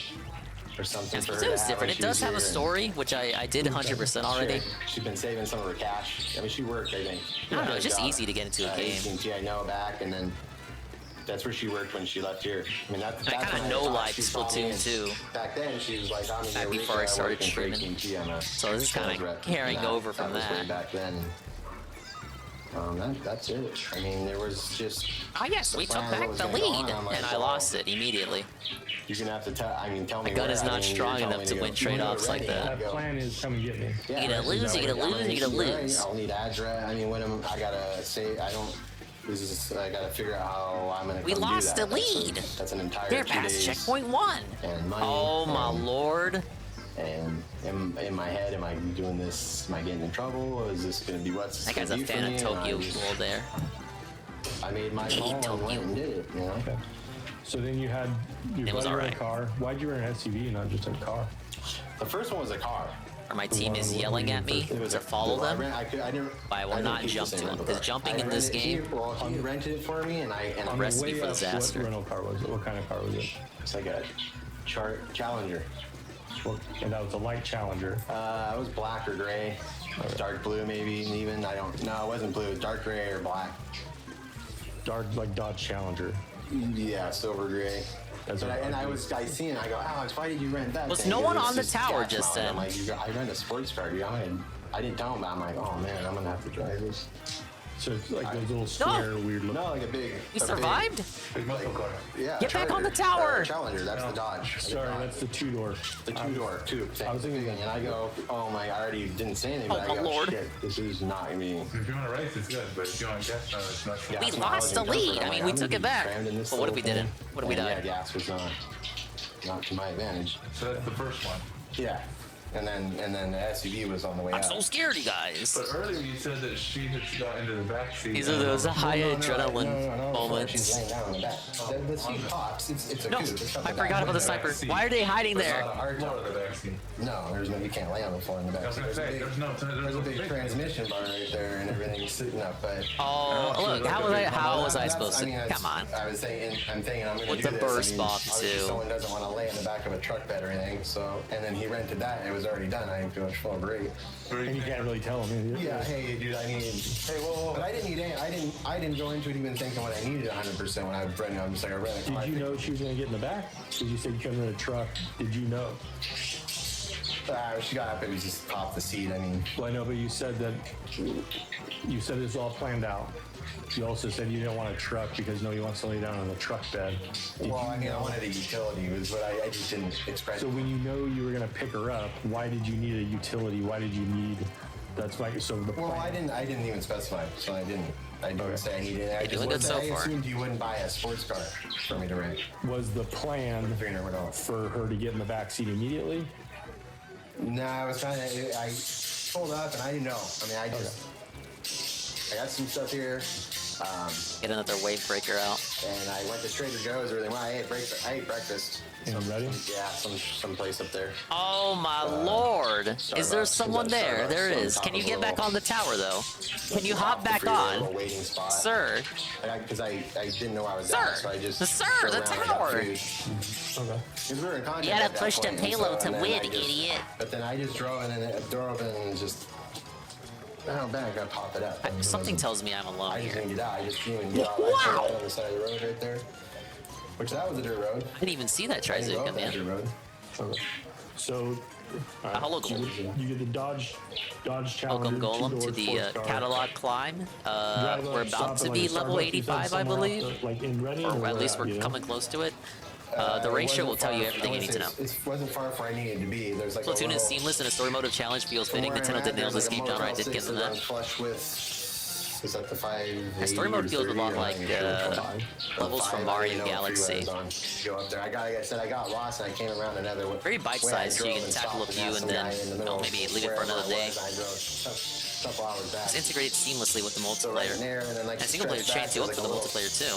or something.
Splatoon is different. It does have a story, which I did 100% already.
She's been saving some of her cash. I mean, she worked, I think.
I don't know, it's just easy to get into a game.
AT&T, I know back, and then that's where she worked when she left here. I mean, that's
I kind of know like Splatoon too.
Back then, she was like, I'm in the
before I started streaming. So this is kind of carrying over from that.
Way back then. That's it. I mean, there was just.
Oh yes, we took back the lead, and I lost it immediately.
You're gonna have to tell me.
My gun is not strong enough to win trade-offs like that.
That plan is come and get me.
You're gonna lose. You're gonna lose. You're gonna lose.
I'll need address. I mean, I gotta say, I gotta figure out how I'm gonna.
We lost the lead.
That's an entire.
They're past checkpoint 1.
And money.
Oh my lord.
And in my head, am I doing this? Am I getting in trouble? Or is this gonna be what's?
That guy's a fan of Tokyo Ghoul there.
I made my call and went and did it. You know.
Okay. So then you had your car. Why'd you rent an SUV and not just a car?
The first one was a car.
Or my team is yelling at me to follow them. I will not jump to them because jumping in this game.
Well, he rented it for me, and
a recipe for disaster.
What rental car was it? What kind of car was it?
It's like a Challenger.
And that was a light Challenger.
It was black or gray. Dark blue, maybe even. I don't. No, it wasn't blue. It was dark gray or black.
Dark, like Dodge Challenger.
Yeah, silver gray. I seen it. I go, Alex, why did you rent that?
Was
thing?
no
It
one
was
on the
just
tower
gas
just
mounted. I'm
then?
like, I rent a sports car, dude. I didn't tell him, but I'm like, oh man, I'm gonna have to drive this.
So it's like those little square, weird looking.
No, like a big.
You survived?
Big muscle car. Yeah.
Get back on the
Challenger.
tower.
Challenger. That's the Dodge.
Sorry, that's the two-door.
The two-door, too. I was thinking, and I go, oh my, I already didn't say anything, but
Oh,
I go,
my Lord.
shit, this is not me.
If you want to race, it's good, but if you want to gas, it's not good.
We lost the lead. I mean, we took it back. But what if we didn't? What if we
Yeah,
died?
gas was not to my advantage.
So that's the first one.
Yeah. And then the SUV was on the way
I'm
up.
so scared, you guys.
But earlier you said that she had got into the back seat.
These are those high adrenaline
She's
moments.
laying down on the back. The seat pops. It's a
No,
coupe. It's not
I
the
forgot
back.
about the sniper. Why are they hiding there?
No, there's no. You can't lay on the floor in the back.
I was gonna say,
There's a big transmission bar right there, and everything's sitting up. But
Oh, look, how was I supposed to? Come on.
I'm thinking I'm gonna
With
do
the
this.
burst box,
obviously
too.
Someone doesn't want to lay in the back of a truck bed or anything. So, and then he rented that, and it was already done. I didn't feel felt great.
And you can't really tell him either.
Yeah, hey, dude, I need. Hey, whoa. But I didn't need any. I didn't go into it even thinking what I needed 100% when I was renting. I'm just like, I rent a car.
Did you know she was going to get in the back? Because you said you couldn't rent a truck. Did you know?
She got up. It was just off the seat. I mean,
well, I know, but you said it was all planned out. You also said you didn't want a truck because you wants to lay down on the truck bed.
I wanted a utility, was what I just didn't express.
So when you know you were going to pick her up, why did you need a utility? Why did you need? That's why. So the
well, I didn't even specify, so I didn't say I needed it. I assumed you wouldn't buy a sports car for me to rent.
Was the plan for her to get in the back seat immediately?
No, I was kind of. I pulled up and I didn't know. I mean, I got some stuff here.
Get another wave breaker out.
And I went to Trader Joe's. Or I ate breakfast.
Ready?
Yeah, some place up there.
Oh my Lord! Is there someone there? There it is. Can you get back on the tower though? Can you hop back on, sir?
Because I didn't know I was
Sir,
at, so I just
sir, the tower.
You
gotta push the payload to win, idiot.
But then I just drove and then the door opened and just. I don't know, I gotta pop it up.
Something tells me I'm alone
I just
here.
didn't get out. I just didn't even get out.
Wow!
I pulled out on the side of the road right there. Which that was a dirt road.
I didn't even see that Trizuka come in.
So,
hello, Golem.
You get the Dodge Challenger.
Welcome, Golem, to the catalog climb. We're about to be level 85, I believe. Or at least we're coming close to it. The ratio will tell you everything you need to know.
It wasn't far from where I needed to be. There's like
Splatoon is seamless and a story mode of challenge feels fitting. Nintendo did nail this game genre. I did give them that.
Is that the 5?
Story mode feels a lot like levels from Mario Galaxy.
Go up there. Like I said, I got lost and I came around another way.
Very bite-sized, so you can tackle a few and then maybe leave it for another day. It's integrated seamlessly with the multiplayer. And single-player chains you up for the multiplayer too.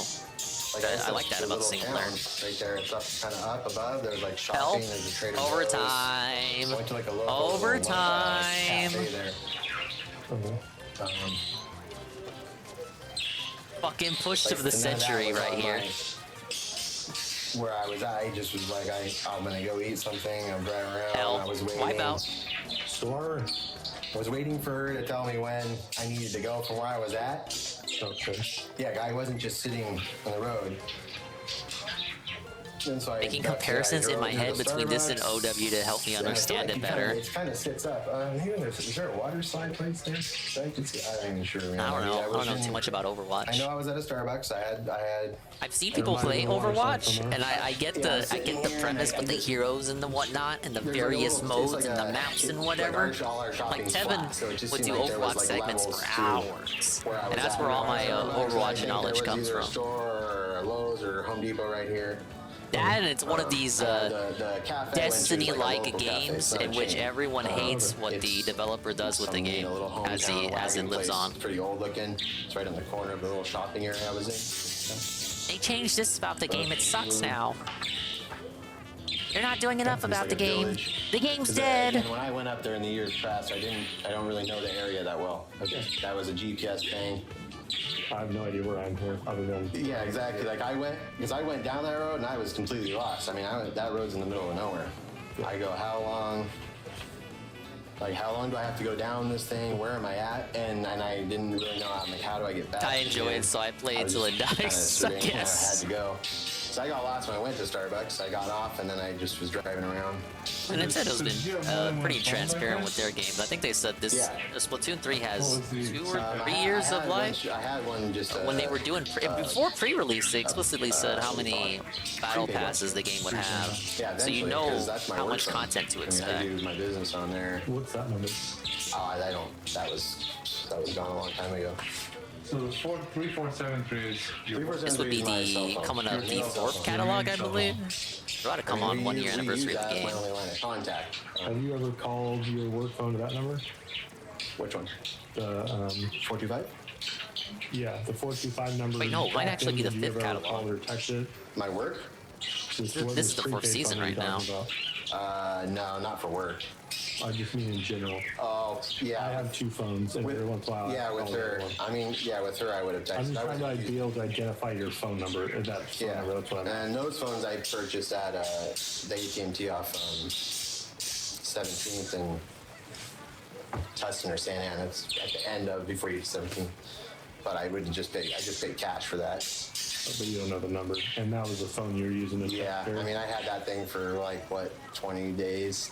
I like that about the single player.
Right there, it's up, kind of up above. There's like shopping. There's a Trader Joe's.
Overtime.
Went to like a local
Overtime.
cafe there.
Fucking push of the century right here.
Where I was at, I just was like, I'm gonna go eat something. I'm driving around. I was waiting.
Wipe out.
Store. I was waiting for her to tell me when I needed to go from where I was at.
Okay.
Yeah, I wasn't just sitting on the road. So
Making comparisons in my head between this and OW to help me understand it better.
It kind of sits up. Is there a water slide place there? I'm not even sure.
I don't know. I don't know too much about Overwatch.
I know I was at a Starbucks.
I've seen people play Overwatch, and I get the premise with the heroes and the whatnot, and the various modes and the maps and whatever. Like Tevin would do Overwatch segments for hours, and that's where all my Overwatch knowledge comes from.
Or Lowe's or Home Depot right here.
That, and it's one of these Destiny-like games in which everyone hates what the developer does with the game as it lives on.
It's pretty old looking. It's right in the corner of the little shopping area I was in.
They changed this about the game. It sucks now. They're not doing enough about the game. The game's dead.
When I went up there in the years past, I don't really know the area that well. That was a GPS thing.
I have no idea where I'm here, other than...
Yeah, exactly. Like I went down that road and I was completely lost. I mean, that road's in the middle of nowhere. I go, how long? Like, how long do I have to go down this thing? Where am I at? And I didn't really know. I'm like, how do I get back?
I enjoy it, so I play until it dies. I guess.
I had to go. So I got lost when I went to Starbucks. I got off and then I just was driving around.
And Nintendo's been pretty transparent with their games. I think they said this Splatoon 3 has 2 or 3 years of life.
I had one just
when they were doing before pre-release, they explicitly said how many battle passes the game would have, so you know how much content to expect.
I do my business on there.
What's that number?
Oh, I don't. That was gone a long time ago.
So 3473 is your
This would be the coming up the 4th catalog, I believe. It ought to come on 1 year anniversary of the game.
Contact.
Have you ever called your work phone to that number?
Which one?
The
425?
Yeah, the 425 number.
Wait, no, it might actually be the 5th catalog.
Call or text it?
My work?
This is the 4th season right now.
No, not for work.
I just mean in general.
Oh, yeah.
I have 2 phones, and every once in a while.
Yeah, with her. I mean, yeah, with her, I would have texted.
I'm just trying to be able to identify your phone number. That phone number, that's what I mean.
And those phones I purchased at the AT&T off 17th and Tustin or Santa Ana. It's at the end of before you get 17th. But I would just pay. I just paid cash for that.
But you don't know the number. And that was the phone you were using.
Yeah, I mean, I had that thing for like what, 20 days.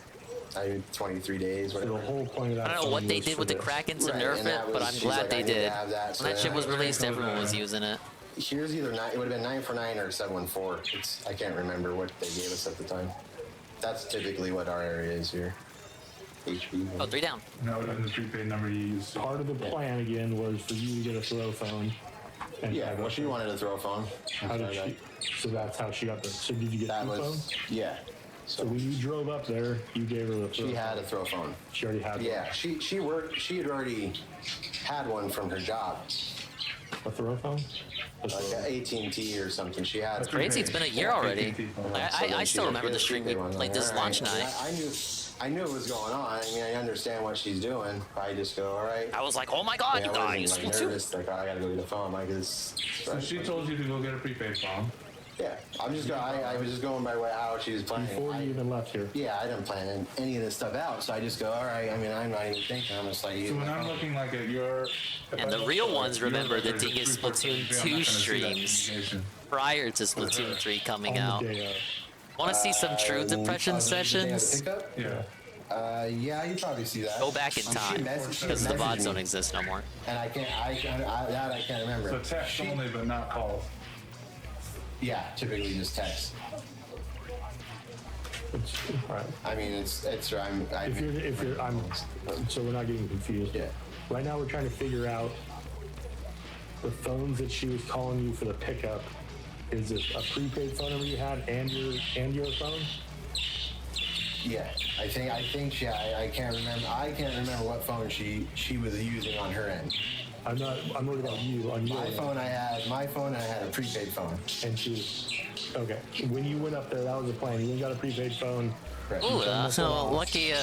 23 days, whatever.
So the whole point of that
I don't know what they did with the Kraken to nerf it, but I'm glad they did. When that shit was released, everyone was using it.
Here's either 9, it would have been 949 or 714. I can't remember what they gave us at the time. That's typically what our area is here. HP.
Oh, 3 down.
No, the prepaid number you used.
Part of the plan again was for you to get a throw phone. And
well, she wanted a throw phone.
How did she? So that's how she got the. So did you get
that
2 phones?
Yeah.
So when you drove up there, you gave her the throw phone.
She had a throw phone.
She already had one.
Yeah, she worked. She had already had one from her job.
A throw phone?
Like an AT&T or something. She had.
It's crazy. It's been a year already. I still remember the stream we played this launch night.
I knew it was going on. I mean, I understand what she's doing. I just go, all right.
I was like, oh my god, you guys.
I wasn't nervous. Like, I gotta go get a phone. Like,
so she told you to go get a prepaid phone.
Yeah, I was just going by how she was playing.
Before you even left here.
Yeah, I didn't plan any of this stuff out, so I just go, all right. I mean, I'm not even thinking. I'm just like.
So when I'm looking like at your.
And the real ones remember the Dingus Splatoon 2 streams prior to Splatoon 3 coming out. Want to see some true depression sessions?
Yeah.
Yeah, you probably see that.
Go back in time because the VODs don't exist no more.
And I can't remember.
So text only, but not calls.
Yeah, typically just text.
Right.
I mean, it's.
So we're not getting confused.
Yeah.
Right now, we're trying to figure out the phones that she was calling you for the pickup. Is it a prepaid phone number you had and your phone?
Yeah, I think she. I can't remember. I can't remember what phone she was using on her end.
I'm worried about you. On
my phone, I had a prepaid phone.
And okay. When you went up there, that was the plan. You went and got a prepaid phone.
Ooh, lucky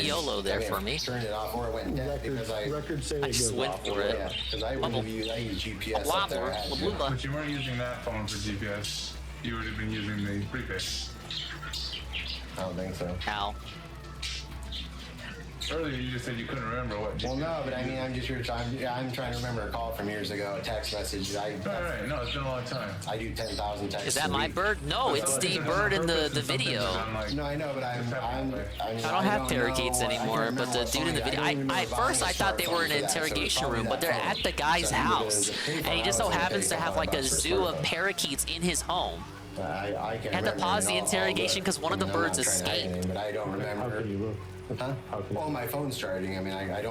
YOLO there for me.
Turned it off or it went dead because
records say
I just went for it.
Yeah, because I wouldn't have used. I used GPS up there.
But you weren't using that phone for GPS. You would have been using the prepaid.
I don't think so.
How?
Earlier you just said you couldn't remember what.
Well, no, but I mean, I'm trying to remember a call from years ago, a text message.
Right, no, it's been a long time.
I do 10,000 texts.
Is that my bird? No, it's the bird in the video.
No, I know, but I
don't have parakeets anymore, but the dude in the video, at first I thought they were in an interrogation room, but they're at the guy's house, and he just so happens to have like a zoo of parakeets in his home.
I
had to pause the interrogation because one of the birds escaped.
But I don't remember. Huh? Well, my phone's charging. I mean, I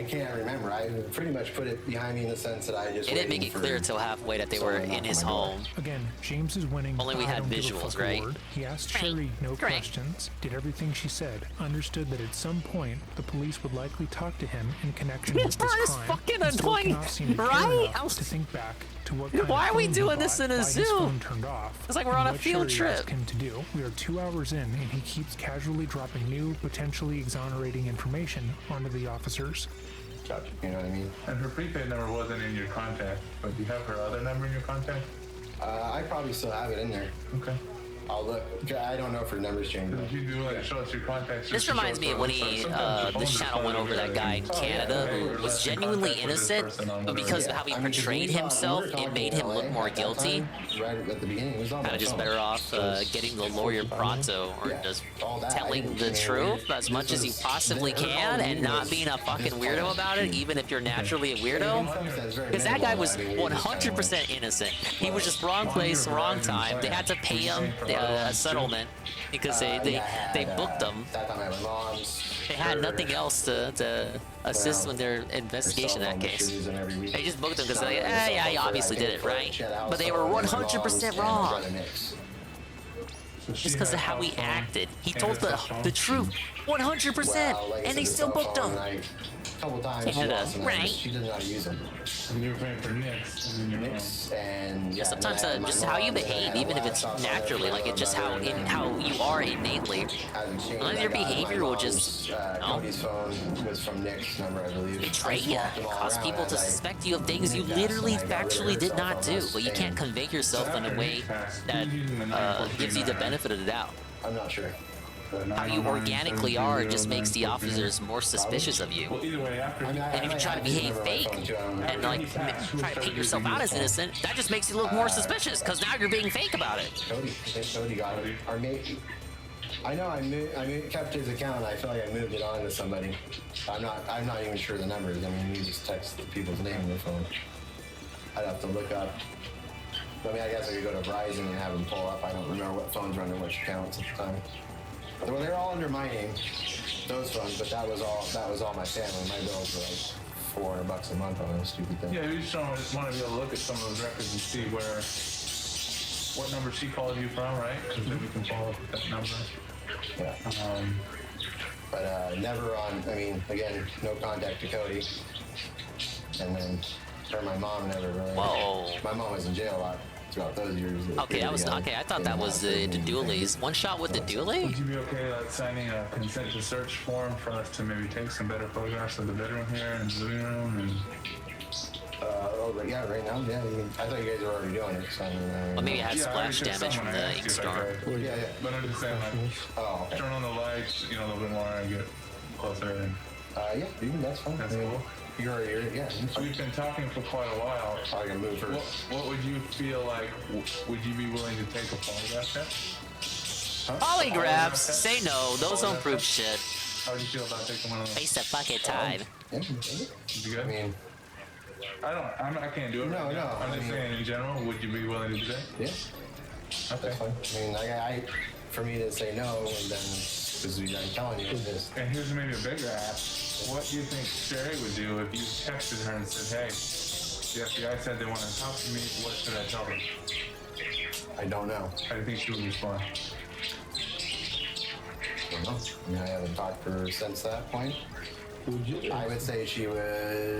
can't remember. I pretty much put it behind me in the sense that I just.
They didn't make it clear till halfway that they were in his home.
Again, James is winning.
Only we had visuals, right?
He asked Sherry no questions, did everything she said, understood that at some point the police would likely talk to him in connection with this crime.
Fucking annoying, right?
To think back to what
why are we doing this in a zoo?
Turned off,
it's like we're on a field trip.
Him to do. We are 2 hours in, and he keeps casually dropping new, potentially exonerating information onto the officers.
Gotcha. You know what I mean?
And her prepaid number wasn't in your contact, but do you have her other number in your contact?
I probably still have it in there.
Okay.
I'll look. I don't know if her numbers changed.
If you do like show us your contacts.
This reminds me of when this channel went over that guy in Canada who was genuinely innocent, but because of how he portrayed himself, it made him look more guilty.
Right at the beginning, it was on
Kind of just better off getting the lawyer pronto or just telling the truth as much as you possibly can and not being a fucking weirdo about it, even if you're naturally a weirdo. Because that guy was 100% innocent. He was just wrong place, wrong time. They had to pay him a settlement because they booked him. They had nothing else to assist with their investigation in that case. They just booked him because they're like, yeah, he obviously did it, right? But they were 100% wrong. Just because of how he acted. He told the truth 100%, and they still booked him. Canada, right?
She doesn't know how to use them.
You were playing for Knicks.
And
yeah, sometimes just how you behave, even if it's naturally, like it's just how you are innately. Sometimes your behavior will just
Cody's phone was from Nick's number, I believe.
Betray you, cause people to suspect you of things you literally factually did not do, but you can't convey yourself in a way that gives you the benefit of the doubt.
I'm not sure.
How you organically are just makes the officers more suspicious of you. And if you try to behave fake and like try to paint yourself out as innocent, that just makes you look more suspicious because now you're being fake about it.
Cody got it. Our mate. I know I kept his account. I feel like I moved it on to somebody. I'm not even sure the numbers. I mean, you just text the people's name on the phone. I'd have to look up. I mean, I guess I could go to Verizon and have them pull up. I don't remember what phones were under which accounts at the time. Well, they're all under my name, those phones, but that was all my family. My bills were like $400 a month on those stupid things.
Yeah, we just want to be able to look at some of those records and see what number she called you from, right? Because then we can follow up with that number.
Yeah. But never on. I mean, again, no contact to Cody. And then my mom never really.
Whoa.
My mom was in jail a lot throughout those years.
Okay, I thought that was the dualies. One shot with the dually?
Would you be okay signing a consent to search form for us to maybe take some better photographs of the bedroom here and the living room and?
But yeah, right now, yeah. I thought you guys were already doing it. So,
well, maybe it had splash damage from the ink storm.
Yeah. But I'm just saying, like, turn on the lights, a little bit more and get closer. And
yeah, that's fine.
That's cool.
Yeah.
We've been talking for quite a while.
I can move first.
What would you feel like? Would you be willing to take a polygraph test?
Polygraphs? Say no. Those don't prove shit.
How do you feel about taking one of those?
Waste of fucking time.
You good? I mean, I can't do it right now. I'm just saying in general, would you be willing to do that?
Yeah. Okay. That's fine. I mean, for me to say no, and then, because I'm telling you this.
And here's maybe a bigger ask. What do you think Sherry would do if you texted her and said, hey, the FBI said they want to talk to me, what should I tell them?
I don't know.
How do you think she would respond?
I don't know. I mean, I haven't talked to her since that point. I would say she would.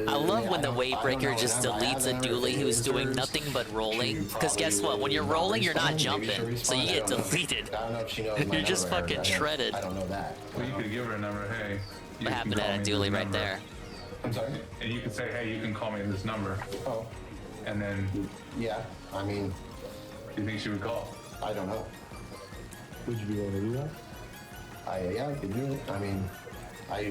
I love when the weight breaker just deletes a dually who's doing nothing but rolling. Because guess what? When you're rolling, you're not jumping. So you get deleted.
I don't know if she knows my
You're just
number.
fucking shredded.
I don't know that.
Well, you could give her a number, hey.
What happened to that dually right there?
I'm sorry?
And you could say, hey, you can call me at this number.
Oh.
And then.
Yeah, I mean.
Do you think she would call?
I don't know.
Would you be willing to do that?
Yeah, I could do it. I mean,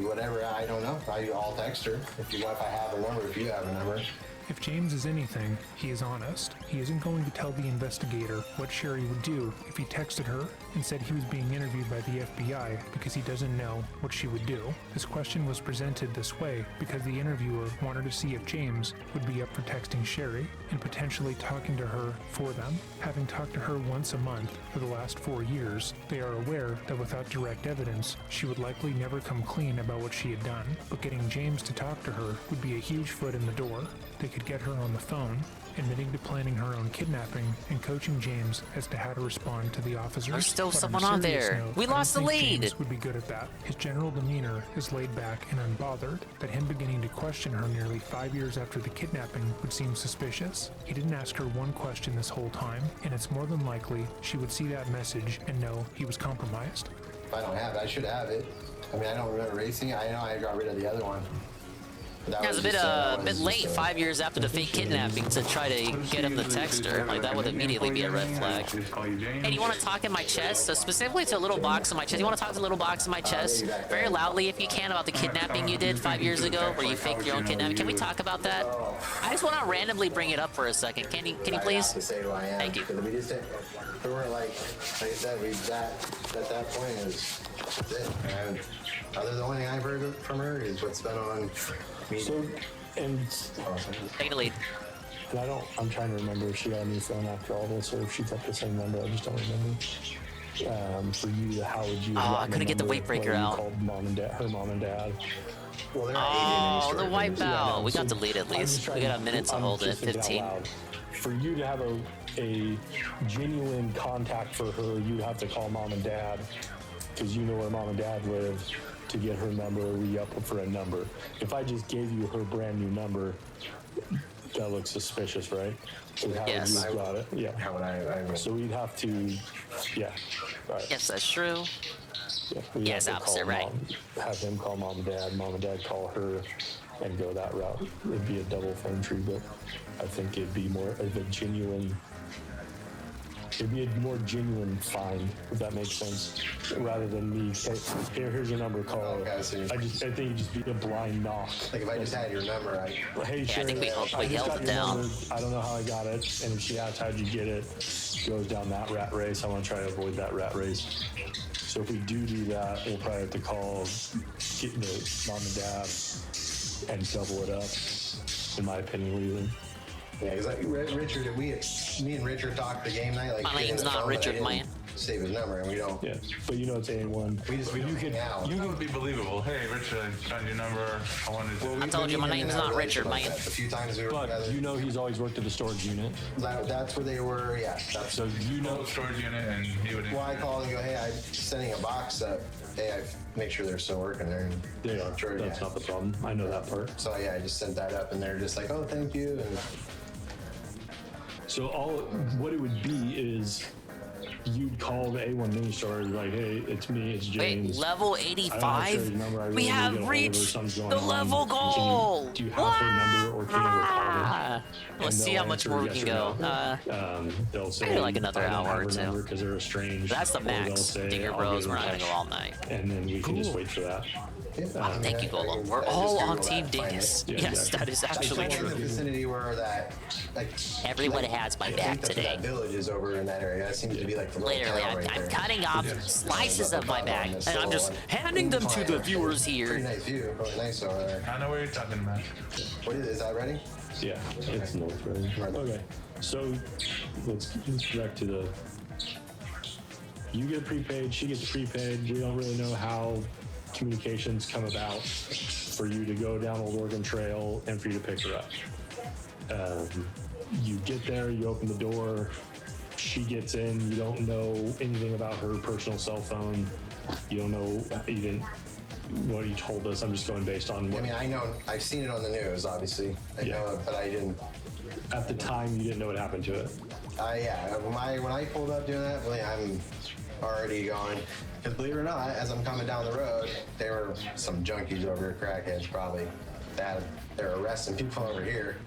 whatever, I don't know. I'll text her if I have her number, if you have her number.
If James is anything, he is honest. He isn't going to tell the investigator what Sherry would do if he texted her and said he was being interviewed by the FBI because he doesn't know what she would do. This question was presented this way because the interviewer wanted to see if James would be up for texting Sherry and potentially talking to her for them. Having talked to her once a month for the last 4 years, they are aware that without direct evidence, she would likely never come clean about what she had done. But getting James to talk to her would be a huge foot in the door. They could get her on the phone, admitting to planning her own kidnapping and coaching James as to how to respond to the officers.
There's still
But
someone
a
on
serious
there.
note,
We
I don't
lost the
think
lead.
James would be good at that. His general demeanor is laid back and unbothered. That him beginning to question her nearly 5 years after the kidnapping would seem suspicious. He didn't ask her one question this whole time, and it's more than likely she would see that message and know he was compromised.
If I don't have it, I should have it. I mean, I don't remember racing it. I know I got rid of the other one.
Yeah, it was a bit late, 5 years after the fake kidnapping, to try to get him to text her. Like, that would immediately be a red flag. Hey, do you want to talk in my chest? So specifically to a little box in my chest. You want to talk to the little box in my chest very loudly, if you can, about the kidnapping you did 5 years ago, where you faked your own kidnapping. Can we talk about that? I just want to randomly bring it up for a second. Can you please? Thank you.
We just didn't, we weren't like I said, at that point is that's it. And the only thing I've heard from her is what's been on media.
So, and
take the lead.
And I'm trying to remember if she got a new phone after all this, or if she kept the same number. I just don't remember. For you, how would you?
Oh, I couldn't get the weight breaker out.
Called mom and dad, her mom and dad.
Well,
oh, the wipeout. We got the lead at least. We got a minute to hold it. 15.
For you to have a genuine contact for her, you'd have to call mom and dad, because you know where mom and dad live, to get her number, re-up for a number. If I just gave you her brand new number, that looks suspicious, right? So how
yes.
would you have got it? Yeah.
How would I
So we'd have to, yeah. Right.
Yes, that's true.
Yeah,
yes, opposite, right.
Have him call mom and dad call her, and go that route. It'd be a double phone tree, but I think it'd be more of a genuine. It'd be a more genuine find, if that makes sense, rather than me. Hey, here's your number. Call.
Okay,
I think it'd just be a blind knock.
Like if I just had your number,
hey,
yeah,
Sherry,
I think we held it down.
Number. I don't know how I got it, and if she asks how'd you get it, goes down that rat race. I want to try to avoid that rat race. So if we do that, we'll probably have to call the mom and dad and double it up. In my opinion, what do you think?
Yeah, because like Richard, me and Richard talked the game night. Like,
my name's not Richard, man.
Save his number, and we don't.
Yeah, but you know it's A1.
You could now.
You would be believable. Hey, Richard, I found your number. I wanted to.
I told you my name's not Richard, man.
A few times we were together.
You know he's always worked at the storage unit.
That's where they were. Yeah.
So you know
storage unit, and he would.
Well, I called and go, hey, I'm sending a box up. Hey, I make sure they're still working there. And
they are. Sure, that's not the problem. I know that part.
So yeah, I just sent that up, and they're just like, oh, thank you. And
so what it would be is you'd call the A1 mini store like, hey, it's me, it's James.
Wait, level 85? We have reached the level goal!
Do you have her number, or can you ever call them?
Let's see how much more we can go.
They'll say,
maybe like another hour or two.
Because they're estranged.
That's the max. Digger Bros, we're not going to go all night.
And then we can just wait for that.
Thank you, Golem. We're all on Team Dingus. Yes, that is actually true.
In the vicinity where that, like,
everyone has my back today.
That village is over in that area. That seems to be like the
literally, I'm cutting off slices of my back, and I'm just handing them to the viewers here.
Pretty nice view. Really nice over there.
I know what you're talking about.
What is that ready?
Yeah, it's north ready. Okay, so let's get back to the. You get prepaid, she gets prepaid. We don't really know how communications come about for you to go down Old Oregon Trail and for you to pick her up. You get there, you open the door, she gets in, you don't know anything about her personal cell phone, you don't know, you didn't, what you told us. I'm just going based on what.
I mean, I know, I've seen it on the news, obviously. I know it, but I didn't.
At the time, you didn't know what happened to it.
Yeah, when I pulled up doing that, really, I'm already going. Because believe it or not, as I'm coming down the road, there were some junkies over here, crackheads probably, that they're arresting people over here,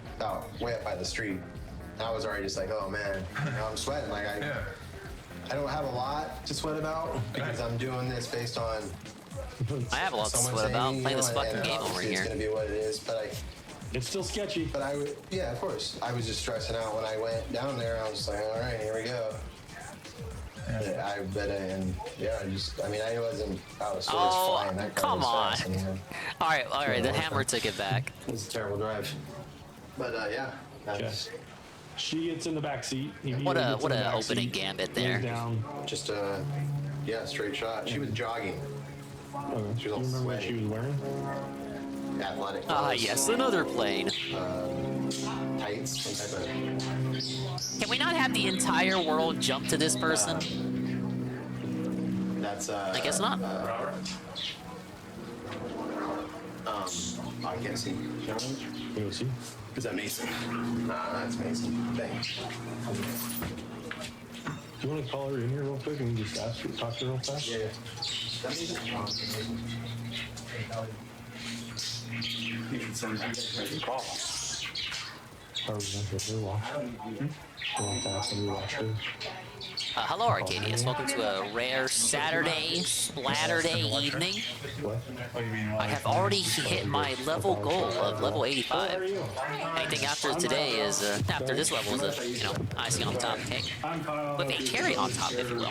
way up by the street. I was already just like, oh man, I'm sweating. Like I don't have a lot to sweat about because I'm doing this based on.
I have a lot to sweat about playing this fucking game over here.
It's gonna be what it is, but
it's still sketchy.
But yeah, of course. I was just stressing out when I went down there. I was just like, all right, here we go. Yeah. I bet and yeah, I wasn't out of sorts flying. That
come on.
Fast, anyway.
All right, the hammer took it back.
It was a terrible drive. But yeah.
She gets in the back seat.
What a opening gambit there.
Down.
Just straight shot. She was jogging. She was all
remember
sweaty.
what she was wearing?
Athletic.
Yes, another plane.
Tights, some type of.
Can we not have the entire world jump to this person?
That's
I guess not.
I can't see.
Can you see?
Is that Mason? Nah, that's Mason. Thanks.
Do you want to call her in here real quick and just talk to her real fast?
Yeah. That Mason?
You can send a call.
Hello, Arcadius. Welcome to a rare Saturday Splatter Day evening. I have already hit my level goal of level 85. Anything after today is, after this level is a, icing on the top cake. With a cherry on top, if you will.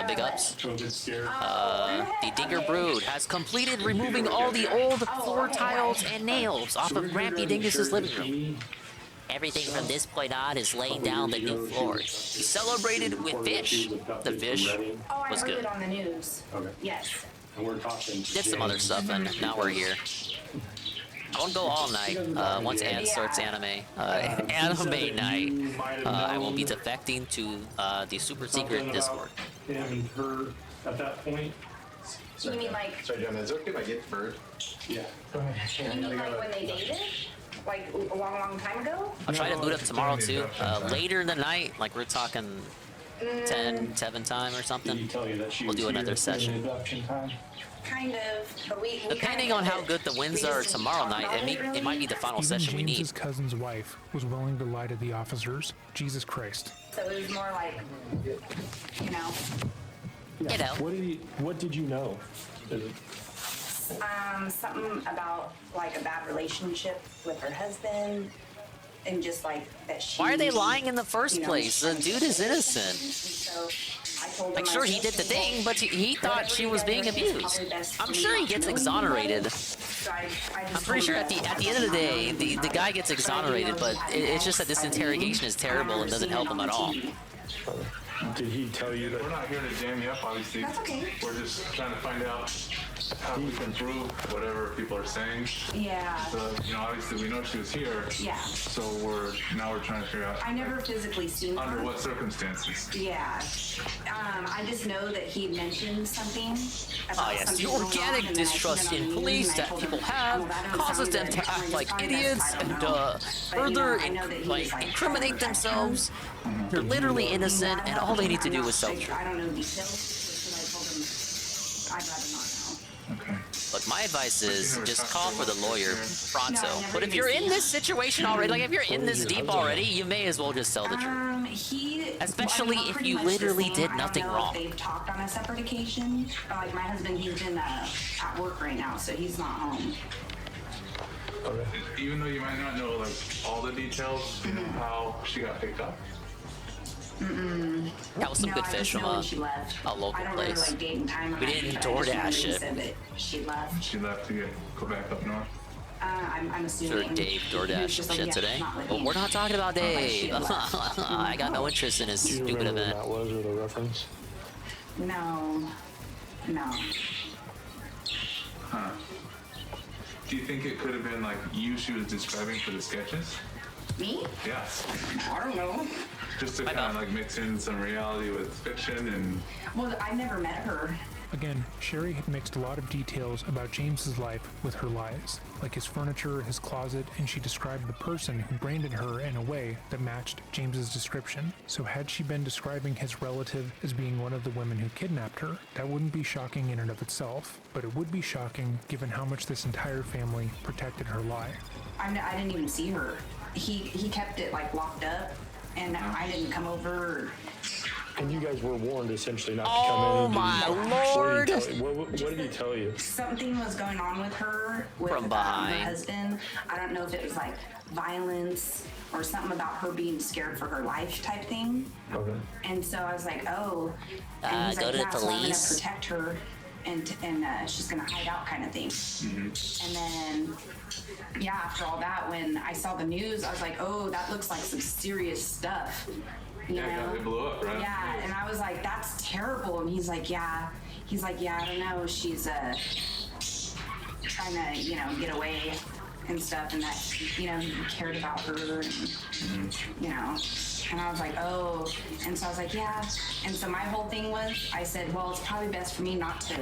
Big ups. The Dinger Brood has completed removing all the old floor tiles and nails off of Rampy Dingus's living room. Everything from this point on is laying down the new floors. He celebrated with fish. The fish was good.
On the news. Okay. Yes.
And we're talking. Did some other stuff, and now we're here. I won't go all night. Once Ann starts anime night, I will be defecting to the super secret Discord.
And her at that point.
You mean like?
Sorry, John. Is it okay if I get the bird?
Yeah. Go ahead.
You mean like when they dated? Like a long time ago?
I'll try to boot up tomorrow too. Later in the night, like we're talking 10, 7 time or something. We'll do another session.
Kind of, but we
depending on how good the winds are tomorrow night, it might be the final session we need.
James's cousin's wife was willing to lie to the officers. Jesus Christ.
So it was more like,
What did you know?
Something about like a bad relationship with her husband, and just like that she.
Why are they lying in the first place? The dude is innocent.
So I told him,
like, sure, he did the thing, but he thought she was being abused. I'm sure he gets exonerated. I'm pretty sure at the end of the day, the guy gets exonerated, but it's just that this interrogation is terrible and doesn't help him at all.
Did he tell you that?
We're not here to jam you up, obviously.
That's okay.
We're just trying to find out how we can prove whatever people are saying.
Yeah.
So, obviously we know she was here.
Yeah.
So we're trying to figure out.
I never physically seen her.
Under what circumstances?
Yeah. I just know that he mentioned something about
yes,
something
the
going on,
organic
and then I
distrust
seen it on
in
the
police
news, and I
that
told
people
him,
have
"Oh, that
causes them
sounded
to act like idiots and further incriminate themselves. They're literally innocent, and all they need to do is self-truth.
I don't know details, but I told him I'd rather not know.
Okay.
Look, my advice is just call for the lawyer pronto. But if you're in this situation already, like if you're in this deep already, you may as well just tell the truth. Especially if you literally did nothing wrong.
They've talked on a separate occasion. Like my husband, he's been at work right now, so he's not home.
Okay. Even though you might not know like all the details, you know how she got picked up.
That was some good fish from a local place. We didn't DoorDash it.
She left.
She left to go back up north.
I'm assuming.
Sure, Dave DoorDash shit today. But we're not talking about Dave. I got no interest in his stupid event.
That was or the reference?
No.
Huh. Do you think it could have been like you she was describing for the sketches?
Me?
Yeah.
I don't know.
Just to kind of like mix in some reality with fiction and.
Well, I never met her.
Again, Sherry had mixed a lot of details about James's life with her lies, like his furniture, his closet, and she described the person who branded her in a way that matched James's description. So had she been describing his relative as being one of the women who kidnapped her, that wouldn't be shocking in and of itself, but it would be shocking given how much this entire family protected her lie.
I didn't even see her. He kept it like locked up, and I didn't come over.
And you guys were warned essentially not to
come
in.
Oh my lord!
What did he tell you?
Something was going on with her, with
from behind.
Her husband. I don't know if it was like violence or something about her being scared for her life type thing.
Okay.
And so I was like, oh. And he's
go
like,
to
yeah,
the
so I'm gonna
police.
protect her, and she's gonna hide out kind of thing. And then. Yeah, after all that, when I saw the news, I was like, oh, that looks like some serious stuff. You know?
It blew up, right?
Yeah, and I was like, that's terrible. And he's like, yeah, I don't know. She's trying to, get away and stuff, and that, he cared about her, and, and I was like, oh. And so I was like, yeah. And so my whole thing was, I said, well, it's probably best for me not to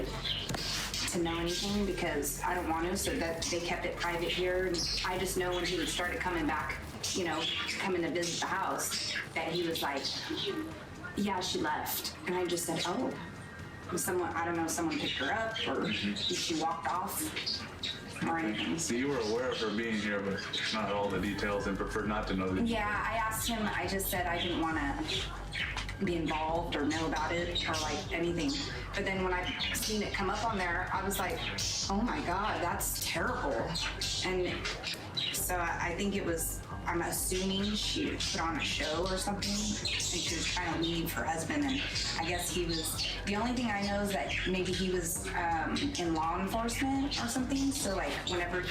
know anything because I don't want to, so that they kept it private here. And I just know when he started coming back, coming to visit the house, that he was like, yeah, she left. And I just said, oh, someone picked her up, or she walked off. or anything.
So you were aware of her being here, but not all the details, and preferred not to know the
Yeah, I asked him, I just said I didn't want to be involved or know about it or like anything. But then when I seen it come up on there, I was like, oh my God, that's terrible. And so I think it was, I'm assuming she put on a show or something, and she was trying to leave her husband, and I guess he was, the only thing I know is that maybe he was in law enforcement or something, so like whenever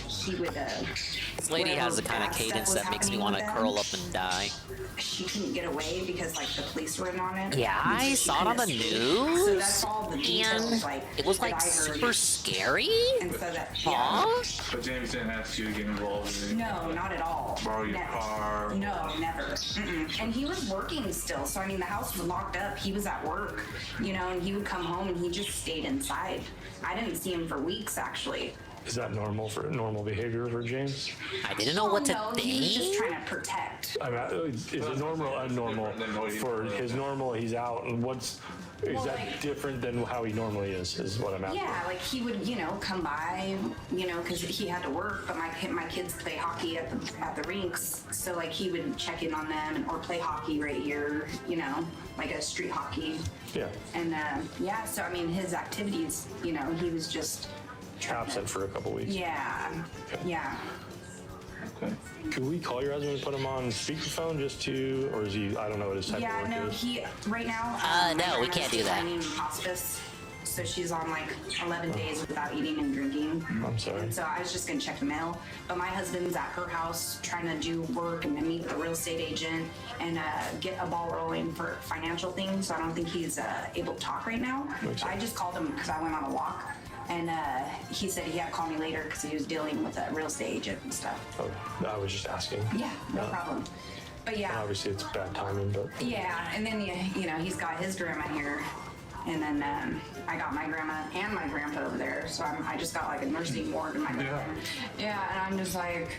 he would
This lady has the kind of cadence that makes me want to curl up and die.
She couldn't get away because like the police were in on it.
Yeah, I saw it on the news.
So that's all the details,
And
like
it was
that
like
I heard.
super scary.
And so that,
Huh?
But James didn't ask you to get involved with it.
No, not at all.
Borrow your
Never.
car.
No, never. Mm-mm. And he was working still, so I mean, the house was locked up. He was at work, you know, and he would come home and he just stayed inside. I didn't see him for weeks, actually.
Is that normal behavior for James?
I didn't know what to
No,
think.
he was just trying to protect.
I mean, is it normal or abnormal? For his normal, he's out, and is
Well,
that
like-
different than how he normally is what I'm asking?
Yeah, like he would, you know, come by, you know, because he had to work. But my kids play hockey at the rinks, so like he would check in on them or play hockey right here, you know, like a street hockey.
Yeah.
And yeah, so I mean, his activities, you know, he was just
Absent for a couple weeks.
yeah, yeah.
Could we call your husband and put him on speakerphone just to, or is he, I don't know what his type
Yeah,
of work
no,
is.
he right now.
No, we can't do that.
In hospice, so she's on like 11 days without eating and drinking.
I'm sorry.
And so I was just gonna check the mail, but my husband's at her house trying to do work and then meet with a real estate agent and get a ball rolling for financial things. So I don't think he's able to talk right now.
Makes
I
sense.
just called him because I went on a walk. And he said he had to call me later because he was dealing with a real estate agent and stuff.
Oh, I was just asking.
Yeah, no problem. But yeah.
Obviously, it's bad timing, but.
Yeah, and then you know he's got his grandma here, and then I got my grandma and my grandpa over there. So I just got like a nursing ward in my yeah, and I'm just like,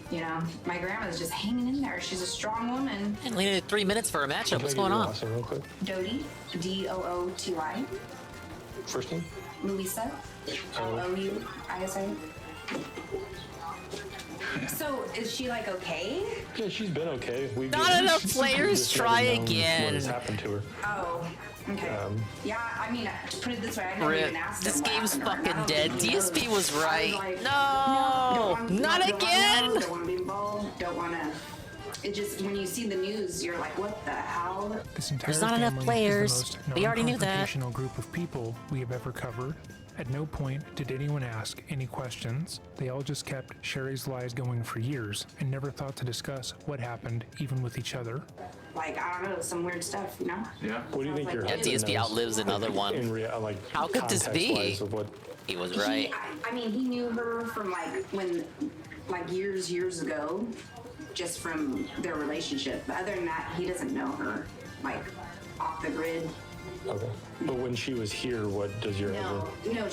you know, my grandma's just hanging in there. She's a strong woman.
And we needed 3 minutes for a matchup. What's going on?
Real quick.
Dodie, Dooty.
First name?
Louisa, Louisa. So is she like okay?
Yeah, she's been okay.
Not enough players
just
try
never known
again.
What has happened to her?
Oh, okay. yeah, I mean, to put it this way, I never
Rip.
even asked
This
him what
game's
happened to her.
fucking
I don't
dead.
think he
DSP
knows.
was
I
right.
like,
No,
don't
not
wanna
again.
know, don't want to be involved. Don't want to. It just when you see the news, you're like, what the hell?
This entire
There's not enough
family
players.
Is the most
We already knew that.
non-confrontational group of people we have ever covered. At no point did anyone ask any questions. They all just kept Sherry's lies going for years and never thought to discuss what happened, even with each other.
Like I don't know, some weird stuff, you know?
Yeah.
What do you think your
Yeah,
husband
DSP
knows?
outlives another one. How could this be?
context-wise of what-
He was right.
I mean, he knew her from like years ago, just from their relationship. But other than that, he doesn't know her, like off the grid.
Okay. But when she was here, what does your husband?
No,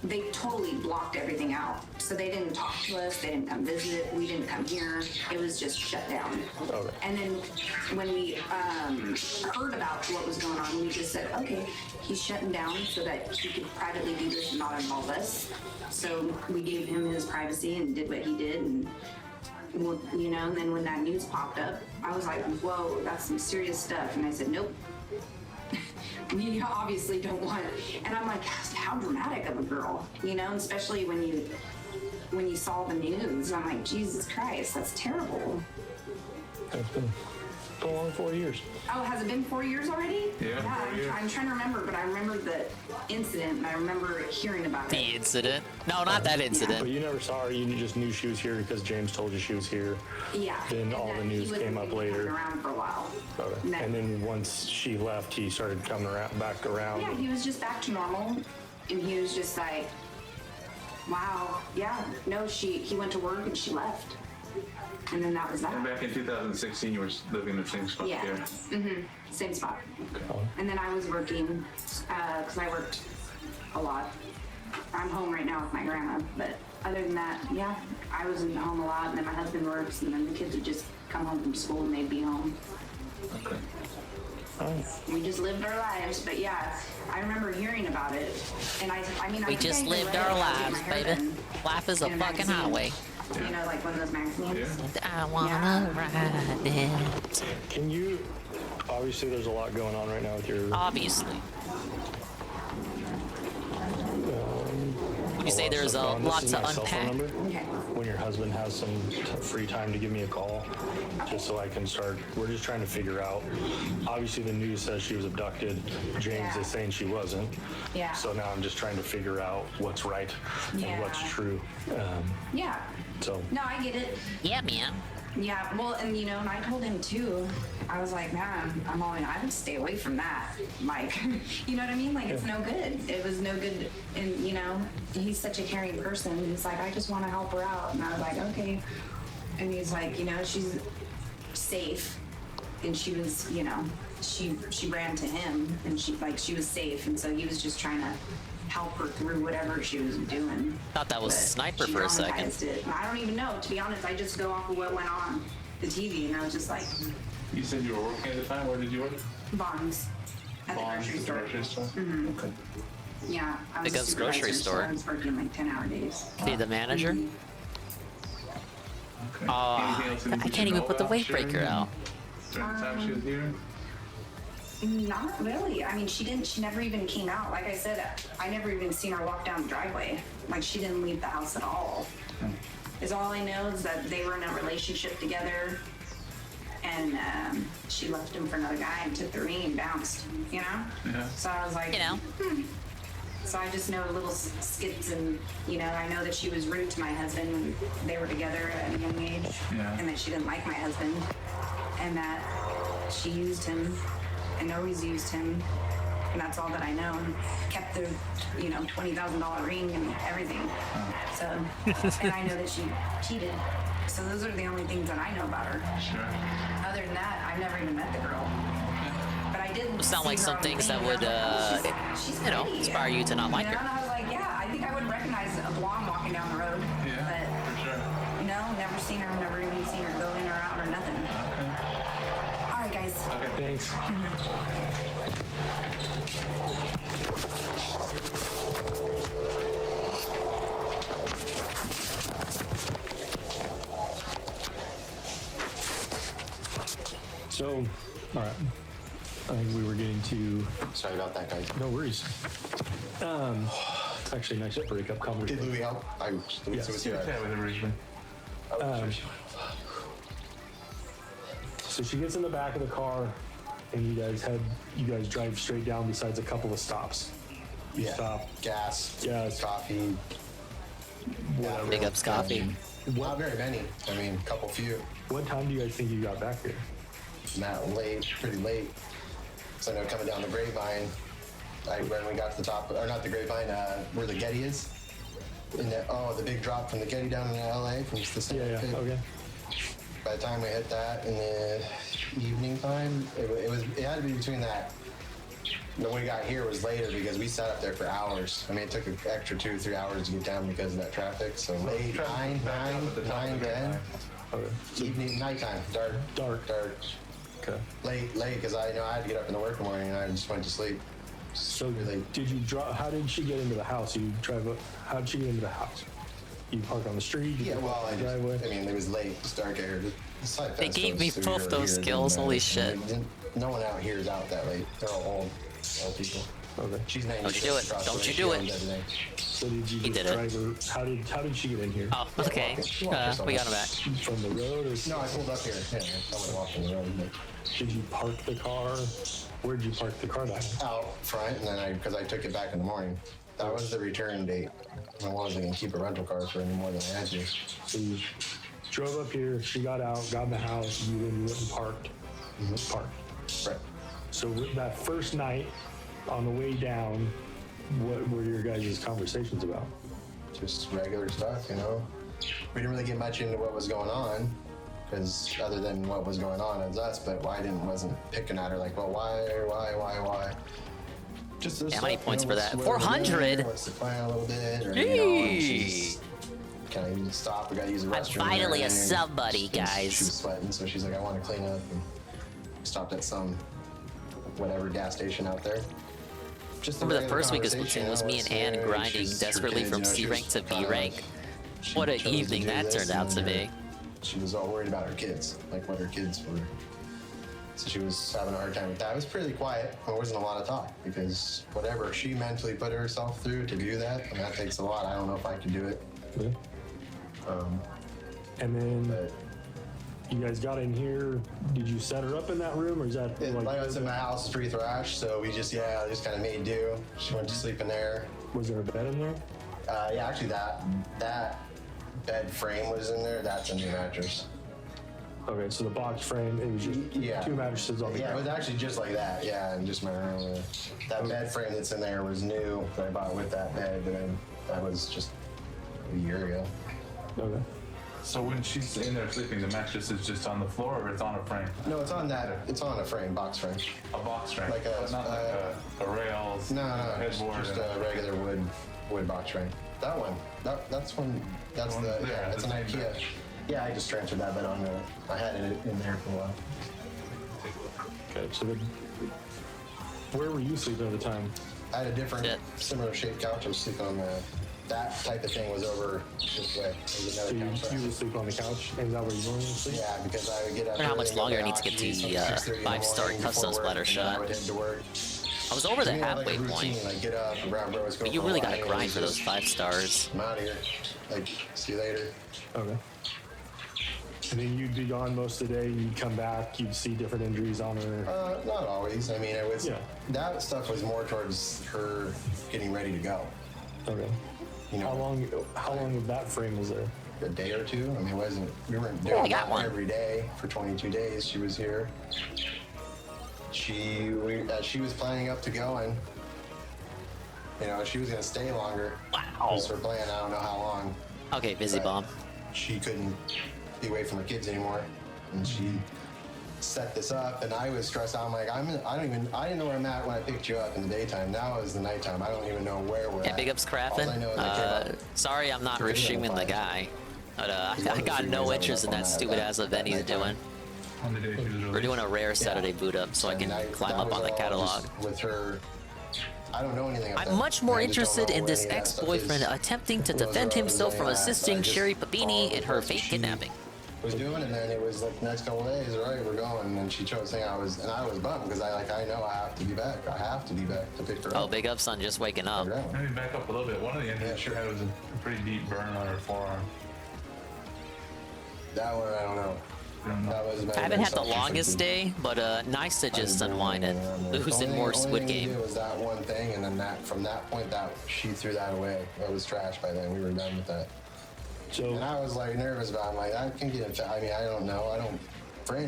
they totally blocked everything out. So they didn't talk to us, they didn't come visit, we didn't come here. It was just shut down.
Okay.
And then when we heard about what was going on, we just said, okay, he's shutting down so that he could privately do this and not involve us. So we gave him his privacy and did what he did. And you know, and then when that news popped up, I was like, whoa, that's some serious stuff. And I said, nope. We obviously don't want it. And I'm like, how dramatic of a girl, you know, especially when you saw the news. I'm like, Jesus Christ, that's terrible.
It's been a long 4 years.
Oh, has it been 4 years already?
Yeah, 4 years.
I'm trying to remember, but I remember the incident and I remember hearing about
The
it.
incident? No, not that incident.
But you never saw her. You just knew she was here because James told you she was here.
Yeah.
Then
And
all the
then
news
he
came
wasn't
up
even
later.
coming around for a while.
Okay. And then once she left, he started coming back around.
Yeah, he was just back to normal, and he was just like, wow, yeah, no, he went to work and she left. And then that was
And
that.
back in 2016, you were living in the same spot
Yeah.
here.
Mm-hmm. Same spot. And then I was working, because I worked a lot. I'm home right now with my grandma, but other than that, yeah, I was in home a lot, and then my husband works, and then the kids would just come home from school and they'd be home.
Okay.
We just lived our lives, but yeah, I remember hearing about it, and I mean,
We just lived our lives, baby. Life is a fucking highway.
You know, like one of those magazines.
I wanna ride it.
Can you? Obviously, there's a lot going on right now with your.
Obviously. Would you say there's a lot to unpack?
When your husband has some free time to give me a call, just so I can start. We're just trying to figure out. Obviously, the news says she was abducted. James is saying she wasn't.
Yeah.
So now I'm just trying to figure out what's right and what's true.
Yeah.
So.
No, I get it.
Yeah, man.
Yeah, well, and you know, and I told him too. I was like, man, I would stay away from that. Like, you know what I mean? Like, it's no good. It was no good. And you know, he's such a caring person. He's like, I just want to help her out. And I was like, okay. And he's like, you know, she's safe, and she was, you know, she ran to him, and she was safe, and so he was just trying to help her through whatever she was doing.
Thought that was Sniper for a second.
It. I don't even know, to be honest. I just go off of what went on the TV, and I was just like.
You said you were working at the time. Where did you work?
Bonds. At the grocery store. Mm-hmm.
Okay.
Yeah, I was
Because
a
grocery
supervisor,
store.
So I was working like 10-hour days.
See the manager?
Okay.
Oh, I can't even put the weight breaker out.
During the time she was here?
Not really. I mean, she never even came out. Like I said, I never even seen her walk down the driveway. Like, she didn't leave the house at all. Is all I know is that they were in a relationship together, and she left him for another guy and took the ring and bounced, you know?
Yeah.
So I was like, So I just know little skits, and, you know, I know that she was rude to my husband when they were together at a young age, and that she didn't like my husband, and that she used him. I know he's used him, and that's all that I know. And kept the, you know, $20,000 ring and everything. So, and I know that she cheated. So those are the only things that I know about her.
Sure.
Other than that, I've never even met the girl. But I did.
Sound like some things that would, you know, inspire you to not like
You know,
her.
and I was like, yeah, I think I would recognize a blonde walking down the road.
Yeah, for sure.
But no, never seen her, never even seen her go in or out or nothing. All right, guys.
Okay, thanks. So, all right. I think we were getting to.
Sorry about that, guys.
No worries. It's actually nice to break up conversation.
Did Louis help?
Yes.
with originally.
So she gets in the back of the car, and you guys drive straight down besides a couple of stops. You stop.
Gas,
coffee, whatever.
Big ups coffee.
Not very many. I mean, a couple few.
What time do you guys think you got back here?
Not late, pretty late. So I know coming down the Grapevine, when we got to the top, or not the Grapevine, where the Getty is. The big drop from the Getty down in LA from the city.
Yeah, okay.
By the time we hit that in the evening time, it had to be between that. When we got here was later because we sat up there for hours. I mean, it took an extra 2 or 3 hours to get down because of that traffic. So late, 9, 10.
Okay.
Evening, nighttime, dark.
Okay.
Late, because I know I had to get up in the work in the morning and I just went to sleep.
So did you drive? How did she get into the house? You drive up. How did she get into the house? You park on the street.
Yeah, well, it was late. It's dark here.
They gave me both those skills. Holy shit!
No one out here is out that late. They're all old people.
Okay.
She's 96.
Don't you do it? Don't you do it?
So did you
He
just
did
drive her? How did she get in here?
Oh, okay. We got him back.
From the road, or
no? I pulled up here. Yeah, I went walking the road.
Did you park the car? Where did you park the car back?
Out front, and then because I took it back in the morning. That was the return date. I wasn't gonna keep a rental car for any more than I had to.
So you drove up here. She got out, got in the house. You went and parked. Parked.
Right.
So with that first night, on the way down, what were your guys' conversations about?
Just regular stuff, you know. We didn't really get much into what was going on, because other than what was going on, it was us. But wasn't picking at her like, well, why? Just this
how many
stuff,
points for that?
what's
400.
What's the plan a little bit? Or, can I even stop? I gotta use the restroom.
I'm finally a
and
somebody, guys.
She was sweating, so she's like, I want to clean up. And stopped at some whatever gas station out there. Just a
Remember the
regular
first week of
conversation,
Splatoon was me and
what's
Ann
new,
grinding
she's- her
desperately
kids,
from
you know,
C
she
rank
was
to B
kind of-
rank.
she
What a
chose to
evening
do
that
this,
turned out
and
to
then
be.
She was all worried about her kids, like what her kids were. So she was having a hard time with that. It was pretty quiet. There wasn't a lot of talk because whatever she mentally put herself through to do that, and that takes a lot. I don't know if I could do it.
And then you guys got in here. Did you set her up in that room, or is that
Like I was in my house, is pretty thrashed, so we just just kind of made do. She went to sleep in there.
Was there a bed in there?
Yeah, actually that bed frame was in there. That's a new mattress.
Okay, so the box frame, it was just two mattresses on the
Yeah, it
ground.
was actually just like that. Yeah, and just my room. That bed frame that's in there was new. That I bought with that bed, but then that was just a year ago.
Okay.
So when she's in there sleeping, the mattress is just on the floor, or it's on a frame?
No, it's on that. It's on a frame, box frame.
A box frame.
Like a
not like a rails.
No,
headboard.
just a regular wood box frame. That one. That's one. That's
one
the
there,
It's
the
an
same
IKEA.
bed.
Yeah, I just transferred that bed on there. I had it in there for a while.
Okay, so where were you sleeping at the time?
I had a different, similar shaped couch. I was sleeping on that type of thing was over this way. There was
So
another couch.
you would sleep on the couch, and is that where you normally sleep?
Yeah, because I would get up.
I wonder how much
early and go
longer
to
I need to get to
hockey,
the
6:30 in the
5-star
morning
custom
before
splatter
work, and then I
shot.
would head to work.
I was over the
So we had, like, a
halfway
routine,
point.
Like get up, grab bros, go
But you
for a
really
walk,
gotta
and
grind for those
just-
5 stars.
I'm out of here. Like, see you later.
Okay. And then you'd be gone most of the day. You'd come back. You'd see different injuries on her.
Not always. I mean, it was that stuff was more towards her getting ready to go.
Okay.
You know,
How long of that frame was there?
A day or two. I mean, it wasn't. We weren't
I
doing
got
that
one.
every day for 22 days. She was here. She was planning up to going. You know, she was gonna stay longer.
Wow.
Was her plan. I don't know how long.
Okay, busy
But
bomb.
She couldn't be away from her kids anymore, and she set this up. And I was stressed out. I'm like, I didn't know where I'm at when I picked you up in the daytime. Now is the nighttime. I don't even know where we're
Yeah,
at.
big ups
All I know is I
Craffin.
came up.
Sorry I'm not restreaming the guy. But I got no interest in that stupid ass event he's doing.
On the day she was released.
We're doing a rare Saturday boot up so I can climb up on the catalog.
With her, I don't know anything about
I'm much more interested in this ex-boyfriend attempting to defend himself from assisting Sherry Papini in her fake kidnapping.
Was doing, and then it was like the next couple of days, all right, we're going, and she chose saying I was bummed because I know I have to be back. I have to be back to pick her
Oh,
up.
big ups on just waking up.
Let me back up a little bit. One of the injuries she had was a pretty deep burn on her forearm.
That one, I don't know. That was
I haven't had the longest day, but nice to just unwind and lose in more Squid Game.
It was that one thing, and then from that point, she threw that away. It was trash by then. We were done with that. And I was like nervous about it. I'm like, I can get infected. I mean, I don't know. I don't.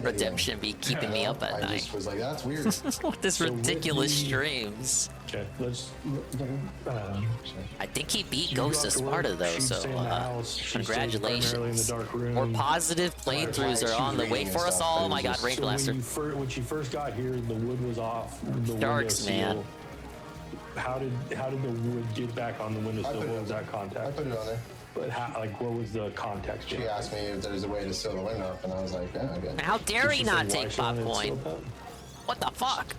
Redemption be keeping me up at
I
night.
just was like, that's weird.
With this ridiculous streams.
Okay, let's.
I think he beat
You
Ghost
go
of
after
Sparta
work,
though,
she'd
so
stay in the house, she stays primarily in the
congratulations.
dark room.
More positive playthroughs are on the way for us all. Oh my god, Rain
So
Blaster.
when she first got here, the wood was off. The
Darks,
window seal.
man.
How did the wood get back on the window sill? What was that contact?
I put it on there.
But what was the context?
She asked me if there's a way to seal the window up, and I was like, yeah, I guess.
How dare he not take Popcoin? What the fuck?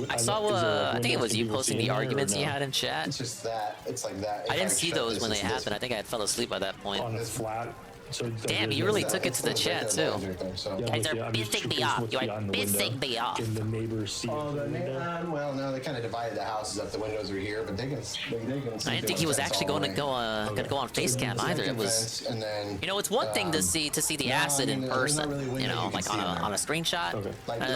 I saw, I think it was you posting the arguments you had in chat.
It's just that. It's like that.
I didn't see those when they happened. I think I had fell asleep by that point.
On the flat. So
damn, you really took it to the chat too.
Yeah,
Guys are pissing me off. You are pissing me off.
Can the neighbors see?
Oh, well, no, they kind of divided the houses up. The windows are here, but they can. See
I didn't think he was actually going to go on face cam either. It was,
and then,
you know, it's one thing to see the acid in person, you know, like on a screenshot.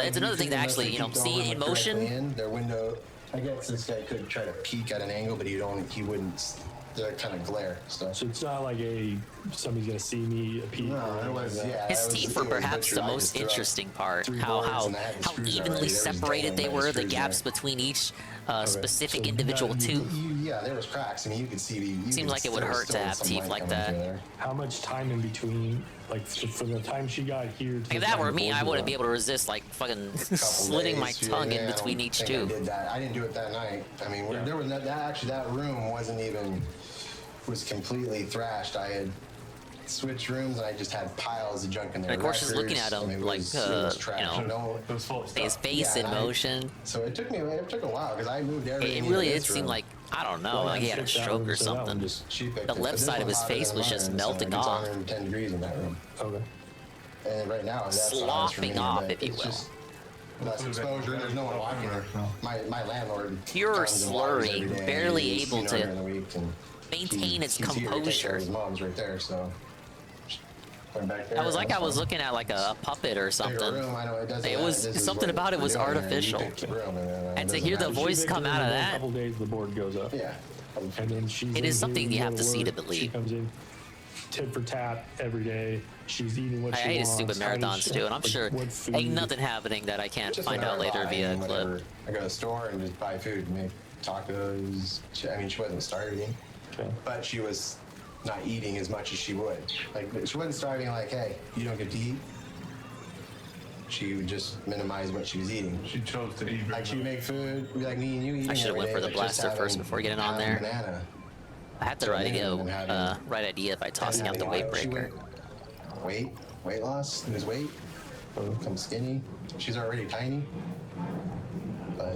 It's another thing to actually, you know, see it in motion.
Their window. I guess this guy could try to peek at an angle, but he wouldn't. They're kind of glare. So
it's not like somebody's gonna see me peek.
No, it was
His teeth were perhaps the most interesting part. How evenly separated they were, the gaps between each specific individual tooth.
Yeah, there was cracks. I mean, you could see.
Seems like it would hurt to have teeth like that.
How much time in between, like from the time she got here?
If that were me, I wouldn't be able to resist like fucking slitting my tongue in between each tooth.
I didn't do it that night. I mean, there was that room wasn't even. Was completely thrashed. I had switch rooms, and I just had piles of junk in there.
And of course, she's looking at
Records,
him
I mean, it
like,
was- it was
you
trash.
know,
It was full of
his
stuff.
face in
and I-
motion.
So it took a while because I moved everything.
It really
into
did
this
seem
room.
like, I don't know, like he had a stroke or something. The left side of his face was just melting
It's
off.
110 degrees in that room.
Okay.
And right now, that's
Sloughing off,
but
if you
it's
will.
just less exposure. There's no one walking there. My landlord.
Pure
comes and waters
slurry,
every day,
barely
and he's,
able to
during the week, and
maintain its
he's here to take care
composure.
of his mom's right there, so. Going back there,
I was like, I
that's
was
fine.
looking at like a puppet or something.
room, I know it doesn't
It
have-
was
this is
something
what
about it was
we're doing, and you
artificial.
pick the room, and then,
And to
doesn't
hear the
matter.
voice come out of
A
that,
couple days, the board goes up.
Yeah.
And then she's.
It is
in
something
here,
you have
go
to see to
work,
believe.
She comes in, tit for tat every day. She's eating what
I
she
hate
wants.
stupid
How does
marathons
she-
too, and I'm
like,
sure
what food-
ain't nothing happening that I can't
Just
find out
whenever
later
I
via a
buy,
clip.
whenever I go to the store and just buy food, make tacos. I mean, she wasn't starving, but she was not eating as much as she would. Like, she wasn't starving like, hey, you don't get to eat. She would just minimize what she was eating.
She chose to eat.
Like, she would make food, be like me and you eating.
I should have
every
went for
day,
the
but just
blaster first
having
before getting on
half a
there.
Banana.
I had the
So
right
then
idea,
having-
right idea by tossing out the weight
She
breaker.
went weight loss, lose weight, become skinny. She's already tiny, but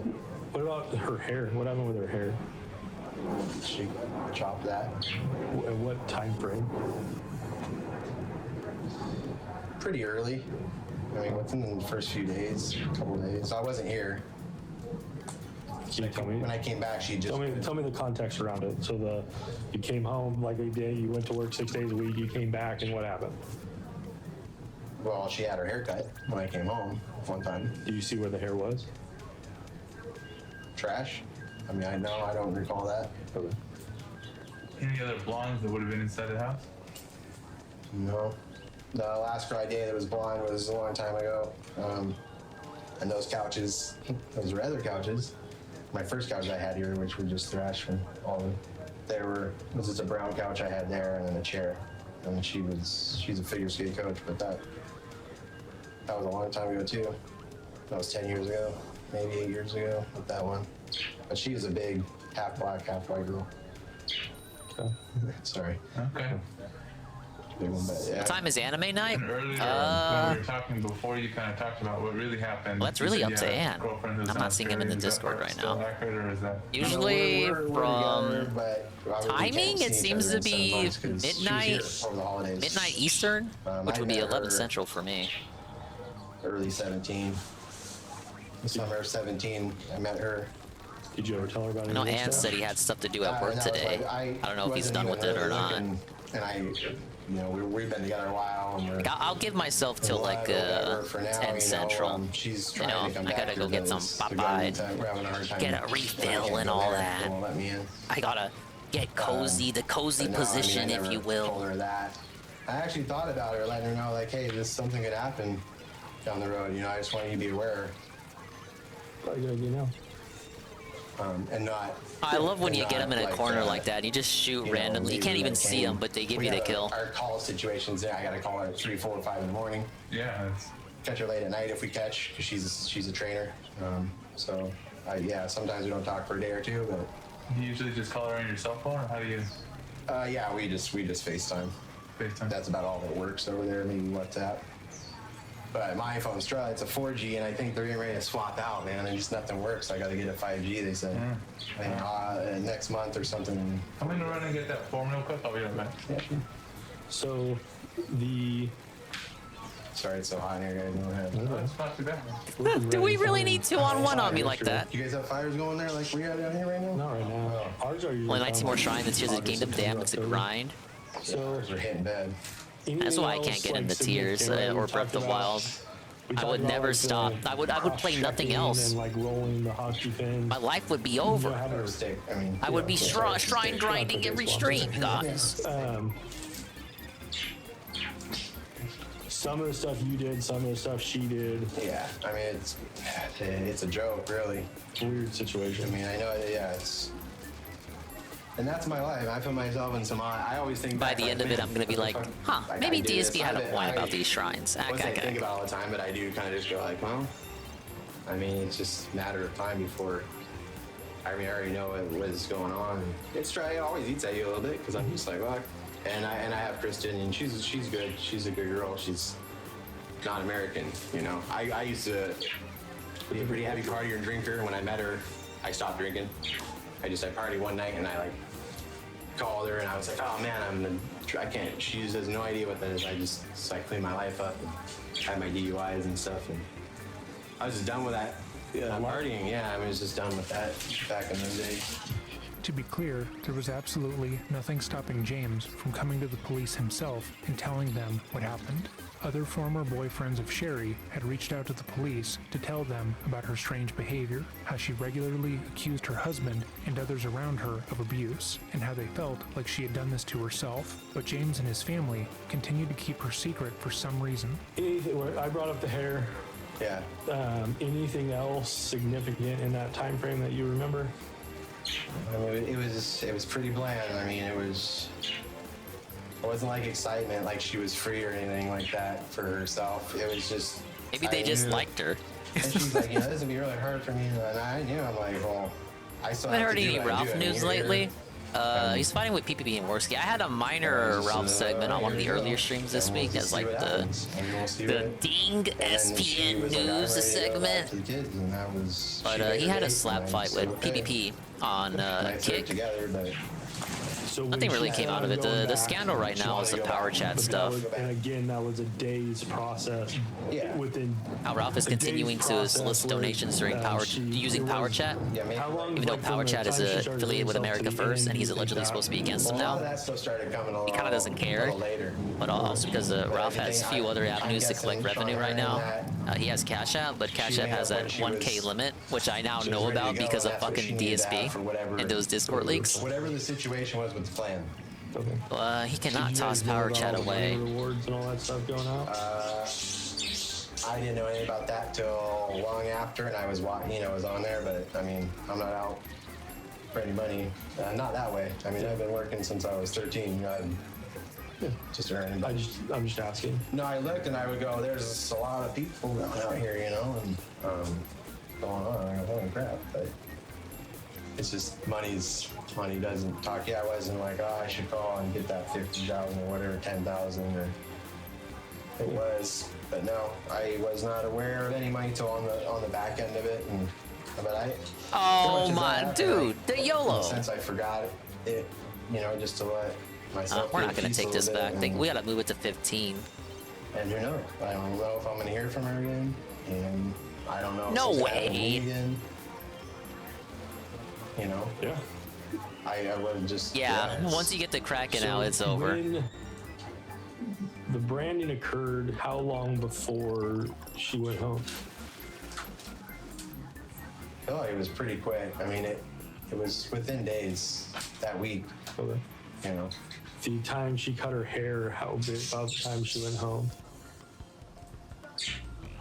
What about her hair? What happened with her hair?
she chopped that.
At what time frame?
Pretty early. I mean, within the first few days, couple days. I wasn't here.
Can you tell me?
When I came back, she just
Tell me the context around it. So you came home like a day, you went to work 6 days a week, you came back, and what happened?
Well, she had her hair cut when I came home one time.
Do you see where the hair was?
Trash. I mean, I don't recall that.
Any other blondes that would have been inside the house?
No. The last girl I dated that was blonde was a long time ago. And those couches, those red couches, my first couch I had here, which were just thrashed from all of them, it was just a brown couch I had there and then a chair. And she's a figure skate coach, but that was a long time ago too. That was 10 years ago, maybe 8 years ago with that one. But she is a big half black, half white girl.
Okay.
Sorry.
Okay.
Big one, but yeah.
What time is anime night?
And earlier, when we were talking before, you kind of talked about what really happened.
Well, that's
You
really
said
up to
you had a
Ann.
girlfriend who's
I'm not seeing him in the
Is that
Discord
part
right
still
now.
accurate, or is that?
Usually
we're
from
together, but obviously we
timing,
can't see
it
each
seems
other
to
in 7
be
months 'cause she was here
midnight,
over the holidays.
midnight Eastern, which
I
would be
met
11
her
Central for me.
Early 17. The summer of 17, I met her.
Did you ever tell her about it?
I know Ann said he had stuff to do at work
And that was
today.
like,
I don't know if he's
wasn't
done
even
with it or
really
not.
looking, And I, we've been together a while. And we're
I'll give myself till like
for now,
10 Central.
she's
You
trying
know,
to come
I
back
gotta
here,
go get
but
some
it's- the government,
Popeye,
we're having a hard time.
get a
I
refill
can't
and
go
all
there,
that.
they won't let me in.
I gotta get cozy, the cozy
But no, I mean, I
position, if
never
you will.
Told her that. I actually thought about her, letting her know, like, hey, this something could happen down the road. I just want you to be aware.
What are you gonna do now?
And not.
I love when
and
you get
not,
them in a
like,
corner like that. And you just shoot randomly. You can't even see them, but they give you the kill.
Our call situations, I gotta call her at 3, 4, 5 in the morning.
Yeah.
Catch her late at night if we catch, because she's a trainer. Sometimes we don't talk for a day or two, but.
You usually just call her on your cell phone, or how do you?
Yeah, we just FaceTime.
FaceTime.
That's about all that works over there. Maybe WhatsApp. But my iPhone's it's a 4G, and I think they're getting ready to swap out, man. And just nothing works. I got to get a 5G. They said next month or something.
I'm gonna run and get that form real quick. I'll be right back.
Yeah, sure.
So
Sorry, it's so hot in here, guys. Go ahead.
No, it's not too bad.
Do we really need 2-on-1 on me like that?
You guys have fires going there like we got down here right now?
Not right now. Ours are usually.
Only 19 more shrines and Tears of the
August,
Kingdom. Damn,
September,
it's a
October.
grind.
So
Ours are hitting bed.
That's why I can't get into Tears or Breath of the Wild. I would never stop. I would play nothing else.
And like rolling the hockey pins.
My life would be over. I would be shrine grinding every stream, guys.
Some of the stuff you did, some of the stuff she did.
Yeah, I mean it's a joke, really.
Weird situation.
I mean, I know. Yeah, it's. And that's my life. I put myself in some. I always think.
By the end of it, I'm gonna be like, huh, maybe DSP had a point about these shrines.
I think about it all the time, but I do kind of just go like, well, I mean, it's just a matter of time before. I mean, I already know what is going on. It always eats at you a little bit because I'm just like, well, And I have Kristen, and she's good. She's a good girl. She's not American, you know. I used to be a pretty heavy partier and drinker. And when I met her, I stopped drinking. I partied one night, and I called her, and I was like, oh man, I can't. She just has no idea what that is. I just cleaned my life up and had my DUIs and stuff, and I was just done with that. Partying, yeah, I was just done with that back in those days.
To be clear, there was absolutely nothing stopping James from coming to the police himself and telling them what happened. Other former boyfriends of Sherry had reached out to the police to tell them about her strange behavior, how she regularly accused her husband and others around her of abuse, and how they felt like she had done this to herself. But James and his family continued to keep her secret for some reason.
I brought up the hair.
Yeah.
Anything else significant in that time frame that you remember?
I mean, it was pretty bland. I mean, it wasn't like excitement, like she was free or anything like that for herself. It was just
maybe they just liked her.
And she's like, this would be really hard for me. And I knew, I'm like, well, I still
haven't
have
heard
to
any
do what I
Ralph
do.
news lately. He's fighting with PPP and Worski. I had a minor Ralph segment on one of the earlier streams this week as like the Ding SPN News segment. But he had a slap fight with PPP on Kick. Nothing really came out of it. The scandal right now is the power chat stuff.
And again, that was a day's process.
Yeah.
Within
how Ralph is continuing to solicit donations during using power chat, even though power chat is affiliated with America First, and he's allegedly supposed to be against them now. He kind of doesn't care, but also because Ralph has a few other avenues to collect revenue right now. He has Cash App, but Cash App has that 1K limit, which I now know about because of fucking DSP and those Discord leaks.
Whatever the situation was with the plan.
He cannot toss power chat away.
Rewards and all that stuff going out.
I didn't know anything about that till long after, and I was was on there. But I mean, I'm not out for any money. Not that way. I mean, I've been working since I was 13. Just earning.
I'm just asking.
No, I looked and I would go, there's a lot of people out here, and going on. I go, holy crap! But it's just money doesn't talk. Yeah, I wasn't like, oh, I should call and get that 50,000 or whatever, 10,000 or it was. But no, I was not aware of any money till on the back end of it,
Oh my dude, the YOLO.
Since I forgot it, just to let myself.
We're not gonna take this back. We gotta move it to 15.
And who knows? I don't know if I'm gonna hear from her again, and I don't know.
No way.
Again.
Yeah.
I would just.
Yeah. Once you get the Kraken out, it's over.
When the branding occurred, how long before she went home?
I feel like it was pretty quick. I mean, it was within days that week.
Okay. The time she cut her hair, how big about the time she went home?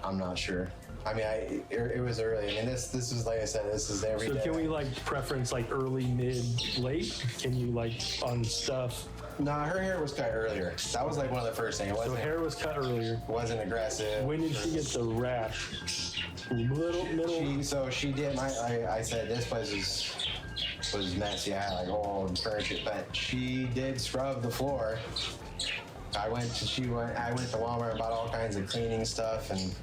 I'm not sure. I mean, it was early. I mean, this is like I said, this is every day.
So can we preference early, mid, late? Can you on stuff?
Nah, her hair was cut earlier. That was one of the first things.
So hair was cut earlier.
Wasn't aggressive.
When did she get the rash? Middle.
She did. I said this place was messy. I had old furniture, but she did scrub the floor. I went to Walmart and bought all kinds of cleaning stuff, and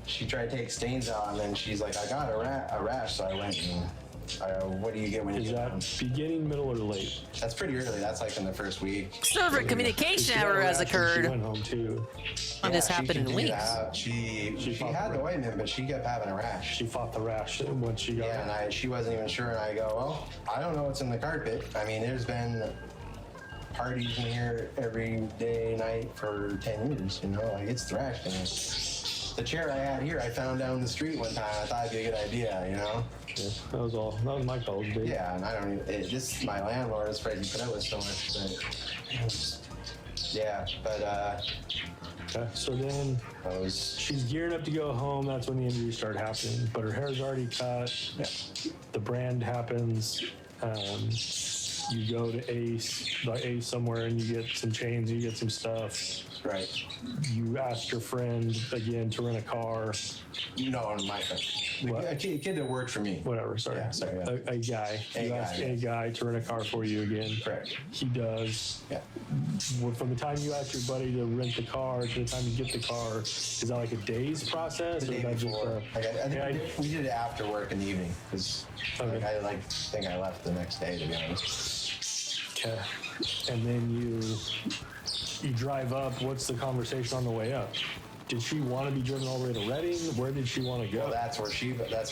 she tried to take stains out, and then she's like, I got a rash, so I went and what do you get when you get home?
Beginning, middle, or late?
That's pretty early. That's in the first week.
Server communication error has occurred.
She went home too.
This happened in weeks.
She had the ointment, but she kept having a rash.
She fought the rash once she got it.
Yeah, and she wasn't even sure, and I go, well, I don't know what's in the carpet. I mean, there's been parties in here every day, night for 10 years, it's thrashed in here. The chair I had here, I found down the street one time. I thought it'd be a good idea,
Yeah, that was all. That was my call, dude.
Yeah, and I don't even. This my landlord is afraid to put up with so much, but yeah, but
Okay, so then she's gearing up to go home. That's when the injuries start happening. But her hair's already cut.
Yeah.
The brand happens. you go to Ace somewhere and you get some chains, you get some stuff.
Right.
You ask your friend again to rent a car.
No, my friend. A kid that worked for me.
Whatever, sorry.
Yeah, sorry, yeah.
A guy. You ask a guy to rent a car for you again.
Correct.
He does.
Yeah.
Well, from the time you ask your buddy to rent the car to the time you get the car, is that like a day's process?
The
or is
day
that just
before. I think we did it after work in the evening because I think I left the next day, to be honest.
Okay. And then you drive up. What's the conversation on the way up? Did she want to be driven all the way to Reading? Where did she want to go?
Well, that's what I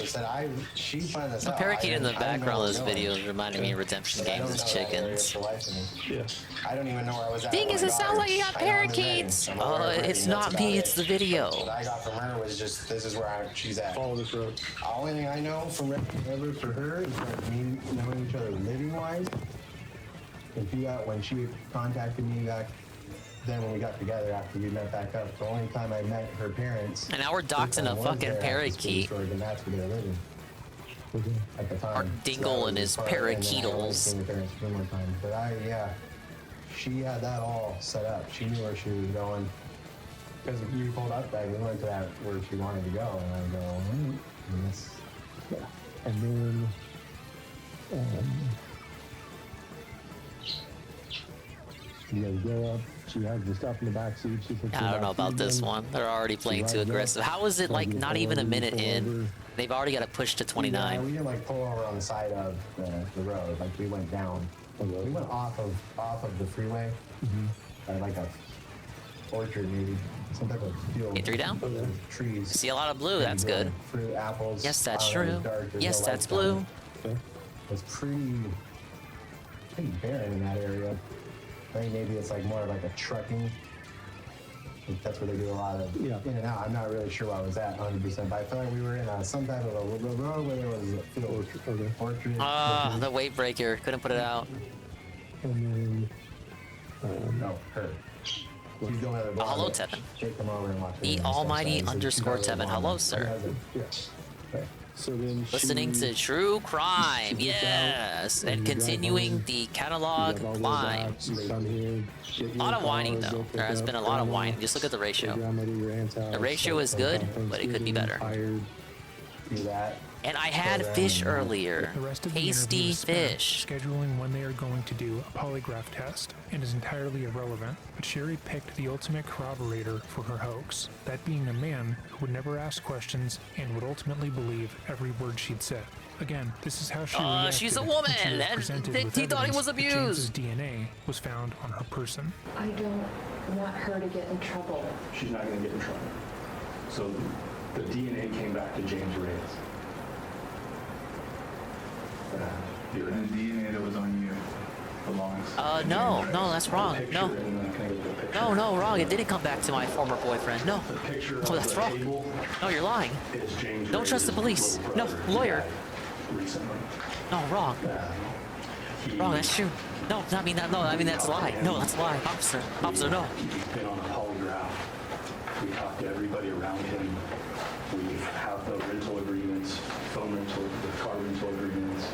said. She found this
The
out.
parakeet in the background of this video is reminding me of Redemption
I don't
Games'
know that area
chickens.
for life of me.
Yeah.
I don't even know where I was at.
Thing
with
is,
my
it sounds
daughter.
like you got
I know I'm in
parakeets.
Reading. I'm aware of Reading,
It's
that's
not
about
me,
it.
it's the video.
What I got from her was just, this is where she's at.
Follow this road.
The only thing I know from Reading ever for her is like me knowing each other living-wise. When she contacted me back then when we got together after we met back up, the only time I met her parents.
And now we're doxing a fucking parakeet.
And that's where they're living. At the time.
Our dingle and his parakeetles.
But she had that all set up. She knew where she was going. Because you pulled up that we went to that where she wanted to go, and I go, and this,
yeah. And then you guys go up. She has the stuff in the back seat.
I don't know about this one. They're already playing too aggressive. How is it like not even a minute in? They've already got to push to 29.
Yeah, we didn't like pull over on the side of the road. Like we went down. We went off of the freeway. By like a orchard maybe. Some type of field.
Get 3 down.
Trees.
See a lot of blue. That's good.
Fruit, apples.
Yes, that's true. Yes, that's blue.
It's pretty barren in that area. I think maybe it's like more like a trucking. I think that's where they do a lot of in and out. I'm not really sure where I was at 100%, but I feel like we were in some type of a road where there was a field. Orchard.
Ah, the weight breaker. Couldn't put it out.
And then,
no, her. She's doing other
hello, Tevin.
Take them over and watch
The almighty underscore Tevin. Hello, sir.
So then
listening to true crime, yes, and continuing the catalog climb. A lot of whining though. There has been a lot of whining. Just look at the ratio. The ratio is good, but it could be better. And I had fish earlier.
The rest of the
Tasty
interview is spent
fish.
scheduling when they are going to do a polygraph test and is entirely irrelevant. But Sherry picked the ultimate corroborator for her hoax, that being a man who would never ask questions and would ultimately believe every word she'd said. Again, this is how she reacted
she's a
when
woman,
she was
and
presented with
he thought he
evidence
was
that James's
abused.
DNA was found on her person.
I don't want her to get in trouble.
She's not going to get in trouble. So the DNA came back to James Reyes.
The DNA that was on you belongs.
No, that's wrong. No, wrong. It didn't come back to my former boyfriend. No, that's wrong. No, you're lying. Don't trust the police. No, lawyer. No, wrong. Wrong. That's true. No, I mean that. No, I mean that's a lie. No, that's a lie. Officer, no.
He's been on a polygraph. We talked to everybody around him. We have the rental agreements, phone rental, the car rental agreements.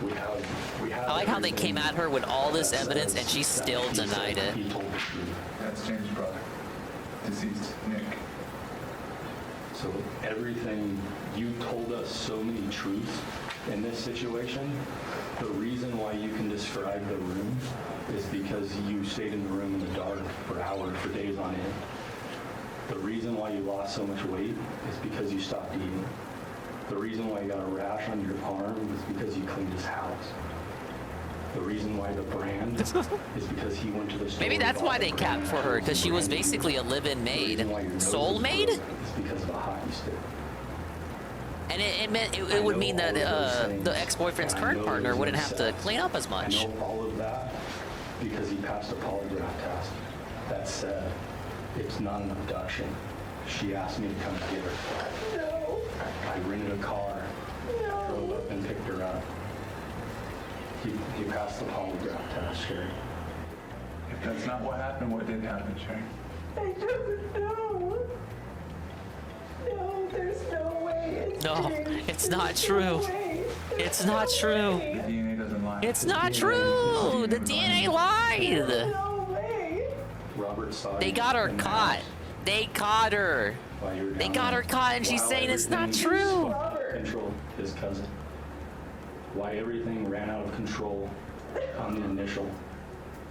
We have
I like how they came at her with all this evidence and she still denied it.
That's James' brother, deceased Nick.
So everything, you told us so many truths in this situation. The reason why you can describe the room is because you stayed in the room in the dark for hours, for days on end. The reason why you lost so much weight is because you stopped eating. The reason why you got a rash on your arm is because you cleaned his house. The reason why the brand is because he went to the store.
Maybe that's why they capped for her, because she was basically a live-in maid. Soul maid?
It's because of a hockey stick.
And it would mean that the ex-boyfriend's current partner wouldn't have to clean up as much.
I know all of that because he passed a polygraph test. That said, it's not an abduction. She asked me to come get her. No. I rented a car, drove up and picked her up. He passed the polygraph test, Sherry.
If that's not what happened, what did happen, Sherry?
I don't know. No, there's no way.
No, it's not true. It's not true.
The DNA doesn't lie.
It's not true! The DNA lied!
Robert saw
They
you
got her
in the
caught.
house
They caught her.
while you were
They
down
got
there.
her caught and she's
While
saying it's not
everything
true.
Control his cousin. Why everything ran out of control on the initial.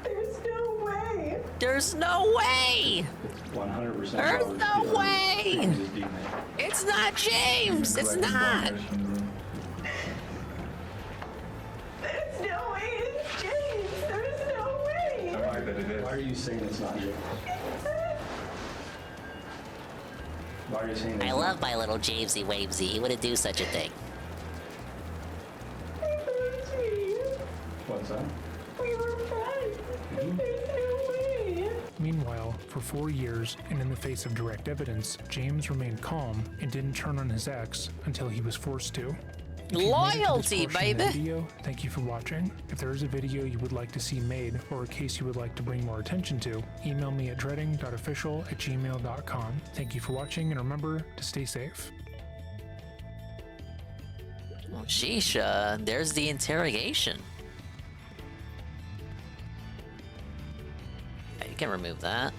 There's no way.
There's no way!
100%.
There's no way! It's not James! It's not!
There's no way it's James. There's no way.
Why are you saying it's not Jake? Why are you saying
I love my little Jamesy Wavesy. He wouldn't do such a thing.
What's that?
We were friends. There's no way.
Meanwhile, for 4 years, and in the face of direct evidence, James remained calm and didn't turn on his ex until he was forced to. If you've made it to this
Loyalty,
portion of the
baby.
Video, thank you for watching. If there is a video you would like to see made, or a case you would like to bring more attention to, email me at dreading.official@gmail.com. Thank you for watching, and remember to stay safe.
Oh, sheesh, there's the interrogation. Okay, you can remove that.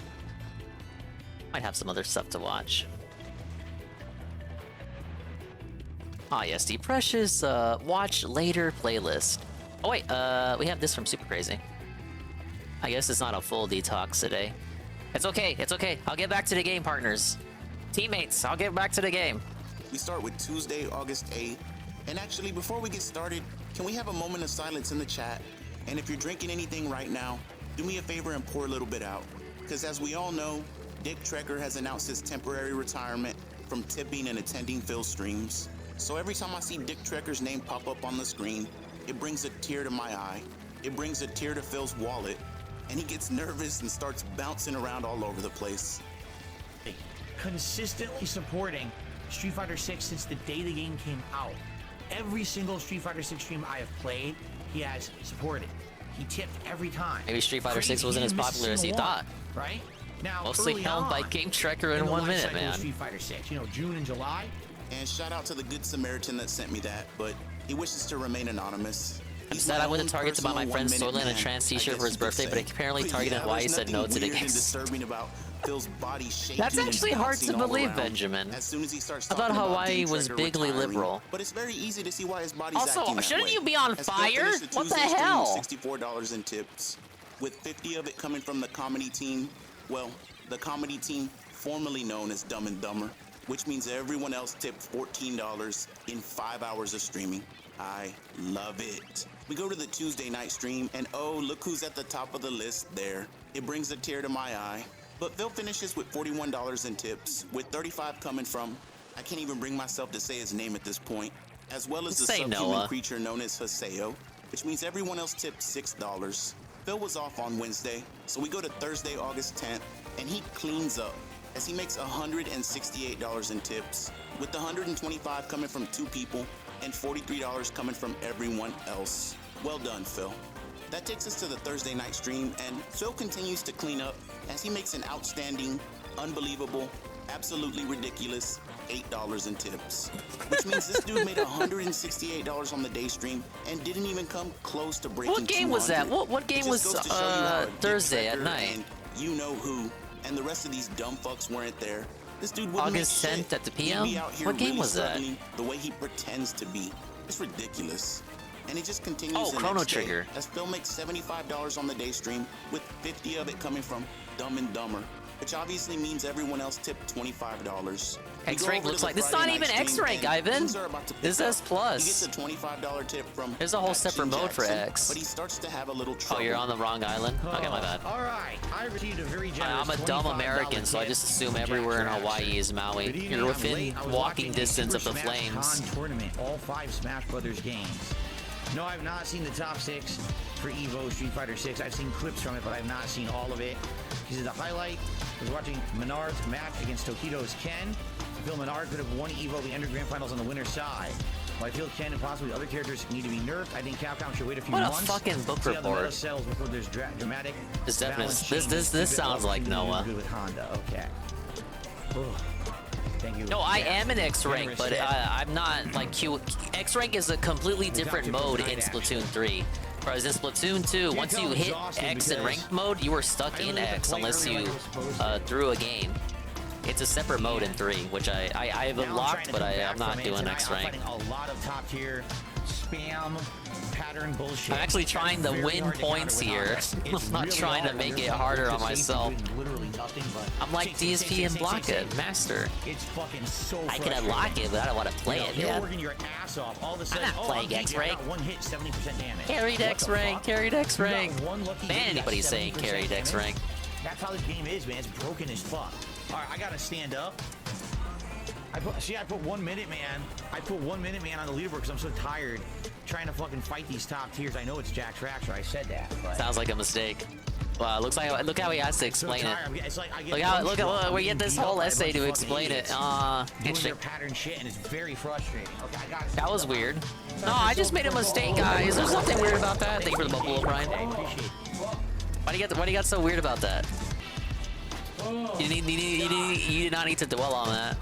Might have some other stuff to watch. Ah, yes, the precious watch later playlist. Oh wait, we have this from Super Crazy. I guess it's not a full detox today. It's okay, it's okay. I'll get back to the game, partners. Teammates, I'll get back to the game.
We start with Tuesday, August 8th. And actually, before we get started, can we have a moment of silence in the chat? And if you're drinking anything right now, do me a favor and pour a little bit out. Because as we all know, Dick Trekker has announced his temporary retirement from tipping and attending Phil's streams. So every time I see Dick Trekker's name pop up on the screen, it brings a tear to my eye. It brings a tear to Phil's wallet, and he gets nervous and starts bouncing around all over the place.
Consistently supporting Street Fighter 6 since the day the game came out. Every single Street Fighter 6 stream I have played, he has supported. He tipped every time.
Maybe Street Fighter 6
Crazy,
wasn't
he
as
didn't miss a
popular as he
single
thought.
one, right? Now,
Mostly
early
held by
on
Game Trekker in
the
1
life
minute,
cycle of
man.
Street
Fighter 6, June and July.
And shout out to the Good Samaritan that sent me that, but he wishes to remain anonymous.
I'm sad I went to Target to buy my friend Soylent a trans t-shirt for his birthday, but apparently Target and Hawaii said no to the gift.
Disturbing about Phil's body shaking.
That's actually
and
hard to
bouncing all
believe,
around.
Benjamin.
As soon as he starts
I thought
talking about
Hawaii
Dick
was
Trekker
bigly
retiring,
liberal.
But it's very easy to see why his body's
Also,
acting that
shouldn't
way.
you be on
As Phil
fire?
finished
What the
Tuesday stream
hell?
with $64 in tips, with 50 of it coming from the comedy team. Well, the comedy team formerly known as Dumb and Dumber, which means everyone else tipped $14 in 5 hours of streaming. I love it. We go to the Tuesday night stream, and oh, look who's at the top of the list there. It brings a tear to my eye. But Phil finishes with $41 in tips, with 35 coming from, I can't even bring myself to say his name at this point, as well as the
Say
subhuman
Noah.
creature known as Haseo, which means everyone else tipped $6. Phil was off on Wednesday, so we go to Thursday, August 10th, and he cleans up as he makes $168 in tips, with $125 coming from 2 people and $43 coming from everyone else. Well done, Phil. That takes us to the Thursday night stream, and Phil continues to clean up as he makes an outstanding, unbelievable, absolutely ridiculous $8 in tips. Which means this dude made $168 on the day stream and didn't even come close to breaking
What game was that?
200.
What game
It just
was
goes to show you how a Dick
Thursday at
Trekker
night?
and you know who, and the rest of these dumb fucks weren't there. This dude wouldn't
August
make
10th
shit.
at the
He'd
PM?
be out here
What game
really
was that?
struggling the way he pretends to be. It's ridiculous. And it just continues
Oh,
the
Chrono
next day,
Trigger.
as Phil makes $75 on the day stream, with 50 of it coming from Dumb and Dumber, which obviously means everyone else tipped $25. We go
X-Rank
over to
looks
the
like this is
Friday
not
night
even
stream,
X-Rank,
and
Ivan.
things are about to pick
This is
up.
S plus.
He gets a $25 tip from
There's a whole
Action
separate mode for
Jackson,
X.
but he starts to have a little trouble.
Oh, you're on the wrong island? Okay, my bad.
All right, I received a very generous
I'm a dumb
$25
American, so I
tip
just assume
from
everywhere in
Jack
Hawaii
Jackson.
is Maui.
Good evening,
You're
I'm
within
late. I was
walking
watching a
distance of
Super
the
Smash
flames.
Con tournament, all 5 Smash Brothers games. No, I've not seen the top 6 for EVO Street Fighter 6. I've seen clips from it, but I've not seen all of it. This is the highlight. I was watching Menard's match against Tokido's Ken. I feel Menard could have won EVO the Ender Grand Finals on the winner's side. While I feel Ken and possibly other characters need to be nerfed, I think Capcom should wait a few
What a
months.
fucking book
see how the meta
report.
sells before there's dramatic.
This definitely
balance
this
changes.
this
Keep it
sounds
up.
like
Keep it
Noah.
good with Honda. Okay. Ugh. Thank you.
No, I
Yeah.
am an X-Rank,
Generous
but
tip.
I'm not like Q. X-Rank is a completely different mode in Splatoon 3. Whereas in Splatoon 2, once you hit X in ranked mode, you are stuck in X unless you through a game. It's a separate mode in 3, which I have unlocked, but I'm not doing X rank.
A lot of top tier spam pattern bullshit.
I'm actually trying to win points here. I'm not trying to make it harder on myself. I'm like DSP and block it, master.
It's fucking so
I can unlock it, but I don't want to play it,
You're
man.
working your ass off. All of a
I'm
sudden,
not playing X rank.
One hit, 70% damage.
Carried X rank, carried X rank. Man, anybody saying carried X rank.
That's how this game is, man. It's broken as fuck. All right, I gotta stand up. I put 1 minute, man. I put 1 minute, man, on the leaderboard because I'm so tired trying to fucking fight these top tiers. I know it's Jack Fracture. I said that. But
Sounds like a mistake. Wow, look how he has to explain it. Look, we get this whole essay to explain it.
Doing pattern shit, and it's very frustrating. Okay, I got it.
That was weird. No, I just made a mistake, guys. There's nothing weird about that. Thank you for the bubble, Brian. Why do you get so weird about that? You did not need to dwell on that.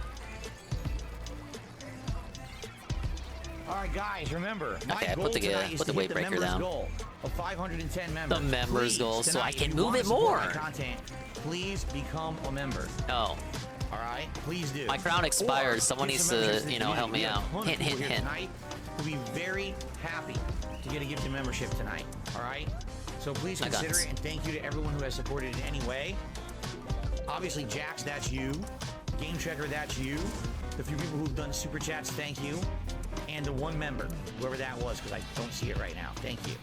All right, guys, remember.
Okay, I put the weight breaker down.
Goal of 510 members.
The members goal, so I can move it
more.
more.
Content, please become a member.
Oh.
All right, please do.
My crown expired. Someone needs to, help me out. Hint, hint, hint.
We'll be very happy to get a gift of membership tonight. All right. So please consider it, and thank you to everyone who has supported in any way. Obviously, Jax, that's you. Game Checker, that's you. The few people who've done super chats, thank you. And the one member, whoever that was, because I don't see it right now. Thank you.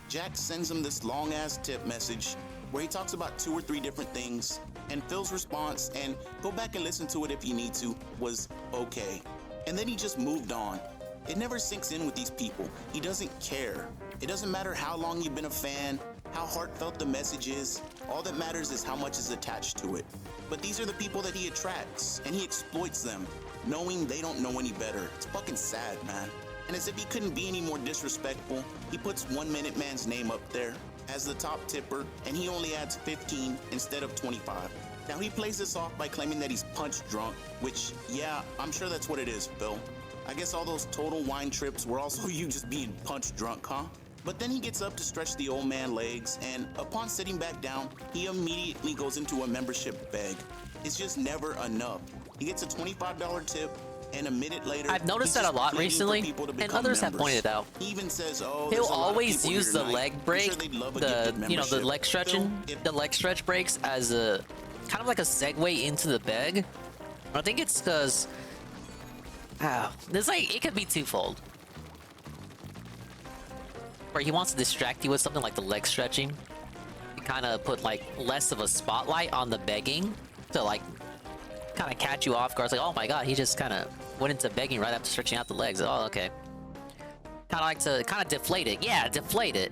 Jack sends him this long-ass tip message where he talks about 2 or 3 different things, and Phil's response, and go back and listen to it if you need to, was okay. And then he just moved on. It never sinks in with these people. He doesn't care. It doesn't matter how long you've been a fan, how heartfelt the message is. All that matters is how much is attached to it. But these are the people that he attracts, and he exploits them, knowing they don't know any better. It's fucking sad, man. And as if he couldn't be any more disrespectful, he puts 1 Minute Man's name up there as the top tipper, and he only adds 15 instead of 25. Now he plays this off by claiming that he's punch drunk, which, yeah, I'm sure that's what it is, Phil. I guess all those total wine trips were also you just being punch drunk, huh? But then he gets up to stretch the old man legs, and upon sitting back down, he immediately goes into a membership beg. It's just never enough. He gets a $25 tip, and a minute later,
I've noticed that a lot recently, and others have pointed out.
He even says, "Oh,
he'll always use the leg break, the leg stretching, the leg stretch breaks as a kind of like a segue into the beg. I think it's because it could be twofold. Where he wants to distract you with something like the leg stretching, to kind of put like less of a spotlight on the begging to like kind of catch you off guard. It's like, oh my god, he just kind of went into begging right after stretching out the legs. Oh, okay. Kind of like to deflate it. Yeah, deflate it.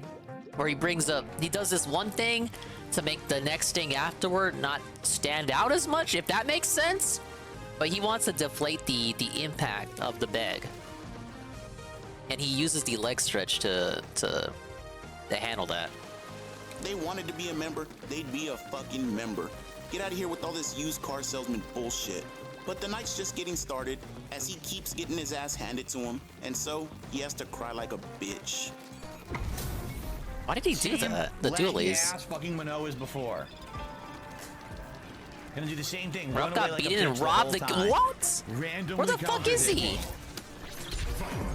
Where he does this one thing to make the next thing afterward not stand out as much, if that makes sense. But he wants to deflate the impact of the beg. And he uses the leg stretch to handle that.
They wanted to be a member, they'd be a fucking member. Get out of here with all this used car salesman bullshit. But the night's just getting started as he keeps getting his ass handed to him, and so he has to cry like a bitch.
Why did he do that? The dualies.
Ass fucking Mano as before. Gonna do the same thing.
Rob got beaten and robbed the what? Where the fuck is he?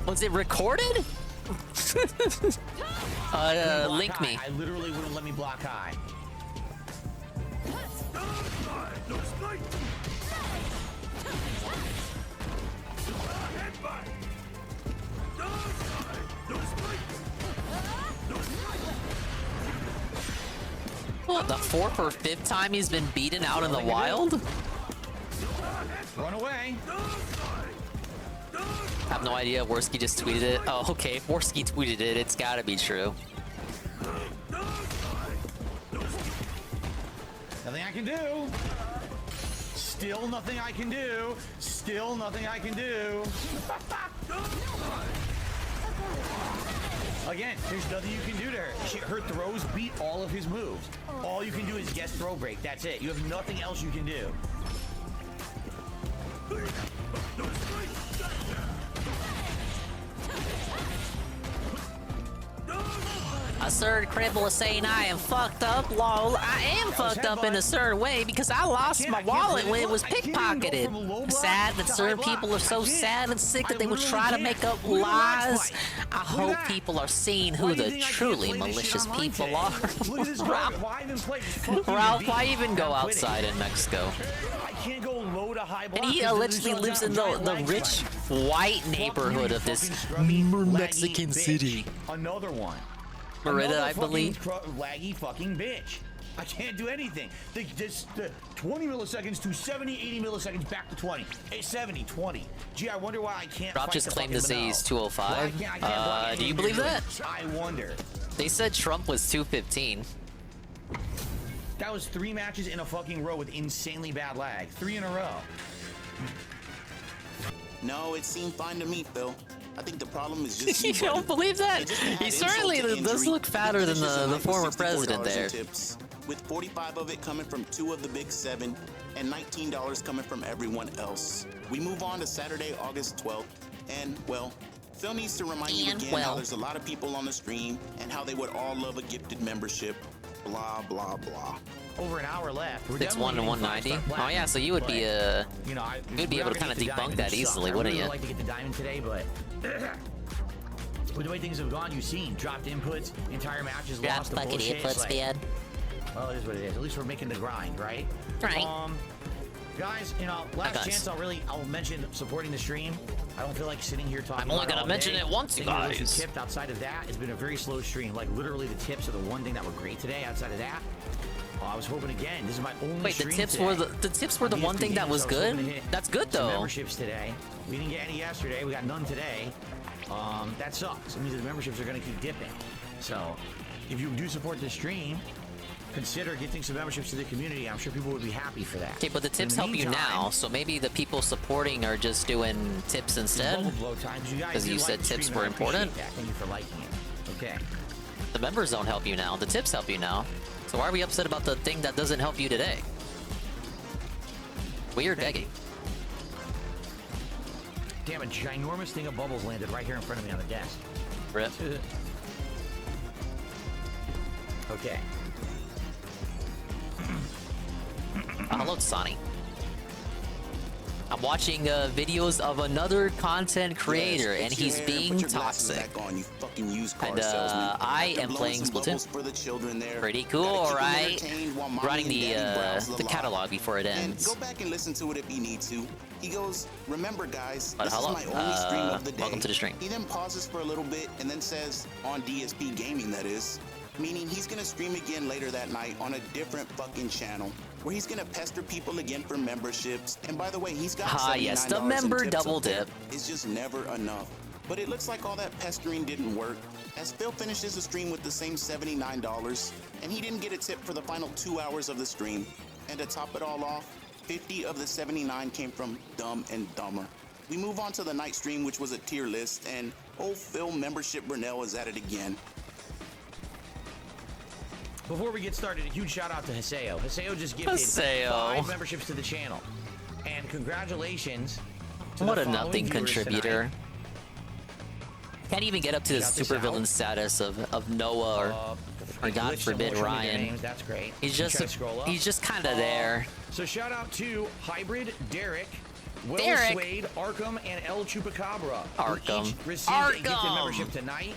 Was it recorded? Link me.
I literally wouldn't let me block high.
What, the 4th or 5th time he's been beaten out in the wild?
Run away.
I have no idea. Worski just tweeted it. Oh, okay. If Worski tweeted it, it's gotta be true.
Nothing I can do. Still nothing I can do. Still nothing I can do. Again, there's nothing you can do to her. Her throws beat all of his moves. All you can do is guess throw break. That's it. You have nothing else you can do.
A certain cripple is saying I am fucked up. Lol, I am fucked up in a certain way because I lost my wallet when it was pickpocketed. Sad that certain people are so sad and sick that they will try to make up lies. I hope people are seeing who the truly malicious people are. Ralph, why even go outside in Mexico?
Can't go low to high block.
And he allegedly lives in the rich white neighborhood of this Mexican city.
Another one.
Merida, I believe.
Laggy fucking bitch. I can't do anything. The 20 milliseconds to 70, 80 milliseconds back to 20. 70, 20. Gee, I wonder why I can't.
Trump just claimed to say he's 205. Do you believe that?
I wonder.
They said Trump was 215.
That was 3 matches in a fucking row with insanely bad lag. 3 in a row.
No, it seemed fine to me, Phil. I think the problem is just
you don't believe that? He certainly does look fatter than the former president there.
Tips, with 45 of it coming from 2 of the big 7 and $19 coming from everyone else. We move on to Saturday, August 12th, and, well, Phil needs to remind you again how there's a lot of people on the stream and how they would all love a gifted membership. Blah, blah, blah.
Over an hour left.
6-1 to 190. Oh yeah, so you would be you'd be able to kind of debunk that easily, wouldn't you?
I would like to get the diamond today, but with the way things have gone, you've seen dropped inputs, entire matches lost.
Dropped fucking inputs, man.
Well, it is what it is. At least we're making the grind, right?
Right.
Guys, last chance. I'll mention supporting the stream. I don't feel like sitting here talking.
I'm only gonna mention it once, you guys.
Tipped outside of that, it's been a very slow stream. Like literally, the tips are the one thing that were great today. Outside of that, I was hoping again. This is my only.
Wait, the tips were the one thing that was good. That's good though.
Memberships today. We didn't get any yesterday. We got none today. That sucks. It means that the memberships are gonna keep dipping. So, if you do support the stream, consider gifting some memberships to the community. I'm sure people would be happy for that.
Okay, but the tips help you now, so maybe the people supporting are just doing tips instead. Because you said tips were important.
Thank you for liking it. Okay.
The members don't help you now. The tips help you now. So why are we upset about the thing that doesn't help you today? Weird begging.
Damn, a ginormous thing of bubbles landed right here in front of me on the desk.
Rip.
Okay.
Hello, Sonny. I'm watching videos of another content creator, and he's being toxic. And I am playing Splatoon. Pretty cool, right? Running the catalog before it ends.
Go back and listen to it if you need to. He goes, remember guys,
But
this
hello,
is my only stream of the day.
welcome to the stream.
He then pauses for a little bit and then says, on DSP Gaming that is, meaning he's gonna stream again later that night on a different fucking channel, where he's gonna pester people again for memberships. And by the way, he's got
yes, the member double dip.
It's just never enough. But it looks like all that pestering didn't work, as Phil finishes the stream with the same $79, and he didn't get a tip for the final 2 hours of the stream. And to top it all off, 50 of the 79 came from Dumb and Dumber. We move on to the night stream, which was a tier list, and old Phil membership Brunel is at it again.
Before we get started, a huge shout out to Haseo. Haseo just gifted 5 memberships to the channel. And congratulations to
What
the
a
following
nothing
viewers
contributor.
tonight.
Can't even get up to the
Check this
supervillain
out.
status of Noah or God
glitched
forbid
someone showed me their
Ryan.
names. That's great.
He's
You
just
try to scroll up.
he's just kind of there.
So shout out to Hybrid, Derek, Will
Derek.
Suede, Arkham, and El Chupacabra.
Arkham.
Who each received a gifted
Arkham.
membership tonight.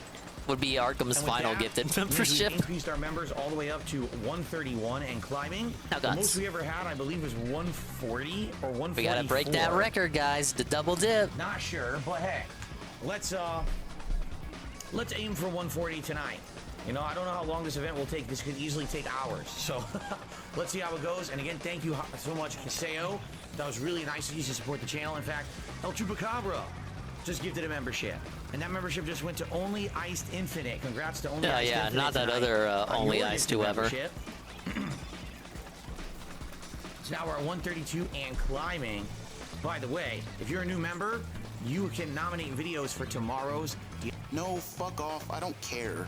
Would be Arkham's
And with
final
that,
gifted
means we
membership.
increased our members all the way up to 131 and climbing.
Now,
The
guys.
most we ever had, I believe, was 140 or 144.
We gotta break that record, guys. The double dip.
Not sure, but hey, let's aim for 140 tonight. You know, I don't know how long this event will take. This could easily take hours. So let's see how it goes. And again, thank you so much, Haseo. That was really nice of you to support the channel. In fact, El Chupacabra just gifted a membership. And that membership just went to Only Iced Infinite. Congrats to Only Iced
Yeah,
Infinite
not that
tonight
other
on
Only
your
Iced
gifted
whoever.
membership. So now we're at 132 and climbing. By the way, if you're a new member, you can nominate videos for tomorrow's...
No, fuck off, I don't care.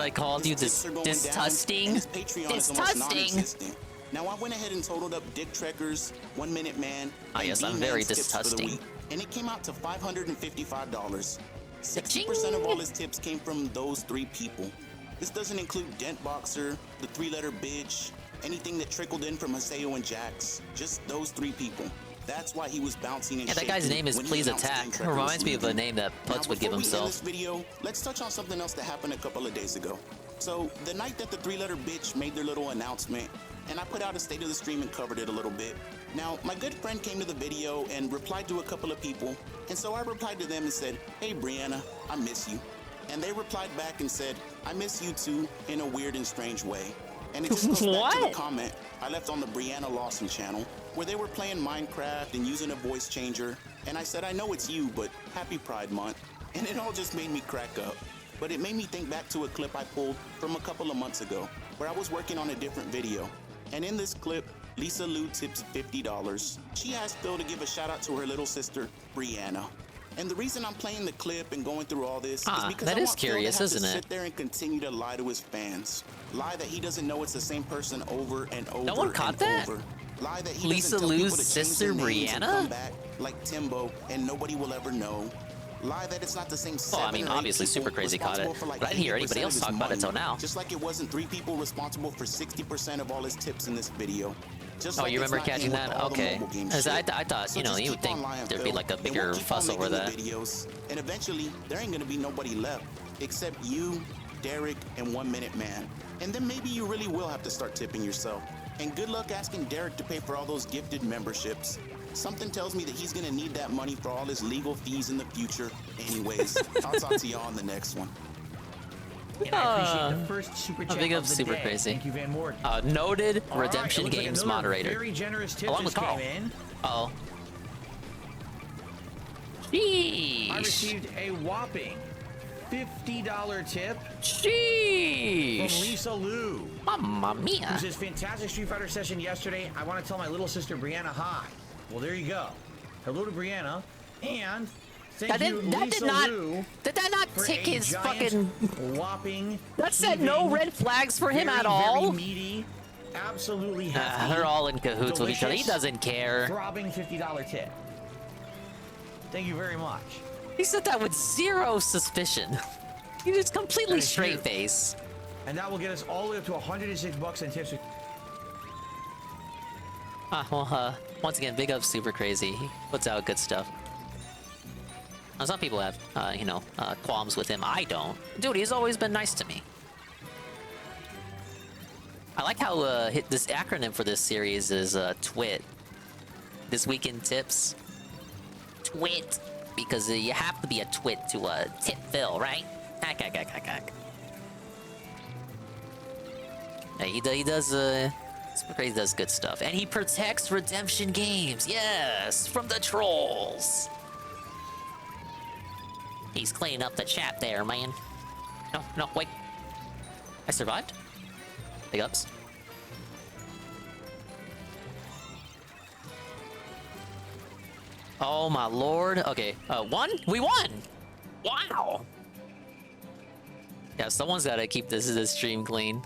I called you disgusting. Disgusting.
Now I went ahead and totaled up Dick Trekkers, 1 Minute Man,
Ah,
and
yes, I'm
B-Man's
very
tips for the
disgusting.
week, and it came out to $555. 60% of all his tips came from those 3 people. This doesn't include Dent Boxer, the 3-letter bitch, anything that trickled in from Haseo and Jax, just those 3 people. That's why he was bouncing and
Yeah, that guy's
shaking
name is
when he
Please
announced
Attack.
Game
It
Tracker was
reminds me of a
leaving.
name that Putz would give
Before we end
himself.
this video, let's touch on something else that happened a couple of days ago. So, the night that the three-letter bitch made their little announcement, and I put out a state of the stream and covered it a little bit. Now, my good friend came to the video and replied to a couple of people, and so I replied to them and said, "Hey, Brianna, I miss you." And they replied back and said, "I miss you too, in a weird and strange way." And it just goes back to the comment I left on the Brianna Lawson channel, where they were playing Minecraft and using a voice changer, and I said, "I know it's you, but happy Pride Month." And it all just made me crack up. But it made me think back to a clip I pulled from a couple of months ago, where I was working on a different video. And in this clip, Lisa Lou tips $50. She asked Phil to give a shout out to her little sister, Brianna. And the reason I'm playing the clip and going through all this is because
that
I
is
want Phil
curious,
to have
isn't
to
it?
sit there and continue to lie to his fans. Lie that he doesn't know it's the same person over and over
No one caught
and
that?
over. Lie that he
Lisa
doesn't tell people
Lou's
to change
sister,
their names and
Brianna?
come back like Timbo and nobody will ever know. Lie that it's not the same
Well, I
seven
mean,
or eight
obviously
people
Super Crazy caught it,
responsible for, like,
but I didn't hear
80%
anybody else
of his
talk about it till
money.
now.
Just like it wasn't 3 people responsible for 60% of all his tips in this video. Just
Oh,
like
you
it's
remember
not him
catching
with
that?
all the
Okay.
mobile game
'Cause
shit.
I thought,
So
you know,
just
you would
keep on
think
lying,
there'd be
Phil,
like a
and we'll
bigger
keep on
fuss over
making the
that.
videos, and eventually, there ain't gonna be nobody left except you, Derek, and 1 Minute Man. And then maybe you really will have to start tipping yourself. And good luck asking Derek to pay for all those gifted memberships. Something tells me that he's gonna need that money for all his legal fees in the future. Anyways, I'll talk to y'all on the next one.
And I appreciate the first super chat
big
of
of
the
Super
day.
Crazy.
Thank you, Van Mort.
Noted
All right,
Redemption
it looks like
Games
another
moderator.
Very generous tip
Along
just
with Carl.
came in.
Uh-oh.
I received a whopping $50 tip
Sheesh.
from Lisa Lou.
Mamma mia.
It was his fantastic Street Fighter session yesterday. I want to tell my little sister Brianna hi. Well, there you go. Hello to Brianna. And thank you, Lisa Lou.
Did that not
for
tick
a
his
giant,
fucking
whopping?
That said no
heaving,
red flags for him
very,
at all?
Very meaty, absolutely hefty,
They're all in cahoots with each other. He
delicious,
doesn't care.
Throbbing $50 tip. Thank you very much.
He said that with zero suspicion. He was completely
That is
straight
huge.
face.
And that will get us all the way up to $106 in tips.
Once again, big up Super Crazy. He puts out good stuff. Now, some people have, qualms with him. I don't. Dude, he's always been nice to me. I like how this acronym for this series is TWIT. This Weekend Tips. TWIT. Because you have to be a twit to tip Phil, right? Yeah, he does, Super Crazy does good stuff. And he protects Redemption Games, yes, from the trolls. He's cleaning up the chat there, man. No, wait. I survived? Big ups. Oh my lord. Okay, won? We won! Wow! Yeah, someone's gotta keep this stream clean.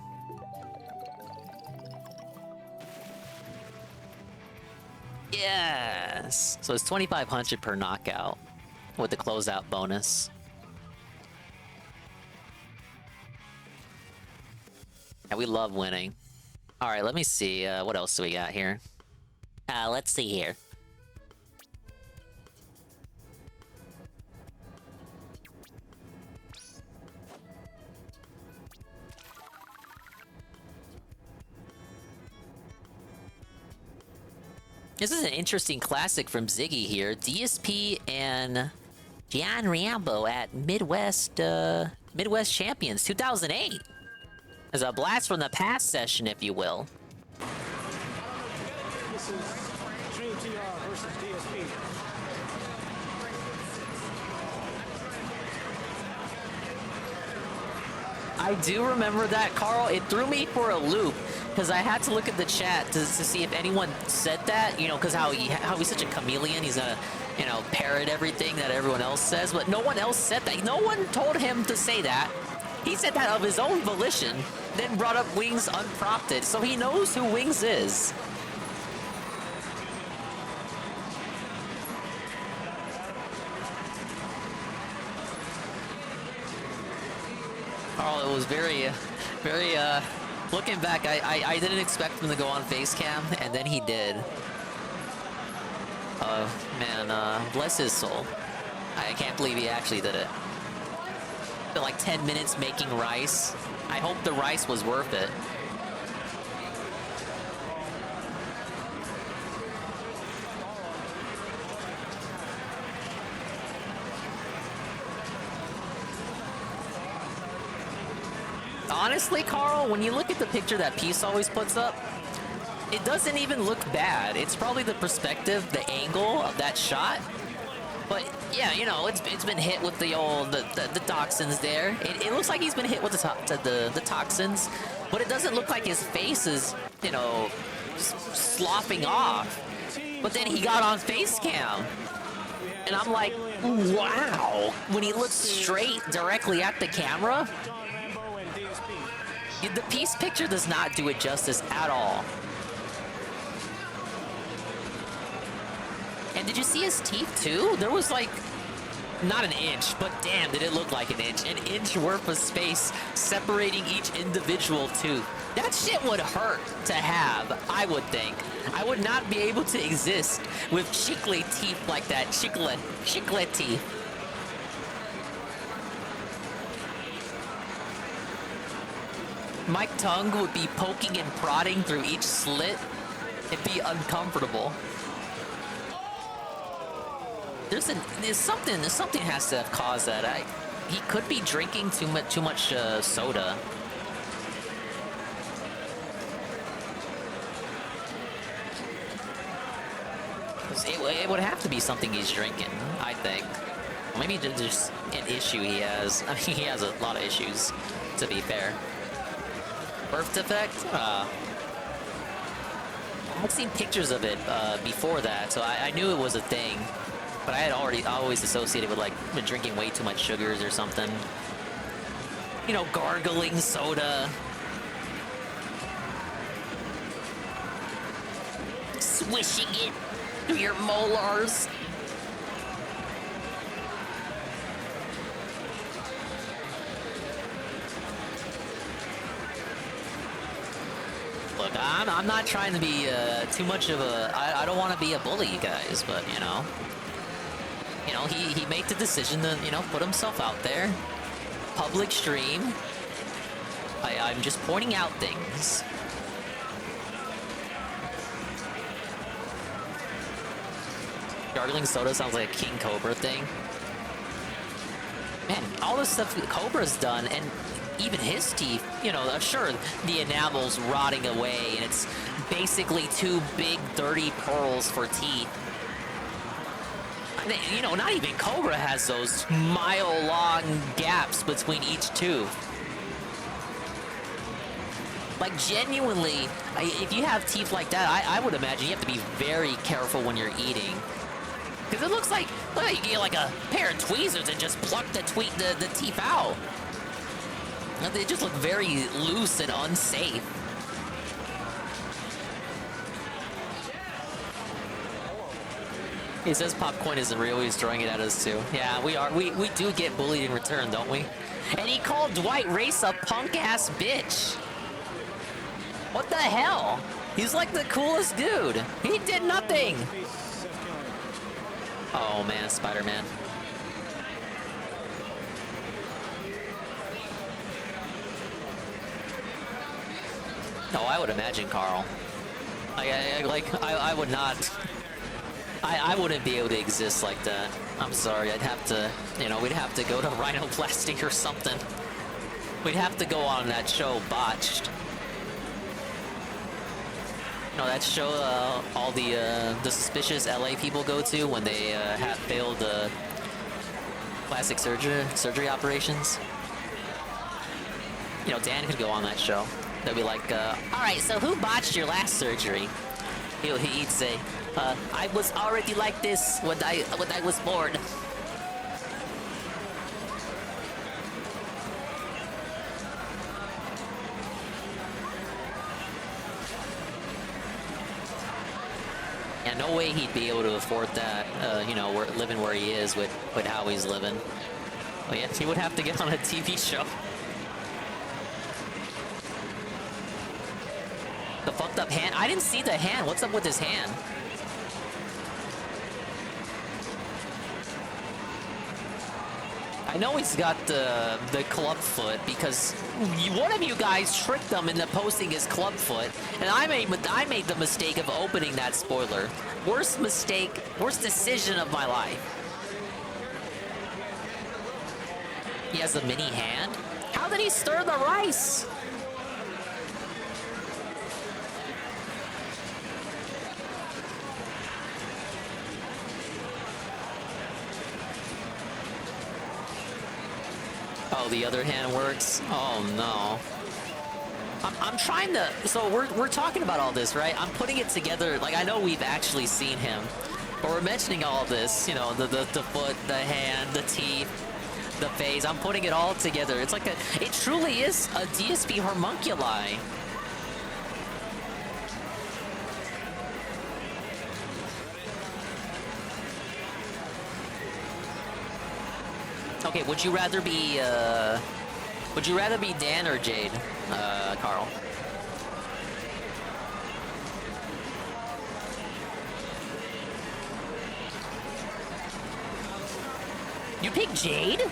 Yes! So it's 2,500 per knockout with the closeout bonus. Yeah, we love winning. Alright, let me see. What else do we got here? Let's see here. This is an interesting classic from Ziggy here. DSP and Gian Rambo at Midwest Champions 2008. As a blast from the past session, if you will.
This is Dream TR versus DSP.
I do remember that, Carl. It threw me for a loop because I had to look at the chat to see if anyone said that. You know, because how he's such a chameleon. He's gonna, parrot everything that everyone else says. But no one else said that. No one told him to say that. He said that of his own volition, then brought up Wings unprompted. So he knows who Wings is. Carl, it was very, looking back, I didn't expect him to go on face cam, and then he did. Man, bless his soul. I can't believe he actually did it. Spent like 10 minutes making rice. I hope the rice was worth it. Honestly, Carl, when you look at the picture that Peace always puts up, it doesn't even look bad. It's probably the perspective, the angle of that shot. But yeah, you know, it's been hit with the old the toxins there. It looks like he's been hit with the toxins, but it doesn't look like his face is, you know, sloughing off. But then he got on face cam, and I'm like, wow. When he looks straight directly at the camera, the Peace picture does not do it justice at all. And did you see his teeth too? There was like, not an inch, but damn, did it look like an inch worth of space separating each individual tooth. That shit would hurt to have, I would think. I would not be able to exist with chicle teeth like that, chicle teeth. My tongue would be poking and prodding through each slit. It'd be uncomfortable. There's something has to have caused that. He could be drinking too much soda. It would have to be something he's drinking, I think. Or maybe just an issue he has. I mean, he has a lot of issues, to be fair. Birth defect? I've seen pictures of it before that, so I knew it was a thing. But I had always associated with like drinking way too much sugars or something. You know, gargling soda. Swishing it through your molars. Look, I'm not trying to be too much of a... I don't want to be a bully, you guys, but, you know, he made the decision to, you know, put himself out there. Public stream. I'm just pointing out things. Gargling soda sounds like a King Cobra thing. Man, all this stuff Cobra's done, and even his teeth, you know, sure, the enamel's rotting away, and it's basically two big, dirty pearls for teeth. You know, not even Cobra has those mile-long gaps between each tooth. Like, genuinely, if you have teeth like that, I would imagine you have to be very careful when you're eating. Because it looks like you get like a pair of tweezers and just pluck the teeth out. They just look very loose and unsafe. He says popcorn isn't real, he's throwing it at us too. Yeah, we are. We do get bullied in return, don't we? And he called Dwight Race a punk-ass bitch. What the hell? He's like the coolest dude. He did nothing. Oh man, Spider-Man. No, I would imagine, Carl. I would not... I wouldn't be able to exist like that. I'm sorry, I'd have to... You know, we'd have to go to rhinoplasty or something. We'd have to go on that show, Botched. You know, that show all the suspicious LA people go to when they have failed plastic surgery operations. You know, Dan could go on that show. They'll be like, all right, so who botched your last surgery? He'd say, I was already like this when I was born. Yeah, no way he'd be able to afford that, you know, living where he is with how he's living. Well, yeah, he would have to get on a TV show. The fucked up hand? I didn't see the hand. What's up with his hand? I know he's got the club foot because one of you guys tricked him into posting his club foot, and I made the mistake of opening that spoiler. Worst mistake, worst decision of my life. He has a mini hand? How did he stir the rice? Oh, the other hand works? Oh no. I'm trying to, so we're talking about all this, right? I'm putting it together, like I know we've actually seen him, but we're mentioning all this, you know, the foot, the hand, the teeth, the face. I'm putting it all together. It's like it truly is a DSP homunculi. Okay, would you rather be Dan or Jade, Carl? You pick Jade?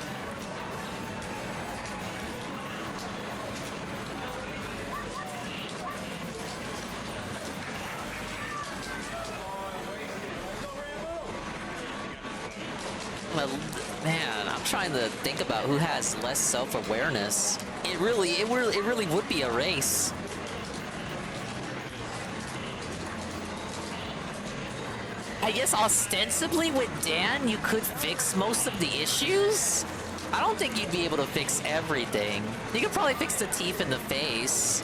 Well, man, I'm trying to think about who has less self-awareness. It really would be a race. I guess ostensibly with Dan, you could fix most of the issues. I don't think you'd be able to fix everything. You could probably fix the teeth and the face.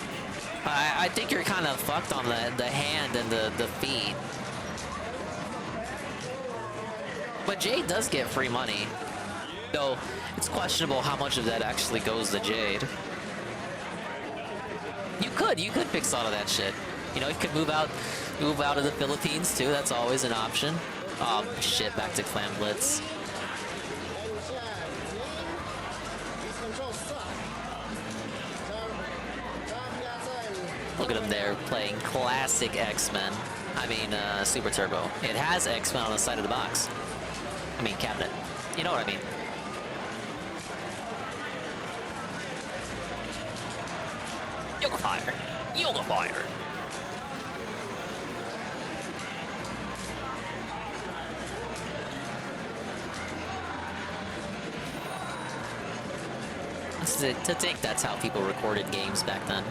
I think you're kind of fucked on the hand and the feet. But Jade does get free money, though it's questionable how much of that actually goes to Jade. You could fix all of that shit. You know, you could move out of the Philippines too. That's always an option. Oh shit! Back to Clam Blitz. Look at him there playing classic X-Men. I mean, Super Turbo. It has X-Men on the side of the box. I mean, cabinet. You know what I mean. Yoga Fire. Yoga Fire. To think that's how people recorded games back then.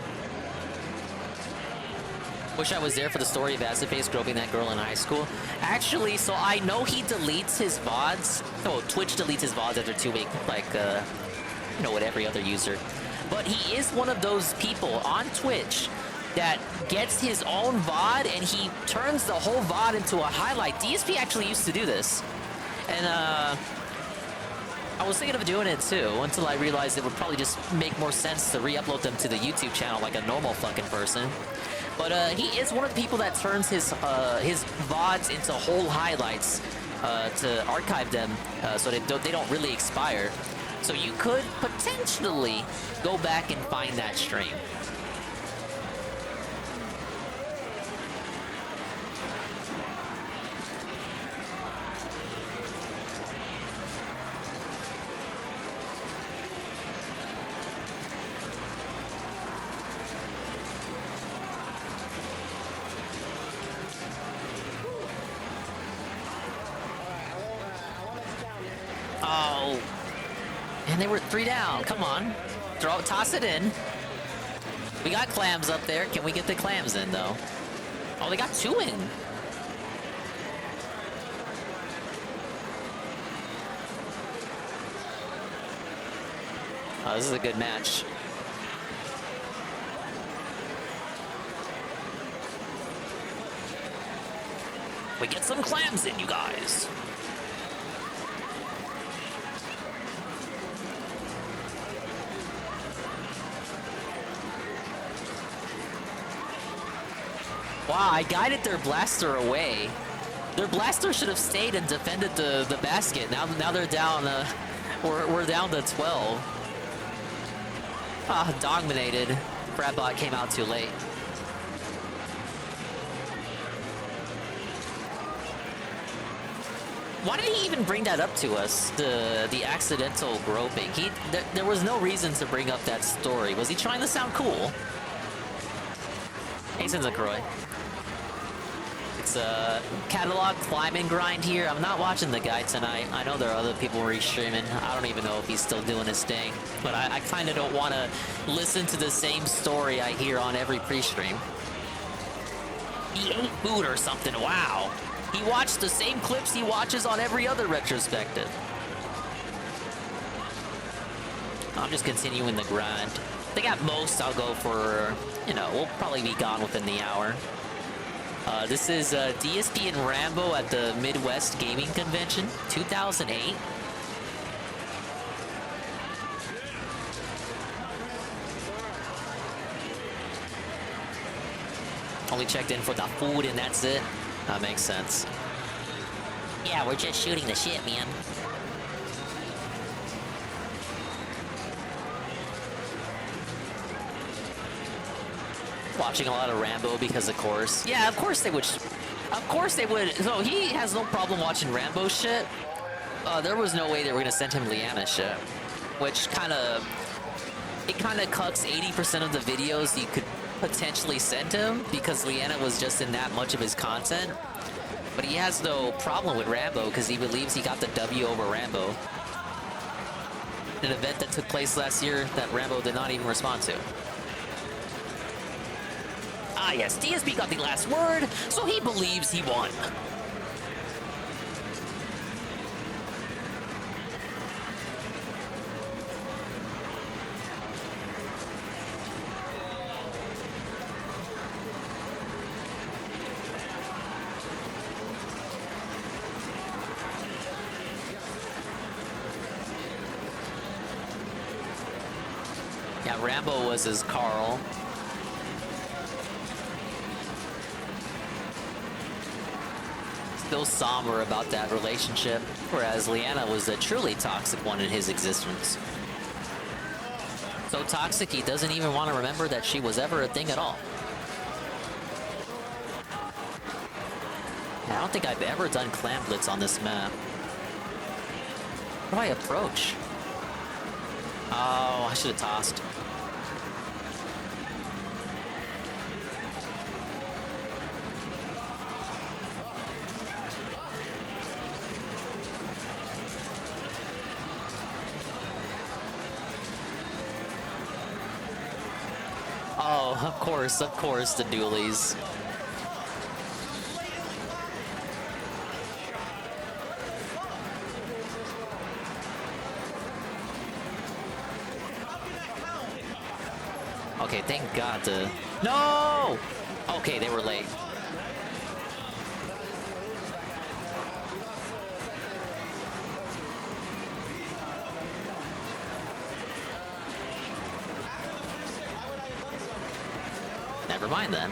Wish I was there for the story of Aciface groping that girl in high school. Actually, so I know he deletes his VODs. Oh, Twitch deletes his VODs after 2 weeks, like, you know, with every other user. But he is one of those people on Twitch that gets his own VOD and he turns the whole VOD into a highlight. DSP actually used to do this. And, I was thinking of doing it too, until I realized it would probably just make more sense to re-upload them to the YouTube channel like a normal fucking person. But he is one of the people that turns his VODs into whole highlights to archive them so they don't really expire. So you could potentially go back and find that stream. Oh, and they were 3 down. Come on, toss it in. We got clams up there. Can we get the clams in though? Oh, they got 2 in. Oh, this is a good match. We get some clams in, you guys. Wow, I guided their blaster away. Their blaster should have stayed and defended the basket. Now they're down. We're down to 12. Ah, dominated. Bradbot came out too late. Why did he even bring that up to us? The accidental groping. There was no reason to bring up that story. Was he trying to sound cool? Hey, Sinzacroy. It's a catalog climb and grind here. I'm not watching the guy tonight. I know there are other people restreaming. I don't even know if he's still doing his thing. But I kind of don't want to listen to the same story I hear on every pre-stream. He ate food or something. Wow. He watched the same clips he watches on every other retrospective. I'm just continuing the grind. I think at most I'll go for, you know, we'll probably be gone within the hour. This is DSP and Rambo at the Midwest Gaming Convention, 2008. Only checked in for the food and that's it. That makes sense. Yeah, we're just shooting the shit, man. Watching a lot of Rambo because of course. Yeah, of course they would. Of course they would. So he has no problem watching Rambo shit. There was no way they were gonna send him Leanna shit, which kind of cuts 80% of the videos you could potentially send him because Leanna was just in that much of his content. But he has no problem with Rambo because he believes he got the W over Rambo. An event that took place last year that Rambo did not even respond to. Ah yes, DSP got the last word, so he believes he won. Yeah, Rambo was his Carl. Still somber about that relationship, whereas Leanna was the truly toxic one in his existence. So toxic he doesn't even want to remember that she was ever a thing at all. I don't think I've ever done Clam Blitz on this map. How do I approach? Oh, I should have tossed. Oh, of course, the dualies. Okay, thank God the... No! Okay, they were late. Never mind then.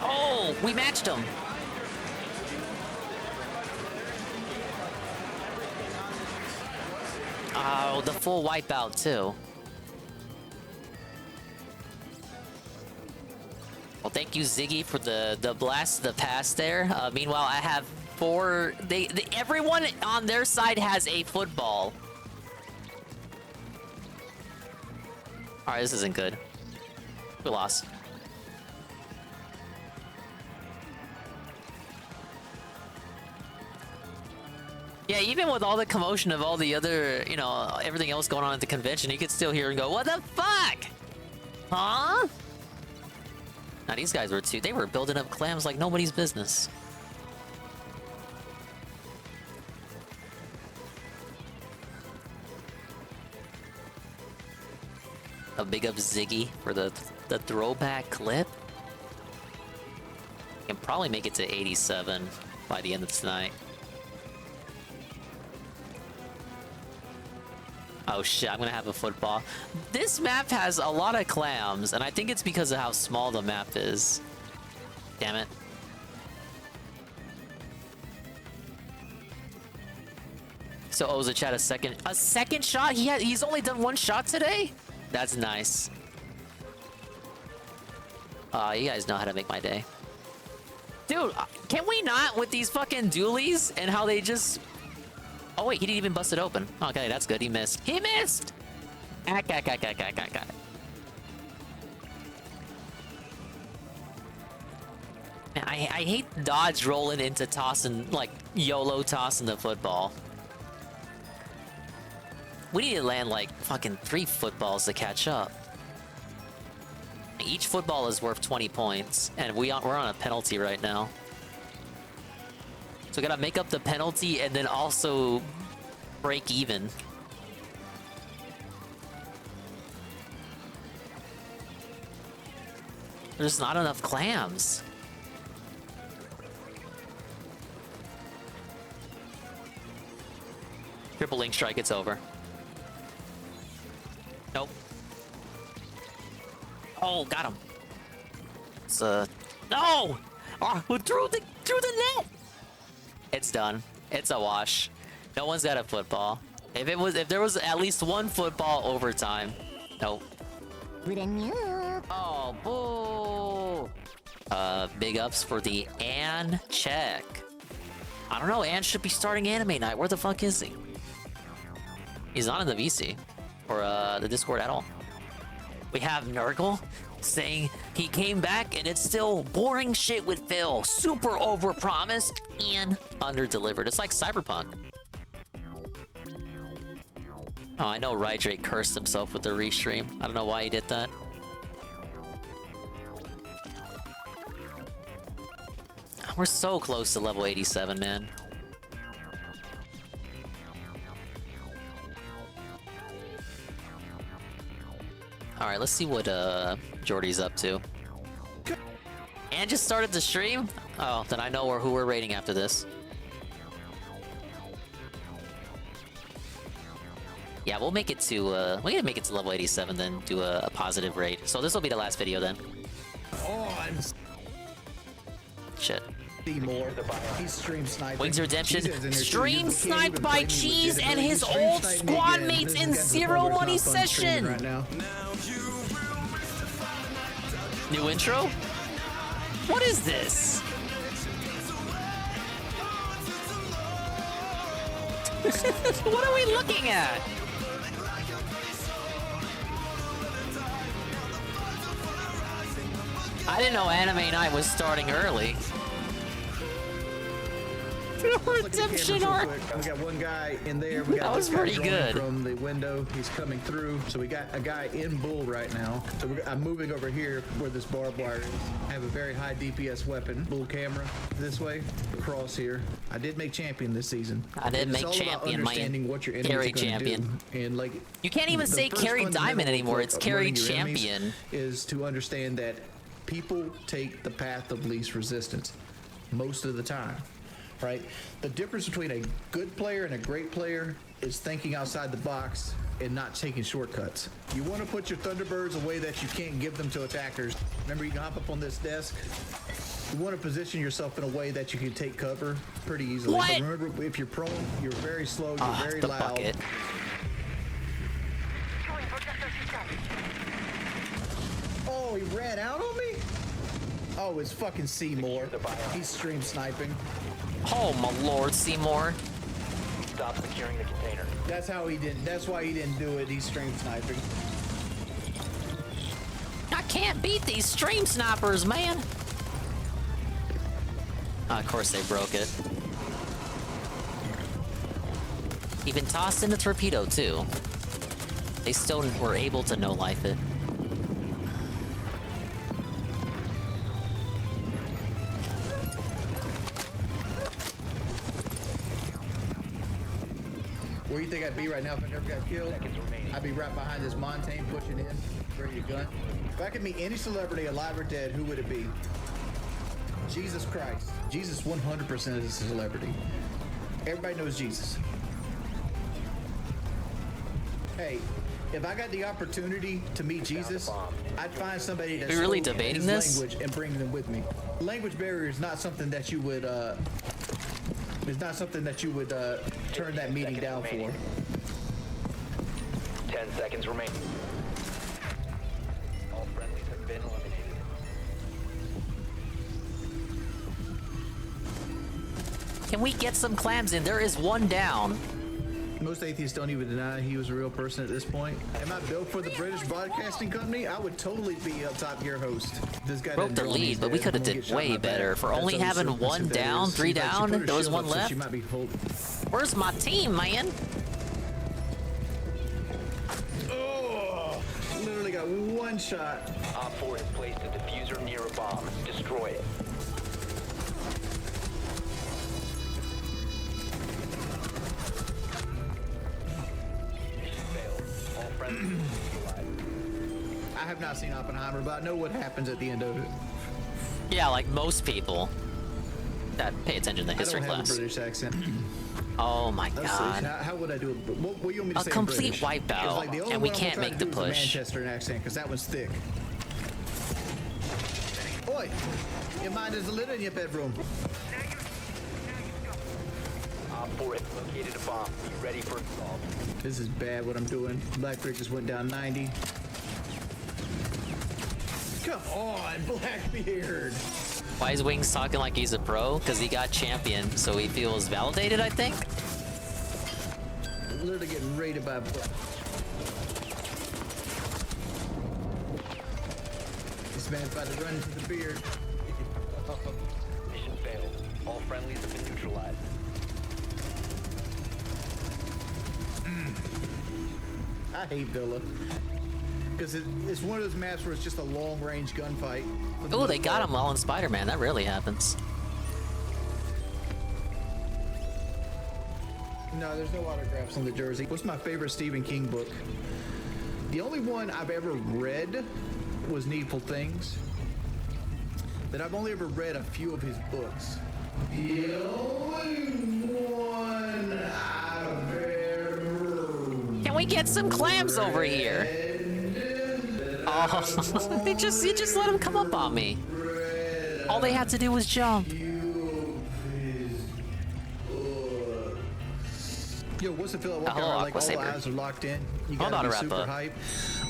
Oh, we matched them. Oh, the full wipeout too. Well, thank you, Ziggy, for the blast, the pass there. Meanwhile, I have four. Everyone on their side has a football. All right, this isn't good. We lost. Yeah, even with all the commotion of all the other, you know, everything else going on at the convention, you could still hear and go, "What the fuck? Huh? Now these guys were too. They were building up clams like nobody's business. A big up Ziggy for the throwback clip. Can probably make it to 87 by the end of tonight. Oh shit, I'm gonna have a football. This map has a lot of clams, and I think it's because of how small the map is. Damn it. So Oza Chat a second shot? He's only done one shot today? That's nice. You guys know how to make my day. Dude, can we not with these fucking dualies and how they just... Oh wait, he didn't even bust it open. Okay, that's good. He missed. He missed! Man, I hate dodge rolling into tossing, like, YOLO tossing the football. We need to land, like, fucking 3 footballs to catch up. Each football is worth 20 points, and we're on a penalty right now. So we gotta make up the penalty and then also break even. There's not enough clams. Triple link strike, it's over. Nope. Oh, got him. It's no! Oh, through the net. It's done. It's a wash. No one's got a football. If there was at least one football overtime. Nope. Oh, boo. Big ups for the Ann check. I don't know. Ann should be starting anime night. Where the fuck is he? He's not in the VC or the Discord at all. We have Nurgle saying he came back and it's still boring shit with Phil. Super overpromised and underdelivered. It's like Cyberpunk. Oh, I know Rydrake cursed himself with the restream. I don't know why he did that. We're so close to level 87, man. Alright, let's see what Jordy's up to. And just started the stream? Oh, then I know who we're rating after this. Yeah, we'll make it to we're gonna make it to level 87, then do a positive rate. So this will be the last video then. Shit.
More. He's stream sniping.
Wings Redemption stream sniped by Cheese and his old squad mates in Zero Money Session.
Right now.
New intro? What is this? What are we looking at? I didn't know Anime Night was starting early. Redemption arc.
We got one guy in there. We got
that was pretty good.
From the window, he's coming through. So we got a guy in bull right now. So I'm moving over here where this barbed wire is. I have a very high DPS weapon. Bull camera this way, across here. I did make champion this season.
I did make champion, my carry champion.
And like,
you can't even say carry diamond anymore. It's carry champion.
Is to understand that people take the path of least resistance most of the time. Right? The difference between a good player and a great player is thinking outside the box and not taking shortcuts. You want to put your Thunderbirds away that you can't give them to attackers. Remember, you can hop up on this desk. You want to position yourself in a way that you can take cover pretty easily.
What?
But remember, if you're prone, you're very slow, you're very loud.
Bucket.
Oh, he ran out on me? Oh, it's fucking Seymour. He's stream sniping.
Oh my lord, Seymour.
Stop securing the container.
That's how he didn't. That's why he didn't do it. He's stream sniping.
I can't beat these stream snipers, man. Of course they broke it. Even tossed in the torpedo too. They still were able to no-life it.
Where you think I'd be right now if I never got killed? I'd be right behind this Montaigne pushing in, ready to gun. If I could meet any celebrity, alive or dead, who would it be? Jesus Christ. Jesus 100% is a celebrity. Everybody knows Jesus. Hey, if I got the opportunity to meet Jesus, I'd find somebody that's
Are we really
spoke
debating
his
this?
language and bring them with me. Language barrier is not something that you would turn that meeting down for.
10 seconds remain. All friendlies have been eliminated.
Can we get some clams in? There is one down.
Most atheists don't even deny he was a real person at this point. Am I built for the British Broadcasting Company? I would totally be a Top Gear host. This guy
Broke the lead, but we could have did way better. For only having one down, 3 down, there was one left. Where's my team, man?
Oh, literally got one shot.
Op 4 has placed a diffuser near a bomb. Destroy it.
I have not seen Oppenheimer, but I know what happens at the end of it.
Yeah, like most people that pay attention to history
I don't
class.
have a British accent.
Oh my
Let's see,
god.
how would I do it? What you want me to
A
say in
complete
British?
wipeout,
It's like the only
and we
one I'm
can't
gonna
make
try
the
to do is
push.
Manchester accent, because that one's thick. Oi, your mind is lit in your bedroom.
Op 4 has located a bomb. Be ready for assault.
This is bad what I'm doing. Blackbeard just went down 90. Come on, Blackbeard.
Why is Wings talking like he's a pro? Because he got champion, so he feels validated, I think.
Literally getting raided by. This man's about to run into the beard.
Mission failed. All friendlies have been neutralized.
I hate Villa. Because it's one of those maps where it's just a long-range gunfight.
Oh, they got him while in Spider-Man. That rarely happens.
No, there's no autographs on the jersey. What's my favorite Stephen King book? The only one I've ever read was Needful Things. But I've only ever read a few of his books. The only one I've ever...
Can we get some clams over here? Oh, you just let him come up on me. All they had to do was jump.
Yo, what's the feel like?
Hello,
Like all
Aquasaber.
eyes are locked in. You
I'm
gotta
about
be
to wrap
super
up.
hype.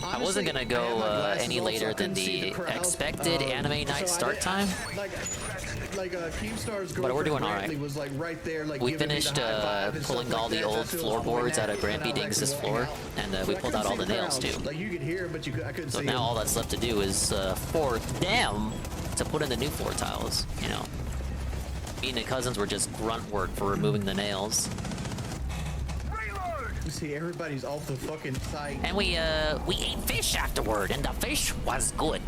I wasn't gonna go any later than the expected anime night start time.
Like Keemstar's girlfriend
But we're doing all right.
Brantley was like right there, like
We
giving me the
finished
high five and
pulling
stuff
all
like
the
that.
old
That's what was
floorboards out of
going
Grampy
on.
Dings'
Like,
floor, and we
But I
pulled out
couldn't
all the
see
nails
crowds.
too.
Like you could hear, but I couldn't
So
see.
now all that's left to do is for them to put in the new floor tiles. You know, me and the cousins were just grunt work for removing the nails.
You see, everybody's off the fucking site.
And we ate fish afterward, and the fish was good.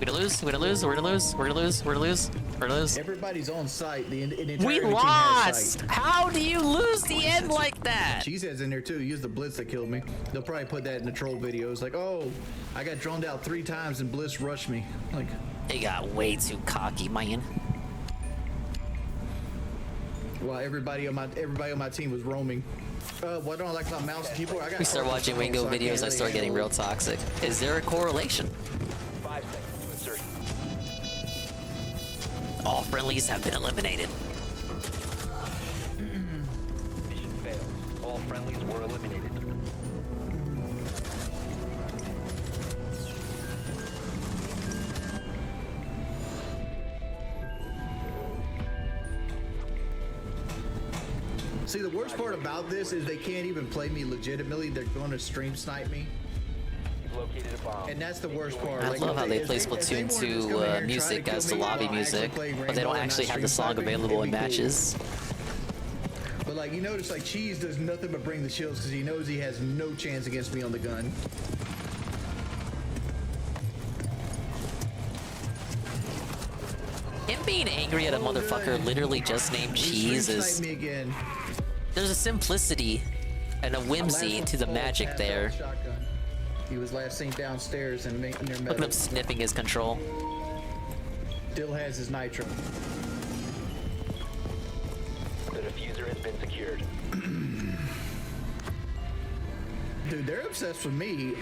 We're gonna lose. We're gonna lose. We're gonna lose. We're gonna lose. We're gonna lose. We're gonna lose.
Everybody's on site. The entire
We
team has
lost.
site.
How do you lose the end like that?
Cheesehead's in there too. Use the blitz that killed me. They'll probably put that in the troll videos. Like, oh, I got droned out 3 times and Bliss rushed me. Like,
they got way too cocky, man.
Well, everybody on my team was roaming. What don't I like about mouse and keyboard? I got
We start watching Wingo videos, I start getting real toxic. Is there a correlation?
5 seconds to insertion.
All friendlies have been eliminated.
Mission failed. All friendlies were eliminated.
See, the worst part about this is they can't even play me legitimately. They're going to stream snipe me.
You've located a bomb.
And that's the worst part.
I
Like,
love how they
if
play
if
Splatoon
wanted to come in here
2
and try to
music
kill
as the
me
lobby
while I actually
music,
play
but they
Rainbow
don't
and
actually
not
have the
stream
song
sniping,
available
it'd
in
be cool.
matches.
But like you notice, like Cheese does nothing but bring the shields because he knows he has no chance against me on the gun.
Him being angry at a motherfucker literally just named Cheese
Stream
is
snipe me again.
There's a simplicity and a whimsy to the magic there.
He was last seen downstairs and near
Look at
metal.
him sniffing his control.
Still has his nitro.
The diffuser has been secured.
Dude, they're obsessed with me.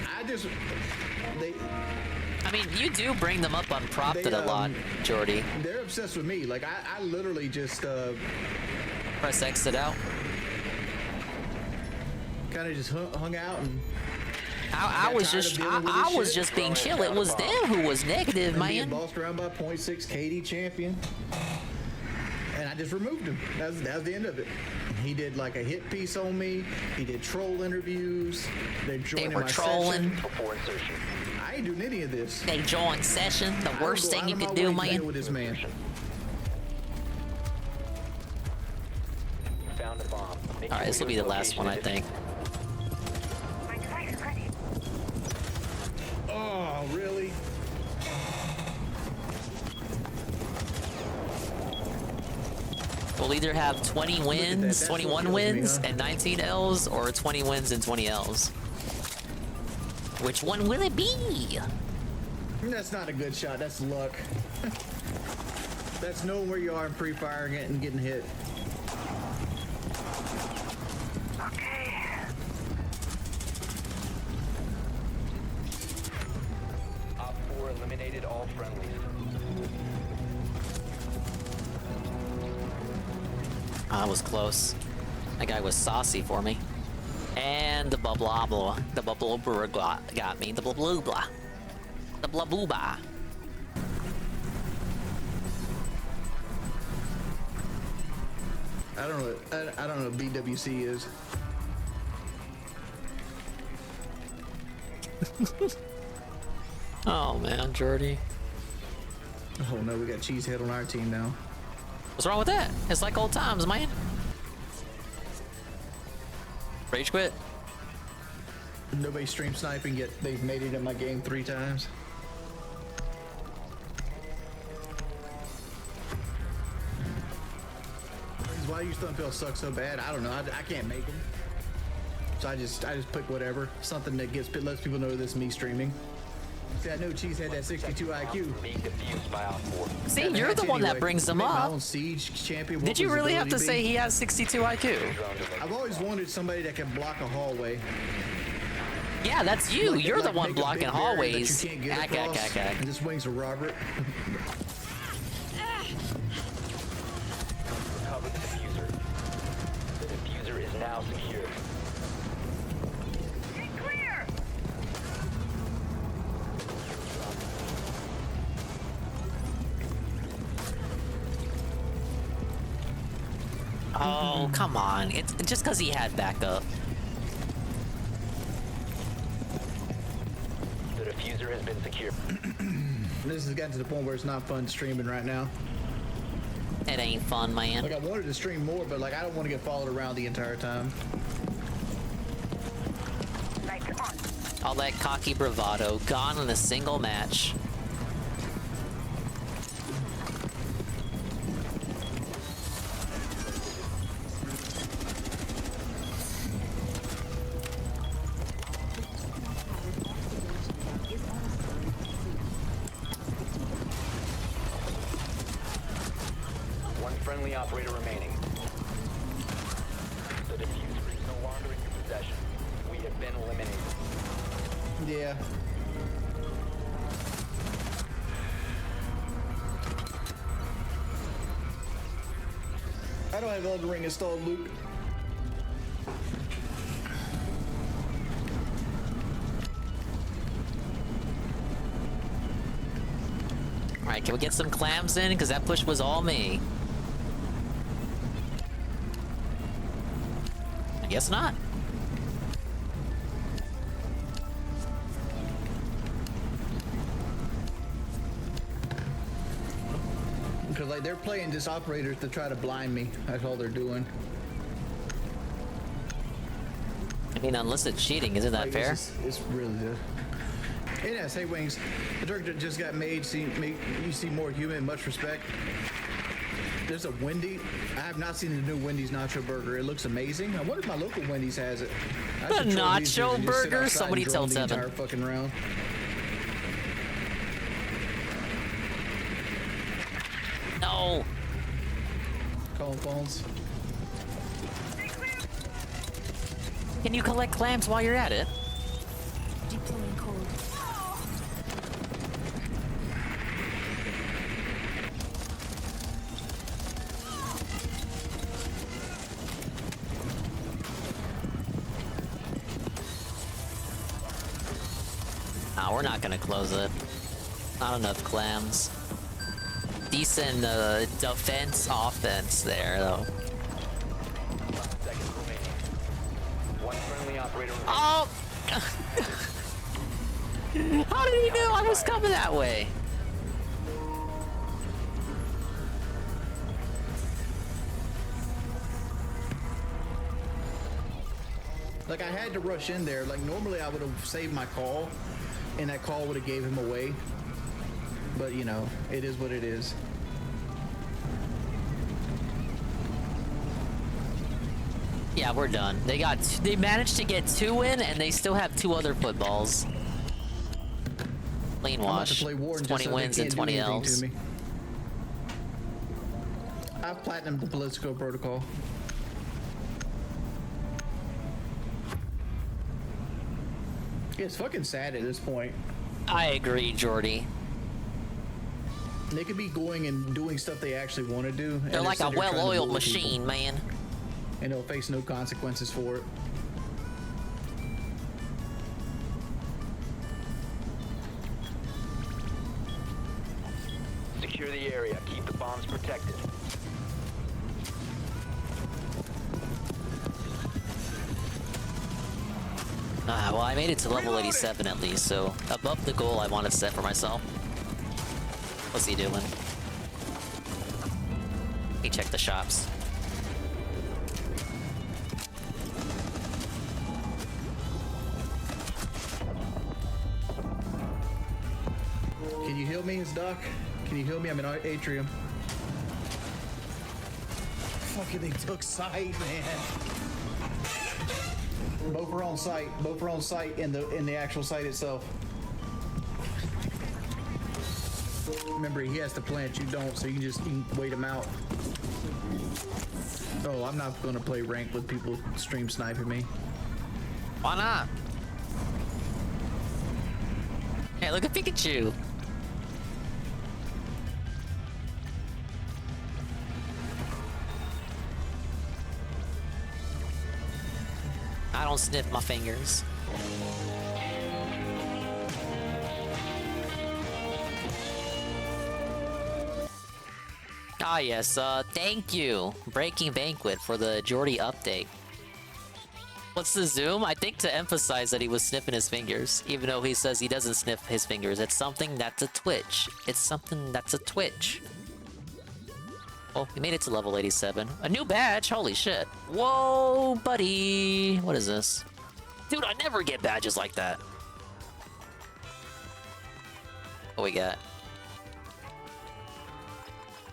I mean, you do bring them up unprompted a lot, Jordy.
They're obsessed with me. Like I literally just
press exit out.
Kind of just hung out and.
I was just being chill. It was them who was negative,
and being
man.
bossed around by 0.6 KD champion, and I just removed him. That was the end of it. He did like a hit piece on me. He did troll interviews. They
were trolling.
Session. I ain't doing any of this.
They joined session. The worst thing you could do, man.
With this man.
Found a bomb.
All right, this will be the last one, I think.
Oh, really?
We'll either have 20 wins, 21 wins, and 19 L's, or 20 wins and 20 L's. Which one will it be?
That's not a good shot. That's luck. That's knowing where you are in pre-fire and getting hit.
Op 4 eliminated all friendlies.
That was close. That guy was saucy for me. And the blah blah blah. The blah blah blah got me. The blah blah blah. The blah blah blah.
I don't know what BWC is.
Oh man, Jordy.
Oh no, we got Cheesehead on our team now.
What's wrong with that? It's like old times, man. Rage quit.
Nobody stream sniping yet. They've made it in my game 3 times. Why you Thumbtail suck so bad? I don't know. I can't make them. So I just pick whatever. Something that lets people know this is me streaming. See, I know Cheese had that 62 IQ.
Being defused by Op 4.
See, you're the one that brings them
My
up.
own Siege champion.
Did you really have to say he has 62 IQ?
I've always wanted somebody that can block a hallway.
Yeah, that's you.
Like,
You're
like
the one
make a
blocking
big barrier
hallways.
that you can't get across, and just wings of Robert.
Recover the diffuser. The diffuser is now secure.
Oh, come on. It's just because he had backup.
The diffuser has been secured.
This has gotten to the point where it's not fun streaming right now.
It ain't fun, man.
Like I wanted to stream more, but like I don't want to get followed around the entire time.
All that cocky bravado gone in a single match.
One friendly operator remaining. The diffuser is no longer in your possession. We have been eliminated.
Yeah. I don't have Elden Ring installed, Luke.
Alright, can we get some clams in? Because that push was all me. I guess not.
Because like they're playing just operators to try to blind me. That's all they're doing.
I mean, unless it's cheating, isn't that
Like,
fair?
It's really good. Hey, yes, hey Wings. The director just got made. You see more human, much respect. There's a Wendy. I have not seen the new Wendy's Nacho Burger. It looks amazing. I wonder if my local Wendy's has it. I should
The
troll these
Nacho
dudes and just sit
Burger?
outside
Somebody
and
tell
drone the
Tevin.
entire fucking round.
No.
Calling phones.
Can you collect clams while you're at it?
Deploying code.
Nah, we're not gonna close it. Not enough clams. Decent defense, offense there, though.
5 seconds remaining. One friendly operator remaining.
Oh! How did he know I was coming that way?
Like, I had to rush in there. Like, normally I would have saved my call, and that call would have gave him away. But, you know, it is what it is.
Yeah, we're done. They managed to get 2 in, and they still have 2 other footballs. Clean
I'm about
wash.
to play Warden
20
just so
wins
they
and
can't
20
do anything
L's.
to me. I've platinumed the Politico protocol. It's fucking sad at this point.
I agree, Jordy.
They could be going and doing stuff they actually want to do.
They're like a
instead trying to
well-oiled
bully
machine,
people.
man.
And they'll face no consequences for it.
Secure the area. Keep the bombs protected.
Well, I made it to level 87 at least, so above the goal I want to set for myself. What's he doing? He checked the shops.
Can you heal me, it's Doc? Can you heal me? I'm in Atrium. Fucking, they took sight, man. Both are on site. Both are on site in the actual site itself. Remember, he has to plant. You don't, so you can wait him out. Oh, I'm not going to play rank with people stream sniping me.
Why not? Hey, look at Pikachu. I don't sniff my fingers. Ah yes, thank you, Breaking Banquet, for the Jordy update. What's the zoom? I think to emphasize that he was sniffing his fingers, even though he says he doesn't sniff his fingers. It's something that's a twitch. It's something that's a twitch. Oh, we made it to level 87. A new badge? Holy shit. Whoa, buddy. What is this? Dude, I never get badges like that. What we got?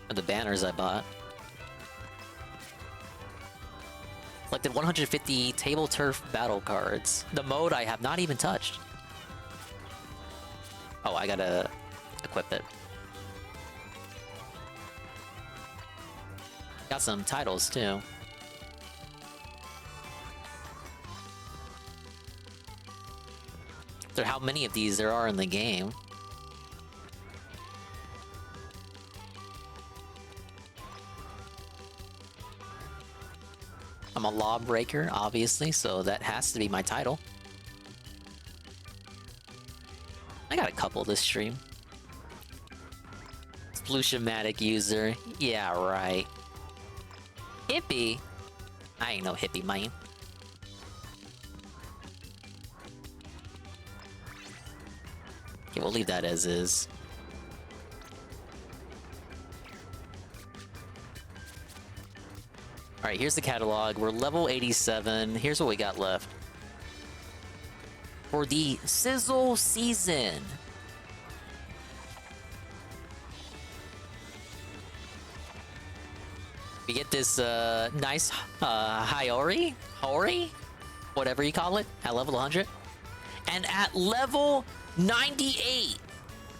Oh, the banners I bought. Collected 150 table turf battle cards. The mode I have not even touched. Oh, I gotta equip it. Got some titles too. So how many of these there are in the game? I'm a lawbreaker, obviously, so that has to be my title. I got a couple this stream. Splushamatic user. Yeah, right. Hippie? I ain't no hippie, man. Okay, we'll leave that as is. Alright, here's the catalog. We're level 87. Here's what we got left. For the Sizzle season. We get this nice Hori, whatever you call it, at level 100. And at level 98,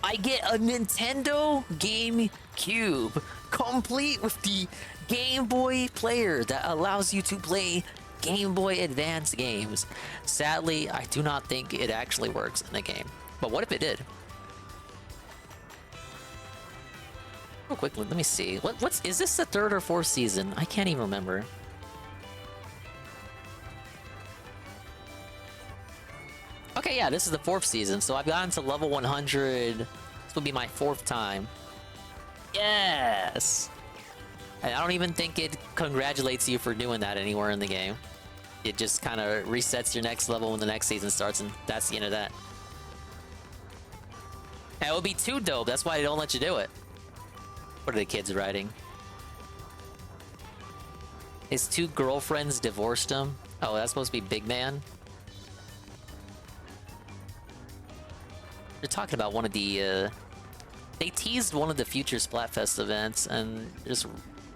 I get a Nintendo GameCube, complete with the Game Boy player that allows you to play Game Boy Advance games. Sadly, I do not think it actually works in the game. But what if it did? Real quickly, let me see. Is this the 3rd or 4th season? I can't even remember. Okay, yeah, this is the 4th season, so I've gotten to level 100. This will be my 4th time. Yes! And I don't even think it congratulates you for doing that anywhere in the game. It just kind of resets your next level when the next season starts, and that's the end of that. And it would be too dope. That's why they don't let you do it. What are the kids writing? His 2 girlfriends divorced him. Oh, that's supposed to be Big Man. They're talking about one of the, they teased one of the future Splatfest events, and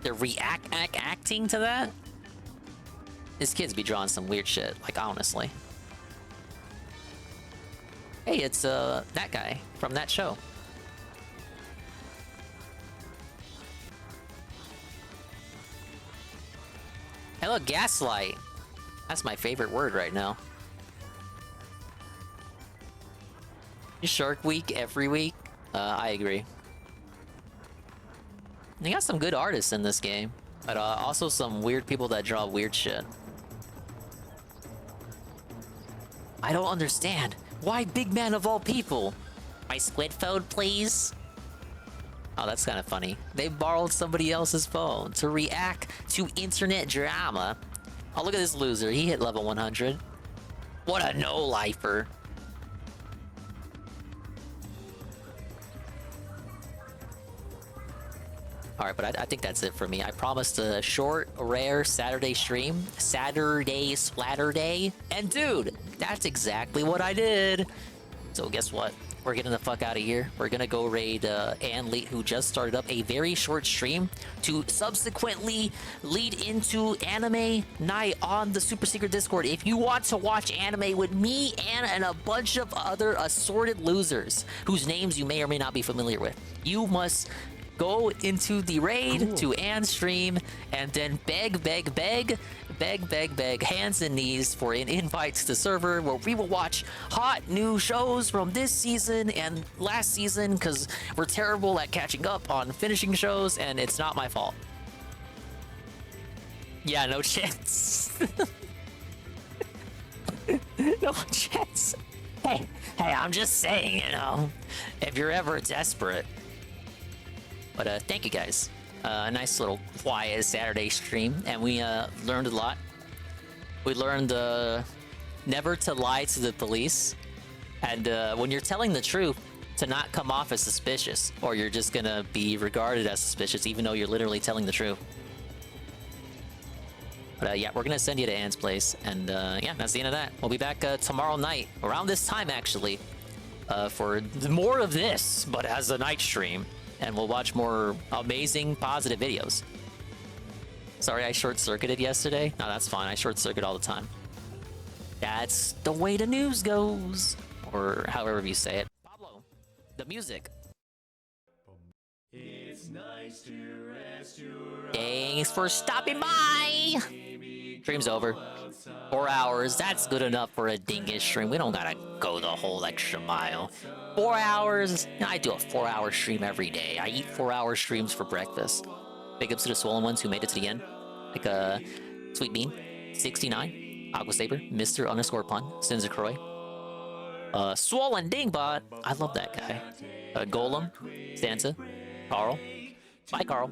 they're acting to that. His kids be drawing some weird shit, like, honestly. Hey, it's that guy from that show. Hey, look, gaslight. That's my favorite word right now. Shark Week every week. I agree. You got some good artists in this game, but also some weird people that draw weird shit. I don't understand. Why Big Man of all people? My squid phone, please? Oh, that's kind of funny. They borrowed somebody else's phone to react to internet drama. Oh, look at this loser. He hit level 100. What a no-lifer. Alright, but I think that's it for me. I promised a short, rare Saturday stream. Saturday Splatter Day. And dude, that's exactly what I did. So guess what? We're getting the fuck out of here. We're gonna go raid Ann Lee, who just started up a very short stream to subsequently lead into anime night on the super secret Discord. If you want to watch anime with me and a bunch of other assorted losers whose names you may or may not be familiar with, you must go into the raid to Ann's stream and then beg, hands and knees for an invite to the server where we will watch hot new shows from this season and last season, because we're terrible at catching up on finishing shows and it's not my fault. Yeah, no chance. No chance. Hey, I'm just saying, you know, if you're ever desperate. But thank you guys. A nice little quiet Saturday stream, and we learned a lot. We learned never to lie to the police, and when you're telling the truth, to not come off as suspicious, or you're just gonna be regarded as suspicious even though you're literally telling the truth. But yeah, we're gonna send you to Ann's place, and yeah, that's the end of that. We'll be back tomorrow night, around this time actually, for more of this, but as a night stream. And we'll watch more amazing, positive videos. Sorry I short-circuited yesterday. No, that's fine. I short-circuit all the time. That's the way the news goes. Or however you say it. Pablo, the music. It's nice to rest your Thanks for stopping by! Stream's over. 4 hours, that's good enough for a dingus stream. We don't gotta go the whole extra mile. 4 hours? I do a 4-hour stream every day. I eat 4-hour streams for breakfast. Big ups to the swollen ones who made it to the end. Like Sweet Bean, 69, Aqua Saber, Mr. _ Pun, Sinza Croy. Swollen Dingbot, I love that guy. Golem, Santa, Carl, Bye Carl,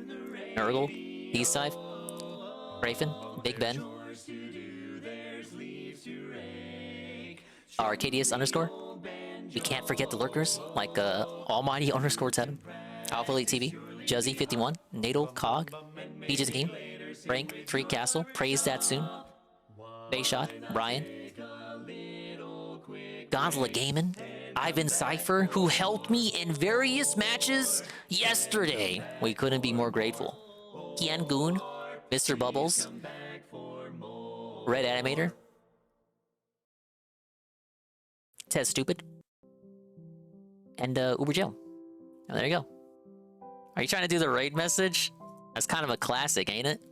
Nurgle, Eastside, Rafen, Big Ben. Arcadius _ We can't forget the lurkers, like Almighty _7, Alpha Elite TV, Juzzy 51, Natal Cog, Peaches Game, Frank, Tree Castle, Praise That Soon, Bayshot, Brian, Gondola Gaiman, Ivan Cypher, who helped me in various matches yesterday. We couldn't be more grateful. Kian Goon, Mr. Bubbles, Red Animator, Tez Stupid, and Uber Joe. Oh, there you go. Are you trying to do the raid message? That's kind of a classic, ain't it?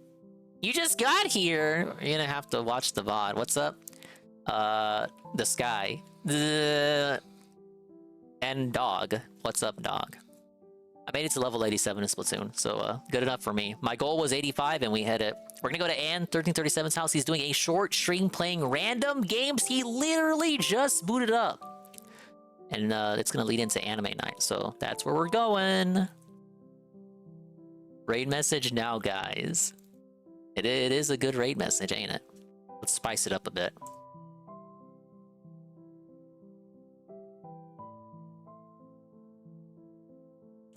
You just got here. You're gonna have to watch the VOD. What's up? The Sky. And Dog. What's up, Dog? I made it to level 87 in Splatoon, so good enough for me. My goal was 85 and we hit it. We're gonna go to Ann1337's house. He's doing a short stream playing random games he literally just booted up. And it's gonna lead into anime night, so that's where we're going. Raid message now, guys. It is a good raid message, ain't it? Let's spice it up a bit.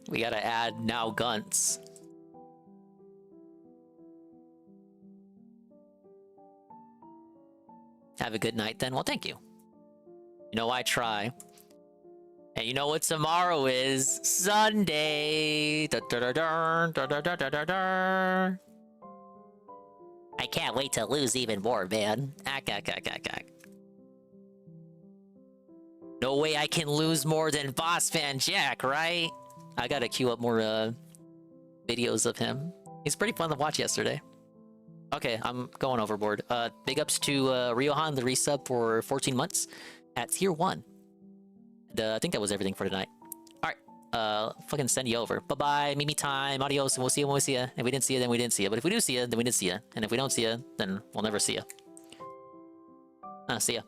We gotta add now Gunts. Have a good night then. Well, thank you. You know, I try. And you know what tomorrow is? Sunday. Da, da, da, da, da, da, da, da, da. I can't wait to lose even more, man. No way I can lose more than Boss Fan Jack, right? I gotta queue up more videos of him. He's pretty fun to watch yesterday. Okay, I'm going overboard. Big ups to Riohan, the resub for 14 months at tier 1. And, I think that was everything for tonight. Alright, fucking send you over. Bye-bye, Mimi time, adios, and we'll see you when we see you. If we didn't see you, then we didn't see you. But if we do see you, then we did see you. And if we don't see you, then we'll never see you. See ya.